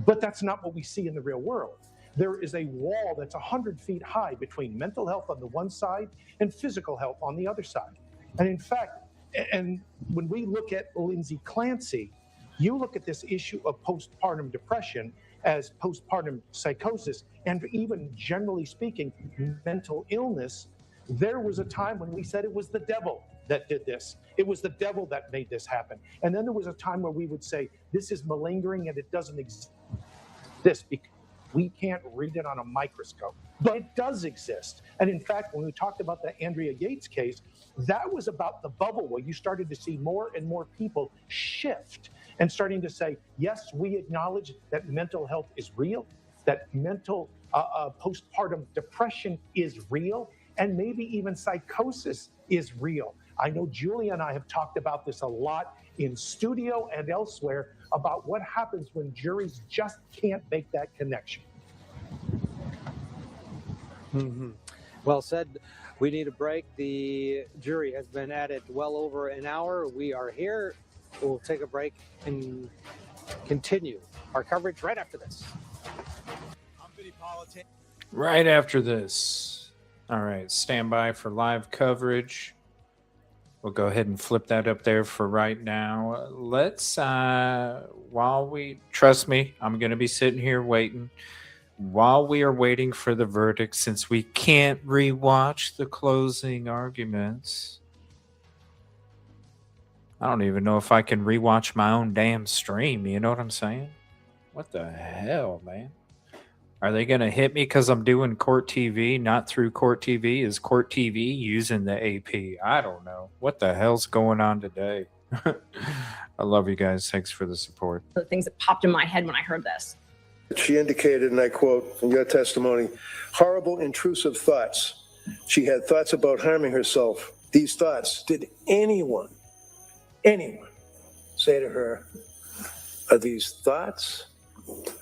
U: but that's not what we see in the real world. There is a wall that's 100 feet high between mental health on the one side and physical health on the other side. And in fact, and when we look at Lindsay Clancy, you look at this issue of postpartum depression as postpartum psychosis, and even generally speaking, mental illness. There was a time when we said it was the devil that did this. It was the devil that made this happen. And then there was a time where we would say, this is malingering and it doesn't exist. This, because we can't read it on a microscope, but it does exist. And in fact, when we talked about the Andrea Yates case, that was about the bubble where you started to see more and more people shift and starting to say, yes, we acknowledge that mental health is real, that mental postpartum depression is real, and maybe even psychosis is real. I know Julia and I have talked about this a lot in studio and elsewhere about what happens when juries just can't make that connection.
S: Mm-hmm. Well said. We need a break. The jury has been at it well over an hour. We are here. We'll take a break and continue our coverage right after this.
E: Right after this. All right, stand by for live coverage. We'll go ahead and flip that up there for right now. Let's, trust me, I'm going to be sitting here waiting. While we are waiting for the verdict, since we can't rewatch the closing arguments, I don't even know if I can rewatch my own damn stream. You know what I'm saying? What the hell, man? Are they going to hit me because I'm doing Court TV, not through Court TV? Is Court TV using the AP? I don't know. What the hell's going on today? I love you guys. Thanks for the support.
H: The things that popped in my head when I heard this.
D: She indicated, and I quote from your testimony, horrible, intrusive thoughts. She had thoughts about harming herself. These thoughts, did anyone say to her, are these thoughts?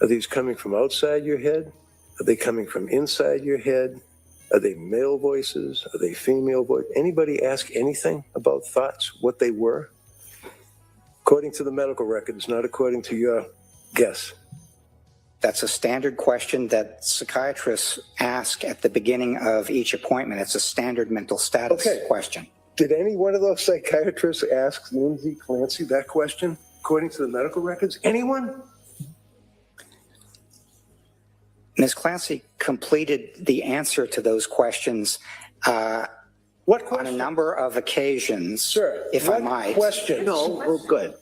D: Are these coming from outside your head? Are they coming from inside your head? Are they male voices? Are they female voices? Anybody ask anything about thoughts, what they were? According to the medical records, not according to your guess.
G: That's a standard question that psychiatrists ask at the beginning of each appointment. It's a standard mental status question.
D: Did any one of those psychiatrists ask Lindsay Clancy that question, according to the medical records? Anyone?
G: Ms. Clancy completed the answer to those questions
D: what question?
G: On a number of occasions,
D: Sir,
G: if I might.
L: Question. No, well, good.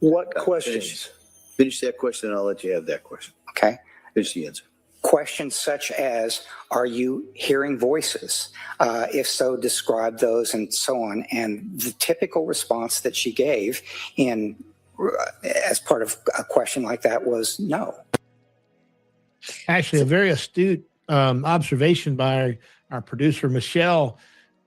D: What questions?
L: Finish that question, and I'll let you have that question.
G: Okay.
L: Finish the answer.
G: Questions such as, are you hearing voices? If so, describe those and so on. And the typical response that she gave as part of a question like that was no.
Q: Actually, a very astute observation by our producer, Michelle.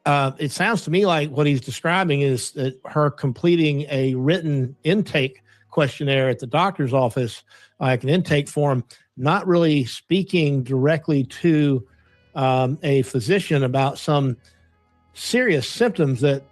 Q: It sounds to me like what he's describing is that her completing a written intake questionnaire at the doctor's office, like an intake form, not really speaking directly to a physician about some serious symptoms that,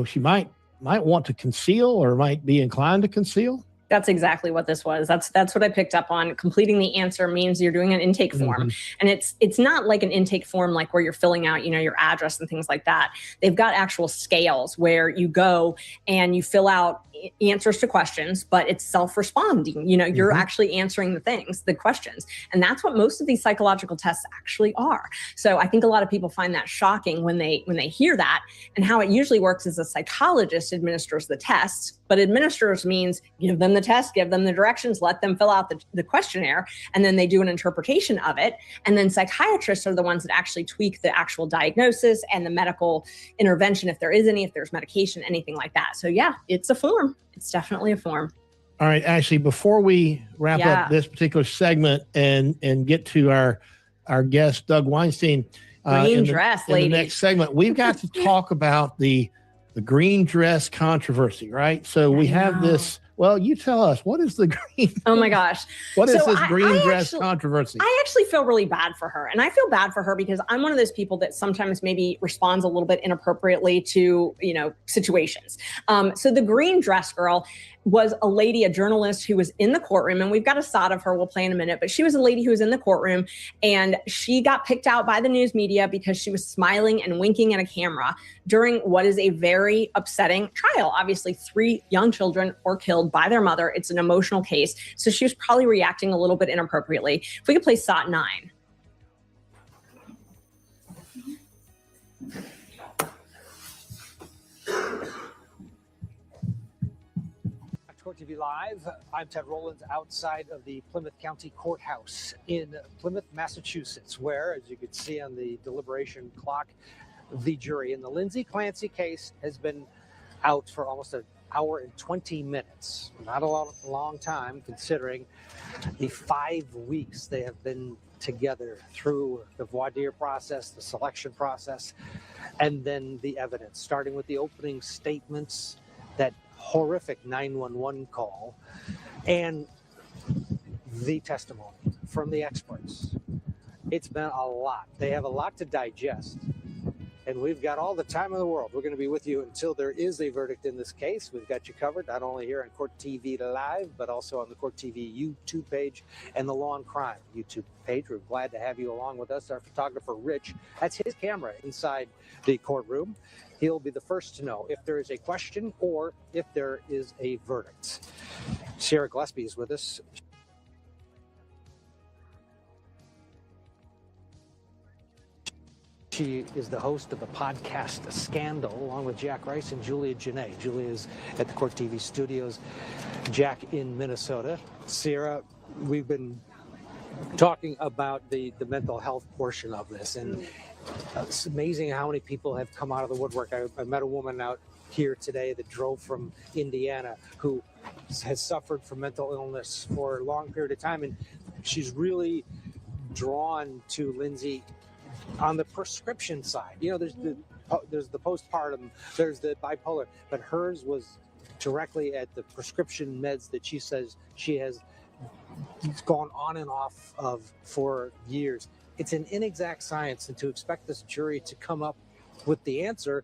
Q: she might want to conceal or might be inclined to conceal.
H: That's exactly what this was. That's what I picked up on. Completing the answer means you're doing an intake form. And it's not like an intake form like where you're filling out, your address and things like that. They've got actual scales where you go and you fill out answers to questions, but it's self-responding. You're actually answering the questions. And that's what most of these psychological tests actually are. So I think a lot of people find that shocking when they hear that. And how it usually works is a psychologist administers the test, but administers means give them the test, give them the directions, let them fill out the questionnaire, and then they do an interpretation of it. And then psychiatrists are the ones that actually tweak the actual diagnosis and the medical intervention, if there is any, if there's medication, anything like that. So yeah, it's a form. It's definitely a form.
Q: All right, Ashley, before we wrap up this particular segment and get to our guest, Doug Weinstein,
H: green dress lady.
Q: In the next segment, we've got to talk about the green dress controversy, right? So we have this. Well, you tell us, what is the green?
H: Oh my gosh.
Q: What is this green dress controversy?
H: I actually feel really bad for her. And I feel bad for her because I'm one of those people that sometimes maybe responds a little bit inappropriately to, situations. So the green dress girl was a lady, a journalist who was in the courtroom, and we've got a shot of her we'll play in a minute, but she was a lady who was in the courtroom and she got picked out by the news media because she was smiling and winking at a camera during what is a very upsetting trial. Obviously, 3 young children were killed by their mother. It's an emotional case. So she was probably reacting a little bit inappropriately. If we could play SOT 9.
S: Court TV Live. I'm Ted Rowlands outside of the Plymouth County Courthouse in Plymouth, Massachusetts, where, as you can see on the deliberation clock, the jury in the Lindsay Clancy case has been out for almost an hour and 20 minutes. Not a long time considering the 5 weeks they have been together through the voir dire process, the selection process, and then the evidence, starting with the opening statements, that horrific 911 call, and the testimony from the experts. It's been a lot. They have a lot to digest. and we've got all the time in the world. We're going to be with you until there is a verdict in this case. We've got you covered, not only here on Court TV Live, but also on the Court TV YouTube page and the Law and Crime YouTube page. We're glad to have you along with us. Our photographer, Rich, that's his camera inside the courtroom. He'll be the first to know if there is a question or if there is a verdict. Sierra Gillespie is with us. She is the host of the podcast Scandal, along with Jack Rice and Julia Janae. Julia is at the Court TV studios, Jack in Minnesota. Sierra, we've been talking about the mental health portion of this, and it's amazing how many people have come out of the woodwork. I met a woman out here today that drove from Indiana who has suffered from mental illness for a long period of time, and she's really drawn to Lindsay on the prescription side. You know, there's the postpartum, there's the bipolar, but hers was directly at the prescription meds that she says she has gone on and off of for years. It's an inexact science, and to expect this jury to come up with the answer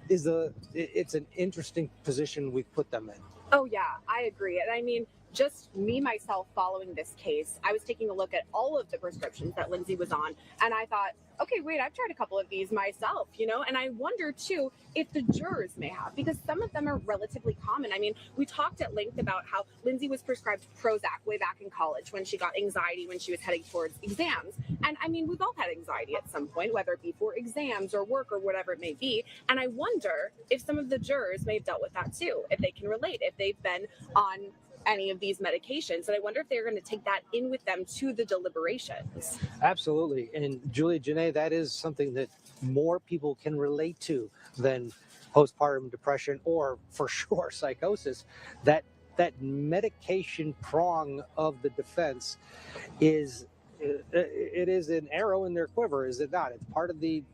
S: it's an interesting position we've put them in.
I: Oh yeah, I agree. And I mean, just me, myself, following this case, I was taking a look at all of the prescriptions that Lindsay was on, and I thought, okay, wait, I've tried a couple of these myself, you know, and I wonder too if the jurors may have, because some of them are relatively common. I mean, we talked at length about how Lindsay was prescribed Prozac way back in college when she got anxiety when she was heading towards exams. And I mean, we've all had anxiety at some point, whether it be for exams or work or whatever it may be. And I wonder if some of the jurors may have dealt with that too, if they can relate, if they've been on any of these medications. And I wonder if they're going to take that in with them to the deliberations.
S: Absolutely. And Julia Janae, that is something that more people can relate to than postpartum depression or for sure psychosis. That medication prong of the defense is an arrow in their quiver, is it not? It's part of the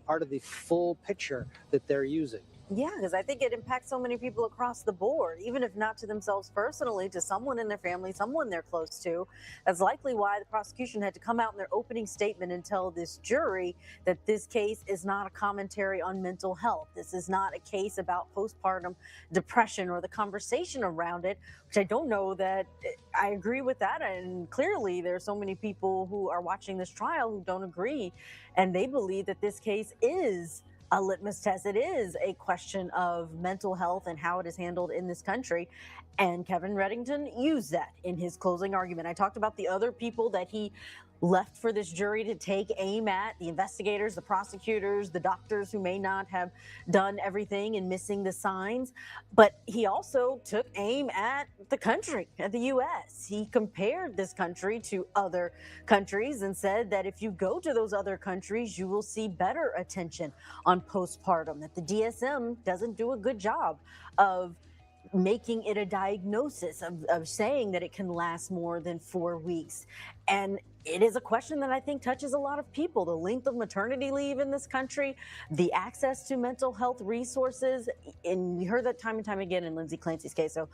S: full picture that they're using.
F: Yeah, because I think it impacts so many people across the board, even if not to themselves personally, to someone in their family, someone they're close to. That's likely why the prosecution had to come out in their opening statement and tell this jury that this case is not a commentary on mental health. This is not a case about postpartum depression or the conversation around it, which I don't know that I agree with that. And clearly there are so many people who are watching this trial who don't agree, and they believe that this case is a litmus test. It is a question of mental health and how it is handled in this country. And Kevin Reddington used that in his closing argument. I talked about the other people that he left for this jury to take aim at, the investigators, the prosecutors, the doctors who may not have done everything and missing the signs. But he also took aim at the country, at the U.S. He compared this country to other countries and said that if you go to those other countries, you will see better attention on postpartum, that the DSM doesn't do a good job of making it a diagnosis, of saying that it can last more than 4 weeks. And it is a question that I think touches a lot of people. The length of maternity leave in this country, the access to mental health resources, and we heard that time and time again in Lindsay Clancy's case. So,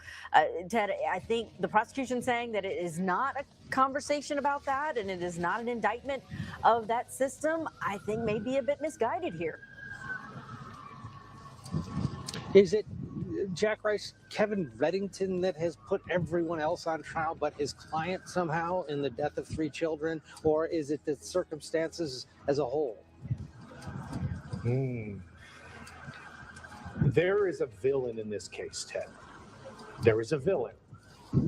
F: Ted, I think the prosecution saying that it is not a conversation about that and it is not an indictment of that system, I think may be a bit misguided here.
S: Is it Jack Rice, Kevin Reddington that has put everyone else on trial but his client somehow in the death of 3 children? Or is it the circumstances as a whole?
U: There is a villain in this case, Ted. There is a villain,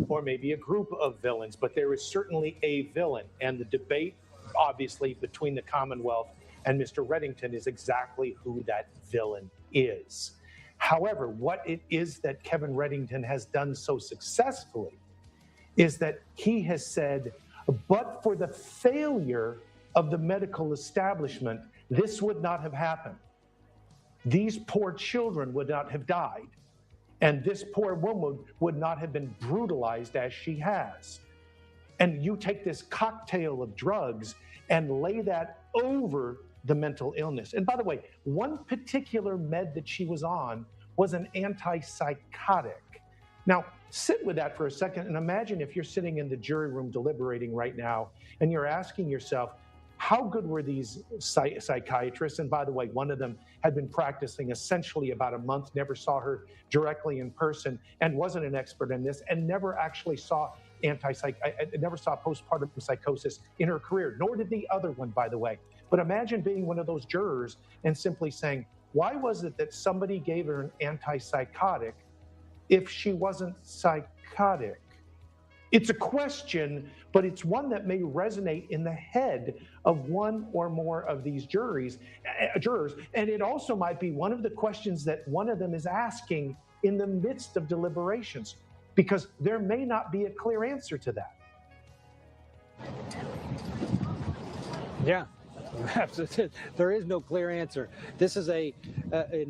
U: or maybe a group of villains, but there is certainly a villain. And the debate, obviously, between the Commonwealth and Mr. Reddington is exactly who that villain is. However, what it is that Kevin Reddington has done so successfully is that he has said, but for the failure of the medical establishment, this would not have happened. These poor children would not have died. And this poor woman would not have been brutalized as she has. And you take this cocktail of drugs and lay that over the mental illness. And by the way, one particular med that she was on was an antipsychotic. Now, sit with that for a second and imagine if you're sitting in the jury room deliberating right now and you're asking yourself, how good were these psychiatrists? And by the way, one of them had been practicing essentially about a month, never saw her directly in person, and wasn't an expert in this, and never actually saw never saw postpartum psychosis in her career, nor did the other one, by the way. But imagine being one of those jurors and simply saying, why was it that somebody gave her an antipsychotic if she wasn't psychotic? It's a question, but it's one that may resonate in the head of one or more of these jurors. And it also might be one of the questions that one of them is asking in the midst of deliberations, because there may not be a clear answer to that.
S: Yeah. There is no clear answer. This is an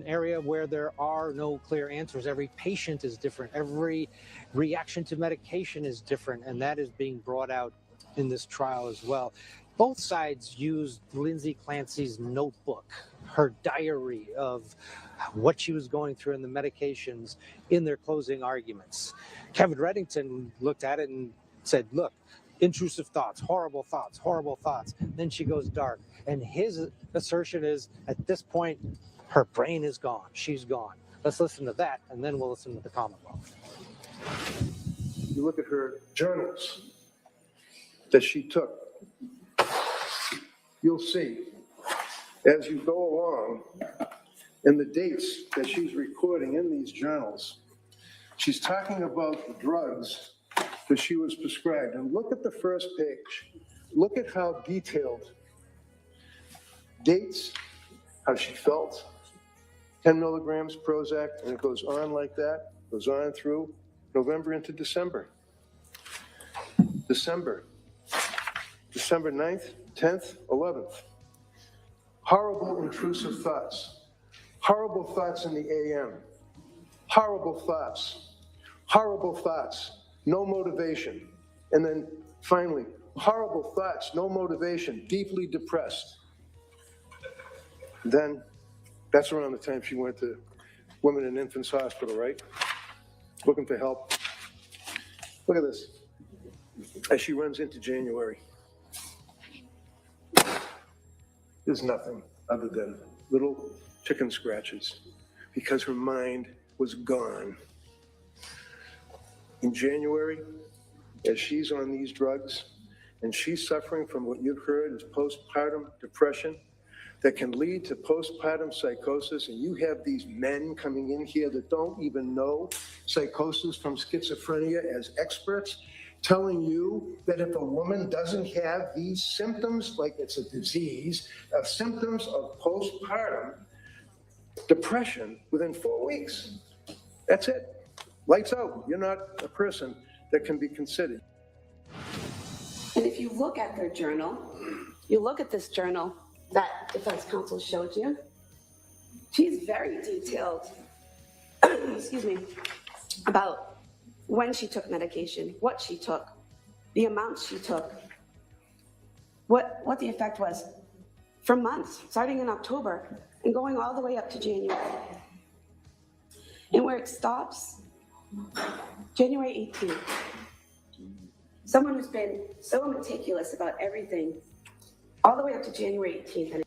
S: area where there are no clear answers. Every patient is different. Every reaction to medication is different, and that is being brought out in this trial as well. Both sides used Lindsay Clancy's notebook, her diary of what she was going through and the medications in their closing arguments. Kevin Reddington looked at it and said, look, intrusive thoughts, horrible thoughts, horrible thoughts. Then she goes dark. And his assertion is, at this point, her brain is gone. She's gone. Let's listen to that, and then we'll listen to the Commonwealth.
D: You look at her journals that she took, you'll see, as you go along, and the dates that she's recording in these journals, she's talking about the drugs that she was prescribed. And look at the first page. Look at how detailed. Dates, how she felt, 10 milligrams Prozac, and it goes on like that, goes on through November into December. December 9th, 10th, 11th. Horrible intrusive thoughts. Horrible thoughts in the AM. Horrible thoughts. Horrible thoughts. No motivation. And then finally, horrible thoughts, no motivation, deeply depressed. Then that's around the time she went to Women and Infants Hospital, right? Looking for help. Look at this. As she runs into January, there's nothing other than little chicken scratches because her mind was gone. In January, as she's on these drugs and she's suffering from what you've heard is postpartum depression that can lead to postpartum psychosis, and you have these men coming in here that don't even know psychosis from schizophrenia as experts, telling you that if a woman doesn't have these symptoms, like it's a disease, of symptoms of postpartum depression within 4 weeks, that's it. Lights out. You're not a person that can be considered.
O: And if you look at their journal, you look at this journal that defense counsel showed you, she's very detailed, excuse me, about when she took medication, what she took, the amount she took, what the effect was for months, starting in October and going all the way up to January. And where it stops, January 18th. Someone who's been so meticulous about everything all the way up to January 18th.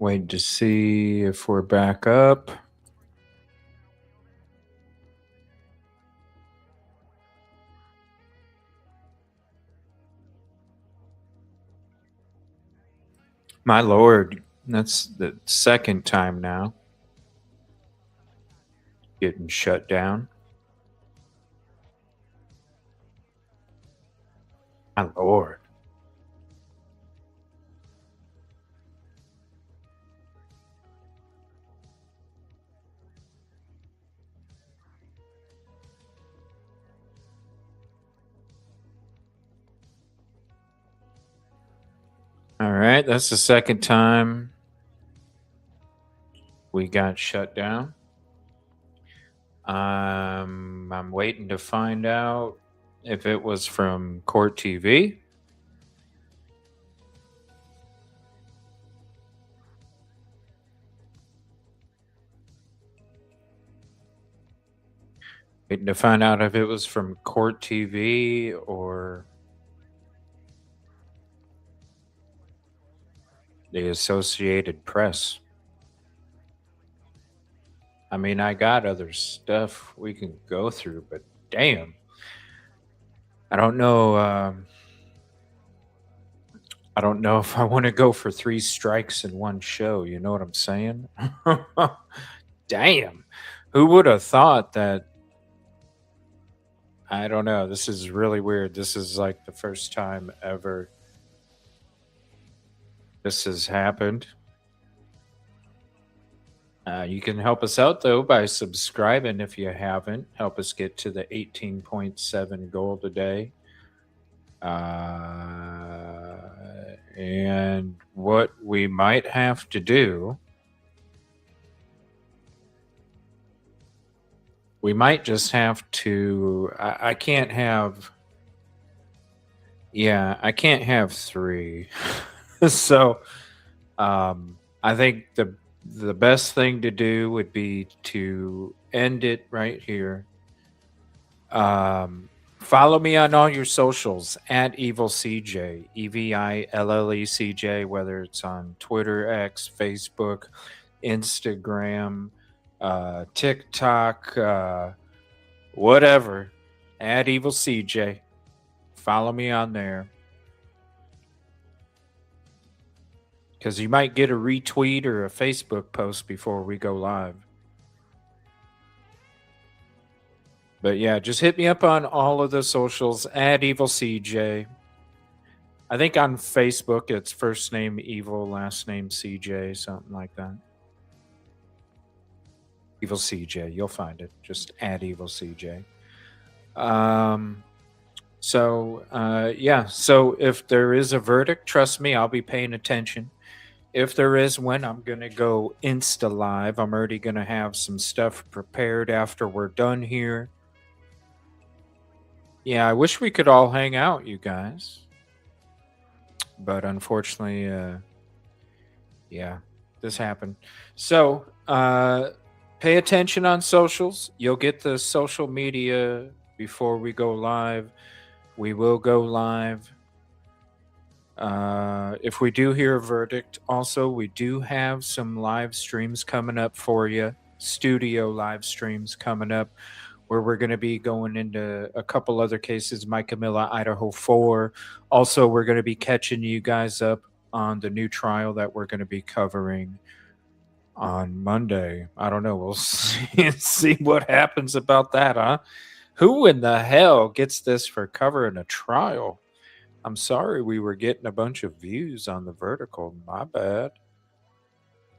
E: Wait to see if we're back up. My Lord, that's the second time now. Getting shut down. My Lord. All right, that's the second time we got shut down. I'm waiting to find out if it was from Court TV. Waiting to find out if it was from Court TV or the Associated Press. I mean, I got other stuff we can go through, but damn. I don't know. I don't know if I want to go for 3 strikes in one show. You know what I'm saying? Damn. Who would have thought that? I don't know. This is really weird. This is like the first time ever this has happened. You can help us out, though, by subscribing if you haven't. Help us get to the 18.7 goal today. And what we might have to do, we might just have to, I can't have, I can't have 3. So I think the best thing to do would be to end it right here. Follow me on all your socials at EvilleCJ, EvilleCJ, whether it's on Twitter, X, Facebook, Instagram, TikTok, whatever, at EvilleCJ. Follow me on there. Because you might get a retweet or a Facebook post before we go live. But yeah, just hit me up on all of the socials at EvilleCJ. I think on Facebook it's first name Evil, last name CJ, something like that. EvilleCJ, you'll find it. Just at EvilleCJ. So if there is a verdict, trust me, I'll be paying attention. If there is one, I'm going to go Insta Live. I'm already going to have some stuff prepared after we're done here. Yeah, I wish we could all hang out, you guys. But unfortunately, this happened. So, pay attention on socials. You'll get the social media before we go live. We will go live. If we do hear a verdict, also, we do have some live streams coming up for you. Studio live streams coming up where we're going to be going into a couple other cases, Mike Camilla, Idaho 4. Also, we're going to be catching you guys up on the new trial that we're going to be covering on Monday. I don't know. We'll see what happens about that, huh? Who in the hell gets this for covering a trial? I'm sorry we were getting a bunch of views on the vertical. My bad.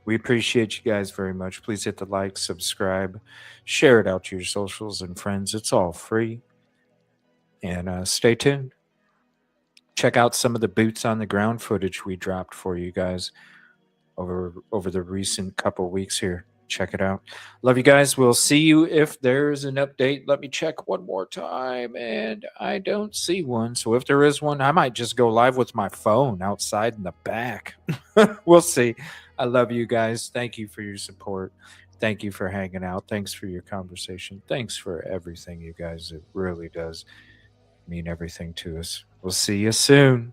E: We appreciate you guys very much. Please hit the like, subscribe, share it out to your socials and friends. It's all free. And stay tuned. Check out some of the boots on the ground footage we dropped for you guys over the recent couple weeks here. Check it out. Love you guys. We'll see you if there's an update. Let me check one more time, and I don't see one. So if there is one, I might just go live with my phone outside in the back. We'll see. I love you guys. Thank you for your support. Thank you for hanging out. Thanks for your conversation. Thanks for everything, you guys. It really does mean everything to us. We'll see you soon.